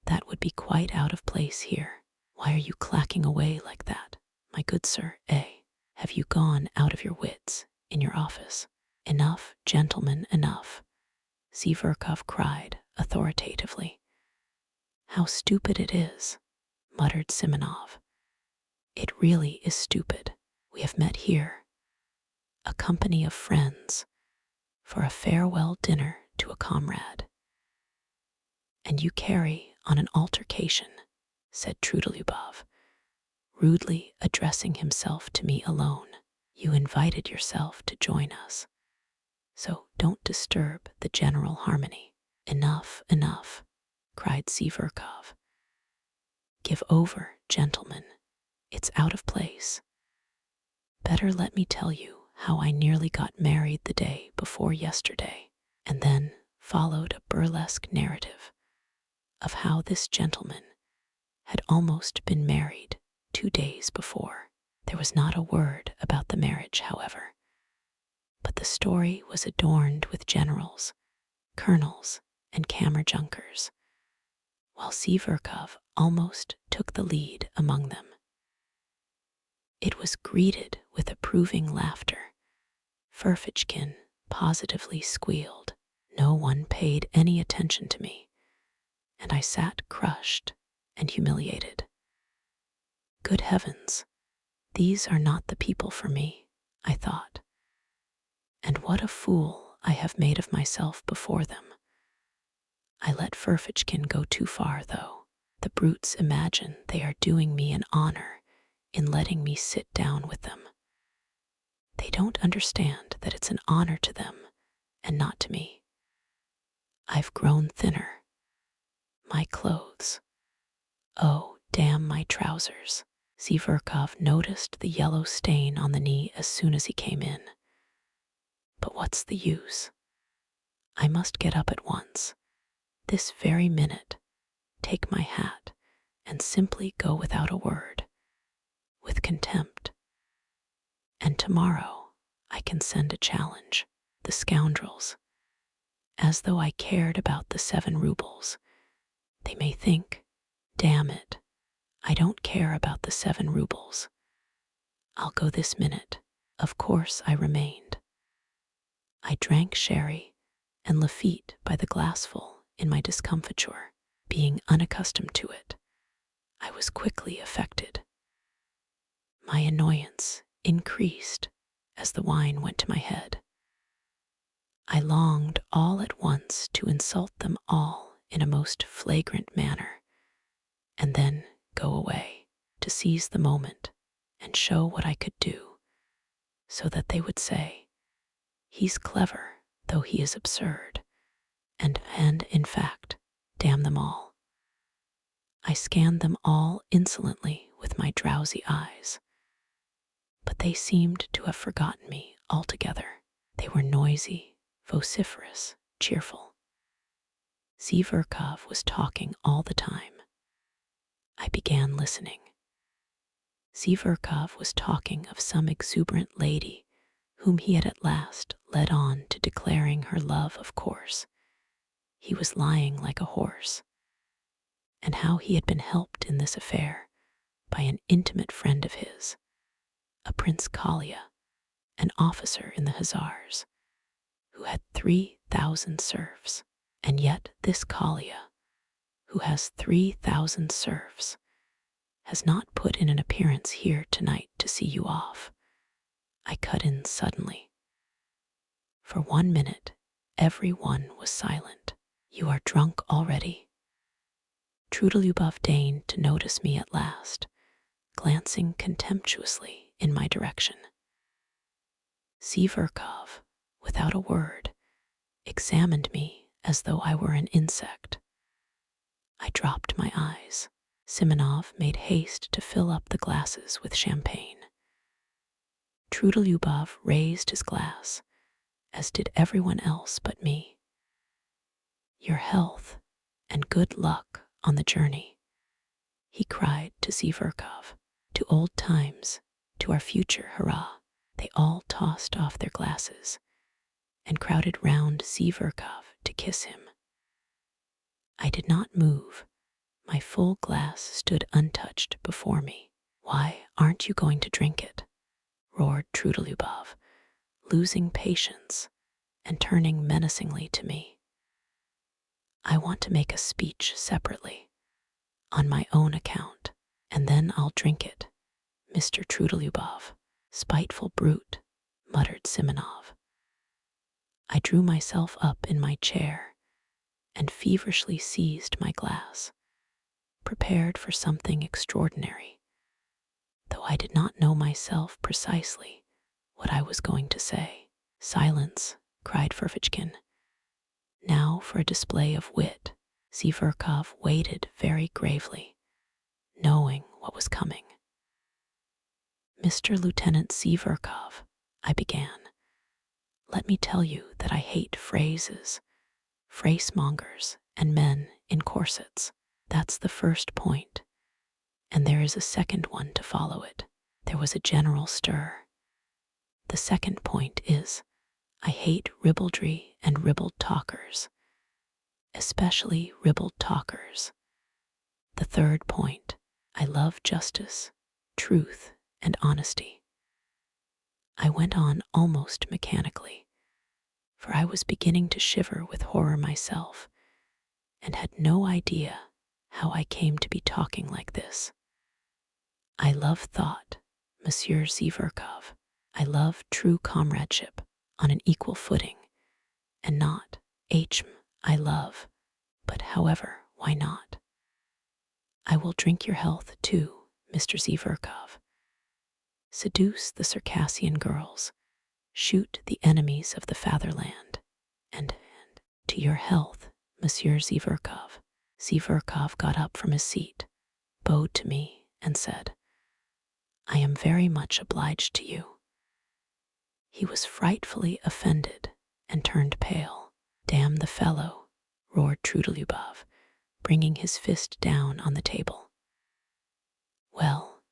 That would be quite out of place here. Why are you clacking away like that, my good sir, eh? Have you gone out of your wits in your office?" "Enough, gentlemen, enough," Zverkov cried authoritatively. "How stupid it is," muttered Simonov. "It really is stupid. We have met here, a company of friends, for a farewell dinner to a comrade. And you carry on an altercation," said Trudolyubov, rudely addressing himself to me alone. "You invited yourself to join us, so don't disturb the general harmony." "Enough, enough," cried Zverkov. "Give over, gentlemen. It's out of place. Better let me tell you how I nearly got married the day before yesterday." And then followed a burlesque narrative of how this gentleman had almost been married 2 days before. There was not a word about the marriage, however, but the story was adorned with generals, colonels, and kammerjunkers, while Zverkov almost took the lead among them. It was greeted with approving laughter. Ferfitchkin positively squealed. No one paid any attention to me, and I sat crushed and humiliated. Good heavens, these are not the people for me, I thought. And what a fool I have made of myself before them. I let Ferfitchkin go too far, though. The brutes imagine they are doing me an honor in letting me sit down with them. They don't understand that it's an honor to them and not to me. I've grown thinner. My clothes. Oh, damn my trousers. Zverkov noticed the yellow stain on the knee as soon as he came in. But what's the use? I must get up at once, this very minute, take my hat, and simply go without a word, with contempt. And tomorrow I can send a challenge, the scoundrels, as though I cared about the 7 rubles. They may think, damn it, I don't care about the 7 rubles. I'll go this minute. Of course I remained. I drank sherry and Lafitte by the glassful in my discomfiture. Being unaccustomed to it, I was quickly affected. My annoyance increased as the wine went to my head. I longed all at once to insult them all in a most flagrant manner, and then go away, to seize the moment and show what I could do, so that they would say, he's clever, though he is absurd, and in fact, damn them all. I scanned them all insolently with my drowsy eyes, but they seemed to have forgotten me altogether. They were noisy, vociferous, cheerful. Zverkov was talking all the time. I began listening. Zverkov was talking of some exuberant lady whom he had at last led on to declaring her love, of course. He was lying like a horse, and how he had been helped in this affair by an intimate friend of his, a Prince Kalia, an officer in the Hussars, who had 3,000 serfs. And yet this Kalia, who has 3,000 serfs, has not put in an appearance here tonight to see you off. I cut in suddenly. For 1 minute, every one was silent. You are drunk already. Trudolyubov deigned to notice me at last, glancing contemptuously in my direction. Zverkov, without a word, examined me as though I were an insect. I dropped my eyes. Simonov made haste to fill up the glasses with champagne. Trudolyubov raised his glass, as did everyone else but me. Your health and good luck on the journey, he cried to Zverkov. To old times, to our future, hurrah! They all tossed off their glasses and crowded round Zverkov to kiss him. I did not move. My full glass stood untouched before me. Why aren't you going to drink it? Roared Trudolyubov, losing patience and turning menacingly to me. I want to make a speech separately, on my own account, and then I'll drink it, Mr. Trudolyubov. Spiteful brute, muttered Simonov. I drew myself up in my chair and feverishly seized my glass, prepared for something extraordinary, though I did not know myself precisely what I was going to say. Silence, cried Ferfitchkin. Now for a display of wit. Zverkov waited very gravely, knowing what was coming. Mr. Lieutenant Zverkov, I began, let me tell you that I hate phrases, phrasemongers, and men in corsets. That's the first point, and there is a second one to follow it. There was a general stir. The second point is, I hate ribaldry and ribald talkers, especially ribald talkers. The third point, I love justice, truth, and honesty. I went on almost mechanically, for I was beginning to shiver with horror myself and had no idea how I came to be talking like this. I love thought, Monsieur Zverkov. I love true comradeship on an equal footing, and not I love, but however, why not? I will drink your health too, Mr. Zverkov. Seduce the Circassian girls, shoot the enemies of the fatherland, and to your health, Monsieur Zverkov. Zverkov got up from his seat, bowed to me, and said, I am very much obliged to you. He was frightfully offended and turned pale. Damn the fellow, roared Trudolyubov, bringing his fist down on the table. Well,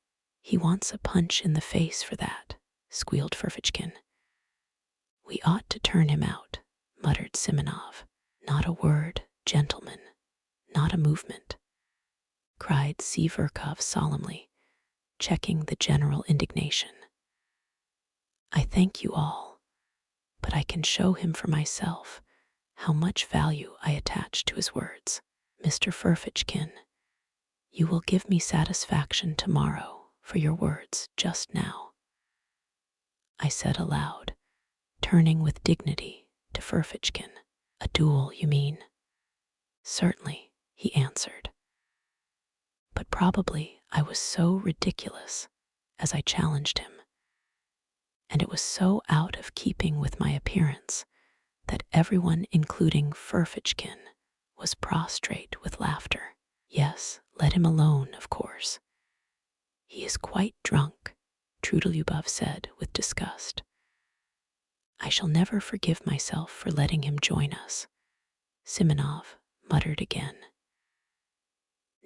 he wants a punch in the face for that, squealed Ferfitchkin. We ought to turn him out, muttered Simonov. Not a word, gentlemen, not a movement, cried Zverkov solemnly, checking the general indignation. I thank you all, but I can show him for myself how much value I attach to his words. Mr. Ferfitchkin, you will give me satisfaction tomorrow for your words just now, I said aloud, turning with dignity to Ferfitchkin. A duel, you mean? Certainly, he answered. But probably I was so ridiculous as I challenged him, and it was so out of keeping with my appearance that everyone, including Ferfitchkin, was prostrate with laughter. Yes, let him alone, of course. He is quite drunk, Trudolyubov said with disgust. I shall never forgive myself for letting him join us, Simonov muttered again.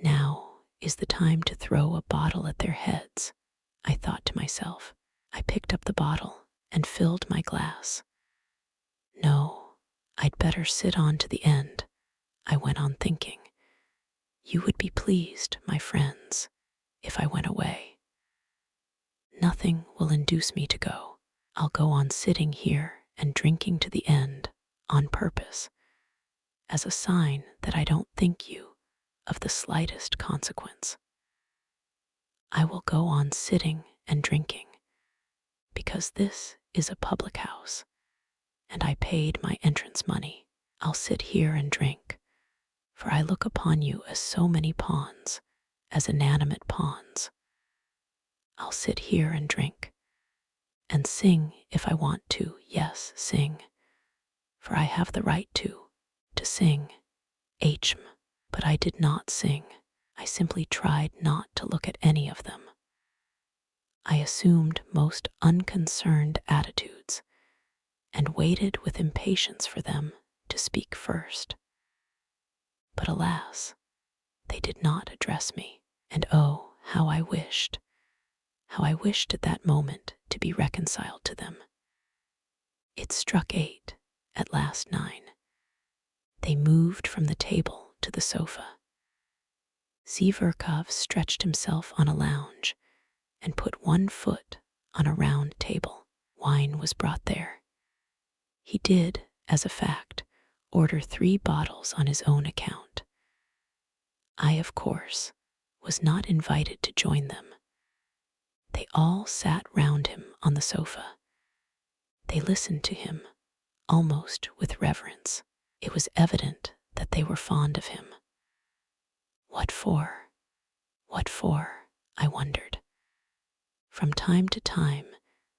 Now is the time to throw a bottle at their heads, I thought to myself. I picked up the bottle and filled my glass. No, I'd better sit on to the end, I went on thinking. You would be pleased, my friends, if I went away. Nothing will induce me to go. I'll go on sitting here and drinking to the end on purpose, as a sign that I don't think you of the slightest consequence. I will go on sitting and drinking, because this is a public house, and I paid my entrance money. I'll sit here and drink, for I look upon you as so many pawns, as inanimate pawns. I'll sit here and drink, and sing if I want to, yes, sing, for I have the right to sing, but I did not sing. I simply tried not to look at any of them. I assumed most unconcerned attitudes and waited with impatience for them to speak first. But alas, they did not address me, and oh, how I wished at that moment to be reconciled to them. It struck 8, at last 9. They moved from the table to the sofa. Zverkov stretched himself on a lounge and put one foot on a round table. Wine was brought there. He did, as a fact, order 3 bottles on his own account. I, of course, was not invited to join them. They all sat round him on the sofa. They listened to him, almost with reverence. It was evident that they were fond of him. What for? What for? I wondered. From time to time,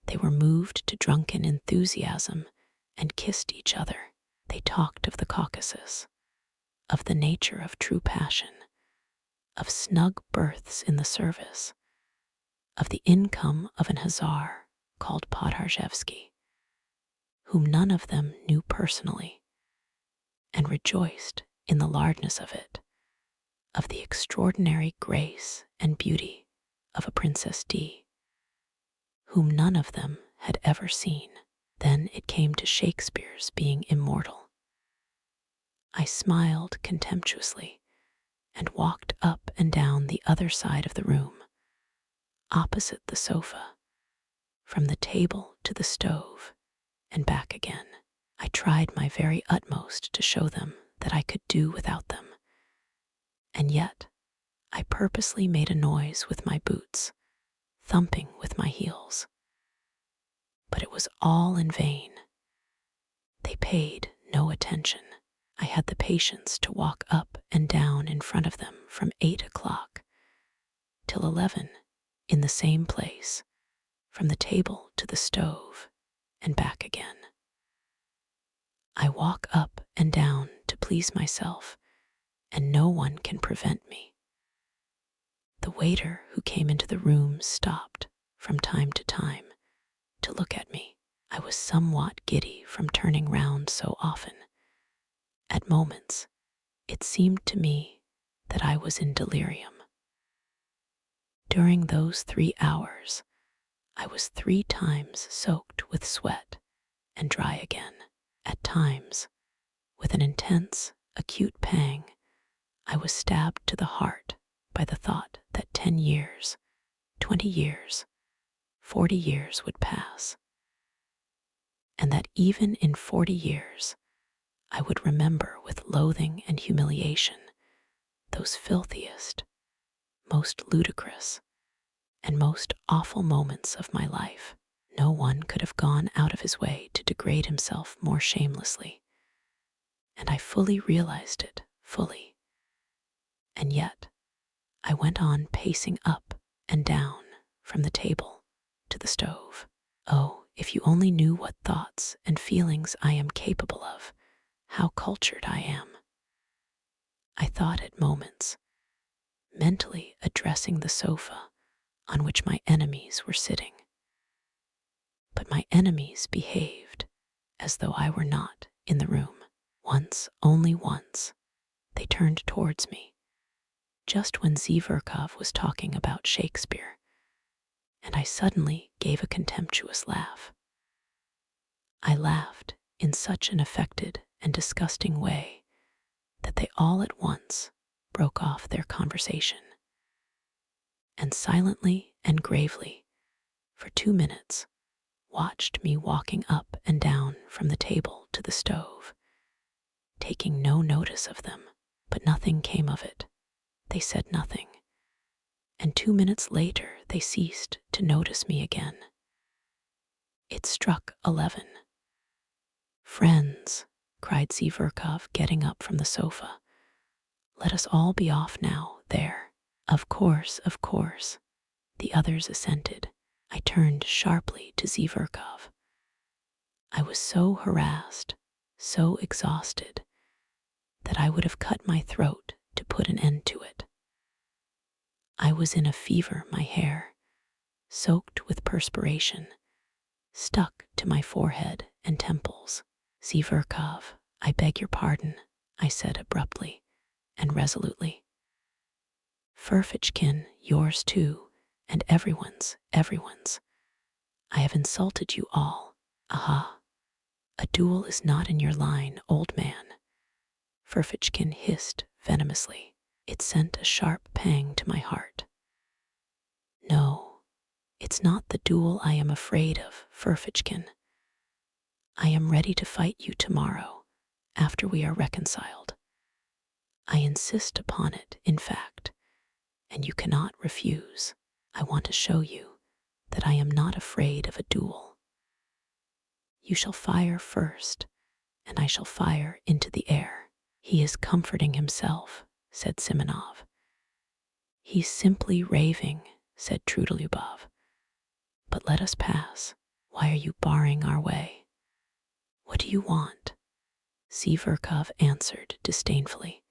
they were moved to drunken enthusiasm and kissed each other. They talked of the Caucasus, of the nature of true passion, of snug berths in the service, of the income of an hussar called Podharzhevsky, whom none of them knew personally, and rejoiced in the largeness of it, of the extraordinary grace and beauty of a Princess D, whom none of them had ever seen. Then it came to Shakespeare's being immortal. I smiled contemptuously and walked up and down the other side of the room, opposite the sofa, from the table to the stove and back again. I tried my very utmost to show them that I could do without them. And yet, I purposely made a noise with my boots, thumping with my heels. But it was all in vain. They paid no attention. I had the patience to walk up and down in front of them from 8 o'clock till 11 in the same place, from the table to the stove and back again. I walk up and down to please myself, and no one can prevent me. The waiter who came into the room stopped from time to time to look at me. I was somewhat giddy from turning round so often. At moments, it seemed to me that I was in delirium. During those 3 hours, I was 3 times soaked with sweat and dry again. At times, with an intense, acute pang, I was stabbed to the heart by the thought that 10 years, 20 years, 40 years would pass, and that even in 40 years, I would remember with loathing and humiliation those filthiest, most ludicrous, and most awful moments of my life. No one could have gone out of his way to degrade himself more shamelessly, and I fully realized it, fully. And yet, I went on pacing up and down from the table to the stove. Oh, if you only knew what thoughts and feelings I am capable of, how cultured I am. I thought at moments, mentally addressing the sofa on which my enemies were sitting. But my enemies behaved as though I were not in the room. Once, only once, they turned towards me, just when Zverkov was talking about Shakespeare, and I suddenly gave a contemptuous laugh. I laughed in such an affected and disgusting way that they all at once broke off their conversation, and silently and gravely, for 2 minutes, watched me walking up and down from the table to the stove, taking no notice of them. But nothing came of it. They said nothing, and 2 minutes later they ceased to notice me again. It struck 11. "Friends," cried Zverkov, getting up from the sofa, "let us all be off now, there." Of course, the others assented. I turned sharply to Zverkov. I was so harassed, so exhausted, that I would have cut my throat to put an end to it. I was in a fever, my hair, soaked with perspiration, stuck to my forehead and temples. "Zverkov, I beg your pardon," I said abruptly and resolutely. "Ferfitchkin, yours too, and everyone's. I have insulted you all. Aha, a duel is not in your line, old man," Ferfitchkin hissed venomously. It sent a sharp pang to my heart. "No, it's not the duel I am afraid of, Ferfitchkin. I am ready to fight you tomorrow, after we are reconciled. I insist upon it, in fact, and you cannot refuse. I want to show you that I am not afraid of a duel. You shall fire first, and I shall fire into the air." "He is comforting himself," said Simonov. "He's simply raving," said Trudolyubov. "But let us pass. Why are you barring our way? What do you want?" Zverkov answered disdainfully.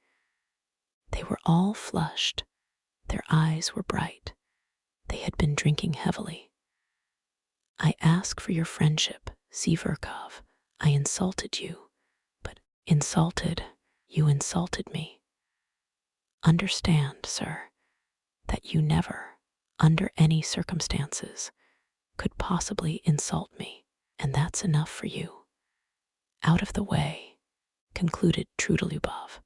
They were all flushed. Their eyes were bright. They had been drinking heavily. "I ask for your friendship, Zverkov. I insulted you, but insulted. You insulted me. Understand, sir, that you never, under any circumstances, could possibly insult me, and that's enough for you. Out of the way," concluded Trudolyubov.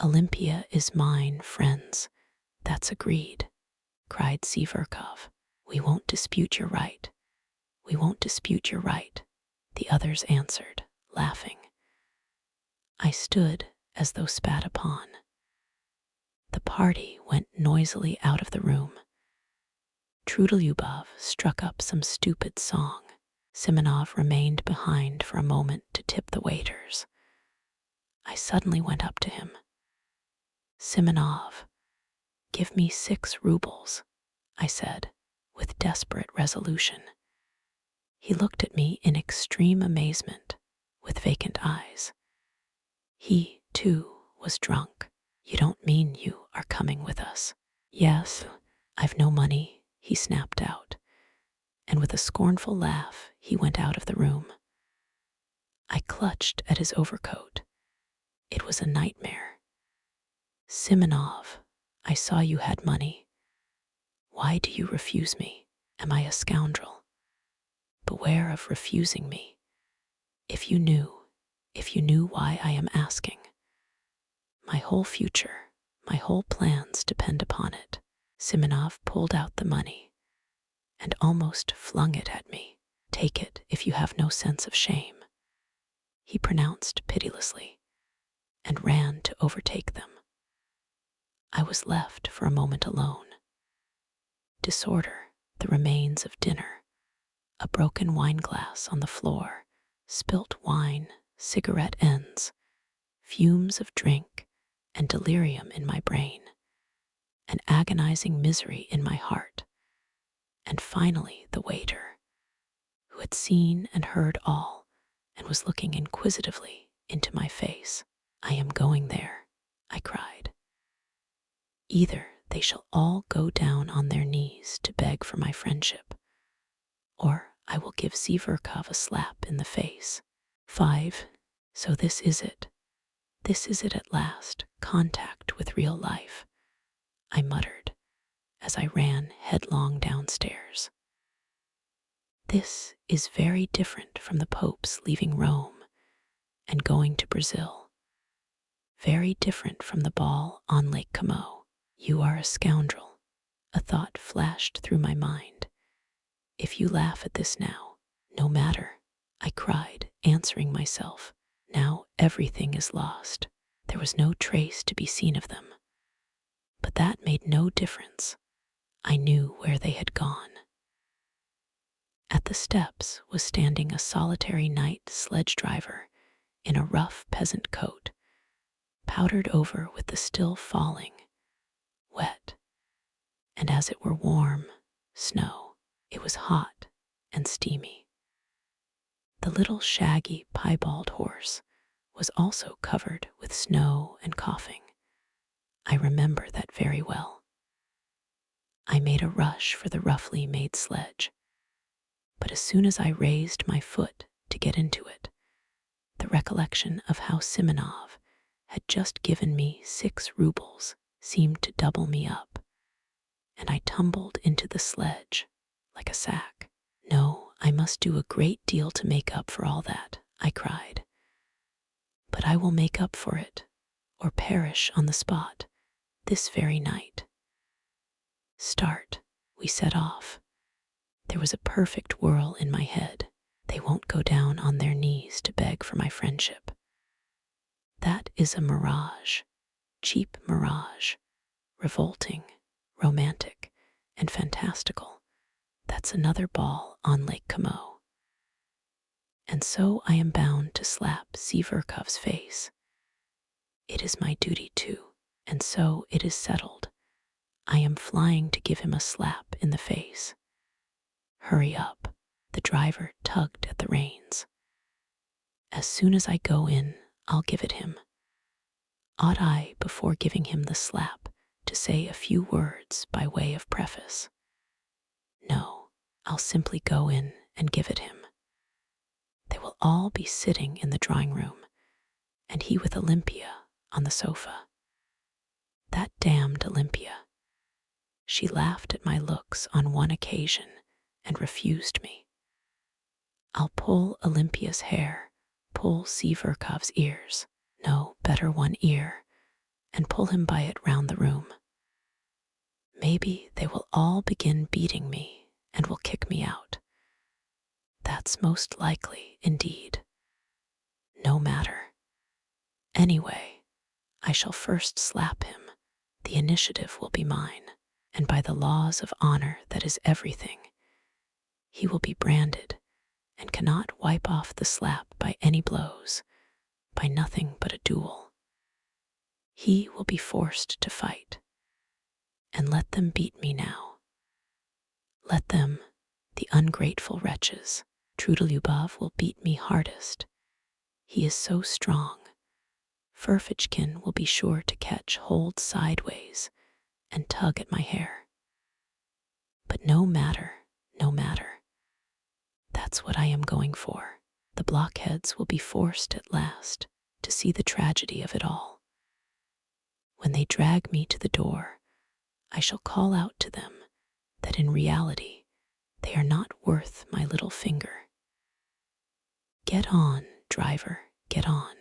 "Olympia is mine, friends. That's agreed," cried Zverkov. "We won't dispute your right. We won't dispute your right," the others answered, laughing. I stood as though spat upon. The party went noisily out of the room. Trudolyubov struck up some stupid song. Simonov remained behind for a moment to tip the waiters. I suddenly went up to him. "Simonov, give me 6 rubles," I said, with desperate resolution. He looked at me in extreme amazement, with vacant eyes. He, too, was drunk. "You don't mean you are coming with us?" "Yes, I've no money," he snapped out, and with a scornful laugh he went out of the room. I clutched at his overcoat. It was a nightmare. "Simonov, I saw you had money. Why do you refuse me? Am I a scoundrel? Beware of refusing me. If you knew why I am asking. My whole future, my whole plans depend upon it." Simonov pulled out the money and almost flung it at me. "Take it if you have no sense of shame," he pronounced pitilessly, and ran to overtake them. I was left for a moment alone. Disorder, the remains of dinner, a broken wine glass on the floor, spilt wine, cigarette ends, fumes of drink, and delirium in my brain, an agonizing misery in my heart, and finally the waiter, who had seen and heard all and was looking inquisitively into my face. "I am going there," I cried. "Either they shall all go down on their knees to beg for my friendship, or I will give Zverkov a slap in the face." 5. So this is it. This is it at last, contact with real life, I muttered as I ran headlong downstairs. This is very different from the Pope's leaving Rome and going to Brazil. Very different from the ball on Lake Como. "You are a scoundrel," a thought flashed through my mind. "If you laugh at this now, no matter," I cried, answering myself. Now everything is lost. There was no trace to be seen of them. But that made no difference. I knew where they had gone. At the steps was standing a solitary night sledge driver in a rough peasant coat, powdered over with the still falling, wet, and as it were warm, snow. It was hot and steamy. The little shaggy piebald horse was also covered with snow and coughing. I remember that very well. I made a rush for the roughly made sledge, but as soon as I raised my foot to get into it, the recollection of how Simonov had just given me 6 rubles seemed to double me up, and I tumbled into the sledge like a sack. "No, I must do a great deal to make up for all that," I cried. "But I will make up for it, or perish on the spot, this very night." Start, we set off. There was a perfect whirl in my head. They won't go down on their knees to beg for my friendship. That is a mirage, cheap mirage, revolting, romantic, and fantastical. That's another ball on Lake Como. And so I am bound to slap Zverkov's face. It is my duty too, and so it is settled. I am flying to give him a slap in the face. Hurry up. The driver tugged at the reins. As soon as I go in, I'll give it him. Ought I, before giving him the slap, to say a few words by way of preface? No, I'll simply go in and give it him. They will all be sitting in the drawing room, and he with Olympia on the sofa. That damned Olympia. She laughed at my looks on one occasion and refused me. I'll pull Olympia's hair, pull Zverkov's ears, no, better one ear, and pull him by it round the room. Maybe they will all begin beating me and will kick me out. That's most likely, indeed. No matter. Anyway, I shall first slap him. The initiative will be mine, and by the laws of honor that is everything, he will be branded and cannot wipe off the slap by any blows, by nothing but a duel. He will be forced to fight, and let them beat me now. Let them, the ungrateful wretches. Trudelyubov will beat me hardest. He is so strong. Ferfitchkin will be sure to catch hold sideways and tug at my hair. But no matter, no matter. That's what I am going for. The blockheads will be forced at last to see the tragedy of it all. When they drag me to the door, I shall call out to them that in reality they are not worth my little finger. Get on, driver, get on.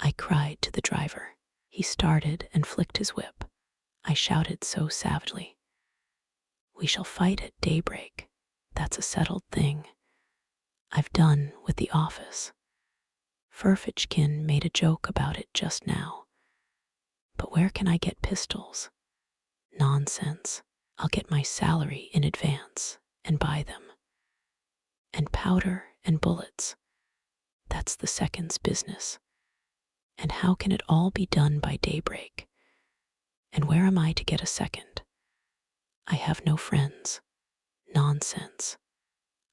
I cried to the driver. He started and flicked his whip. I shouted so savagely. We shall fight at daybreak. That's a settled thing. I've done with the office. Ferfitchkin made a joke about it just now. But where can I get pistols? Nonsense. I'll get my salary in advance and buy them. And powder and bullets. That's the second's business. And how can it all be done by daybreak? And where am I to get a second? I have no friends. Nonsense.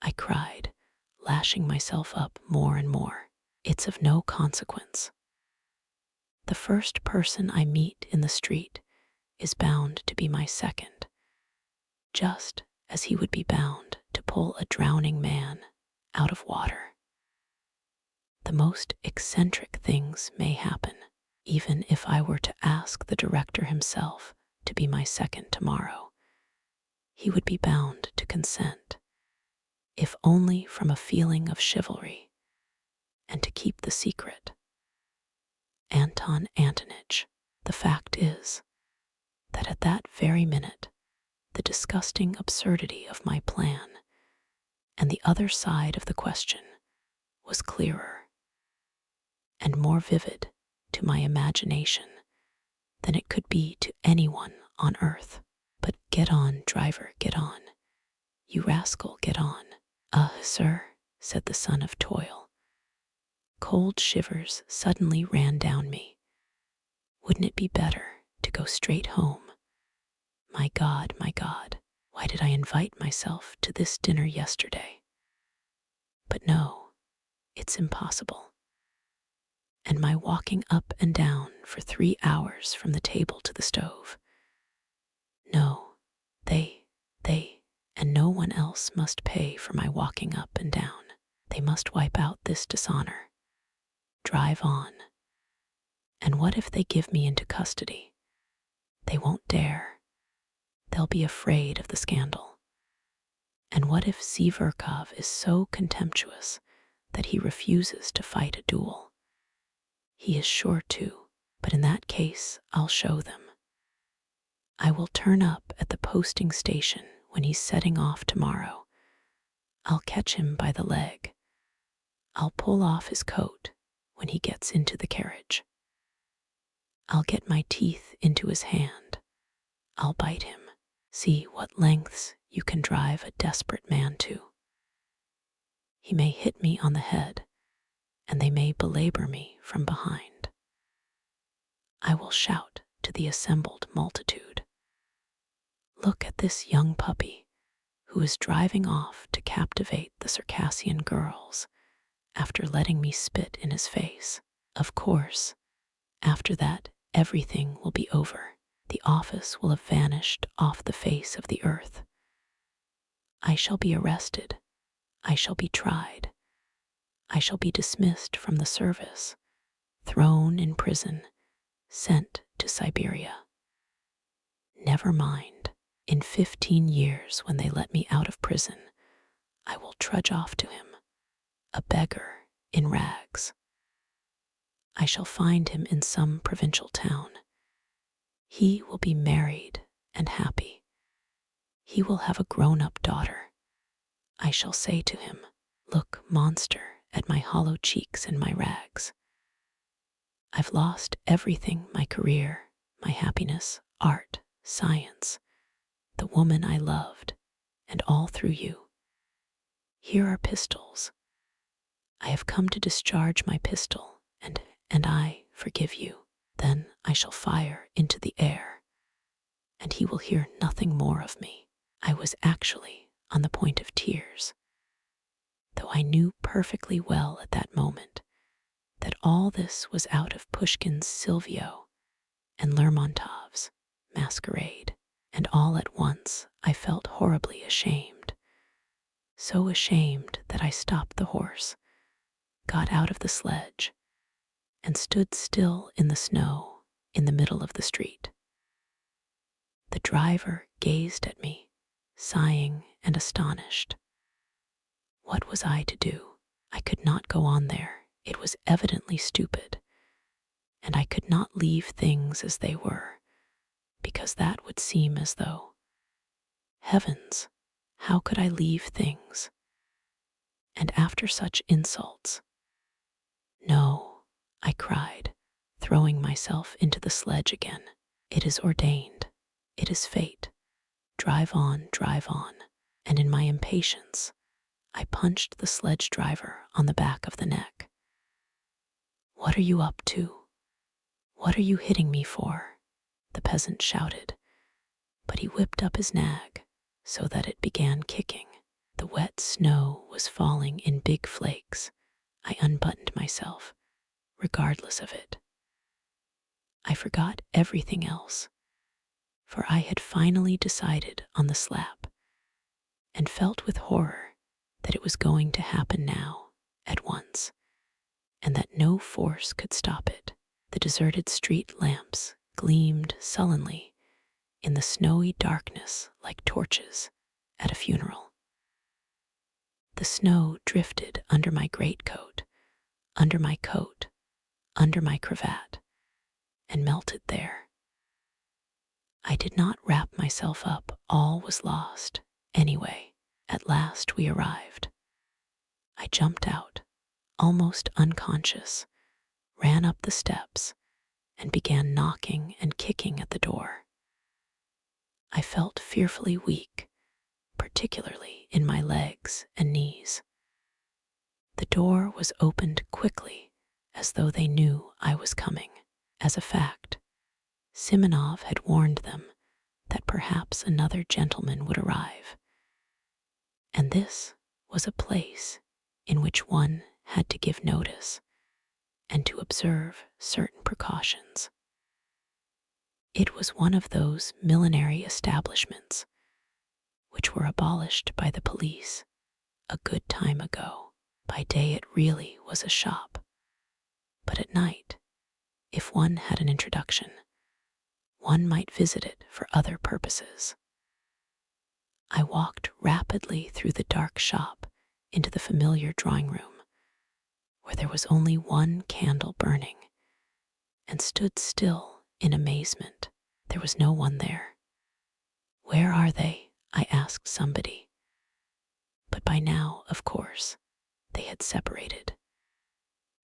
I cried, lashing myself up more and more. It's of no consequence. The first person I meet in the street is bound to be my second, just as he would be bound to pull a drowning man out of water. The most eccentric things may happen, even if I were to ask the director himself to be my second tomorrow. He would be bound to consent, if only from a feeling of chivalry, and to keep the secret. Anton Antonitch, the fact is that at that very minute, the disgusting absurdity of my plan and the other side of the question was clearer and more vivid to my imagination than it could be to anyone on earth. But get on, driver, get on. You rascal, get on. Sir, said the son of toil. Cold shivers suddenly ran down me. Wouldn't it be better to go straight home? My God, why did I invite myself to this dinner yesterday? But no, it's impossible. And my walking up and down for 3 hours from the table to the stove. No, they, and no one else must pay for my walking up and down. They must wipe out this dishonor. Drive on. And what if they give me into custody? They won't dare. They'll be afraid of the scandal. And what if Zverkov is so contemptuous that he refuses to fight a duel? He is sure to, but in that case I'll show them. I will turn up at the posting station when he's setting off tomorrow. I'll catch him by the leg. I'll pull off his coat when he gets into the carriage. I'll get my teeth into his hand. I'll bite him. See what lengths you can drive a desperate man to. He may hit me on the head, and they may belabor me from behind. I will shout to the assembled multitude. Look at this young puppy who is driving off to captivate the Circassian girls after letting me spit in his face. Of course, after that, everything will be over. The office will have vanished off the face of the earth. I shall be arrested. I shall be tried. I shall be dismissed from the service, thrown in prison, sent to Siberia. Never mind. In 15 years, when they let me out of prison, I will trudge off to him, a beggar in rags. I shall find him in some provincial town. He will be married and happy. He will have a grown-up daughter. I shall say to him, "Look, monster, at my hollow cheeks and my rags. I've lost everything: my career, my happiness, art, science, the woman I loved, and all through you. Here are pistols. I have come to discharge my pistol, and I forgive you. Then I shall fire into the air, and he will hear nothing more of me. I was actually on the point of tears, though I knew perfectly well at that moment that all this was out of Pushkin's Silvio and Lermontov's Masquerade, and all at once I felt horribly ashamed, so ashamed that I stopped the horse, got out of the sledge, and stood still in the snow in the middle of the street. The driver gazed at me, sighing and astonished. What was I to do? I could not go on there. It was evidently stupid, and I could not leave things as they were, because that would seem as though— Heavens, how could I leave things? And after such insults? No, I cried, throwing myself into the sledge again. It is ordained. It is fate. Drive on, drive on. And in my impatience, I punched the sledge driver on the back of the neck. What are you up to? What are you hitting me for? The peasant shouted, but he whipped up his nag so that it began kicking. The wet snow was falling in big flakes. I unbuttoned myself, regardless of it. I forgot everything else, for I had finally decided on the slap, and felt with horror that it was going to happen now, at once, and that no force could stop it. The deserted street lamps gleamed sullenly in the snowy darkness like torches at a funeral. The snow drifted under my greatcoat, under my coat, under my cravat, and melted there. I did not wrap myself up. All was lost. Anyway, at last we arrived. I jumped out, almost unconscious, ran up the steps, and began knocking and kicking at the door. I felt fearfully weak, particularly in my legs and knees. The door was opened quickly, as though they knew I was coming. As a fact, Simonov had warned them that perhaps another gentleman would arrive, and this was a place in which one had to give notice and to observe certain precautions. It was one of those millinery establishments which were abolished by the police a good time ago. By day it really was a shop, but at night, if one had an introduction, one might visit it for other purposes. I walked rapidly through the dark shop into the familiar drawing room, where there was only one candle burning, and stood still in amazement. There was no one there. Where are they? I asked somebody. But by now, of course, they had separated.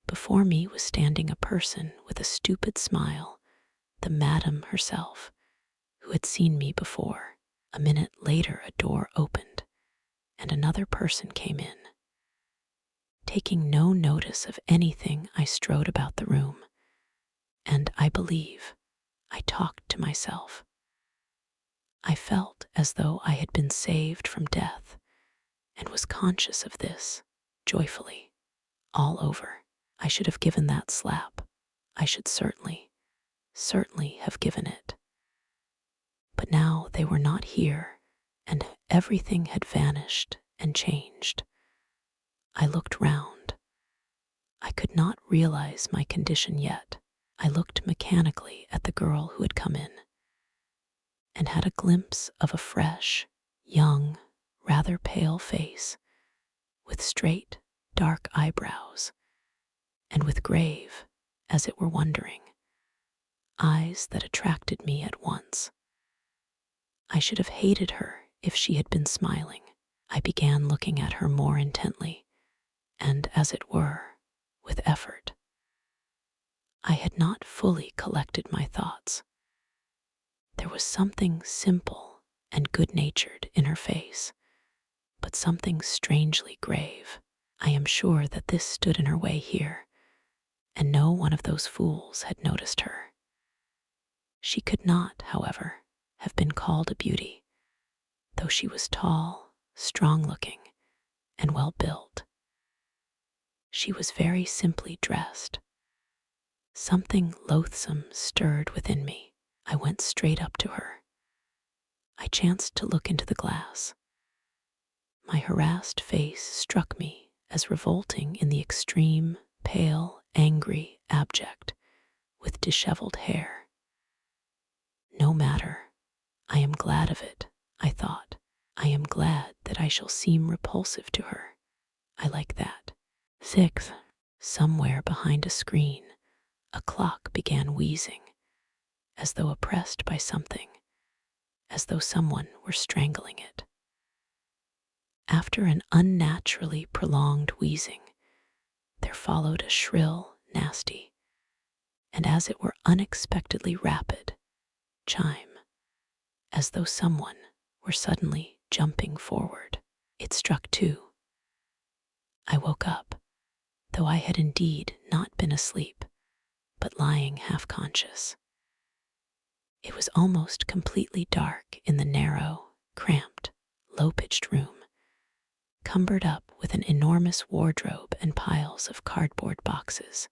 Before me was standing a person with a stupid smile, the madam herself, who had seen me before. A minute later a door opened, and another person came in. Taking no notice of anything, I strode about the room, and I believe I talked to myself. I felt as though I had been saved from death, and was conscious of this, joyfully, all over. I should have given that slap. I should certainly have given it. But now they were not here, and everything had vanished and changed. I looked round. I could not realize my condition yet. I looked mechanically at the girl who had come in, and had a glimpse of a fresh, young, rather pale face, with straight, dark eyebrows, and with grave, as it were wondering, eyes that attracted me at once. I should have hated her if she had been smiling. I began looking at her more intently, and, as it were, with effort. I had not fully collected my thoughts. There was something simple and good-natured in her face, but something strangely grave. I am sure that this stood in her way here, and no one of those fools had noticed her. She could not, however, have been called a beauty, though she was tall, strong-looking, and well-built. She was very simply dressed. Something loathsome stirred within me. I went straight up to her. I chanced to look into the glass. My harassed face struck me as revolting in the extreme, pale, angry, abject, with disheveled hair. No matter. I am glad of it, I thought. I am glad that I shall seem repulsive to her. I like that. 6. Somewhere behind a screen, a clock began wheezing, as though oppressed by something, as though someone were strangling it. After an unnaturally prolonged wheezing, there followed a shrill, nasty, and as it were unexpectedly rapid, chime, as though someone were suddenly jumping forward. It struck 2. I woke up, though I had indeed not been asleep, but lying half-conscious. It was almost completely dark in the narrow, cramped, low-pitched room, cumbered up with an enormous wardrobe and piles of cardboard boxes,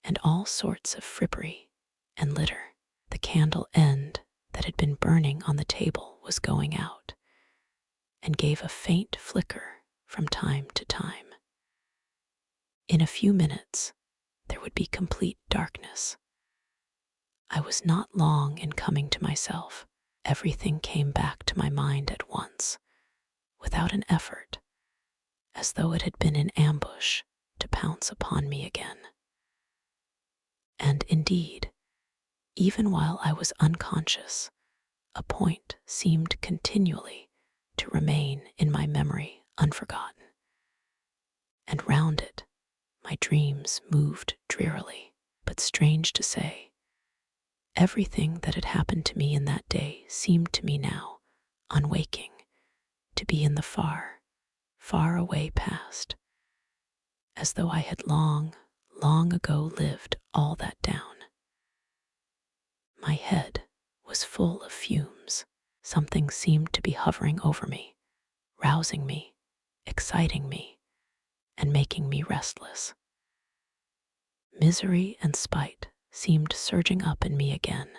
and all sorts of frippery and litter. The candle end that had been burning on the table was going out, and gave a faint flicker from time to time. In a few minutes, there would be complete darkness. I was not long in coming to myself. Everything came back to my mind at once, without an effort, as though it had been in ambush to pounce upon me again. And indeed, even while I was unconscious, a point seemed continually to remain in my memory unforgotten, and round it my dreams moved drearily. But strange to say, everything that had happened to me in that day seemed to me now, on waking, to be in the far, far away past, as though I had long, long ago lived all that down. My head was full of fumes. Something seemed to be hovering over me, rousing me, exciting me, and making me restless. Misery and spite seemed surging up in me again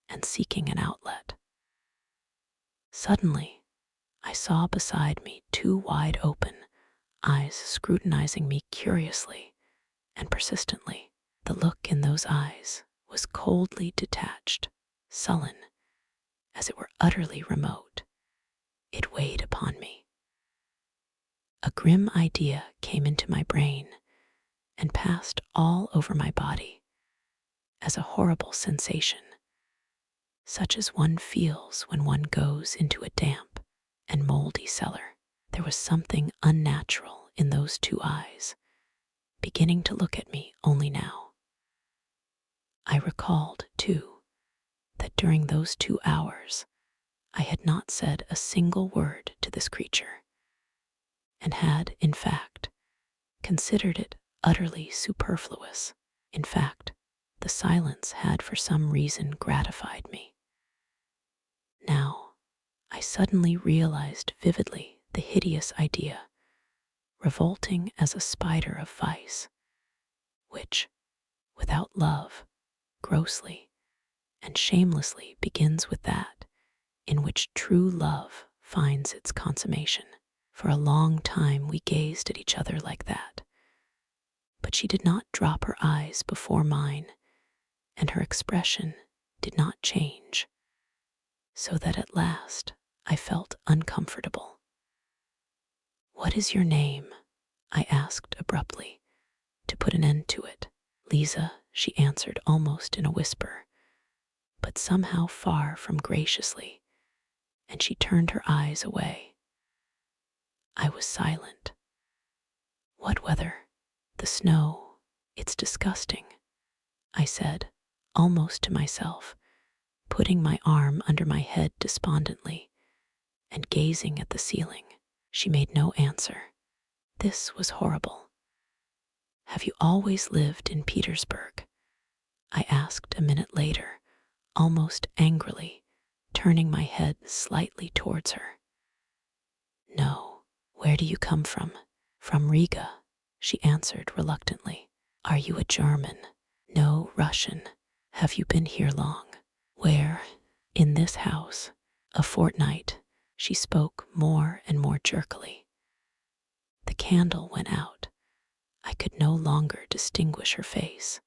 and seeking an outlet. Suddenly, I saw beside me 2 wide open eyes scrutinizing me curiously and persistently. The look in those eyes was coldly detached, sullen, as it were utterly remote. It weighed upon me. A grim idea came into my brain and passed all over my body as a horrible sensation, such as one feels when one goes into a damp and moldy cellar. There was something unnatural in those 2 eyes, beginning to look at me only now. I recalled, too, that during those 2 hours I had not said a single word to this creature, and had, in fact, considered it utterly superfluous. In fact, the silence had for some reason gratified me. Now, I suddenly realized vividly the hideous idea, revolting as a spider of vice, which, without love, grossly and shamelessly begins with that in which true love finds its consummation. For a long time we gazed at each other like that, but she did not drop her eyes before mine, and her expression did not change, so that at last I felt uncomfortable. "What is your name?" I asked abruptly, to put an end to it. "Lisa," she answered almost in a whisper, but somehow far from graciously, and she turned her eyes away. I was silent. What weather? The snow. It's disgusting, I said, almost to myself, putting my arm under my head despondently and gazing at the ceiling. She made no answer. This was horrible. Have you always lived in Petersburg? I asked a minute later, almost angrily, turning my head slightly towards her. No. Where do you come from? From Riga, she answered reluctantly. Are you a German? No, Russian. Have you been here long? Where? In this house. A fortnight. She spoke more and more jerkily. The candle went out. I could no longer distinguish her face.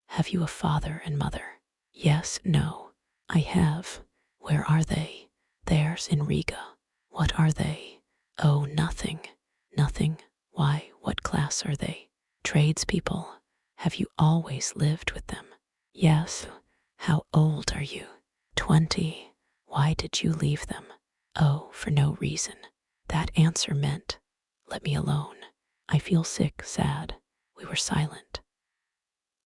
Have you a father and mother? Yes, no. I have. Where are they? Theirs in Riga. What are they? Oh, nothing. Nothing. Why, what class are they? Tradespeople. Have you always lived with them? Yes. How old are you? 20. Why did you leave them? Oh, for no reason. That answer meant, let me alone. I feel sick, sad. We were silent.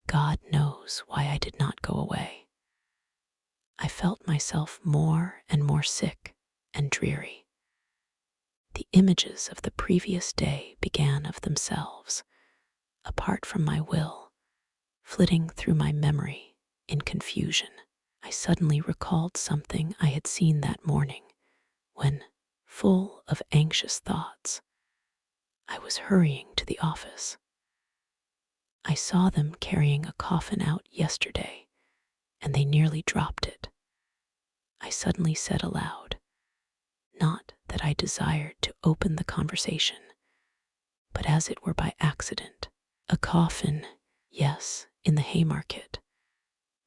God knows why I did not go away. I felt myself more and more sick and dreary. The images of the previous day began of themselves, apart from my will, flitting through my memory in confusion. I suddenly recalled something I had seen that morning when, full of anxious thoughts, I was hurrying to the office. I saw them carrying a coffin out yesterday, and they nearly dropped it. I suddenly said aloud, not that I desired to open the conversation, but as it were by accident, a coffin, yes, in the Haymarket.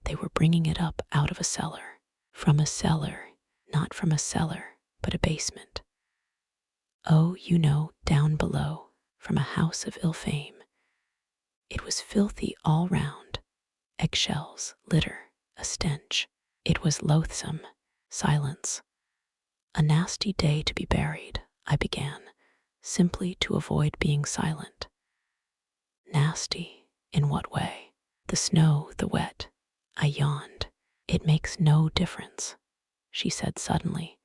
They were bringing it up out of a cellar. From a cellar, not from a cellar, but a basement. Oh, you know, down below, from a house of ill fame. It was filthy all round, eggshells, litter, a stench. It was loathsome, silence. A nasty day to be buried, I began, simply to avoid being silent. Nasty, in what way? The snow, the wet. I yawned. It makes no difference, she said suddenly,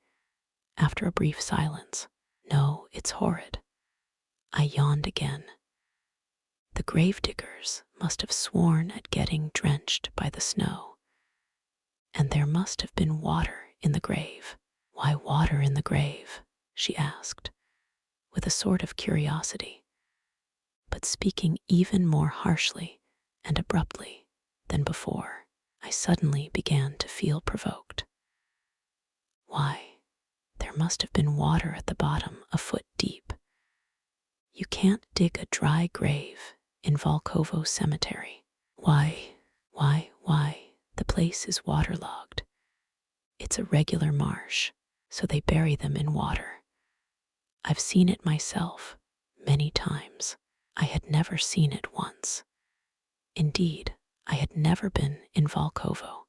after a brief silence. No, it's horrid. I yawned again. The gravediggers must have sworn at getting drenched by the snow. And there must have been water in the grave. Why water in the grave? She asked, with a sort of curiosity, but speaking even more harshly and abruptly than before. I suddenly began to feel provoked. Why, there must have been water at the bottom, a foot deep. You can't dig a dry grave in Volkovo Cemetery. Why, the place is waterlogged. It's a regular marsh, so they bury them in water. I've seen it myself, many times. I had never seen it once. Indeed, I had never been in Volkovo,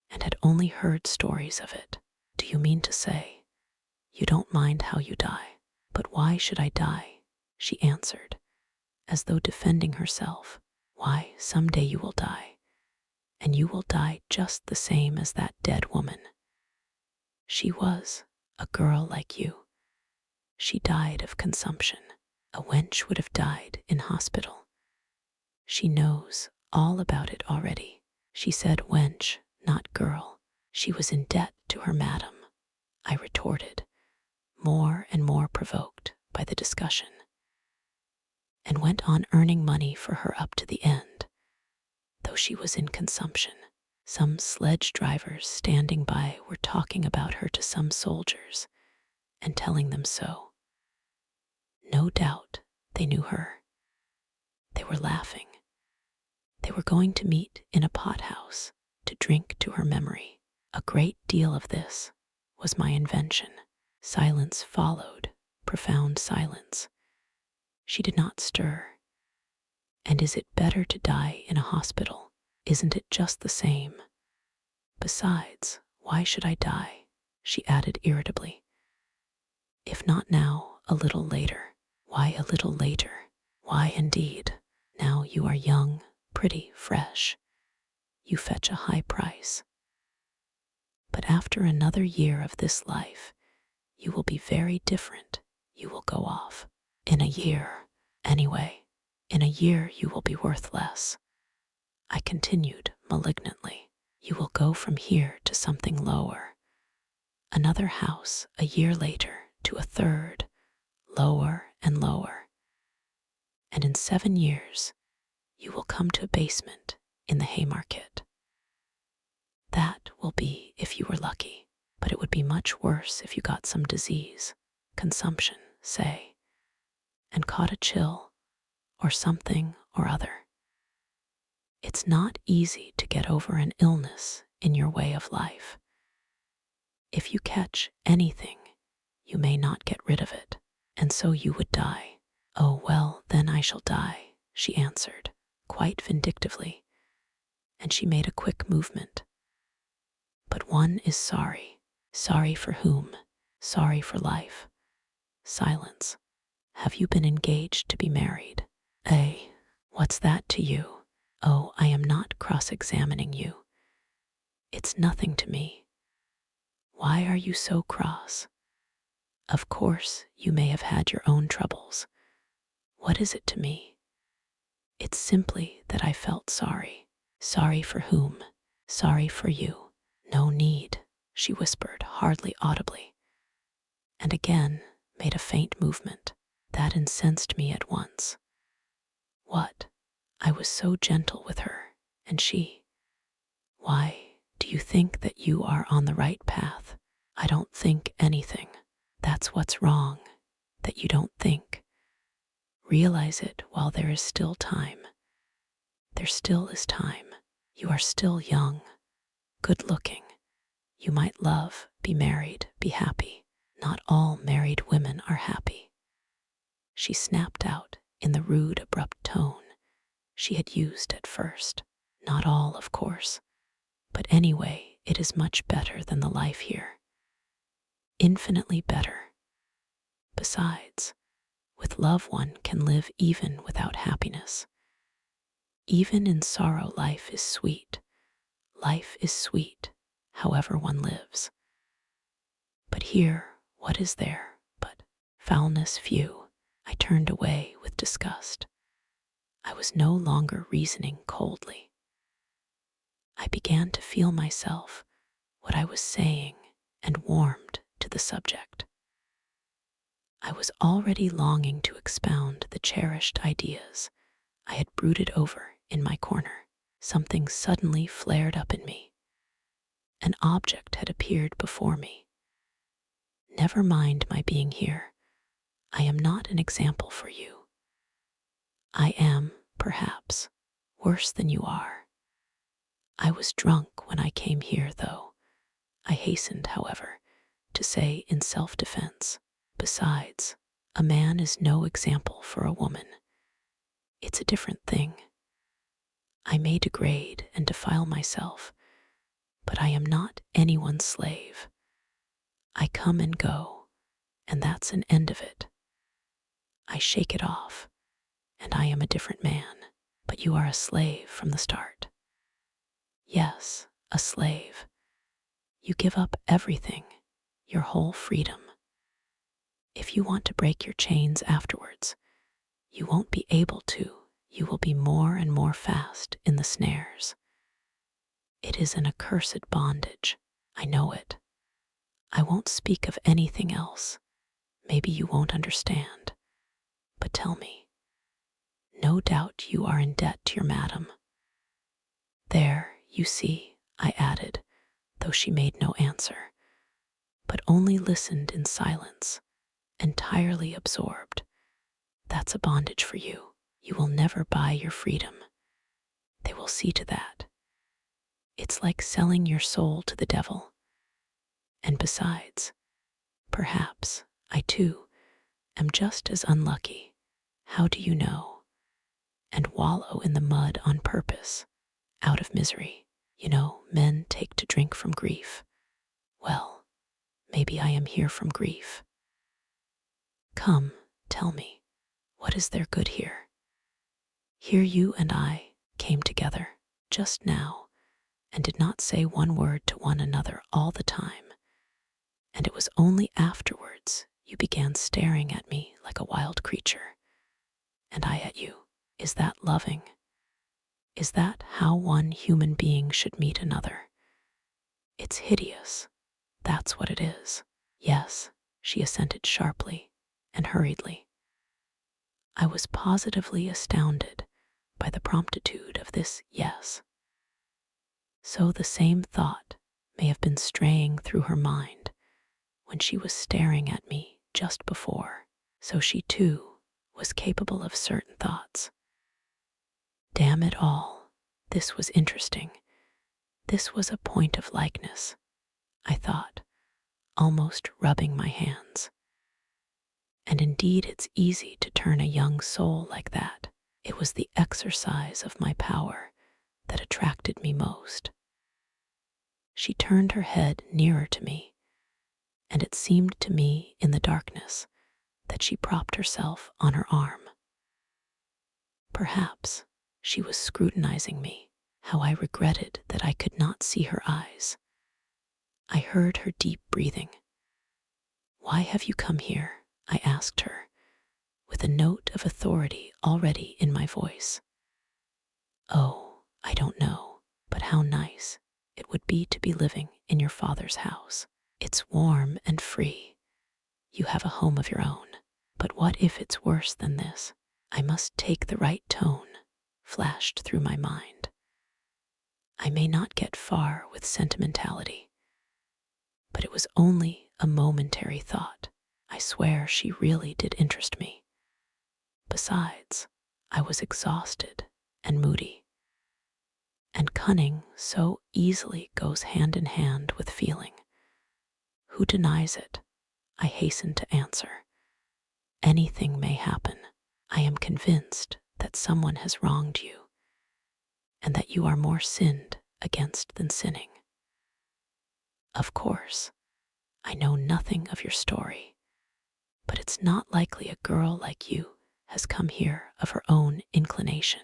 and had only heard stories of it. Do you mean to say you don't mind how you die? But why should I die? She answered, as though defending herself. Why, someday you will die, and you will die just the same as that dead woman. She was a girl like you. She died of consumption. A wench would have died in hospital. She knows all about it already. She said wench, not girl. She was in debt to her madam, I retorted, more and more provoked by the discussion, and went on earning money for her up to the end, though she was in consumption. Some sledge drivers standing by were talking about her to some soldiers and telling them so. No doubt they knew her. They were laughing. They were going to meet in a pothouse to drink to her memory. A great deal of this was my invention. Silence followed, profound silence. She did not stir. And is it better to die in a hospital? Isn't it just the same? Besides, why should I die? She added irritably. If not now, a little later. Why a little later? Why indeed? Now you are young, pretty, fresh. You fetch a high price. But after another year of this life, you will be very different. You will go off. In a year, anyway, in a year you will be worth less. I continued malignantly. You will go from here to something lower. Another house a year later to a third, lower and lower. And in 7 years, you will come to a basement in the Haymarket. That will be if you were lucky, but it would be much worse if you got some disease, consumption, say, and caught a chill or something or other. It's not easy to get over an illness in your way of life. If you catch anything, you may not get rid of it, and so you would die. Oh, well, then I shall die, she answered, quite vindictively, and she made a quick movement. But one is sorry. Sorry for whom? Sorry for life. Silence. Have you been engaged to be married? Eh? What's that to you? Oh, I am not cross-examining you. It's nothing to me. Why are you so cross? Of course, you may have had your own troubles. What is it to me? It's simply that I felt sorry. Sorry for whom? Sorry for you. No need, she whispered, hardly audibly, and again made a faint movement. That incensed me at once. What? I was so gentle with her, and she. Why, do you think that you are on the right path? I don't think anything. That's what's wrong, that you don't think. Realize it while there is still time. There still is time. You are still young, good-looking. You might love, be married, be happy. Not all married women are happy. She snapped out in the rude, abrupt tone she had used at first. Not all, of course, but anyway, it is much better than the life here. Infinitely better. Besides, with love one can live even without happiness. Even in sorrow life is sweet. Life is sweet, however one lives. But here, what is there but foulness few? I turned away with disgust. I was no longer reasoning coldly. I began to feel myself what I was saying and warmed to the subject. I was already longing to expound the cherished ideas I had brooded over in my corner. Something suddenly flared up in me. An object had appeared before me. Never mind my being here. I am not an example for you. I am, perhaps, worse than you are. I was drunk when I came here, though. I hastened, however, to say in self-defense. Besides, a man is no example for a woman. It's a different thing. I may degrade and defile myself, but I am not anyone's slave. I come and go, and that's an end of it. I shake it off, and I am a different man. But you are a slave from the start. Yes, a slave. You give up everything, your whole freedom. If you want to break your chains afterwards, you won't be able to. You will be more and more fast in the snares. It is an accursed bondage. I know it. I won't speak of anything else. Maybe you won't understand. But tell me. No doubt you are in debt to your madam. There, you see, I added, though she made no answer, but only listened in silence, entirely absorbed. That's a bondage for you. You will never buy your freedom. They will see to that. It's like selling your soul to the devil. And besides, perhaps I too am just as unlucky. How do you know? And wallow in the mud on purpose, out of misery. You know, men take to drink from grief. Well, maybe I am here from grief. Come, tell me, What is there good here? Here you and I came together just now and did not say one word to one another all the time, and it was only afterwards you began staring at me like a wild creature, and I at you. Is that loving? Is that how one human being should meet another? It's hideous. That's what it is. Yes, she assented sharply and hurriedly. I was positively astounded by the promptitude of this yes. So the same thought may have been straying through her mind when she was staring at me just before. So she too was capable of certain thoughts. Damn it all, this was interesting. This was a point of likeness, I thought, almost rubbing my hands. And indeed it's easy to turn a young soul like that. It was the exercise of my power that attracted me most. She turned her head nearer to me, and it seemed to me in the darkness that she propped herself on her arm. Perhaps she was scrutinizing me. How I regretted that I could not see her eyes. I heard her deep breathing. Why have you come here? I asked her, with a note of authority already in my voice. Oh, I don't know, but how nice it would be to be living in your father's house. It's warm and free. You have a home of your own. But what if it's worse than this? I must take the right tone, flashed through my mind. I may not get far with sentimentality, but it was only a momentary thought. I swear she really did interest me. Besides, I was exhausted and moody, and cunning so easily goes hand in hand with feeling. Who denies it? I hastened to answer. Anything may happen. I am convinced that someone has wronged you, and that you are more sinned against than sinning. Of course, I know nothing of your story, but it's not likely a girl like you has come here of her own inclination.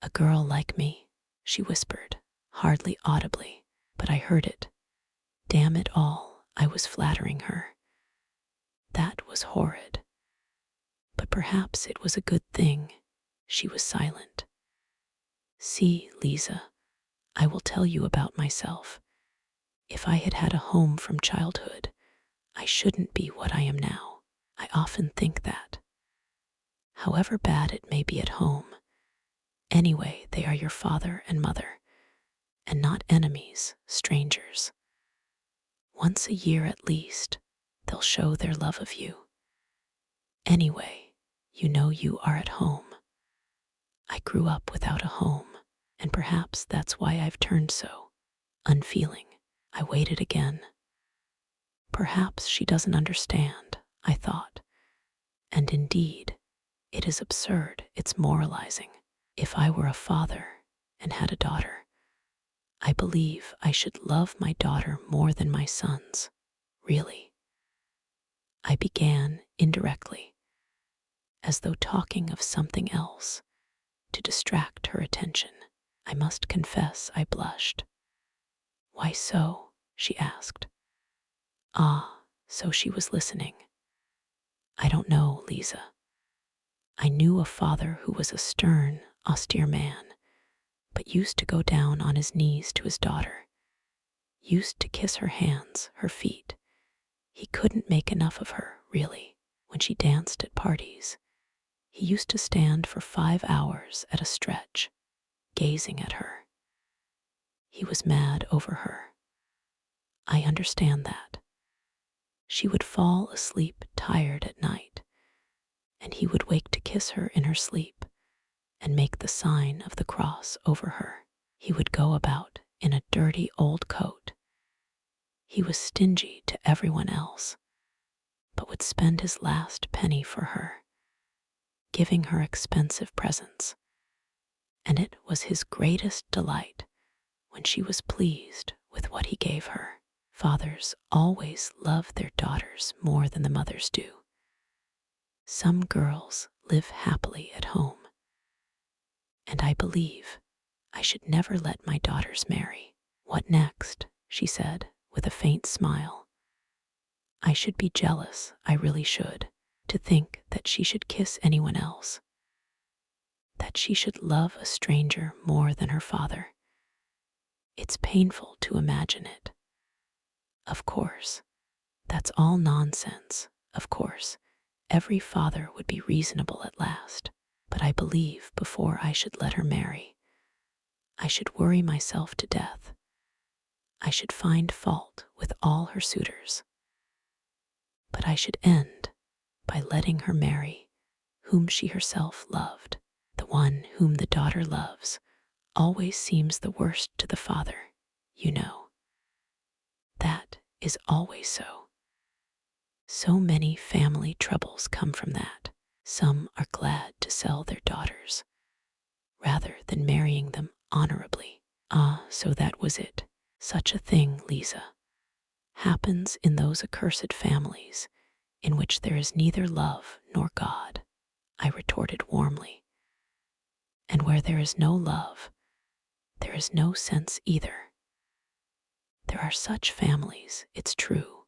A girl like me, she whispered, hardly audibly, but I heard it. Damn it all, I was flattering her. That was horrid. But perhaps it was a good thing she was silent. See, Lisa, I will tell you about myself. If I had had a home from childhood, I shouldn't be what I am now. I often think that. However bad it may be at home, anyway, they are your father and mother, and not enemies, strangers. Once a year at least, they'll show their love of you. Anyway, you know you are at home. I grew up without a home, and perhaps that's why I've turned so unfeeling. I waited again. Perhaps she doesn't understand, I thought. And indeed, it is absurd, it's moralizing. If I were a father and had a daughter, I believe I should love my daughter more than my sons, really. I began indirectly, as though talking of something else, to distract her attention. I must confess I blushed. Why so? She asked. Ah, so she was listening. I don't know, Lisa. I knew a father who was a stern, austere man, but used to go down on his knees to his daughter, used to kiss her hands, her feet. He couldn't make enough of her, really, when she danced at parties. He used to stand for 5 hours at a stretch, gazing at her. He was mad over her. I understand that. She would fall asleep tired at night, and he would wake to kiss her in her sleep and make the sign of the cross over her. He would go about in a dirty old coat. He was stingy to everyone else, but would spend his last penny for her, giving her expensive presents. And it was his greatest delight when she was pleased with what he gave her. Fathers always love their daughters more than the mothers do. Some girls live happily at home. And I believe I should never let my daughters marry. What next? She said, with a faint smile. I should be jealous, I really should, to think that she should kiss anyone else, that she should love a stranger more than her father. It's painful to imagine it. Of course, that's all nonsense. Of course, every father would be reasonable at last, but I believe before I should let her marry, I should worry myself to death. I should find fault with all her suitors. But I should end by letting her marry whom she herself loved. The one whom the daughter loves always seems the worst to the father, you know. That is always so. So many family troubles come from that. Some are glad to sell their daughters rather than marrying them honorably. Ah, so that was it. Such a thing, Lisa, happens in those accursed families in which there is neither love nor God, I retorted warmly. And where there is no love, there is no sense either. There are such families, it's true,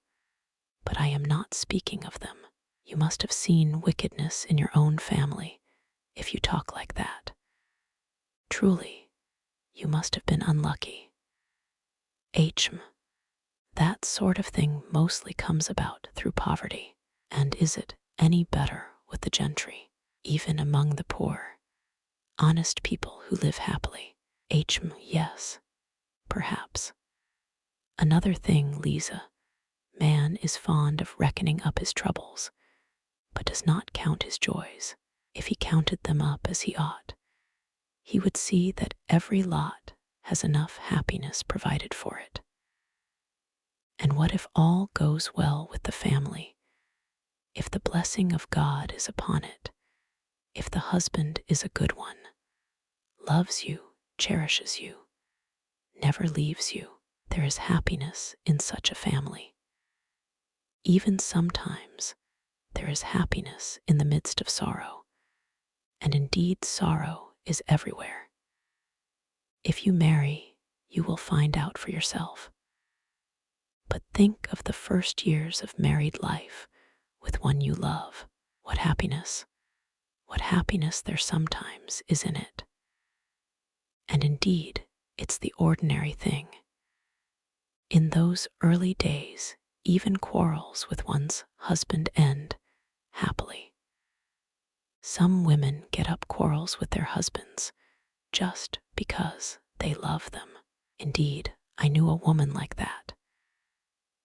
but I am not speaking of them. You must have seen wickedness in your own family if you talk like that. Truly, you must have been unlucky. That sort of thing mostly comes about through poverty. And is it any better with the gentry, even among the poor, honest people who live happily? Yes, perhaps. Another thing, Lisa, man is fond of reckoning up his troubles, but does not count his joys. If he counted them up as he ought, he would see that every lot has enough happiness provided for it. And what if all goes well with the family? If the blessing of God is upon it, if the husband is a good one, loves you, cherishes you, never leaves you, there is happiness in such a family. Even sometimes there is happiness in the midst of sorrow, and indeed sorrow is everywhere. If you marry, you will find out for yourself. But think of the first years of married life with one you love. What happiness there sometimes is in it. And indeed, it's the ordinary thing. In those early days, even quarrels with one's husband end happily. Some women get up quarrels with their husbands just because they love them. Indeed, I knew a woman like that.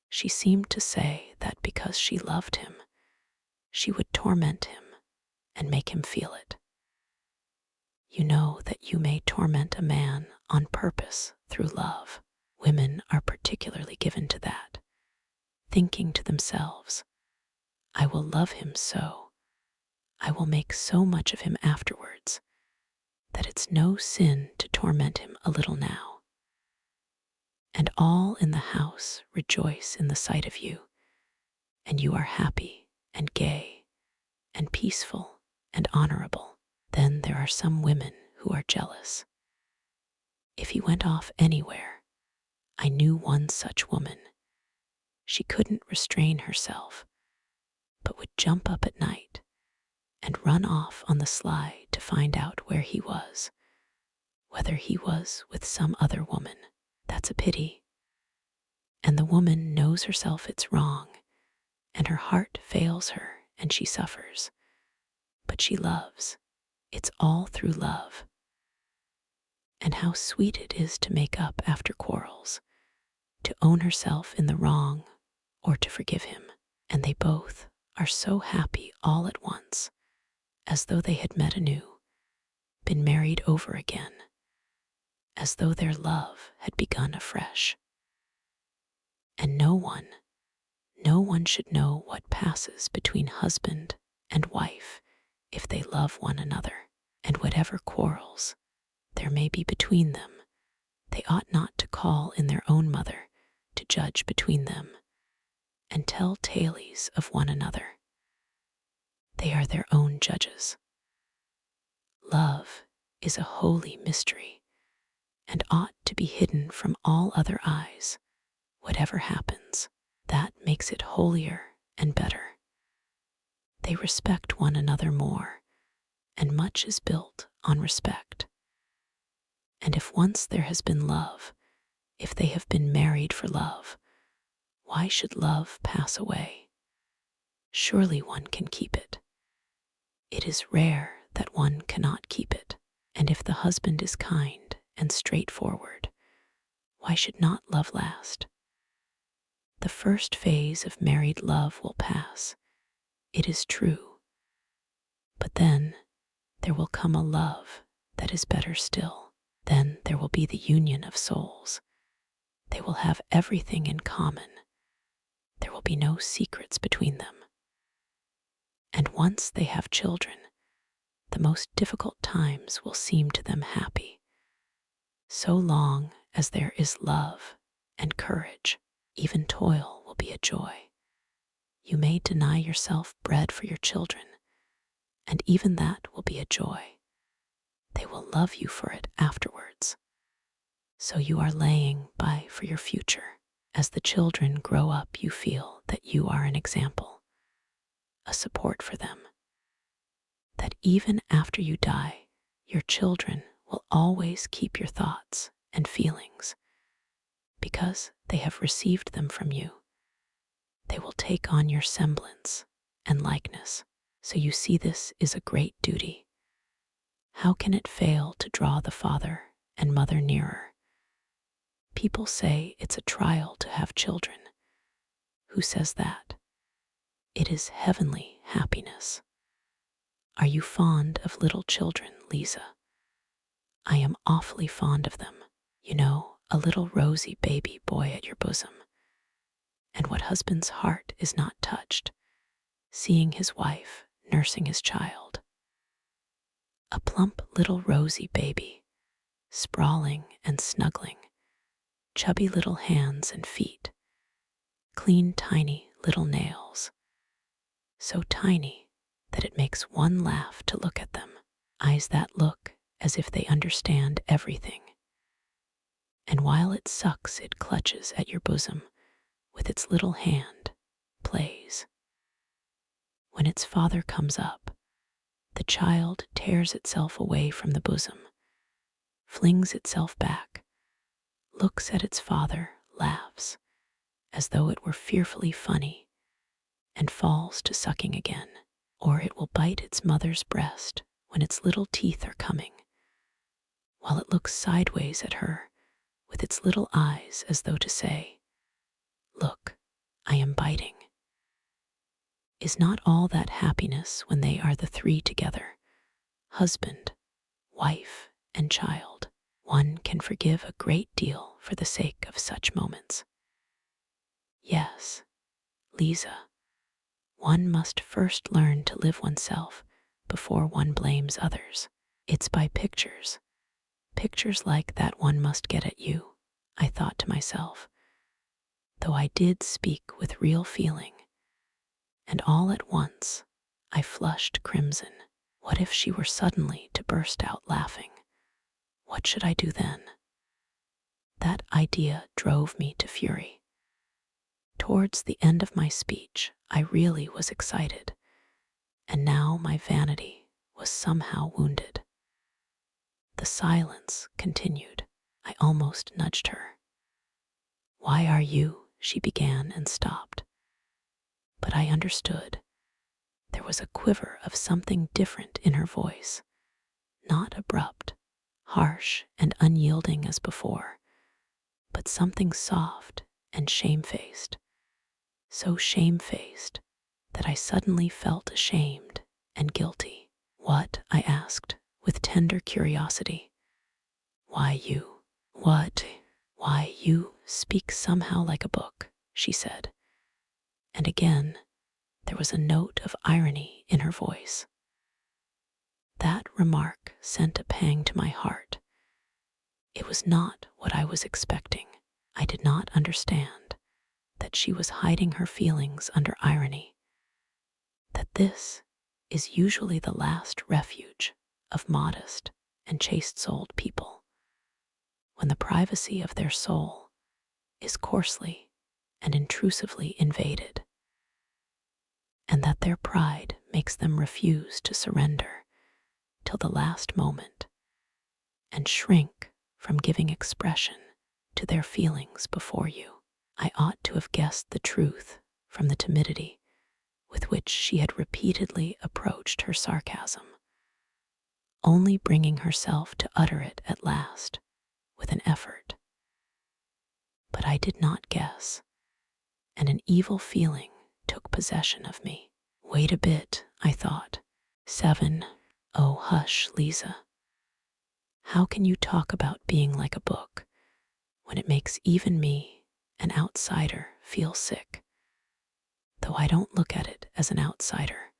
She seemed to say that because she loved him, she would torment him and make him feel it. You know that you may torment a man on purpose through love. Women are particularly given to that, thinking to themselves, I will love him so, I will make so much of him afterwards, that it's no sin to torment him a little now. And all in the house rejoice in the sight of you, and you are happy and gay and peaceful and honorable. Then there are some women who are jealous. If he went off anywhere, I knew one such woman. She couldn't restrain herself, but would jump up at night and run off on the sly to find out where he was, whether he was with some other woman. That's a pity. And the woman knows herself it's wrong, and her heart fails her, and she suffers. But she loves. It's all through love. And how sweet it is to make up after quarrels, to own herself in the wrong, or to forgive him. And they both are so happy all at once, as though they had met anew, been married over again, as though their love had begun afresh. And no one should know what passes between husband and wife if they love one another. And whatever quarrels there may be between them, they ought not to call in their own mother to judge between them and tell tales of one another. They are their own judges. is a holy mystery and ought to be hidden from all other eyes, whatever happens. That makes it holier and better. They respect one another more, and much is built on respect. And if once there has been love, if they have been married for love, why should love pass away? Surely one can keep it. It is rare that one cannot keep it. And if the husband is kind and straightforward, why should not love last? The first phase of married love will pass, it is true. But then there will come a love that is better still. Then there will be the union of souls. They will have everything in common. There will be no secrets between them. And once they have children, the most difficult times will seem to them happy. So long as there is love and courage, even toil will be a joy. You may deny yourself bread for your children, and even that will be a joy. They will love you for it afterwards. So you are laying by for your future. As the children grow up, you feel that you are an example, a support for them. That even after you die, your children will always keep your thoughts and feelings, because they have received them from you. They will take on your semblance and likeness. So you see, this is a great duty. How can it fail to draw the father and mother nearer? People say it's a trial to have children. Who says that? It is heavenly happiness. Are you fond of little children, Lisa? I am awfully fond of them. You know, a little rosy baby boy at your bosom. And what husband's heart is not touched, seeing his wife nursing his child? A plump little rosy baby, sprawling and snuggling, chubby little hands and feet, clean tiny little nails, so tiny that it makes one laugh to look at them, eyes that look as if they understand everything. And while it sucks, it clutches at your bosom with its little hand, plays. When its father comes up, the child tears itself away from the bosom, flings itself back, looks at its father, laughs, as though it were fearfully funny, and falls to sucking again. Or it will bite its mother's breast when its little teeth are coming, while it looks sideways at her with its little eyes as though to say, "Look, I am biting." Is not all that happiness when they are the three together, husband, wife, and child? One can forgive a great deal for the sake of such moments. Yes, Lisa, one must first learn to live oneself before one blames others. It's by pictures like that one must get at you, I thought to myself, though I did speak with real feeling. And all at once I flushed crimson. What if she were suddenly to burst out laughing? What should I do then? That idea drove me to fury. Towards the end of my speech, I really was excited, and now my vanity was somehow wounded. The silence continued. I almost nudged her. "Why are you?" she began and stopped. But I understood. There was a quiver of something different in her voice, not abrupt, harsh, and unyielding as before, but something soft and shamefaced, so shamefaced that I suddenly felt ashamed and guilty. "What?" I asked, with tender curiosity. "Why you? What? Why you speak somehow like a book," she said. And again, there was a note of irony in her voice. That remark sent a pang to my heart. It was not what I was expecting. I did not understand that she was hiding her feelings under irony, that this is usually the last refuge of modest and chaste-souled people, when the privacy of their soul is coarsely and intrusively invaded, and that their pride makes them refuse to surrender till the last moment and shrink from giving expression to their feelings before you. I ought to have guessed the truth from the timidity with which she had repeatedly approached her sarcasm, only bringing herself to utter it at last with an effort. But I did not guess, and an evil feeling took possession of me. Wait a bit, I thought. 7. Oh, hush, Lisa. How can you talk about being like a book when it makes even me, an outsider, feel sick? Though I don't look at it as an outsider,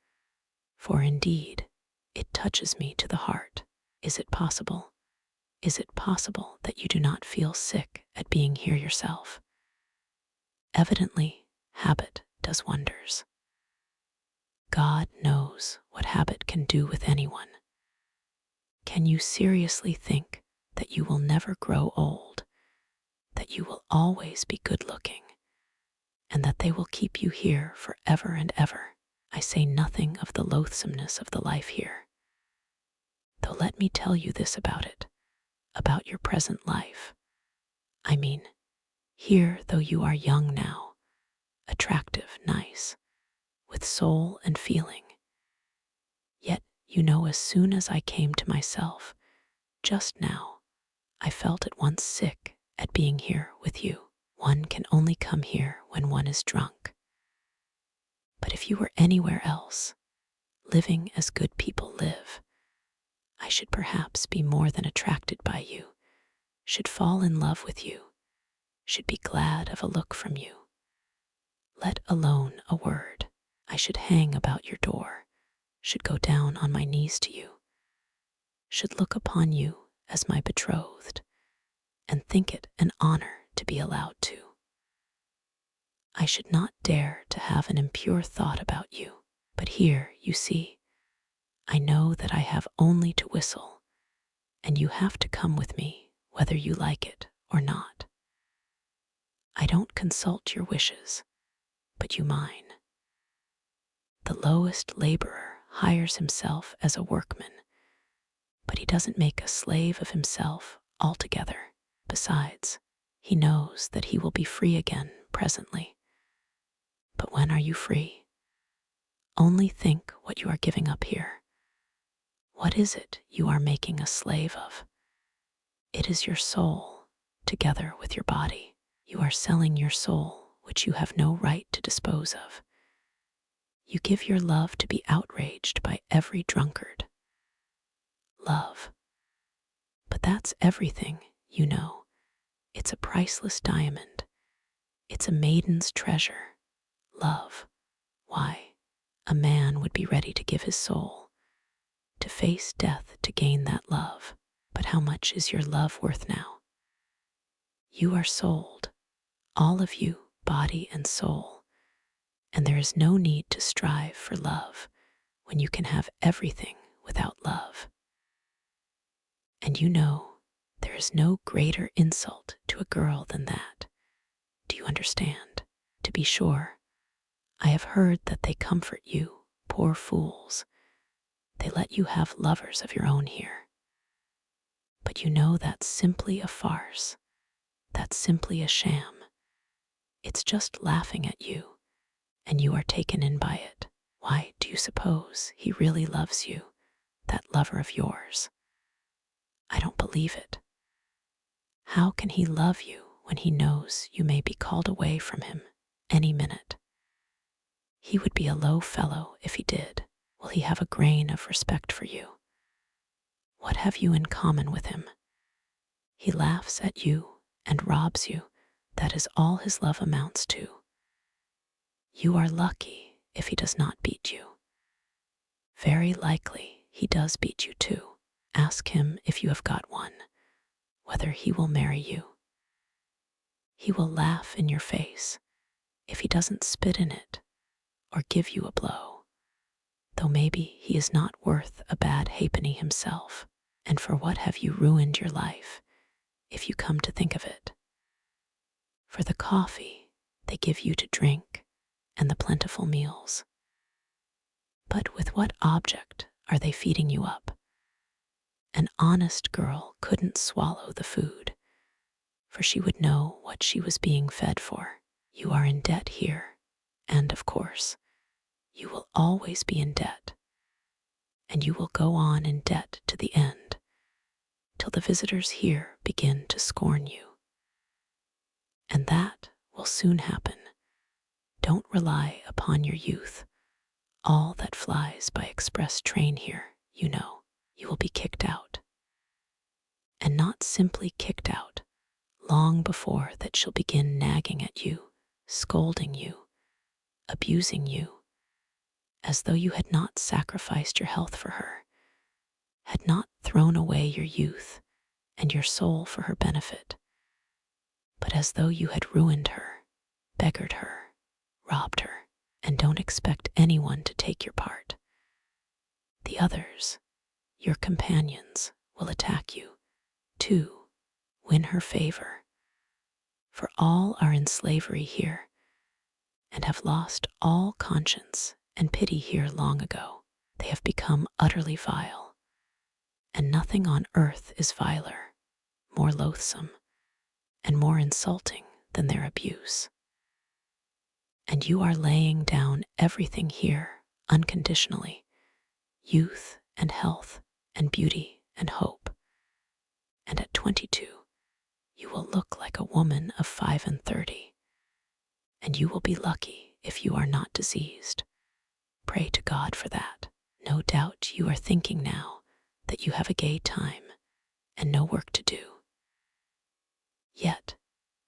for indeed, it touches me to the heart. Is it possible? Is it possible that you do not feel sick at being here yourself? Evidently, habit does wonders. God knows what habit can do with anyone. Can you seriously think that you will never grow old, that you will always be good-looking, and that they will keep you here forever and ever? I say nothing of the loathsomeness of the life here. Though let me tell you this about it, about your present life. I mean, here, though you are young now, attractive, nice, with soul and feeling, yet you know, as soon as I came to myself, just now, I felt at once sick at being here with you. One can only come here when one is drunk. But if you were anywhere else, living as good people live, I should perhaps be more than attracted by you, should fall in love with you, should be glad of a look from you. Let alone a word, I should hang about your door, should go down on my knees to you, should look upon you as my betrothed, and think it an honor to be allowed to. I should not dare to have an impure thought about you, but here, you see, I know that I have only to whistle, and you have to come with me, whether you like it or not. I don't consult your wishes, but you mine. The lowest laborer hires himself as a workman, but he doesn't make a slave of himself altogether. Besides, he knows that he will be free again presently. But when are you free? Only think what you are giving up here. What is it you are making a slave of? It is your soul, together with your body. You are selling your soul, which you have no right to dispose of. You give your love to be outraged by every drunkard. Love. But that's everything, you know. It's a priceless diamond. It's a maiden's treasure. Love. Why, a man would be ready to give his soul, to face death to gain that love. But how much is your love worth now? You are sold, all of you, body and soul, and there is no need to strive for love when you can have everything without love. And you know, there is no greater insult to a girl than that. Do you understand? To be sure, I have heard that they comfort you, poor fools. They let you have lovers of your own here. But you know that's simply a farce. That's simply a sham. It's just laughing at you, and you are taken in by it. Why, do you suppose he really loves you, that lover of yours? I don't believe it. How can he love you when he knows you may be called away from him any minute? He would be a low fellow if he did. Will he have a grain of respect for you? What have you in common with him? He laughs at you and robs you. That is all his love amounts to. You are lucky if he does not beat you. Very likely he does beat you too. Ask him if you have got one, whether he will marry you. He will laugh in your face if he doesn't spit in it or give you a blow, though maybe he is not worth a bad halfpenny himself. And for what have you ruined your life, if you come to think of it? For the coffee they give you to drink and the plentiful meals. But with what object are they feeding you up? An honest girl couldn't swallow the food, for she would know what she was being fed for. You are in debt here, and of course, you will always be in debt, and you will go on in debt to the end, till the visitors here begin to scorn you. And that will soon happen. Don't rely upon your youth. All that flies by express train here, you know. You will be kicked out. And not simply kicked out, long before that she'll begin nagging at you, scolding you, abusing you, as though you had not sacrificed your health for her, had not thrown away your youth and your soul for her benefit, but as though you had ruined her, beggared her, robbed her, and don't expect anyone to take your part. The others, your companions, will attack you, to win her favor, for all are in slavery here, and have lost all conscience and pity here long ago. They have become utterly vile, and nothing on earth is viler, more loathsome, and more insulting than their abuse. And you are laying down everything here unconditionally, youth and health and beauty and hope. And at 22, you will look like a woman of 35, and you will be lucky if you are not diseased. Pray to God for that. No doubt you are thinking now that you have a gay time and no work to do. Yet,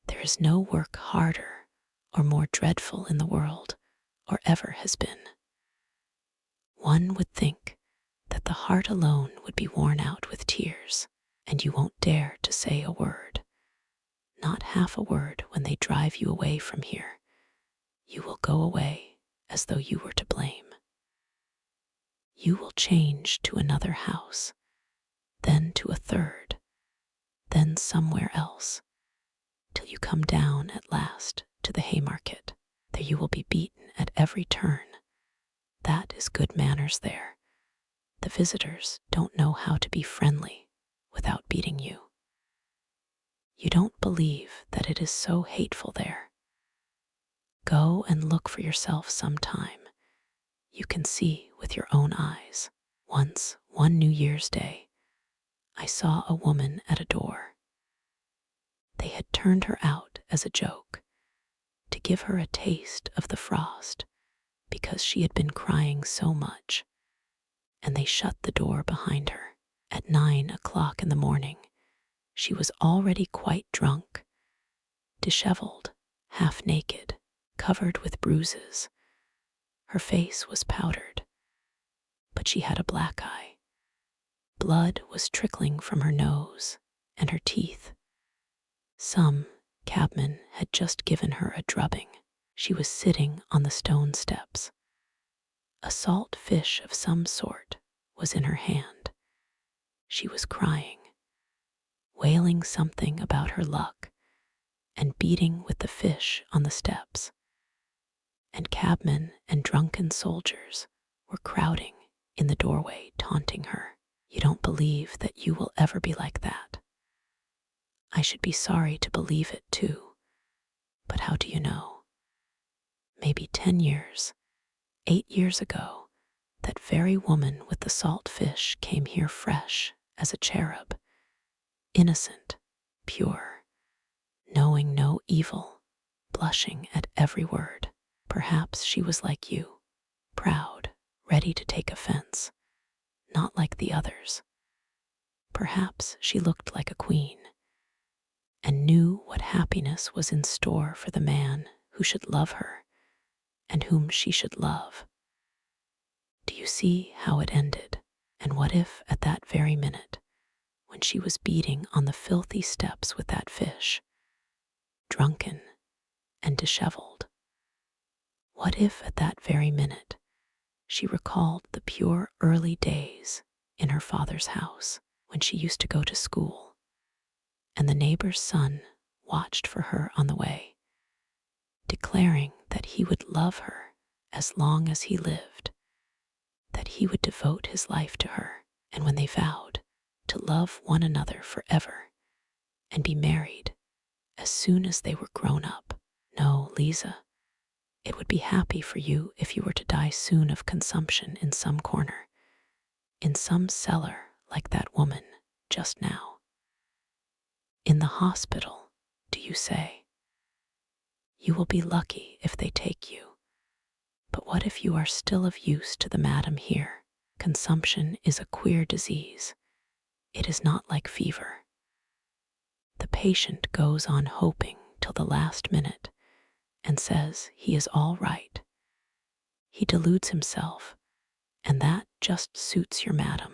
there is no work harder or more dreadful in the world, or ever has been. One would think that the heart alone would be worn out with tears, and you won't dare to say a word, not half a word when they drive you away from here. You will go away as though you were to blame. You will change to another house, then to a third, then somewhere else, till you come down at last to the Haymarket. There you will be beaten at every turn. That is good manners there. The visitors don't know how to be friendly without beating you. You don't believe that it is so hateful there. Go and look for yourself sometime. You can see with your own eyes. Once, one New Year's Day, I saw a woman at a door. They had turned her out as a joke, to give her a taste of the frost, because she had been crying so much, and they shut the door behind her. At 9 o'clock in the morning, she was already quite drunk, disheveled, half naked, covered with bruises. Her face was powdered, but she had a black eye. Blood was trickling from her nose and her teeth. Some cabman had just given her a drubbing. She was sitting on the stone steps. A salt fish of some sort was in her hand. She was crying, wailing something about her luck, and beating with the fish on the steps. And cabmen and drunken soldiers were crowding in the doorway, taunting her. You don't believe that you will ever be like that. I should be sorry to believe it too, but how do you know? Maybe 10 years, 8 years ago, that very woman with the salt fish came here fresh as a cherub, innocent, pure, knowing no evil, blushing at every word. Perhaps she was like you, proud, ready to take offense, not like the others. Perhaps she looked like a queen, and knew what happiness was in store for the man who should love her and whom she should love. Do you see how it ended? And what if at that very minute, when she was beating on the filthy steps with that fish, drunken and disheveled, what if at that very minute she recalled the pure early days in her father's house, when she used to go to school, and the neighbor's son watched for her on the way, declaring that he would love her as long as he lived, that he would devote his life to her, and when they vowed to love one another forever and be married as soon as they were grown up. No, Lisa, it would be happy for you if you were to die soon of consumption in some corner, in some cellar like that woman just now. In the hospital, do you say? You will be lucky if they take you. But what if you are still of use to the madam here? Consumption is a queer disease. It is not like fever. The patient goes on hoping till the last minute and says he is all right. He deludes himself, and that just suits your madam.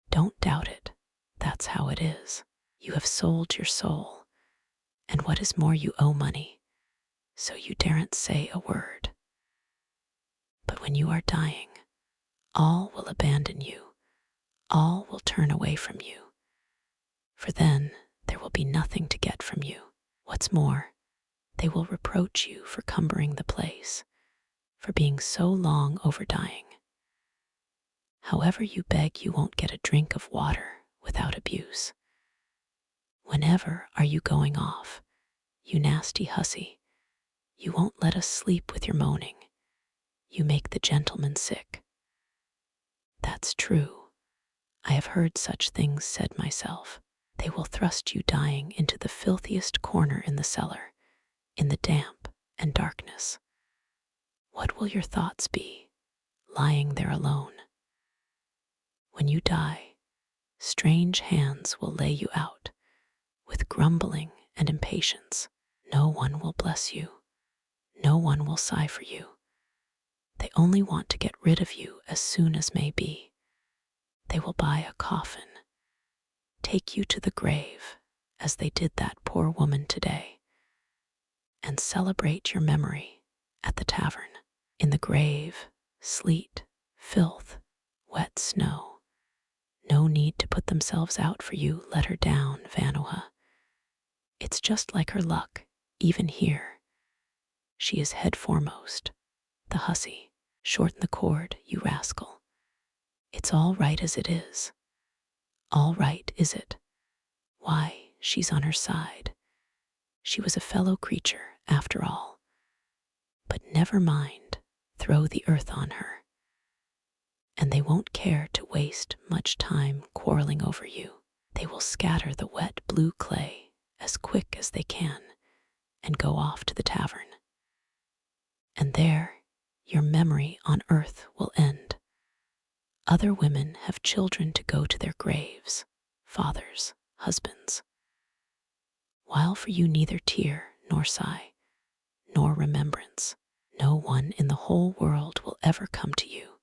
Don't doubt it. That's how it is. You have sold your soul, and what is more, you owe money, so you daren't say a word. But when you are dying, all will abandon you, all will turn away from you, for then there will be nothing to get from you. What's more, they will reproach you for cumbering the place, for being so long over dying. However you beg, you won't get a drink of water without abuse. Whenever are you going off, you nasty hussy? You won't let us sleep with your moaning. You make the gentleman sick. That's true. I have heard such things said myself. They will thrust you dying into the filthiest corner in the cellar, in the damp and darkness. What will your thoughts be, lying there alone? When you die, strange hands will lay you out, with grumbling and impatience. No one will bless you. No one will sigh for you. They only want to get rid of you as soon as may be. They will buy a coffin, take you to the grave, as they did that poor woman today, and celebrate your memory at the tavern. In the grave, sleet, filth, wet snow. No need to put themselves out for you. Let her down, Vanoha. It's just like her luck, even here. She is head foremost, the hussy. Shorten the cord, you rascal. It's all right as it is. All right, is it? Why, she's on her side. She was a fellow creature, after all. But never mind, throw the earth on her. And they won't care to waste much time quarreling over you. They will scatter the wet blue clay as quick as they can and go off to the tavern. And there, your memory on earth will end. Other women have children to go to their graves, fathers, husbands. While for you neither tear nor sigh, nor remembrance, no one in the whole world will ever come to you.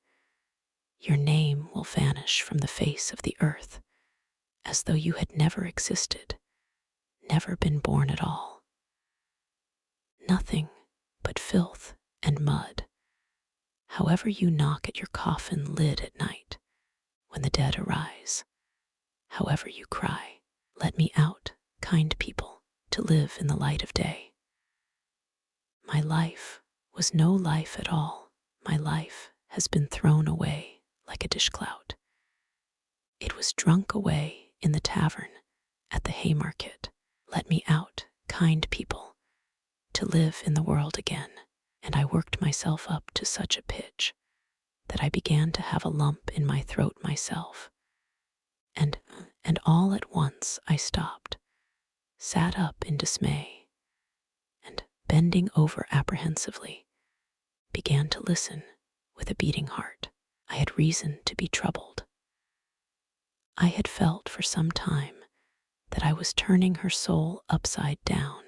Your name will vanish from the face of the earth, as though you had never existed, never been born at all. Nothing but filth and mud. However you knock at your coffin lid at night, when the dead arise, however you cry, let me out, kind people, to live in the light of day. My life was no life at all. My life has been thrown away like a dishclout. It was drunk away in the tavern at the Haymarket. Let me out, kind people, to live in the world again. And I worked myself up to such a pitch that I began to have a lump in my throat myself. And all at once I stopped, sat up in dismay, and bending over apprehensively, began to listen with a beating heart. I had reason to be troubled. I had felt for some time that I was turning her soul upside down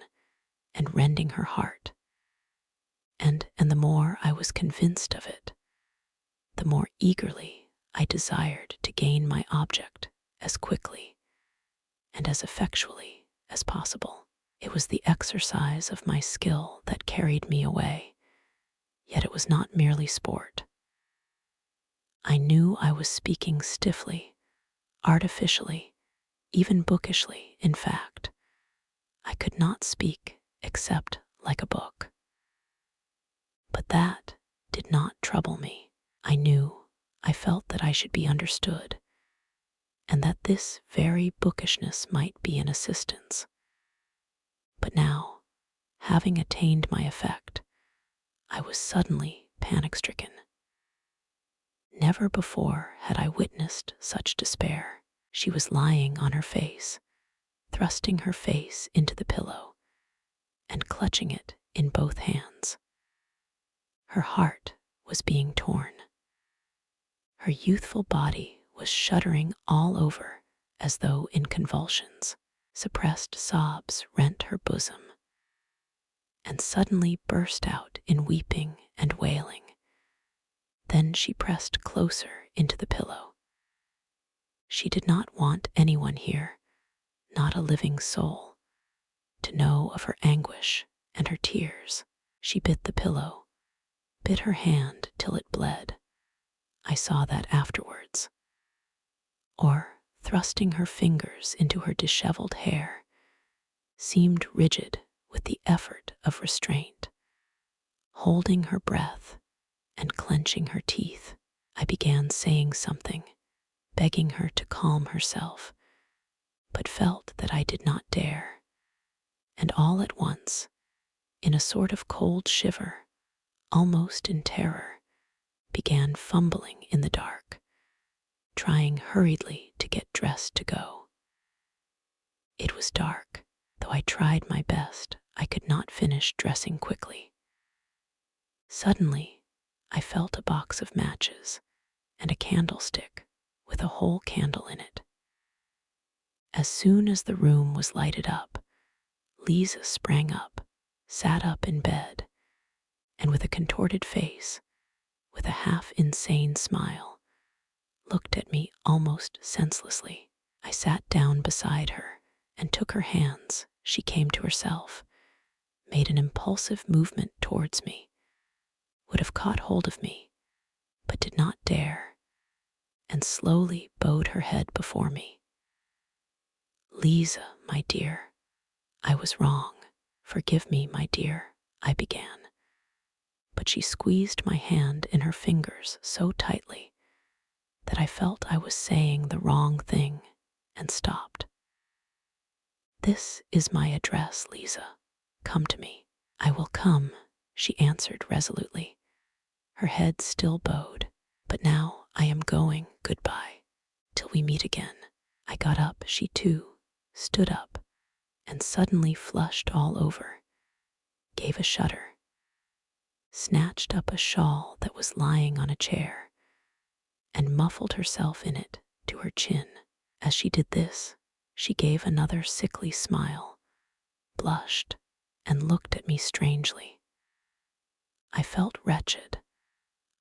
and rending her heart. And the more I was convinced of it, the more eagerly I desired to gain my object as quickly and as effectually as possible. It was the exercise of my skill that carried me away, yet it was not merely sport. I knew I was speaking stiffly, artificially, even bookishly, in fact. I could not speak except like a book. But that did not trouble me. I felt that I should be understood, and that this very bookishness might be an assistance. But now, having attained my effect, I was suddenly panic-stricken. Never before had I witnessed such despair. She was lying on her face, thrusting her face into the pillow and clutching it in both hands. Her heart was being torn. Her youthful body was shuddering all over as though in convulsions. Suppressed sobs rent her bosom and suddenly burst out in weeping and wailing. Then she pressed closer into the pillow. She did not want anyone here, not a living soul, to know of her anguish and her tears. She bit the pillow, bit her hand till it bled. I saw that afterwards. Or, thrusting her fingers into her disheveled hair, seemed rigid with the effort of restraint. Holding her breath and clenching her teeth, I began saying something, begging her to calm herself, but felt that I did not dare. And all at once, in a sort of cold shiver, almost in terror, began fumbling in the dark, trying hurriedly to get dressed to go. It was dark. Though I tried my best, I could not finish dressing quickly. Suddenly, I felt a box of matches and a candlestick with a whole candle in it. As soon as the room was lighted up, Lisa sprang up, sat up in bed, and with a contorted face, with a half-insane smile, looked at me almost senselessly. I sat down beside her and took her hands. She came to herself, made an impulsive movement towards me, would have caught hold of me, but did not dare, and slowly bowed her head before me. "Lisa, my dear, I was wrong. Forgive me, my dear," I began. But she squeezed my hand in her fingers so tightly that I felt I was saying the wrong thing and stopped. "This is my address, Lisa. Come to me." "I will come," she answered resolutely, her head still bowed. "But now I am going. Goodbye, till we meet again." I got up. She too stood up and suddenly flushed all over, gave a shudder, snatched up a shawl that was lying on a chair, and muffled herself in it to her chin. As she did this, she gave another sickly smile, blushed, and looked at me strangely. I felt wretched.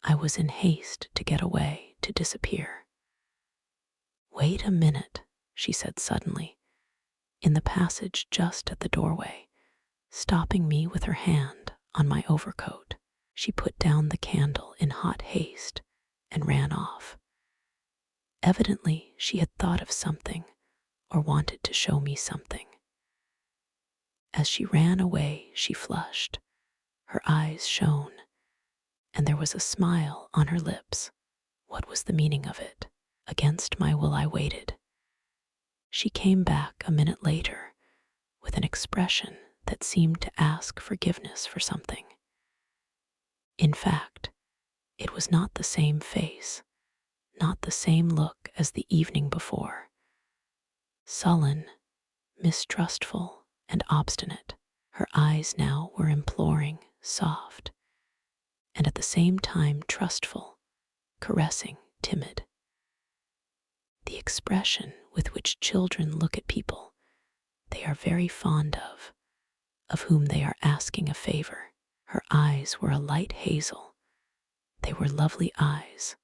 I was in haste to get away, to disappear. "Wait a minute," she said suddenly, in the passage just at the doorway, stopping me with her hand on my overcoat. She put down the candle in hot haste and ran off. Evidently, she had thought of something or wanted to show me something. As she ran away, she flushed, her eyes shone, and there was a smile on her lips. What was the meaning of it? Against my will I waited. She came back a minute later with an expression that seemed to ask forgiveness for something. In fact, it was not the same face, not the same look as the evening before. Sullen, mistrustful, and obstinate, her eyes now were imploring, soft, and at the same time trustful, caressing, timid. The expression with which children look at people they are very fond of whom they are asking a favor. Her eyes were a light hazel. They were lovely eyes,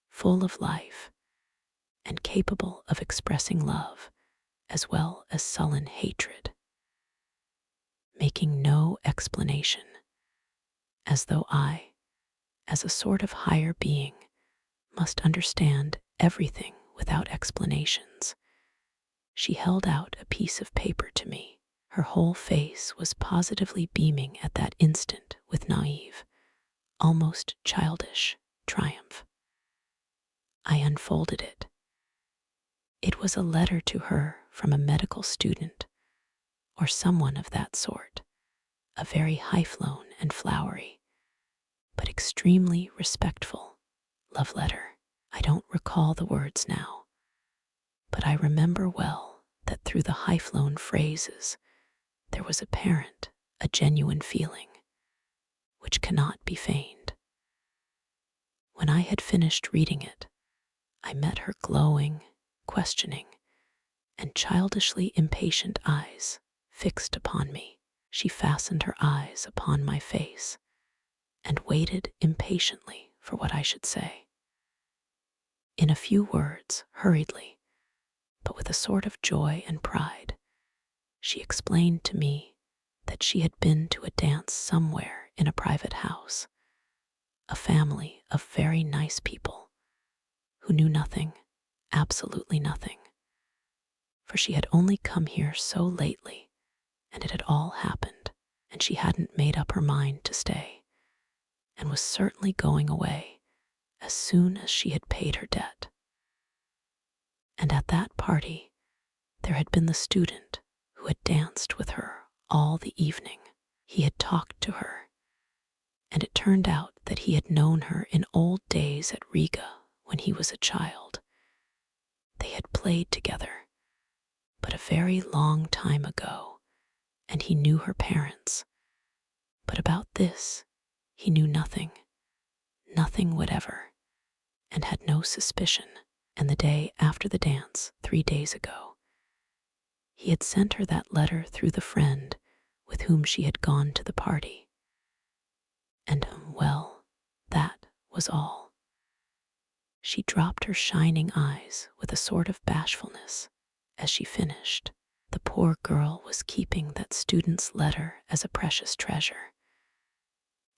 full of life, and capable of expressing love as well as sullen hatred. Making no explanation, as though I, as a sort of higher being, must understand everything without explanations. She held out a piece of paper to me. Her whole face was positively beaming at that instant with naive, almost childish triumph. I unfolded it. It was a letter to her from a medical student, or someone of that sort, a very high-flown and flowery, but extremely respectful love letter. I don't recall the words now, but I remember well that through the high-flown phrases there was apparent a genuine feeling, which cannot be feigned. When I had finished reading it, I met her glowing, questioning, and childishly impatient eyes fixed upon me. She fastened her eyes upon my face and waited impatiently for what I should say. In a few words, hurriedly, but with a sort of joy and pride, she explained to me that she had been to a dance somewhere in a private house, a family of very nice people who knew nothing, absolutely nothing, for she had only come here so lately, and it had all happened, and she hadn't made up her mind to stay, and was certainly going away as soon as she had paid her debt. And at that party there had been the student who had danced with her all the evening. He had talked to her, and it turned out that he had known her in old days at Riga when he was a child. They had played together, but a very long time ago, and he knew her parents. But about this he knew nothing whatever, and had no suspicion. And the day after the dance, 3 days ago, he had sent her that letter through the friend with whom she had gone to the party. And, well, that was all. She dropped her shining eyes with a sort of bashfulness as she finished. The poor girl was keeping that student's letter as a precious treasure,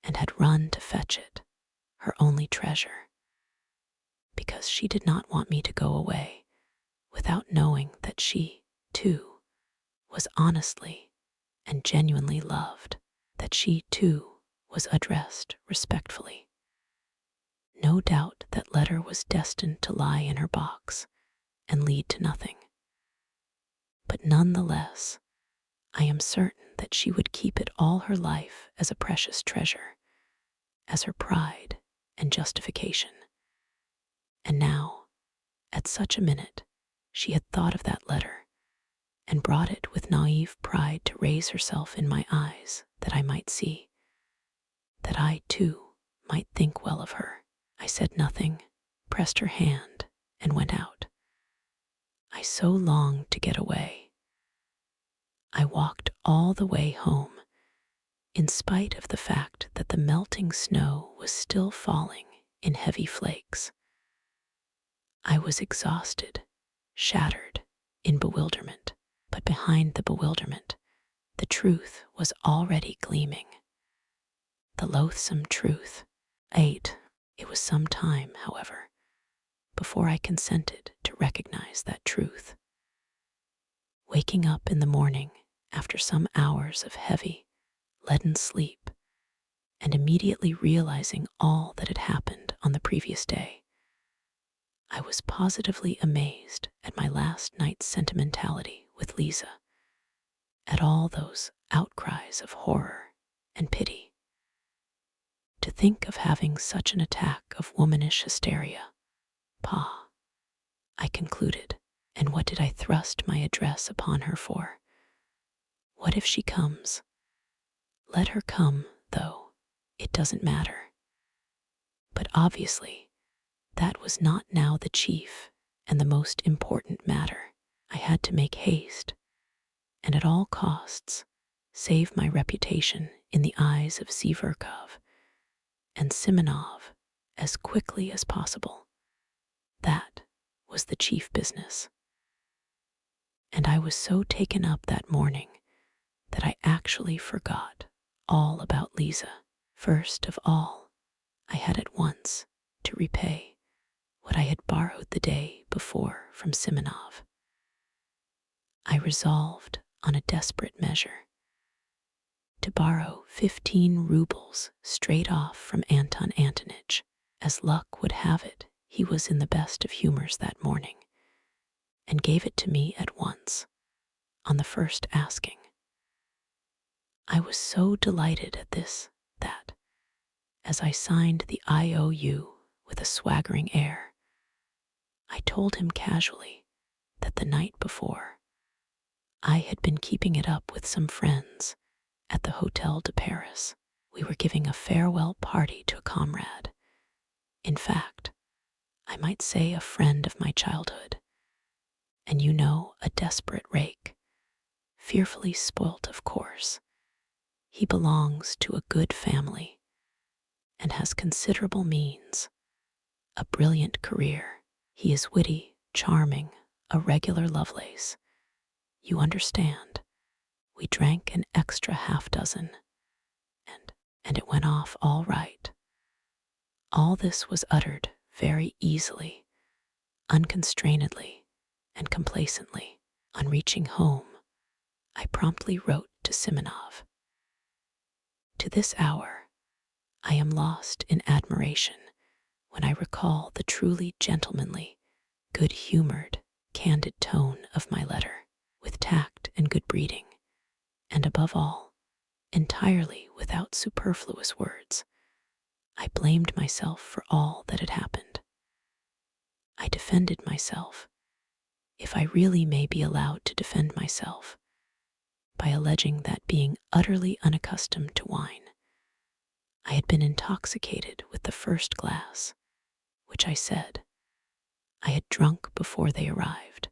and had run to fetch it, her only treasure, because she did not want me to go away without knowing that she, too, was honestly and genuinely loved, that she, too, was addressed respectfully. No doubt that letter was destined to lie in her box and lead to nothing. But none the less, I am certain that she would keep it all her life as a precious treasure, as her pride and justification. And now, at such a minute, she had thought of that letter and brought it with naive pride to raise herself in my eyes, that I might see, that I, too, might think well of her. I said nothing, pressed her hand, and went out. I so longed to get away. I walked all the way home, in spite of the fact that the melting snow was still falling in heavy flakes. I was exhausted, shattered, in bewilderment, but behind the bewilderment, the truth was already gleaming. The loathsome truth. It was some time, however, before I consented to recognize that truth. Waking up in the morning after some hours of heavy, leaden sleep, and immediately realizing all that had happened on the previous day, I was positively amazed at my last night's sentimentality with Lisa, at all those outcries of horror and pity. To think of having such an attack of womanish hysteria. Pah, I concluded, and what did I thrust my address upon her for? What if she comes? Let her come, though, it doesn't matter. But obviously, that was not now the chief and the most important matter. I had to make haste, and at all costs, save my reputation in the eyes of Zverkov and Simonov as quickly as possible. That was the chief business. And I was so taken up that morning that I actually forgot all about Lisa. First of all, I had at once to repay what I had borrowed the day before from Simonov. I resolved on a desperate measure to borrow 15 rubles straight off from Anton Antonitch. As luck would have it, he was in the best of humors that morning and gave it to me at once, on the first asking. I was so delighted at this that, as I signed the IOU with a swaggering air, I told him casually that the night before I had been keeping it up with some friends at the Hotel de Paris. We were giving a farewell party to a comrade. In fact, I might say a friend of my childhood, and you know, a desperate rake, fearfully spoilt, of course. He belongs to a good family and has considerable means, a brilliant career. He is witty, charming, a regular Lovelace. You understand. We drank an extra half-dozen, and it went off all right. All this was uttered very easily, unconstrainedly, and complacently. On reaching home, I promptly wrote to Simonov. To this hour, I am lost in admiration when I recall the truly gentlemanly, good-humored, candid tone of my letter, with tact and good breeding, and above all, entirely without superfluous words. I blamed myself for all that had happened. I defended myself, if I really may be allowed to defend myself, by alleging that, being utterly unaccustomed to wine, I had been intoxicated with the first glass, which I said I had drunk before they arrived,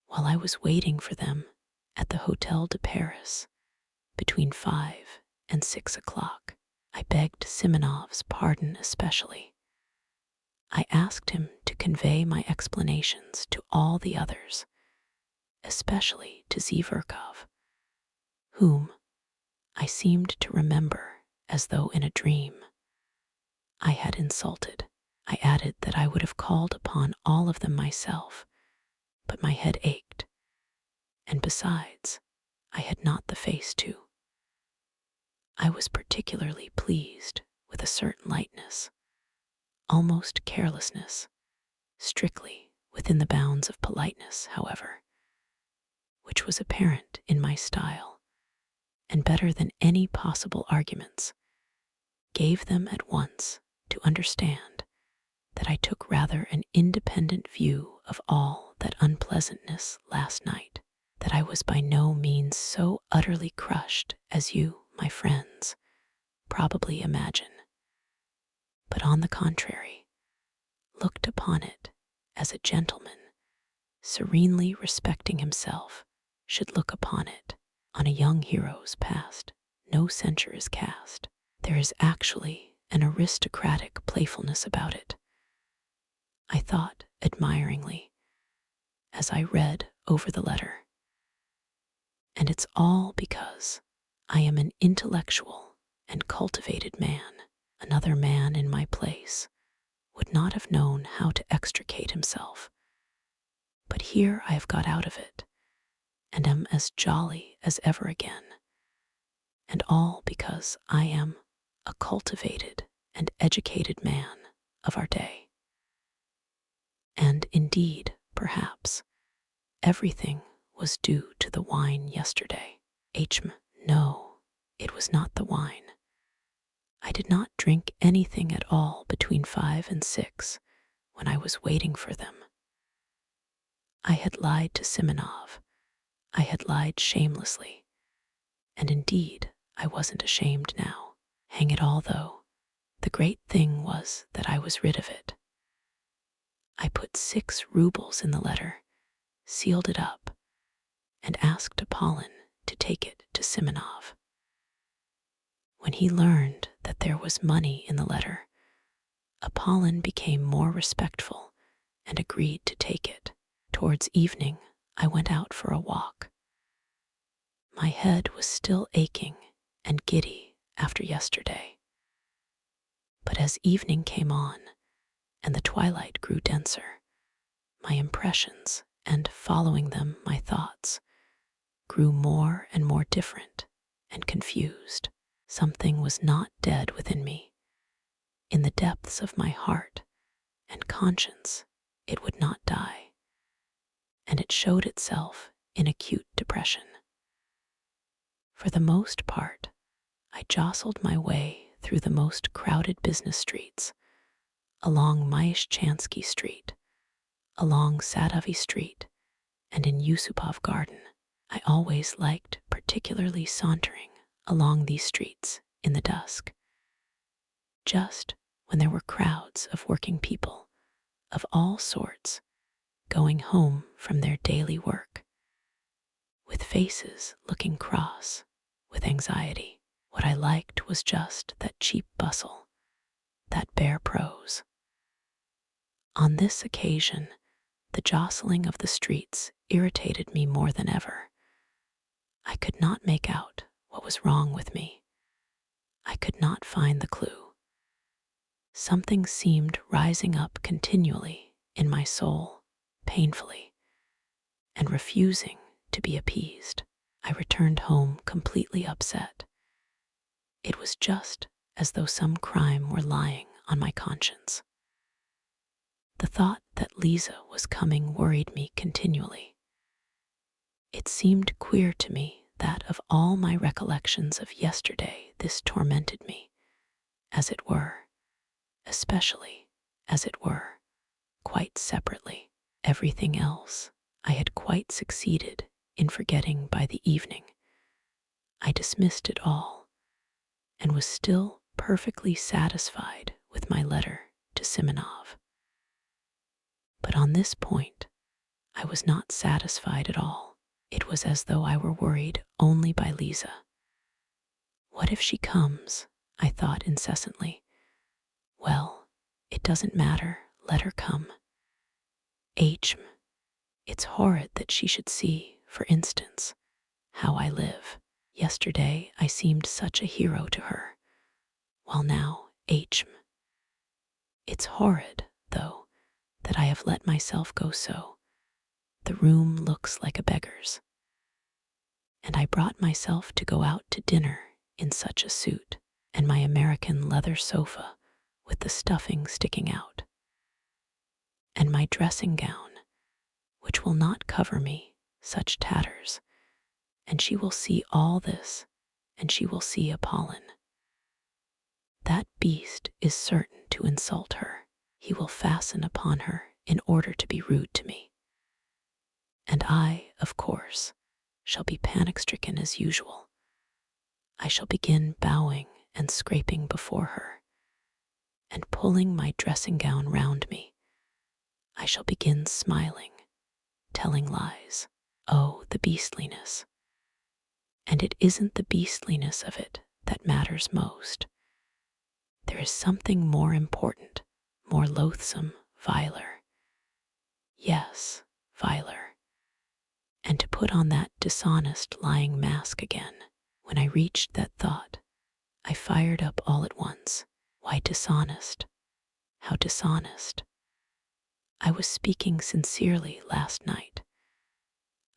while I was waiting for them at the Hotel de Paris between 5 and 6 o'clock. I begged Simonov's pardon especially. I asked him to convey my explanations to all the others, especially to Zverkov, whom I seemed to remember as though in a dream I had insulted. I added that I would have called upon all of them myself, but my head ached, and besides, I had not the face to. I was particularly pleased with a certain lightness, almost carelessness, strictly within the bounds of politeness, however, which was apparent in my style, and better than any possible arguments, gave them at once to understand that I took rather an independent view of all that unpleasantness last night, that I was by no means so utterly crushed as you, my friends, probably imagine, but on the contrary, looked upon it as a gentleman, serenely respecting himself, should look upon it. On a young hero's past, no censure is cast. There is actually an aristocratic playfulness about it, I thought admiringly, as I read over the letter. And it's all because I am an intellectual and cultivated man. Another man in my place would not have known how to extricate himself. But here I have got out of it, and am as jolly as ever again. And all because I am a cultivated and educated man of our day. And indeed, perhaps, everything was due to the wine yesterday. No, it was not the wine. I did not drink anything at all between 5 and 6 when I was waiting for them. I had lied to Simonov. I had lied shamelessly. And indeed, I wasn't ashamed now. Hang it all, though, the great thing was that I was rid of it. I put 6 rubles in the letter, sealed it up, and asked Apollon to take it to Simonov. When he learned that there was money in the letter, Apollon became more respectful and agreed to take it. Towards evening, I went out for a walk. My head was still aching and giddy after yesterday. But as evening came on, and the twilight grew denser. My impressions, and following them, my thoughts, grew more and more different and confused. Something was not dead within me. In the depths of my heart and conscience, it would not die, and it showed itself in acute depression. For the most part, I jostled my way through the most crowded business streets, along Myashchansky Street, along Sadovy Street, and in Yusupov Garden. I always liked particularly sauntering along these streets in the dusk, just when there were crowds of working people of all sorts going home from their daily work, with faces looking cross with anxiety. What I liked was just that cheap bustle, that bare prose. On this occasion, the jostling of the streets irritated me more than ever. I could not make out what was wrong with me. I could not find the clue. Something seemed rising up continually in my soul, painfully, and refusing to be appeased. I returned home completely upset. It was just as though some crime were lying on my conscience. The thought that Lisa was coming worried me continually. It seemed queer to me that of all my recollections of yesterday, this tormented me, as it were, especially, as it were, quite separately. Everything else I had quite succeeded in forgetting by the evening. I dismissed it all, and was still perfectly satisfied with my letter to Simonov. But on this point, I was not satisfied at all. It was as though I were worried only by Lisa. What if she comes? I thought incessantly. Well, it doesn't matter, let her come. It's horrid that she should see, for instance, how I live. Yesterday I seemed such a hero to her, while now, it's horrid, though, that I have let myself go so. The room looks like a beggar's. And I brought myself to go out to dinner in such a suit, and my American leather sofa with the stuffing sticking out, and my dressing gown, which will not cover me, such tatters, and she will see all this, and she will see Apollon. That beast is certain to insult her. He will fasten upon her in order to be rude to me. And I, of course, shall be panic-stricken as usual. I shall begin bowing and scraping before her, and pulling my dressing gown round me. I shall begin smiling, telling lies. Oh, the beastliness. And it isn't the beastliness of it that matters most. There is something more important, more loathsome, viler. Yes, viler. And to put on that dishonest lying mask again. When I reached that thought, I fired up all at once. Why dishonest? How dishonest? I was speaking sincerely last night.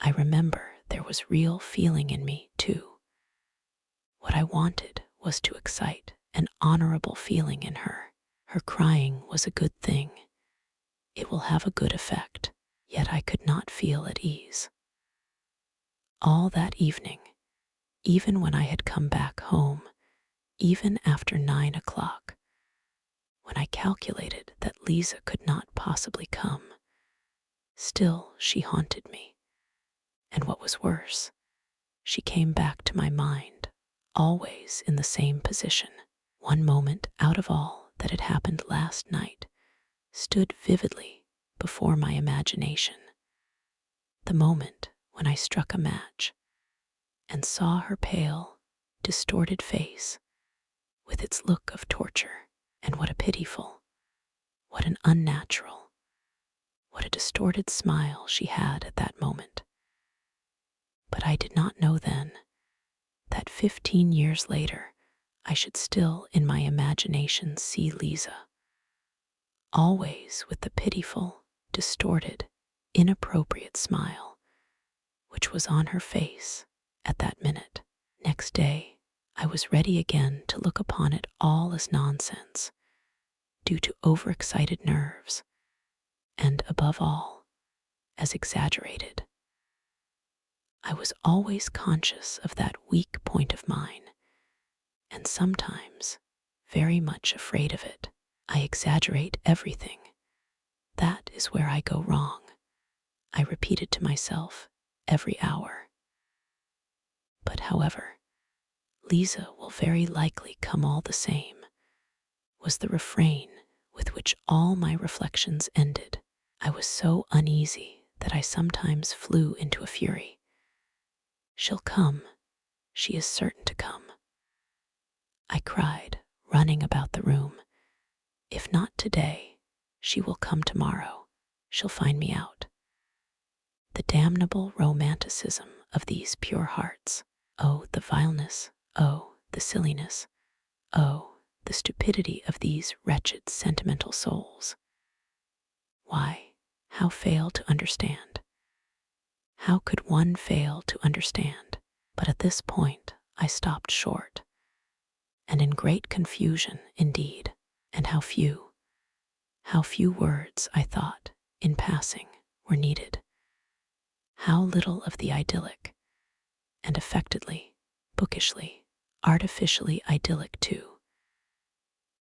I remember there was real feeling in me, too. What I wanted was to excite an honorable feeling in her. Her crying was a good thing. It will have a good effect, yet I could not feel at ease. All that evening, even when I had come back home, even after 9 o'clock, when I calculated that Lisa could not possibly come, still she haunted me. And what was worse, she came back to my mind, always in the same position. One moment out of all that had happened last night stood vividly before my imagination. The moment when I struck a match and saw her pale, distorted face with its look of torture. And what a pitiful, what an unnatural, what a distorted smile she had at that moment. But I did not know then that 15 years later I should still in my imagination see Lisa, always with the pitiful, distorted, inappropriate smile which was on her face at that minute. Next day, I was ready again to look upon it all as nonsense, due to overexcited nerves, and above all, as exaggerated. I was always conscious of that weak point of mine, and sometimes very much afraid of it. I exaggerate everything. That is where I go wrong, I repeated to myself every hour. But however, Lisa will very likely come all the same, was the refrain with which all my reflections ended. I was so uneasy that I sometimes flew into a fury. She'll come. She is certain to come, I cried, running about the room. If not today, she will come tomorrow. She'll find me out. The damnable romanticism of these pure hearts. Oh, the vileness. Oh, the silliness. Oh, the stupidity of these wretched sentimental souls. Why, how fail to understand? How could one fail to understand? But at this point I stopped short, and in great confusion indeed, and how few words, I thought, in passing, were needed. How little of the idyllic, and affectedly, bookishly, artificially idyllic too,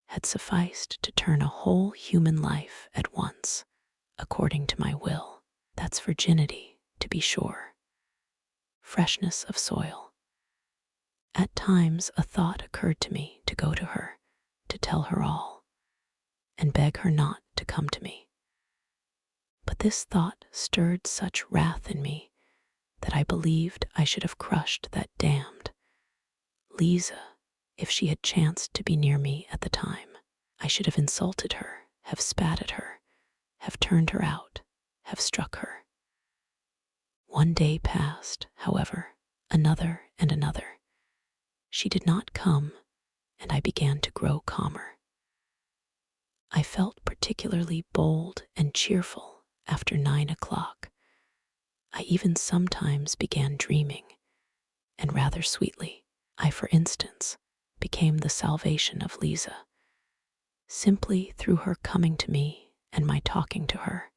had sufficed to turn a whole human life at once, according to my will. That's virginity, to be sure. Freshness of soil. At times a thought occurred to me to go to her, to tell her all, and beg her not to come to me. But this thought stirred such wrath in me that I believed I should have crushed that damned Lisa if she had chanced to be near me at the time. I should have insulted her, have spat at her, have turned her out, have struck her. One day passed, however, another and another. She did not come, and I began to grow calmer. I felt particularly bold and cheerful after 9 o'clock. I even sometimes began dreaming, and rather sweetly. I, for instance, became the salvation of Lisa, simply through her coming to me and my talking to her.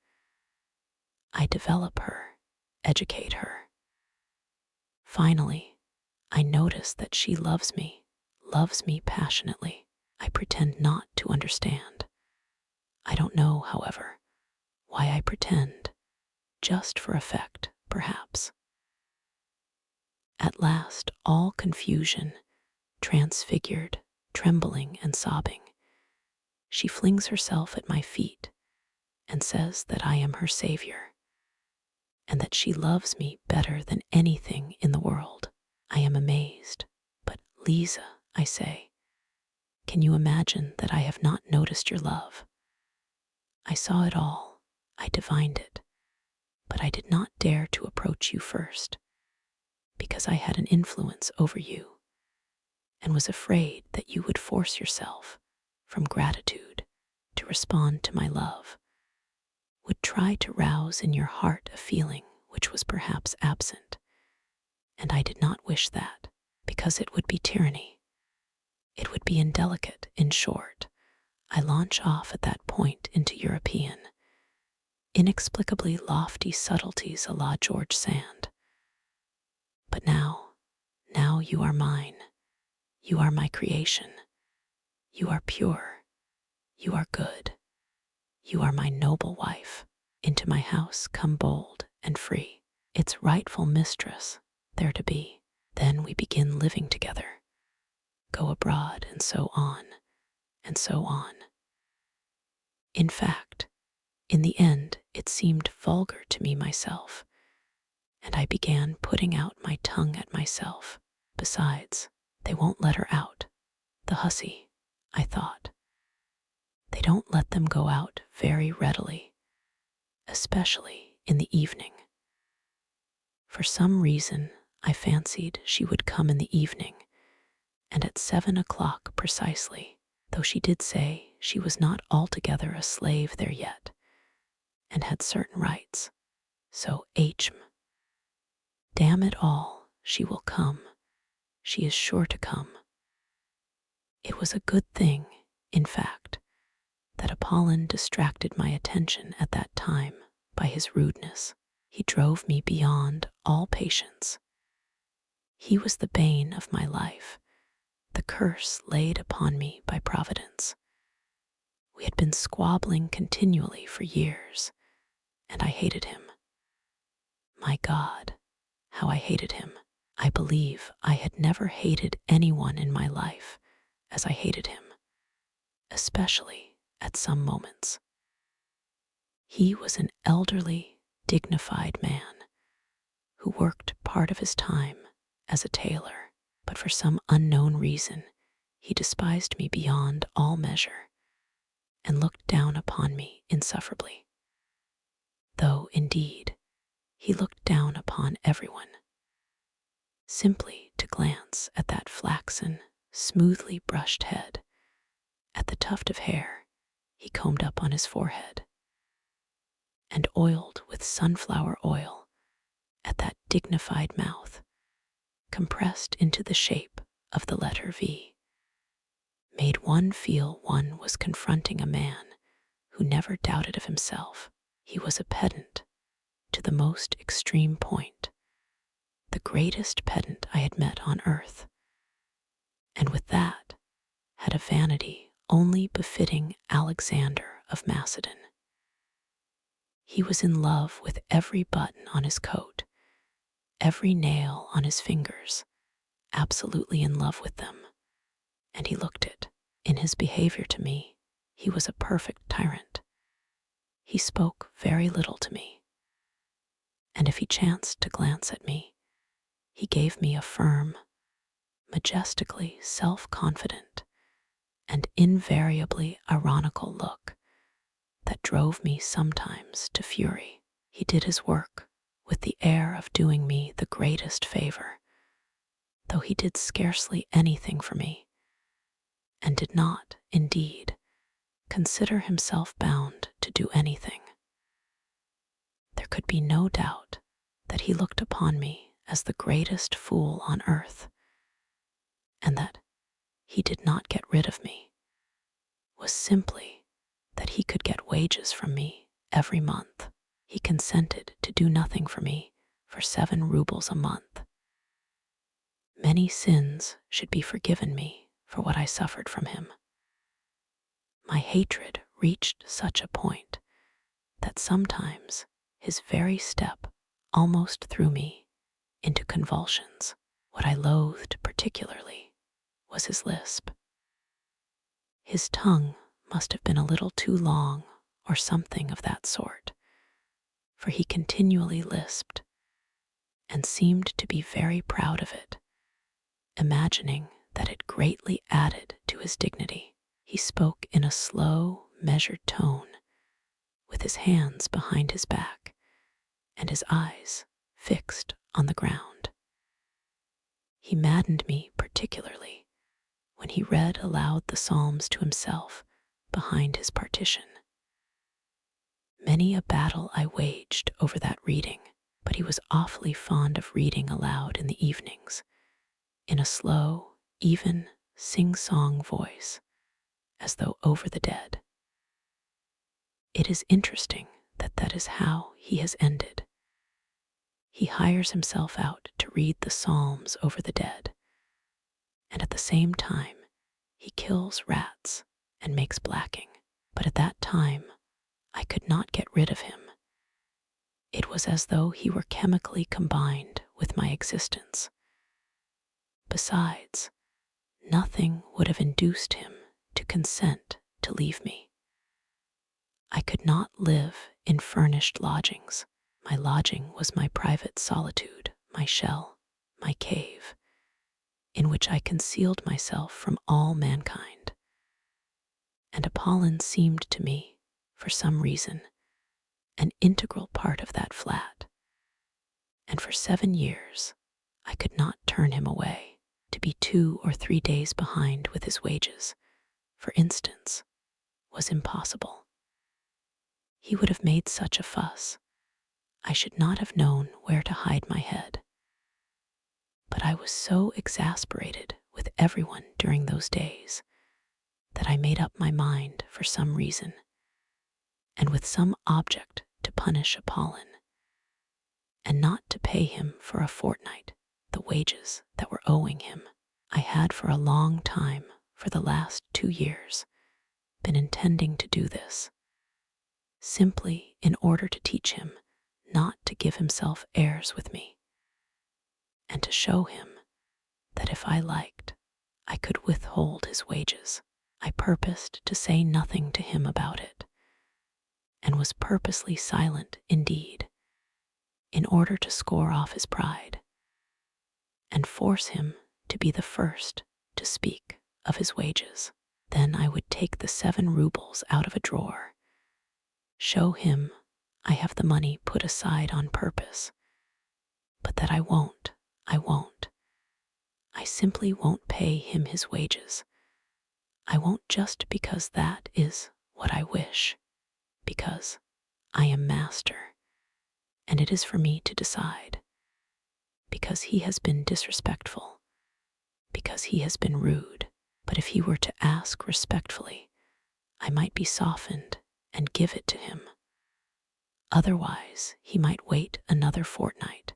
I develop her, educate her. Finally, I notice that she loves me passionately. I pretend not to understand. I don't know, however, why I pretend, just for effect, perhaps. At last, all confusion, transfigured, trembling and sobbing, she flings herself at my feet and says that I am her savior, and that she loves me better than anything in the world. I am amazed. But, Lisa, I say, can you imagine that I have not noticed your love? I saw it all, I divined it, but I did not dare to approach you first, because I had an influence over you, and was afraid that you would force yourself, from gratitude, to respond to my love, would try to rouse in your heart a feeling which was perhaps absent, and I did not wish that, because it would be tyranny. It would be indelicate, in short. I launch off at that point into European, inexplicably lofty subtleties a la George Sand. But now you are mine. You are my creation. You are pure. You are good. You are my noble wife. Into my house come bold and free, its rightful mistress there to be. Then we begin living together, go abroad, and so on, and so on. In fact, in the end, it seemed vulgar to me myself, and I began putting out my tongue at myself. Besides, they won't let her out, the hussy, I thought. They don't let them go out very readily, especially in the evening. For some reason, I fancied she would come in the evening, and at 7 o'clock precisely. though she did say she was not altogether a slave there yet, and had certain rights. So damn it all, she will come. She is sure to come. It was a good thing, in fact, that Apollon distracted my attention at that time by his rudeness. He drove me beyond all patience. He was the bane of my life, the curse laid upon me by Providence. We had been squabbling continually for years, and I hated him. My God, how I hated him. I believe I had never hated anyone in my life as I hated him, especially at some moments. He was an elderly, dignified man who worked part of his time as a tailor, but for some unknown reason, he despised me beyond all measure and looked down upon me insufferably. Though, indeed, he looked down upon everyone. Simply to glance at that flaxen, smoothly brushed head, at the tuft of hair he combed up on his forehead, and oiled with sunflower oil, at that dignified mouth, compressed into the shape of the letter V, made one feel one was confronting a man who never doubted of himself. He was a pedant to the most extreme point, the greatest pedant I had met on earth, and with that had a vanity only befitting Alexander of Macedon. He was in love with every button on his coat, every nail on his fingers, absolutely in love with them, and he looked it. In his behavior to me, he was a perfect tyrant. He spoke very little to me, and if he chanced to glance at me, he gave me a firm, majestically self-confident, and invariably ironical look that drove me sometimes to fury. He did his work with the air of doing me the greatest favor, though he did scarcely anything for me, and did not, indeed, consider himself bound to do anything. There could be no doubt that he looked upon me as the greatest fool on earth, and that he did not get rid of me was simply that he could get wages from me every month. He consented to do nothing for me for 7 rubles a month. Many sins should be forgiven me for what I suffered from him. My hatred reached such a point that sometimes his very step almost threw me into convulsions. What I loathed particularly was his lisp. His tongue must have been a little too long or something of that sort, for he continually lisped and seemed to be very proud of it, imagining that it greatly added to his dignity. He spoke in a slow, measured tone, with his hands behind his back and his eyes fixed on the ground. He maddened me particularly when he read aloud the Psalms to himself behind his partition. Many a battle I waged over that reading, but he was awfully fond of reading aloud in the evenings, in a slow, even, sing-song voice, as though over the dead. It is interesting that that is how he has ended. He hires himself out to read the Psalms over the dead, and at the same time he kills rats and makes blacking. But at that time I could not get rid of him. It was as though he were chemically combined with my existence. Besides, nothing would have induced him to consent to leave me. I could not live in furnished lodgings. My lodging was my private solitude, my shell, my cave, in which I concealed myself from all mankind. And Apollon seemed to me, for some reason, an integral part of that flat, and for 7 years I could not turn him away. To be 2 or 3 days behind with his wages for instance, was impossible. He would have made such a fuss. I should not have known where to hide my head. But I was so exasperated with everyone during those days that I made up my mind for some reason, and with some object to punish Apollon, and not to pay him for a fortnight the wages that were owing him. I had for a long time, for the last 2 years, been intending to do this, simply in order to teach him not to give himself airs with me, and to show him that if I liked, I could withhold his wages. I purposed to say nothing to him about it, and was purposely silent indeed, in order to score off his pride, and force him to be the first to speak of his wages. Then I would take the 7 rubles out of a drawer, show him I have the money put aside on purpose, but that I won't. I simply won't pay him his wages. I won't, just because that is what I wish, because I am master, and it is for me to decide, because he has been disrespectful, because he has been rude. But if he were to ask respectfully, I might be softened and give it to him. Otherwise, he might wait another fortnight,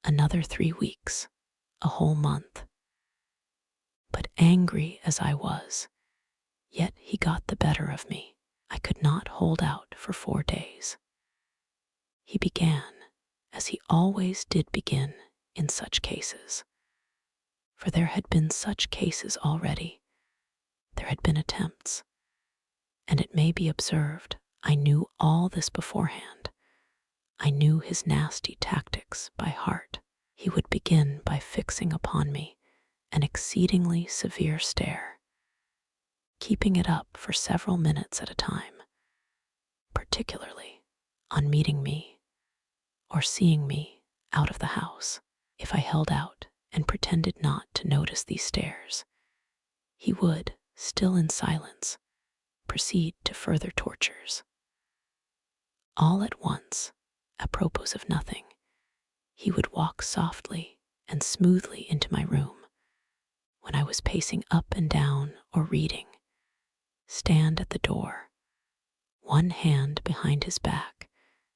another 3 weeks, a whole month. But angry as I was, yet he got the better of me. I could not hold out for 4 days. He began, as he always did begin in such cases, for there had been such cases already. There had been attempts, and it may be observed, I knew all this beforehand. I knew his nasty tactics by heart. He would begin by fixing upon me an exceedingly severe stare, keeping it up for several minutes at a time, particularly on meeting me or seeing me out of the house. If I held out and pretended not to notice these stares, he would, still in silence, proceed to further tortures. All at once, apropos of nothing, he would walk softly and smoothly into my room when I was pacing up and down or reading, stand at the door, one hand behind his back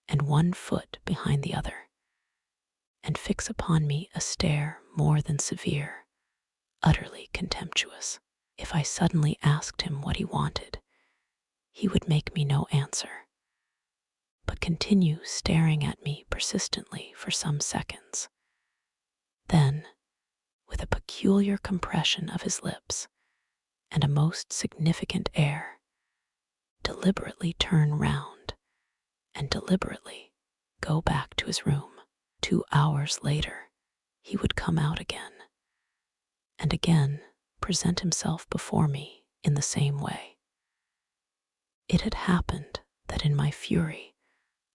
and one foot behind the other, and fix upon me a stare more than severe, utterly contemptuous. If I suddenly asked him what he wanted, he would make me no answer, but continue staring at me persistently for some seconds. Then, with a peculiar compression of his lips and a most significant air, deliberately turn round and deliberately go back to his room. 2 hours later, he would come out again, and again present himself before me in the same way. It had happened that in my fury,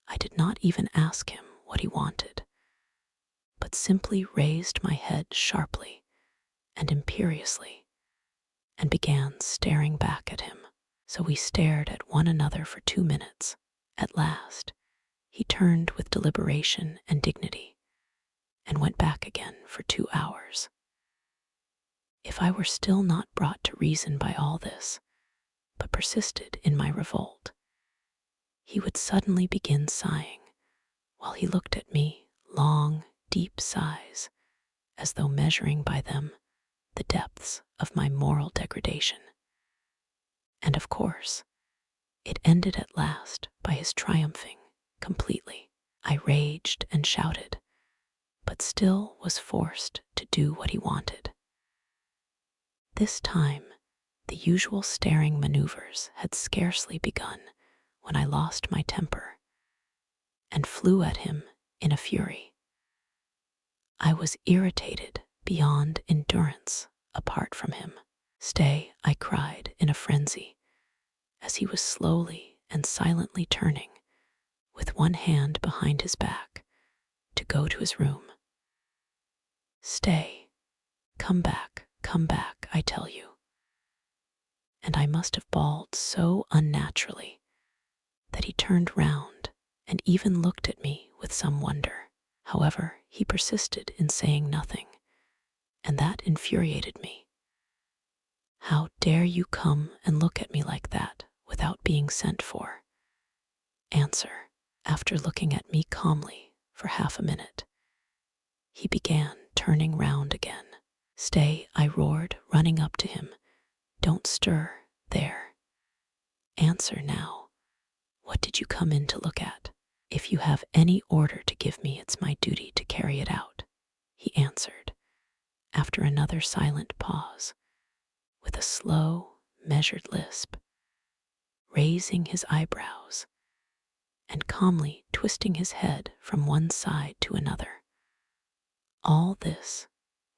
I did not even ask him what he wanted, but simply raised my head sharply and imperiously and began staring back at him. So we stared at one another for 2 minutes. At last, he turned with deliberation and dignity and went back again for 2 hours. If I were still not brought to reason by all this, but persisted in my revolt, he would suddenly begin sighing, while he looked at me, long, deep sighs, as though measuring by them the depths of my moral degradation. And of course, it ended at last by his triumphing completely. I raged and shouted, but still was forced to do what he wanted. This time, the usual staring maneuvers had scarcely begun when I lost my temper and flew at him in a fury. I was irritated beyond endurance apart from him. "Stay," I cried in a frenzy, as he was slowly and silently turning, with one hand behind his back, to go to his room. "Stay, come back, I tell you." and I must have bawled so unnaturally that he turned round and even looked at me with some wonder. However, he persisted in saying nothing, and that infuriated me. How dare you come and look at me like that without being sent for? Answer. After looking at me calmly for half a minute, he began turning round again. Stay, I roared, running up to him. Don't stir there. Answer now. What did you come in to look at? If you have any order to give me, it's my duty to carry it out, he answered, after another silent pause, with a slow, measured lisp, raising his eyebrows and calmly twisting his head from one side to another. All this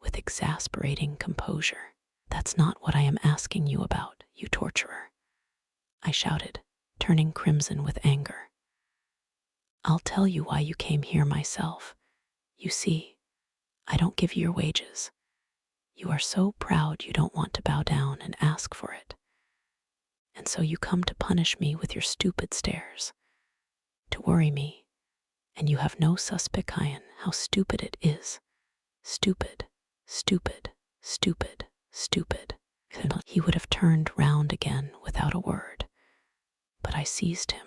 with exasperating composure. That's not what I am asking you about, you torturer, I shouted, turning crimson with anger. I'll tell you why you came here myself. You see, I don't give you your wages. You are so proud you don't want to bow down and ask for it. And so you come to punish me with your stupid stares, to worry me, and you have no suspicion how stupid it is. Stupid, stupid, stupid, stupid. He would have turned round again without a word, but I seized him.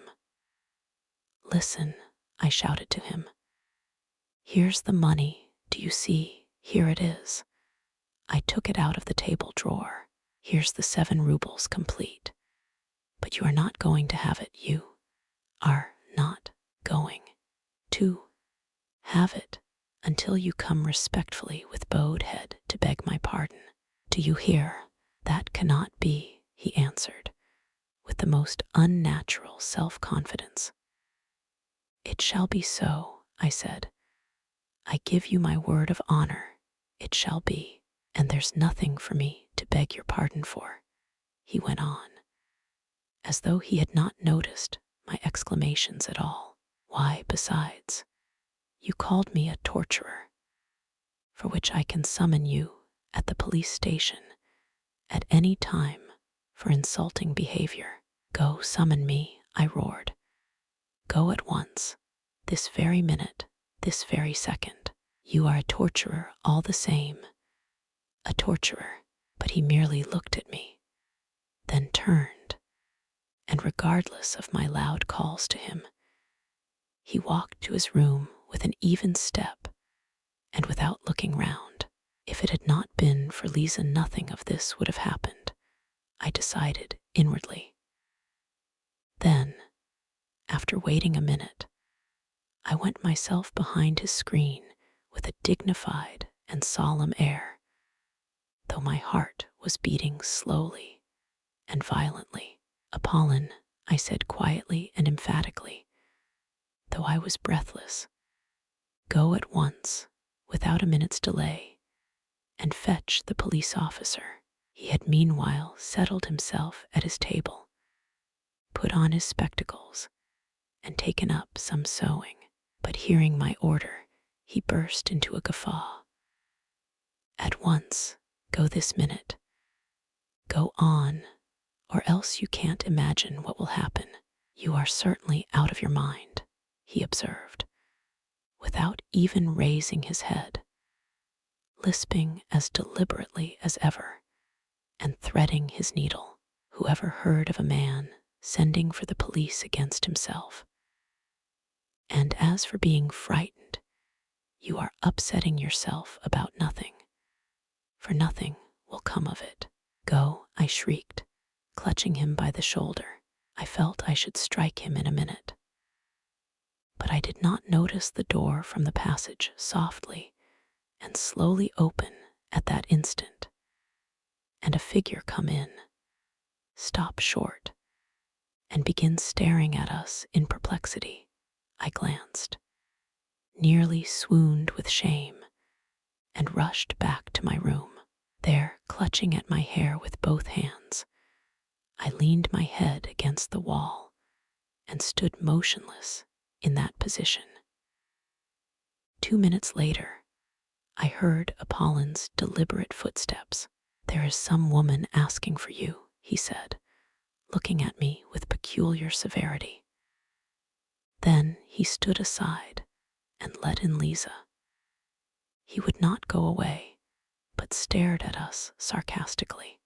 Listen, I shouted to him. Here's the money, do you see? Here it is. I took it out of the table drawer. Here's the 7 rubles complete. But you are not going to have it. You are not going to have it until you come respectfully with bowed head to beg my pardon. Do you hear? That cannot be, he answered, with the most unnatural self-confidence. It shall be so, I said. I give you my word of honor. It shall be, and there's nothing for me to beg your pardon for, he went on, as though he had not noticed my exclamations at all. Why, besides, you called me a torturer, for which I can summon you at the police station at any time for insulting behavior. Go summon me, I roared. Go at once, this very minute, this very second. You are a torturer all the same. A torturer. But he merely looked at me, then turned, and regardless of my loud calls to him, he walked to his room with an even step and without looking round. If it had not been for Lisa, nothing of this would have happened, I decided inwardly. Then, after waiting a minute, I went myself behind his screen with a dignified and solemn air, though my heart was beating slowly and violently. Apollon, I said quietly and emphatically, though I was breathless, go at once, without a minute's delay, and fetch the police officer. He had meanwhile settled himself at his table, put on his spectacles, and taken up some sewing. But hearing my order, he burst into a guffaw. At once, go this minute. Go on, or else you can't imagine what will happen. You are certainly out of your mind, he observed, without even raising his head, lisping as deliberately as ever, and threading his needle. Whoever heard of a man sending for the police against himself? And as for being frightened, you are upsetting yourself about nothing, for nothing will come of it. Go, I shrieked, clutching him by the shoulder. I felt I should strike him in a minute. But I did not notice the door from the passage softly and slowly open at that instant, and a figure come in, stop short, and begin staring at us in perplexity. I glanced, nearly swooned with shame, and rushed back to my room. There, clutching at my hair with both hands, I leaned my head against the wall and stood motionless in that position. 2 minutes later, I heard Apollon's deliberate footsteps. There is some woman asking for you, he said, looking at me with peculiar severity. Then he stood aside and let in Lisa. He would not go away, but stared at us sarcastically.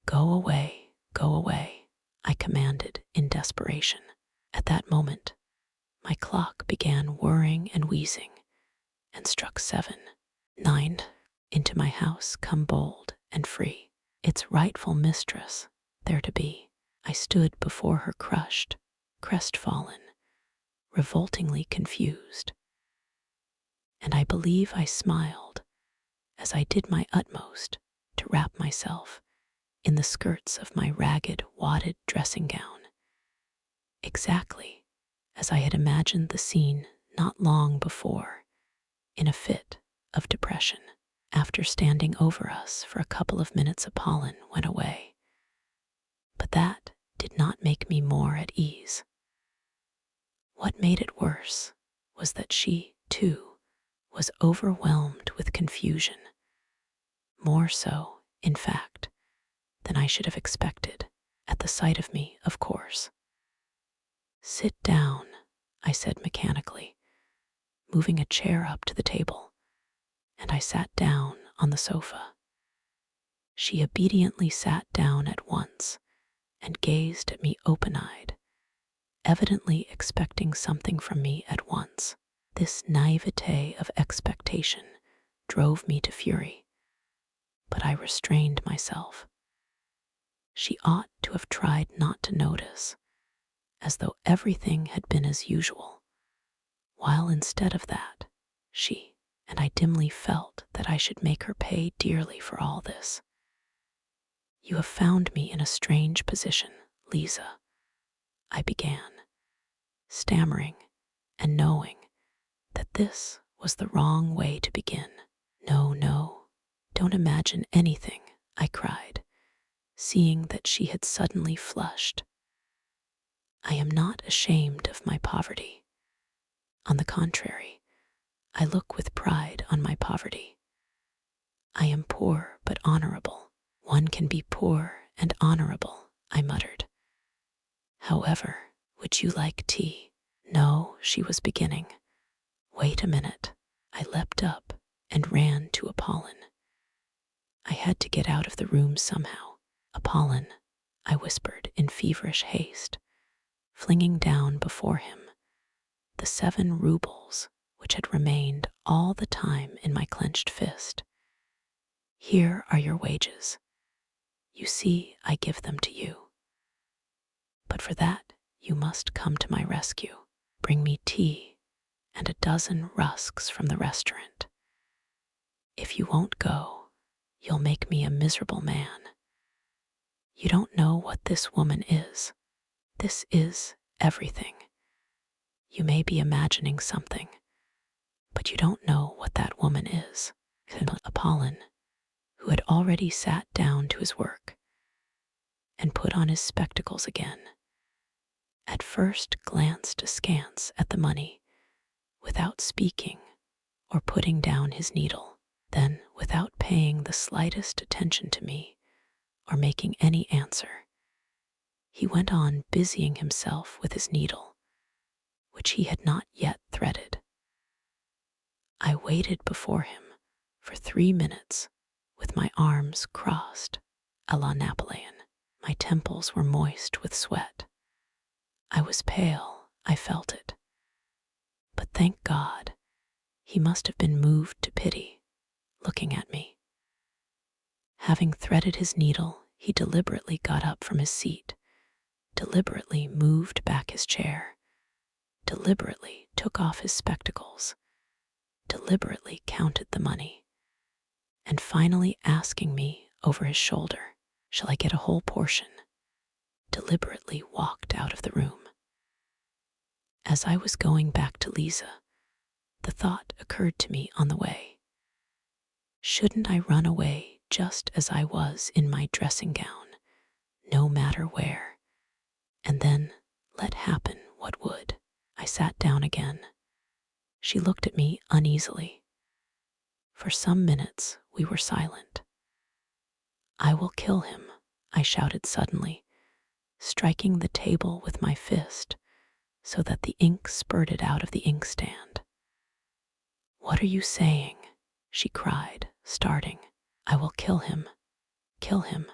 Go away, I commanded in desperation. At that moment, my clock began whirring and wheezing and struck 7. 9. Into my house come bold and free, its rightful mistress there to be. I stood before her crushed, crestfallen, revoltingly confused, and I believe I smiled as I did my utmost to wrap myself in the skirts of my ragged, wadded dressing gown, exactly as I had imagined the scene not long before, in a fit of depression. After standing over us for a couple of minutes, Apollon went away. But that did not make me more at ease. What made it worse was that she, too, was overwhelmed with confusion. More so, in fact, than I should have expected, at the sight of me, of course. Sit down, I said mechanically, moving a chair up to the table, and I sat down on the sofa. She obediently sat down at once and gazed at me open-eyed, evidently expecting something from me at once. This naivete of expectation drove me to fury, but I restrained myself. She ought to have tried not to notice, as though everything had been as usual, while instead of that, and I dimly felt that I should make her pay dearly for all this. You have found me in a strange position, Lisa, I began, stammering and knowing that this was the wrong way to begin. No, don't imagine anything, I cried, seeing that she had suddenly flushed. I am not ashamed of my poverty. On the contrary, I look with pride on my poverty. I am poor but honorable. One can be poor and honorable, I muttered. However, would you like tea? No, she was beginning. Wait a minute. I leapt up and ran to Apollon. I had to get out of the room somehow. Apollon, I whispered in feverish haste, flinging down before him the 7 rubles which had remained all the time in my clenched fist. Here are your wages. You see, I give them to you. But for that, you must come to my rescue. Bring me tea and a dozen rusks from the restaurant. If you won't go, you'll make me a miserable man. You don't know what this woman is. This is everything. You may be imagining something, but you don't know what that woman is. Apollon, who had already sat down to his work and put on his spectacles again, at first glanced askance at the money without speaking or putting down his needle. Then, without paying the slightest attention to me or making any answer, he went on busying himself with his needle, which he had not yet threaded. I waited before him for 3 minutes with my arms crossed a la Napoleon. My temples were moist with sweat. I was pale, I felt it. But thank God, he must have been moved to pity, looking at me. Having threaded his needle, he deliberately got up from his seat, deliberately moved back his chair, deliberately took off his spectacles, deliberately counted the money, and finally asking me over his shoulder, "Shall I get a whole portion?" deliberately walked out of the room. As I was going back to Lisa, the thought occurred to me on the way. Shouldn't I run away just as I was in my dressing gown, no matter where, and then let happen what would? I sat down again. She looked at me uneasily. For some minutes we were silent. "I will kill him," I shouted suddenly, striking the table with my fist so that the ink spurted out of the inkstand. "What are you saying?" she cried, starting. "I will kill him. Kill him,"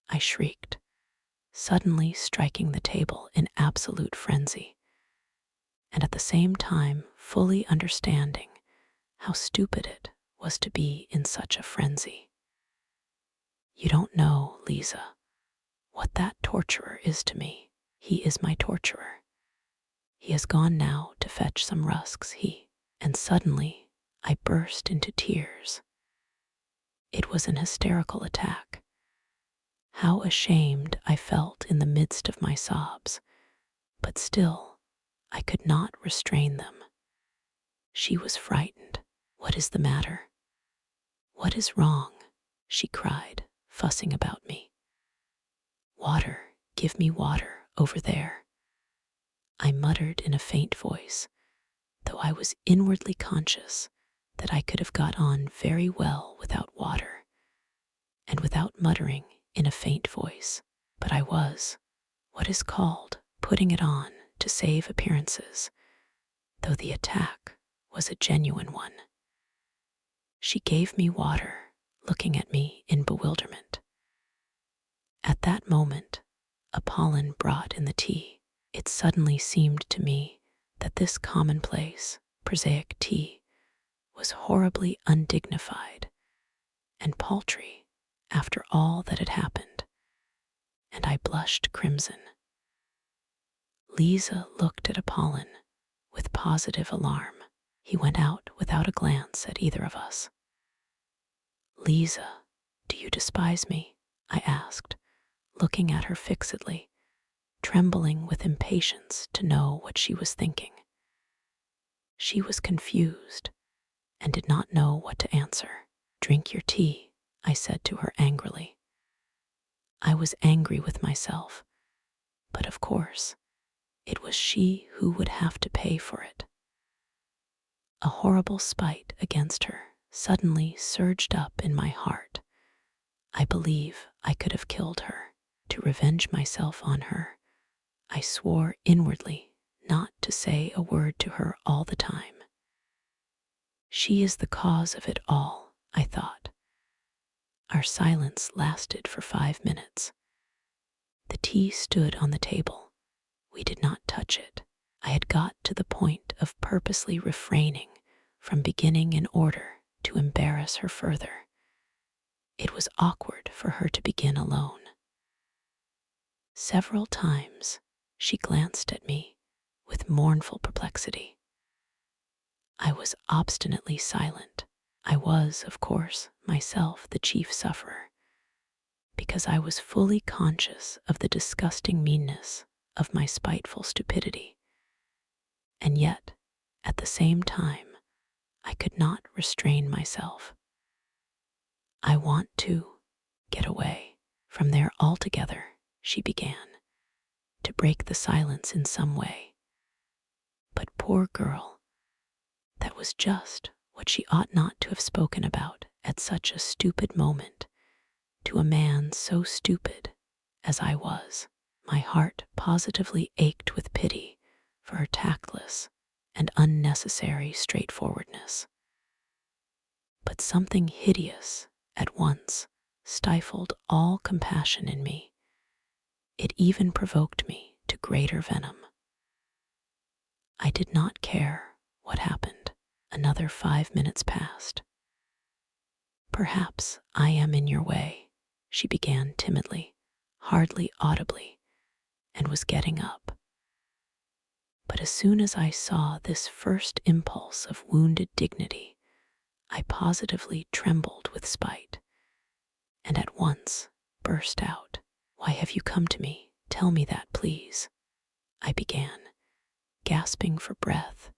I shrieked, suddenly striking the table in absolute frenzy, and at the same time fully understanding how stupid it was to be in such a frenzy. "You don't know, Lisa, what that torturer is to me. He is my torturer. He has gone now to fetch some rusks, And suddenly I burst into tears. It was an hysterical attack. How ashamed I felt in the midst of my sobs, but still I could not restrain them. She was frightened. "What is the matter? What is wrong?" she cried, fussing about me. "Water, give me water, over there," I muttered in a faint voice, though I was inwardly conscious that I could have got on very well without water, and without muttering in a faint voice, but I was, what is called, putting it on to save appearances, though the attack was a genuine one. She gave me water, looking at me in bewilderment. At that moment, Apollon brought in the tea. It suddenly seemed to me that this commonplace, prosaic tea was horribly undignified and paltry after all that had happened, and I blushed crimson. Lisa looked at Apollon with positive alarm. He went out without a glance at either of us. "Lisa, do you despise me?" I asked, looking at her fixedly, trembling with impatience to know what she was thinking. She was confused and did not know what to answer. "Drink your tea," I said to her angrily. I was angry with myself, but of course, it was she who would have to pay for it. A horrible spite against her suddenly surged up in my heart. I believe I could have killed her. To revenge myself on her, I swore inwardly not to say a word to her all the time. She is the cause of it all, I thought. Our silence lasted for 5 minutes. The tea stood on the table. We did not touch it. I had got to the point of purposely refraining from beginning in order to embarrass her further. It was awkward for her to begin alone. Several times she glanced at me with mournful perplexity. I was obstinately silent. I was, of course, myself the chief sufferer, because I was fully conscious of the disgusting meanness of my spiteful stupidity. And yet, at the same time, I could not restrain myself. "I want to get away from there altogether," she began, to break the silence in some way. But poor girl, that was just what she ought not to have spoken about at such a stupid moment to a man so stupid as I was. My heart positively ached with pity for her tactless and unnecessary straightforwardness. But something hideous at once stifled all compassion in me. It even provoked me to greater venom. I did not care what happened. Another 5 minutes passed. "Perhaps I am in your way," she began timidly, hardly audibly, and was getting up. But as soon as I saw this first impulse of wounded dignity, I positively trembled with spite, and at once burst out. "Why have you come to me? Tell me that, please," I began, gasping for breath,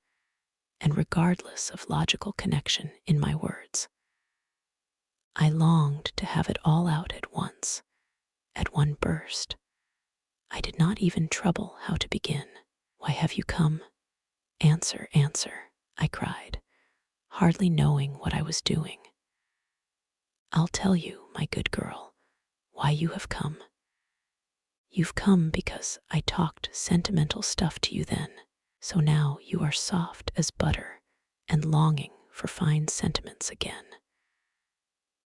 and regardless of logical connection in my words. I longed to have it all out at once, at one burst. I did not even trouble how to begin. "Why have you come? Answer, answer," I cried, hardly knowing what I was doing. "I'll tell you, my good girl, why you have come," You've come because I talked sentimental stuff to you then, so now you are soft as butter and longing for fine sentiments again.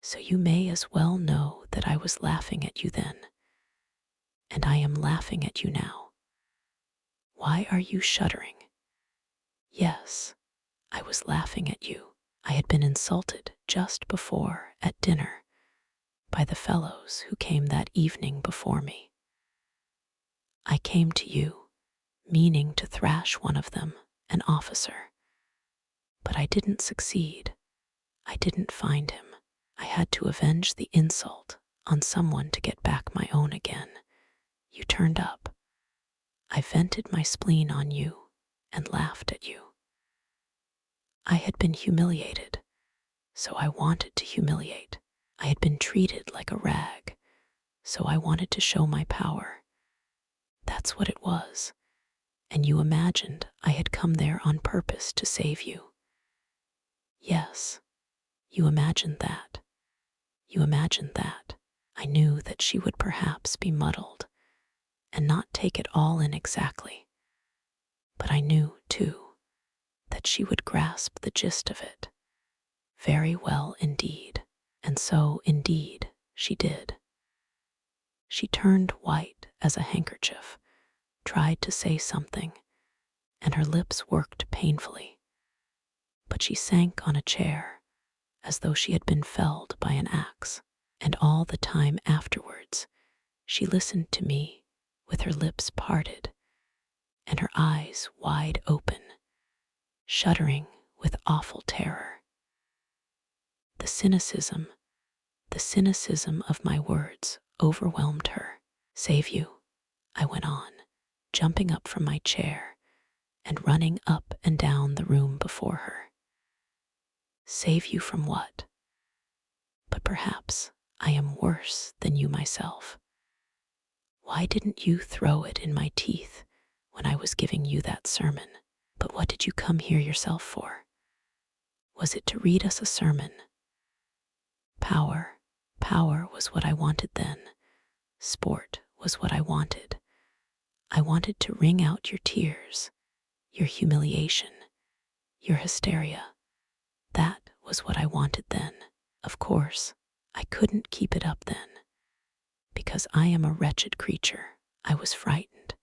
So you may as well know that I was laughing at you then, and I am laughing at you now. Why are you shuddering? Yes, I was laughing at you. I had been insulted just before at dinner by the fellows who came that evening before me. I came to you, meaning to thrash one of them, an officer. But I didn't succeed. I didn't find him. I had to avenge the insult on someone to get back my own again. You turned up. I vented my spleen on you and laughed at you. I had been humiliated, so I wanted to humiliate. I had been treated like a rag, so I wanted to show my power. That's what it was, and you imagined I had come there on purpose to save you. Yes, you imagined that. You imagined that. I knew that she would perhaps be muddled and not take it all in exactly. But I knew, too, that she would grasp the gist of it very well indeed. And so, indeed, she did. She turned white as a handkerchief, tried to say something, and her lips worked painfully. But she sank on a chair as though she had been felled by an axe. And all the time afterwards, she listened to me with her lips parted and her eyes wide open, shuddering with awful terror. The cynicism of my words overwhelmed her. Save you, I went on, jumping up from my chair and running up and down the room before her. Save you from what? But perhaps I am worse than you myself. Why didn't you throw it in my teeth when I was giving you that sermon? But what did you come here yourself for? Was it to read us a sermon? Power was what I wanted then. Sport was what I wanted. I wanted to wring out your tears, your humiliation, your hysteria. That was what I wanted then. Of course, I couldn't keep it up then, because I am a wretched creature. I was frightened,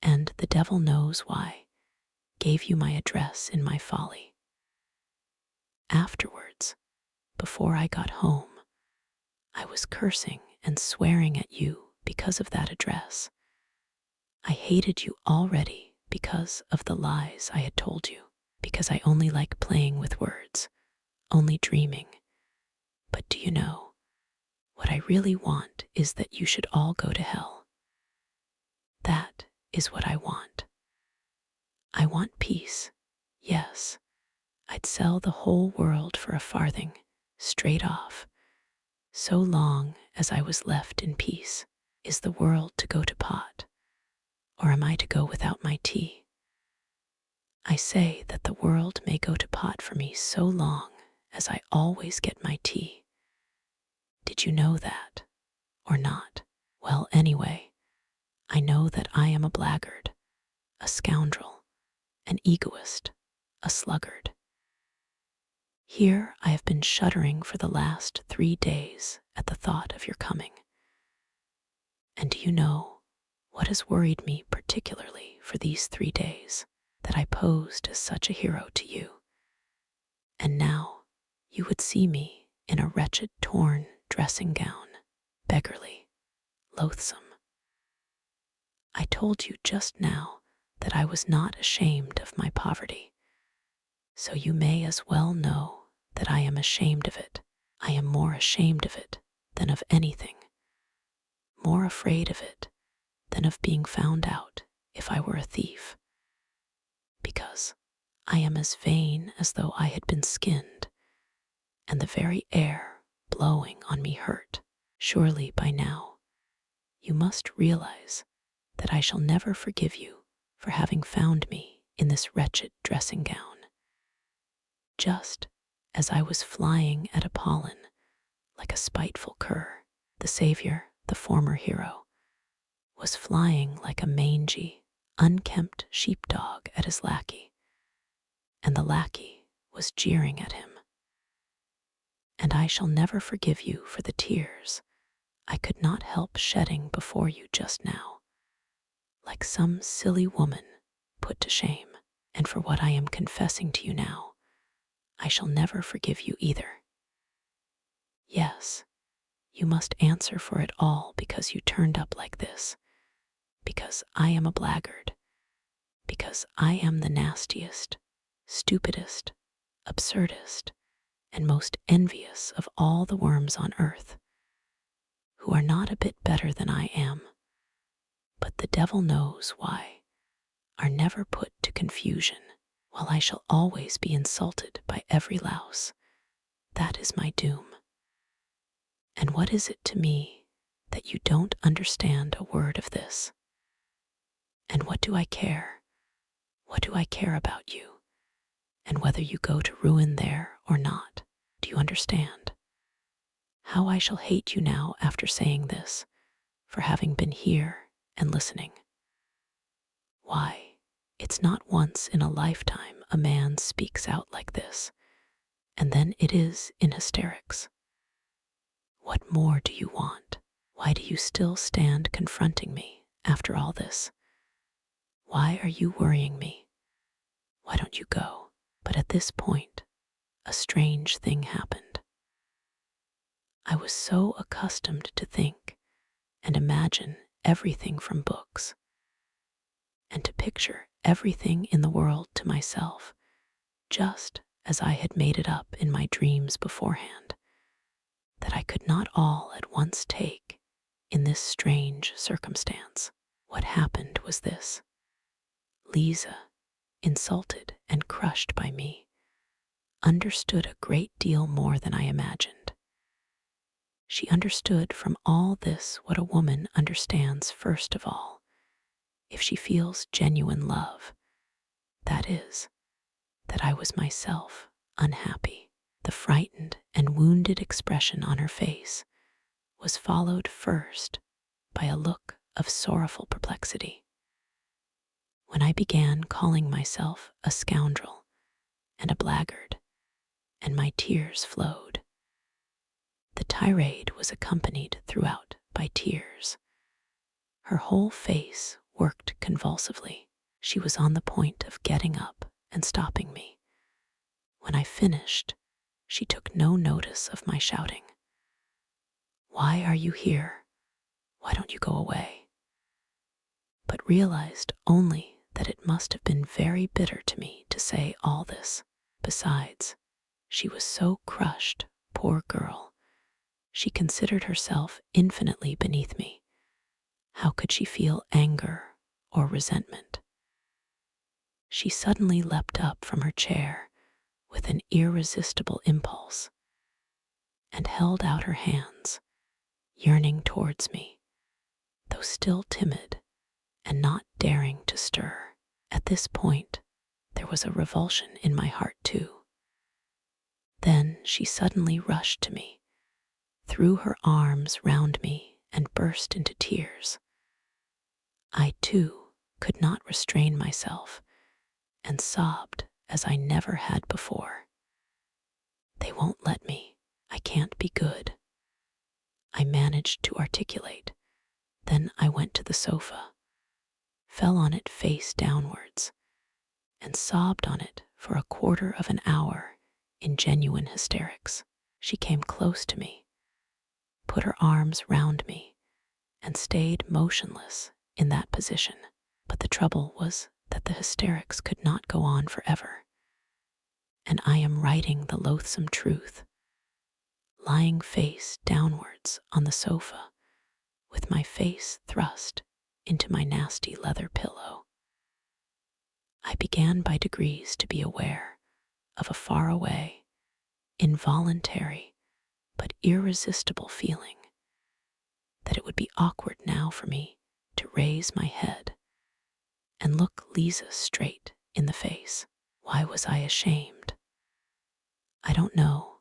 and the devil knows why, gave you my address in my folly. Afterwards, before I got home, I was cursing and swearing at you because of that address. I hated you already because of the lies I had told you, because I only like playing with words, only dreaming. But do you know, what I really want is that you should all go to hell. That is what I want. I want peace. Yes, I'd sell the whole world for a farthing, straight off, so long as I was left in peace. Is the world to go to pot, or am I to go without my tea? I say that the world may go to pot for me so long as I always get my tea. Did you know that, or not? Well, anyway, I know that I am a blackguard, a scoundrel, an egoist, a sluggard. Here I have been shuddering for the last 3 days at the thought of your coming. And do you know what has worried me particularly for these 3 days? That I posed as such a hero to you. And now you would see me in a wretched torn dressing gown, beggarly, loathsome. I told you just now that I was not ashamed of my poverty, so you may as well know that I am ashamed of it. I am more ashamed of it than of anything, more afraid of it than of being found out if I were a thief, because I am as vain as though I had been skinned, and the very air blowing on me hurt. Surely by now you must realize that I shall never forgive you for having found me in this wretched dressing gown, just as I was flying at Apollon like a spiteful cur, the savior, the former hero, was flying like a mangy, unkempt sheepdog at his lackey, and the lackey was jeering at him. And I shall never forgive you for the tears I could not help shedding before you just now, like some silly woman put to shame. And for what I am confessing to you now, I shall never forgive you either. Yes, you must answer for it all because you turned up like this, because I am a blackguard, because I am the nastiest, stupidest, absurdest, and most envious of all the worms on earth, who are not a bit better than I am, but the devil knows why, are never put to confusion, while I shall always be insulted by every louse. That is my doom. And what is it to me that you don't understand a word of this? And what do I care? What do I care about you? And whether you go to ruin there or not? Do you understand? How I shall hate you now after saying this, for having been here and listening. Why, it's not once in a lifetime a man speaks out like this, and then it is in hysterics. What more do you want? Why do you still stand confronting me after all this? Why are you worrying me? Why don't you go? But at this point, a strange thing happened. I was so accustomed to think and imagine everything from books, and to picture everything in the world to myself, just as I had made it up in my dreams beforehand, that I could not all at once take in this strange circumstance. What happened was this. Lisa, insulted and crushed by me, understood a great deal more than I imagined. She understood from all this what a woman understands first of all, if she feels genuine love, that is, that I was myself unhappy. The frightened and wounded expression on her face was followed first by a look of sorrowful perplexity. When I began calling myself a scoundrel and a blackguard, and my tears flowed, the tirade was accompanied throughout by tears. Her whole face worked convulsively. She was on the point of getting up and stopping me. When I finished, she took no notice of my shouting. Why are you here? Why don't you go away? But realized only that it must have been very bitter to me to say all this. Besides, she was so crushed, poor girl. She considered herself infinitely beneath me. How could she feel anger or resentment? She suddenly leapt up from her chair with an irresistible impulse and held out her hands, yearning towards me, though still timid and not daring to stir. At this point, there was a revulsion in my heart too. Then she suddenly rushed to me, threw her arms round me, and burst into tears. I too could not restrain myself and sobbed as I never had before. They won't let me. I can't be good. I managed to articulate. Then I went to the sofa, fell on it face downwards, and sobbed on it for a quarter of an hour in genuine hysterics. She came close to me, put her arms round me, and stayed motionless in that position. But the trouble was that the hysterics could not go on forever, and I am writing the loathsome truth, lying face downwards on the sofa, with my face thrust into my nasty leather pillow. I began by degrees to be aware of a faraway, involuntary, but irresistible feeling that it would be awkward now for me to raise my head and look Lisa straight in the face. Why was I ashamed? I don't know,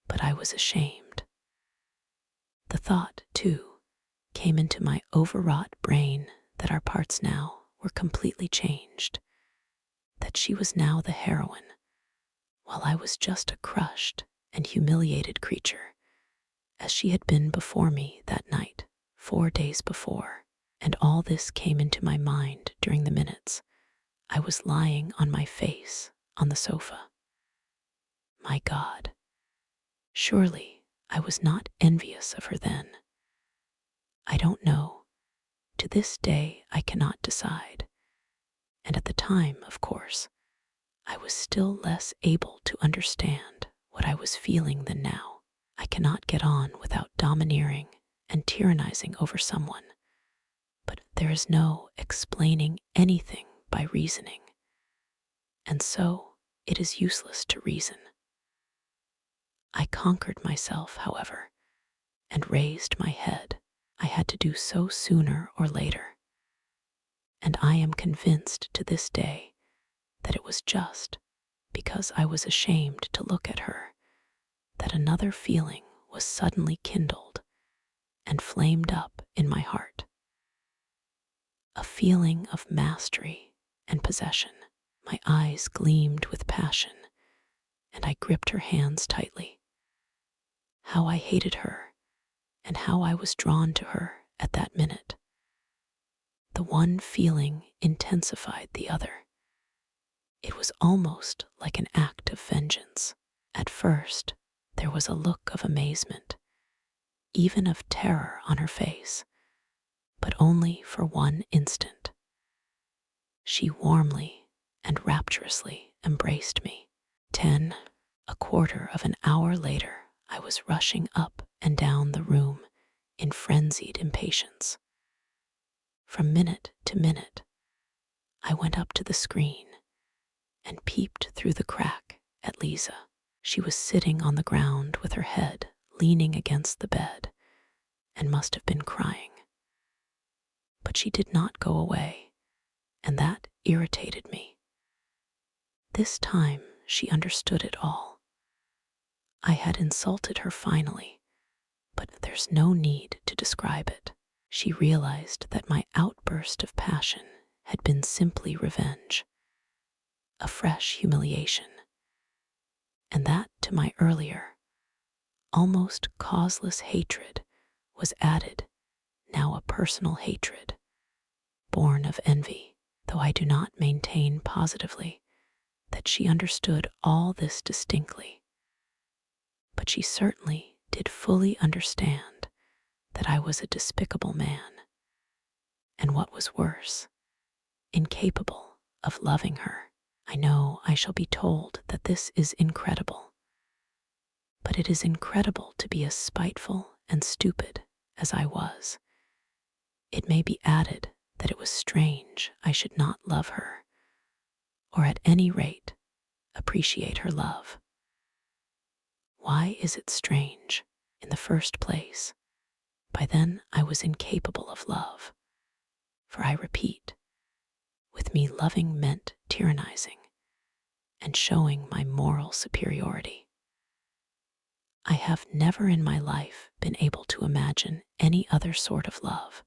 but I was ashamed. The thought, too, came into my overwrought brain that our parts now were completely changed, that she was now the heroine, while I was just a crushed and humiliated creature, as she had been before me that night, 4 days before. And all this came into my mind during the minutes I was lying on my face on the sofa. My God, surely I was not envious of her then. I don't know. To this day I cannot decide. And at the time, of course, I was still less able to understand what I was feeling than now. I cannot get on without domineering and tyrannizing over someone, but there is no explaining anything by reasoning, and so it is useless to reason. I conquered myself, however, and raised my head. I had to do so sooner or later, and I am convinced to this day that it was just because I was ashamed to look at her that another feeling was suddenly kindled and flamed up in my heart. A feeling of mastery and possession. My eyes gleamed with passion, and I gripped her hands tightly. How I hated her, and how I was drawn to her at that minute. The one feeling intensified the other. It was almost like an act of vengeance. At first, there was a look of amazement, even of terror on her face, but only for one instant. She warmly and rapturously embraced me. A quarter of an hour later, I was rushing up and down the room in frenzied impatience. From minute to minute, I went up to the screen and peeped through the crack at Lisa. She was sitting on the ground with her head leaning against the bed and must have been crying. But she did not go away, and that irritated me. This time she understood it all. I had insulted her finally, but there's no need to describe it. She realized that my outburst of passion had been simply revenge, a fresh humiliation, and that to my earlier, almost causeless hatred was added now a personal hatred, born of envy, though I do not maintain positively that she understood all this distinctly. But she certainly did fully understand that I was a despicable man, and what was worse, incapable of loving her. I know I shall be told that this is incredible, but it is incredible to be as spiteful and stupid as I was. It may be added that it was strange I should not love her, or at any rate appreciate her love. Why is it strange? In the first place, by then I was incapable of love, for I repeat, with me loving meant tyrannizing and showing my moral superiority. I have never in my life been able to imagine any other sort of love,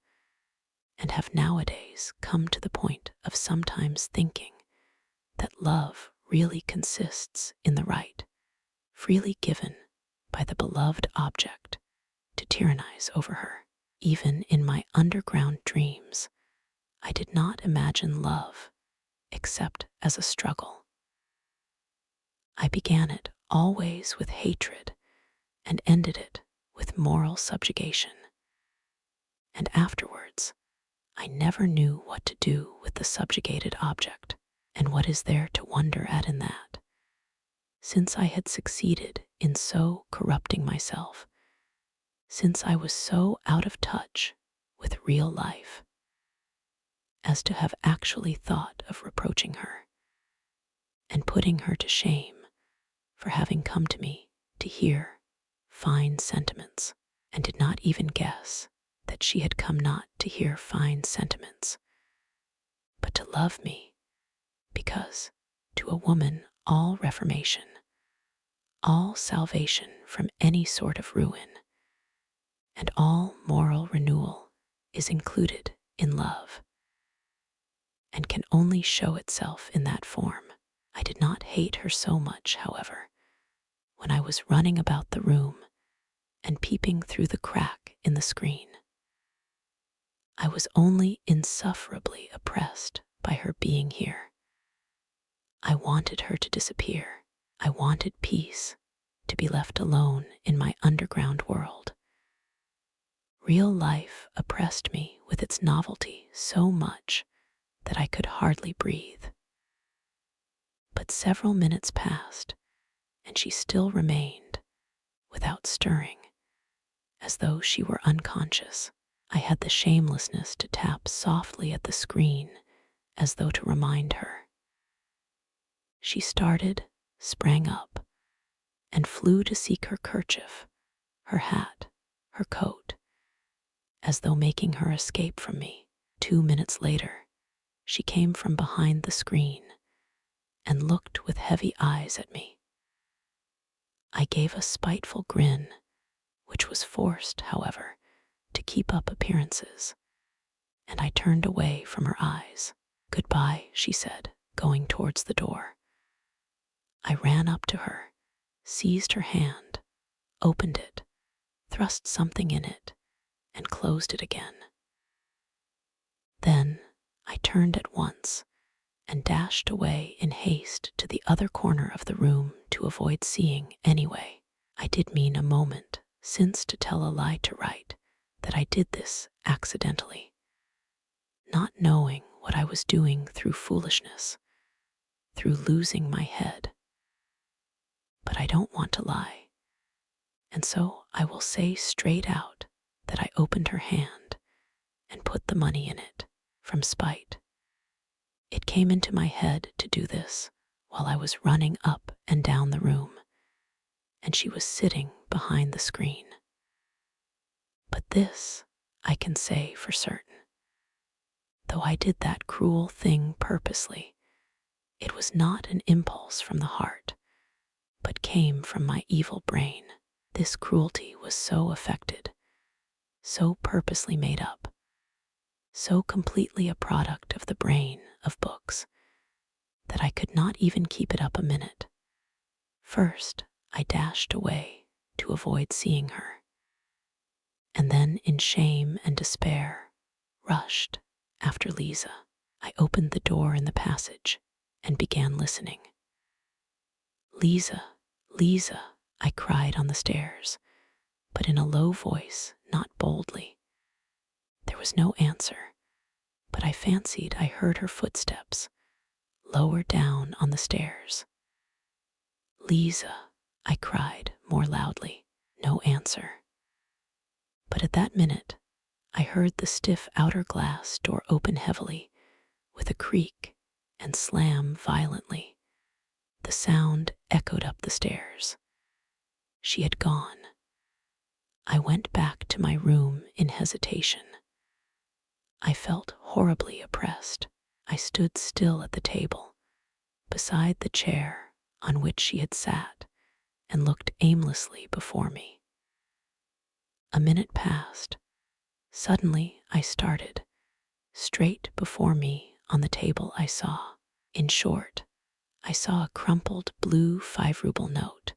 and have nowadays come to the point of sometimes thinking that love really consists in the right, freely given by the beloved object, to tyrannize over her. Even in my underground dreams, I did not imagine love except as a struggle. I began it always with hatred and ended it with moral subjugation. And afterwards, I never knew what to do with the subjugated object, and what is there to wonder at in that, since I had succeeded in so corrupting myself, since I was so out of touch with real life, as to have actually thought of reproaching her and putting her to shame for having come to me to hear fine sentiments, and did not even guess that she had come not to hear fine sentiments, but to love me, because to a woman all reformation, all salvation from any sort of ruin, and all moral renewal is included in love and can only show itself in that form. I did not hate her so much, however, when I was running about the room and peeping through the crack in the screen. I was only insufferably oppressed by her being here. I wanted her to disappear. I wanted peace, to be left alone in my underground world. Real life oppressed me with its novelty so much that I could hardly breathe. But several minutes passed, and she still remained, without stirring, as though she were unconscious. I had the shamelessness to tap softly at the screen, as though to remind her. She started, sprang up, and flew to seek her kerchief, her hat, her coat, as though making her escape from me. 2 minutes later, she came from behind the screen and looked with heavy eyes at me. I gave a spiteful grin, which was forced, however, to keep up appearances, and I turned away from her eyes. "Goodbye," she said, going towards the door. I ran up to her, seized her hand, opened it, thrust something in it, and closed it again. Then I turned at once and dashed away in haste to the other corner of the room to avoid seeing anyway. I did mean a moment since to tell a lie to write that I did this accidentally, not knowing what I was doing through foolishness, through losing my head. But I don't want to lie, and so I will say straight out that I opened her hand and put the money in it from spite. It came into my head to do this while I was running up and down the room, and she was sitting behind the screen. But this I can say for certain. Though I did that cruel thing purposely, it was not an impulse from the heart, but came from my evil brain. This cruelty was so affected, so purposely made up, so completely a product of the brain of books, that I could not even keep it up a minute. First, I dashed away to avoid seeing her, and then in shame and despair, rushed after Lisa. I opened the door in the passage and began listening. "Lisa, Lisa," I cried on the stairs, but in a low voice, not boldly. There was no answer, but I fancied I heard her footsteps lower down on the stairs. "Lisa," I cried more loudly. No answer. But at that minute, I heard the stiff outer glass door open heavily, with a creak, and slam violently. The sound echoed up the stairs. She had gone. I went back to my room in hesitation. I felt horribly oppressed. I stood still at the table, beside the chair on which she had sat, and looked aimlessly before me. A minute passed. Suddenly I started. Straight before me on the table I saw, in short, I saw a crumpled blue 5-ruble note,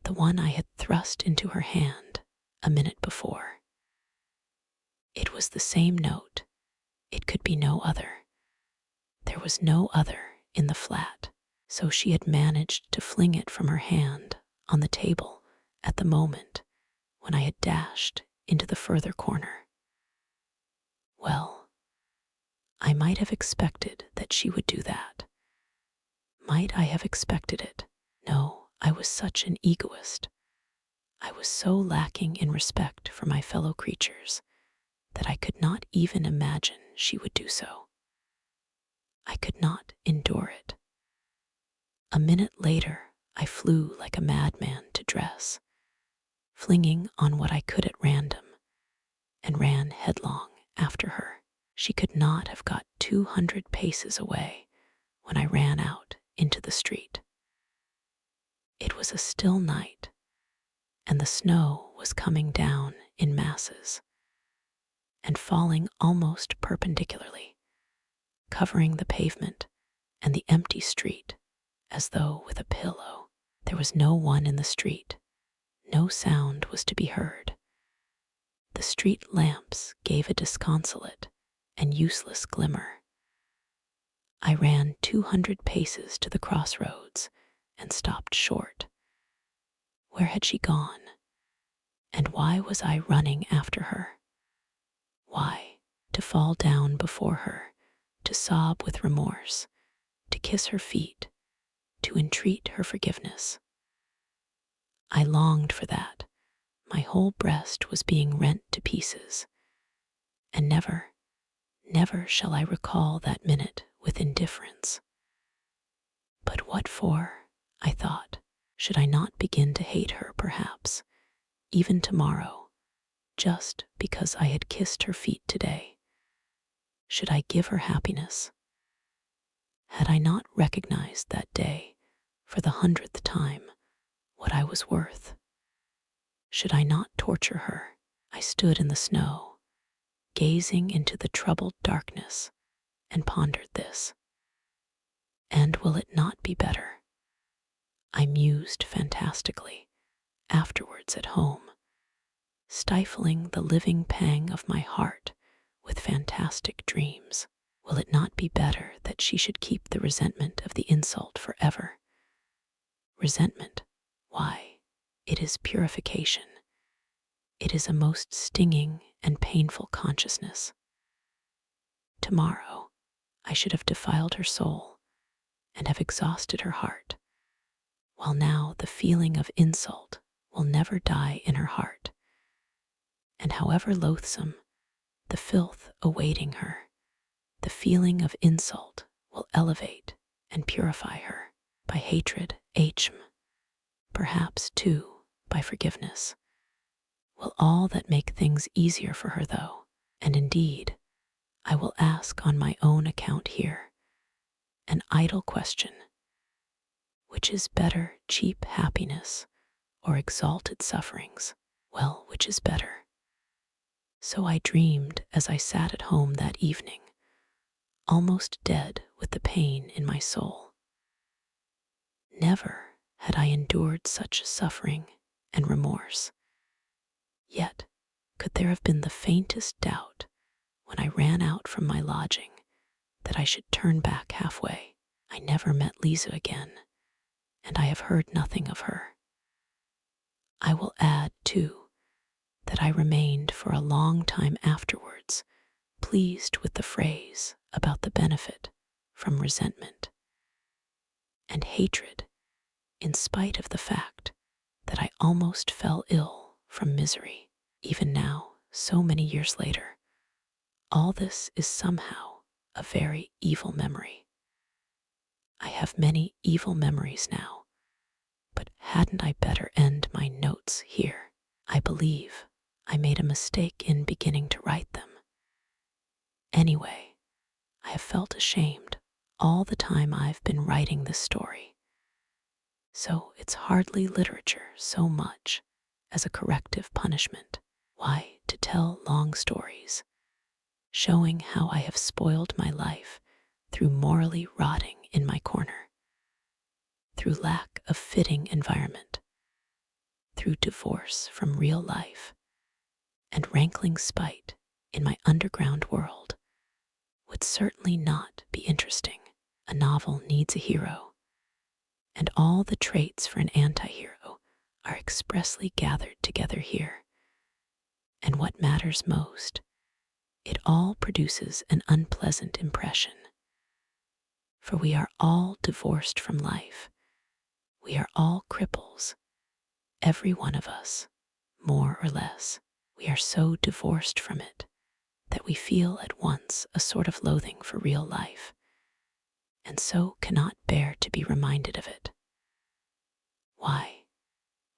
the one I had thrust into her hand a minute before. It was the same note. It could be no other. There was no other in the flat, so she had managed to fling it from her hand on the table at the moment when I had dashed into the further corner. Well, I might have expected that she would do that. Might I have expected it? No, I was such an egoist. I was so lacking in respect for my fellow creatures that I could not even imagine she would do so. I could not endure it. A minute later, I flew like a madman to dress, flinging on what I could at random, and ran headlong after her. She could not have got 200 paces away when I ran out into the street. It was a still night, and the snow was coming down in masses, and falling almost perpendicularly, covering the pavement and the empty street as though with a pillow. There was no one in the street. No sound was to be heard. The street lamps gave a disconsolate and useless glimmer. I ran 200 paces to the crossroads and stopped short. Where had she gone? And why was I running after her? Why, to fall down before her, to sob with remorse, to kiss her feet, to entreat her forgiveness. I longed for that. My whole breast was being rent to pieces, and never, never shall I recall that minute with indifference. But what for? I thought. Should I not begin to hate her, perhaps, even tomorrow, just because I had kissed her feet today? Should I give her happiness? Had I not recognized that day, for the 100th time, what I was worth? Should I not torture her? I stood in the snow, gazing into the troubled darkness, and pondered this. And will it not be better? I mused fantastically, afterwards at home, stifling the living pang of my heart with fantastic dreams. Will it not be better that she should keep the resentment of the insult forever? Resentment, why, it is purification. It is a most stinging and painful consciousness. Tomorrow, I should have defiled her soul and have exhausted her heart, while now the feeling of insult will never die in her heart. And however loathsome the filth awaiting her, the feeling of insult will elevate and purify her by hatred, perhaps too by forgiveness. Will all that make things easier for her, though, and indeed, I will ask on my own account here an idle question. Which is better, cheap happiness or exalted sufferings? Well, which is better? So I dreamed as I sat at home that evening, almost dead with the pain in my soul. Never had I endured such suffering and remorse. Yet, could there have been the faintest doubt when I ran out from my lodging that I should turn back halfway? I never met Lisa again, and I have heard nothing of her. I will add, too, that I remained for a long time afterwards pleased with the phrase about the benefit from resentment and hatred, in spite of the fact that I almost fell ill from misery. Even now, so many years later, all this is somehow a very evil memory. I have many evil memories now, but hadn't I better end my notes here? I believe I made a mistake in beginning to write them. Anyway, I have felt ashamed all the time I've been writing this story. So it's hardly literature so much as a corrective punishment. Why, to tell long stories, showing how I have spoiled my life through morally rotting in my corner, through lack of fitting environment, through divorce from real life, and rankling spite in my underground world, would certainly not be interesting. A novel needs a hero, and all the traits for an anti-hero are expressly gathered together here. And what matters most, it all produces an unpleasant impression. For we are all divorced from life. We are all cripples, every one of us, more or less. We are so divorced from it that we feel at once a sort of loathing for real life, and so cannot bear to be reminded of it. Why,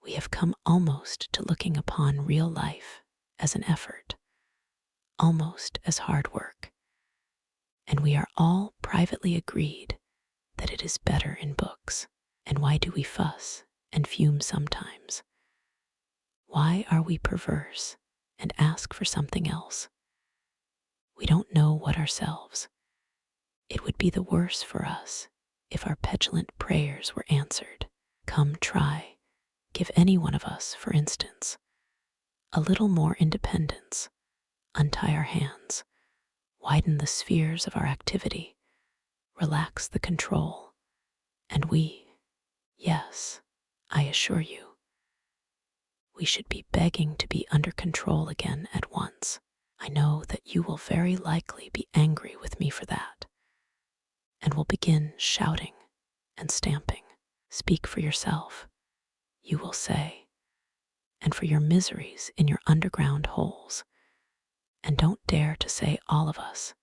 we have come almost to looking upon real life as an effort, almost as hard work, and we are all privately agreed that it is better in books. And why do we fuss and fume sometimes? Why are we perverse and ask for something else? We don't know what ourselves. It would be the worse for us if our petulant prayers were answered. Come, try. Give any one of us, for instance, a little more independence. Untie our hands. Widen the spheres of our activity. Relax the control. And yes, I assure you, we should be begging to be under control again at once. I know that you will very likely be angry with me for that, and will begin shouting and stamping. Speak for yourself, you will say, and for your miseries in your underground holes. And don't dare to say all of us.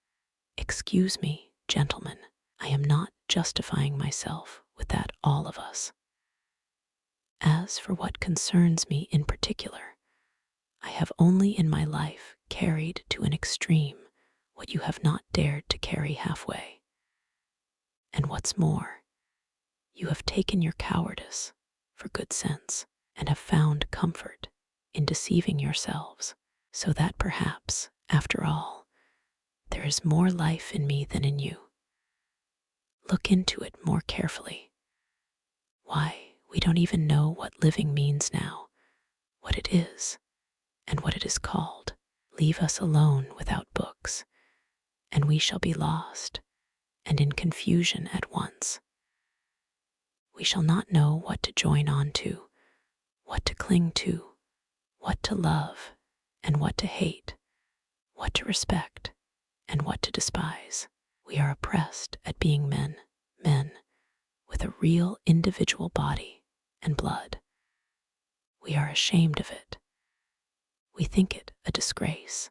Excuse me, gentlemen, I am not justifying myself with that all of us. As for what concerns me in particular, I have only in my life carried to an extreme what you have not dared to carry halfway. And what's more, you have taken your cowardice for good sense and have found comfort in deceiving yourselves, so that perhaps, after all, there is more life in me than in you. Look into it more carefully. Why, we don't even know what living means now, what it is, and what it is called. Leave us alone without books, and we shall be lost and in confusion at once. We shall not know what to join on to, what to cling to, what to love and what to hate, what to respect and what to despise. We are oppressed at being men with a real individual body and blood. We are ashamed of it. We think it a disgrace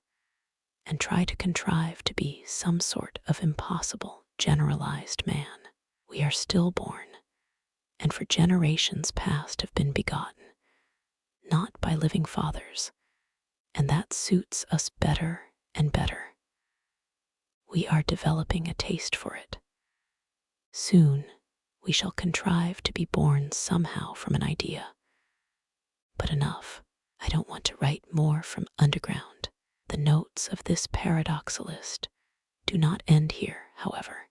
and try to contrive to be some sort of impossible generalized man. We are stillborn, and for generations past have been begotten, not by living fathers, and that suits us better and better. We are developing a taste for it. Soon we shall contrive to be born somehow from an idea. But enough. I don't want to write more from underground. The notes of this paradoxalist do not end here, however.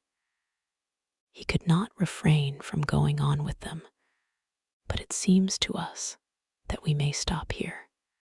He could not refrain from going on with them, but it seems to us that we may stop here.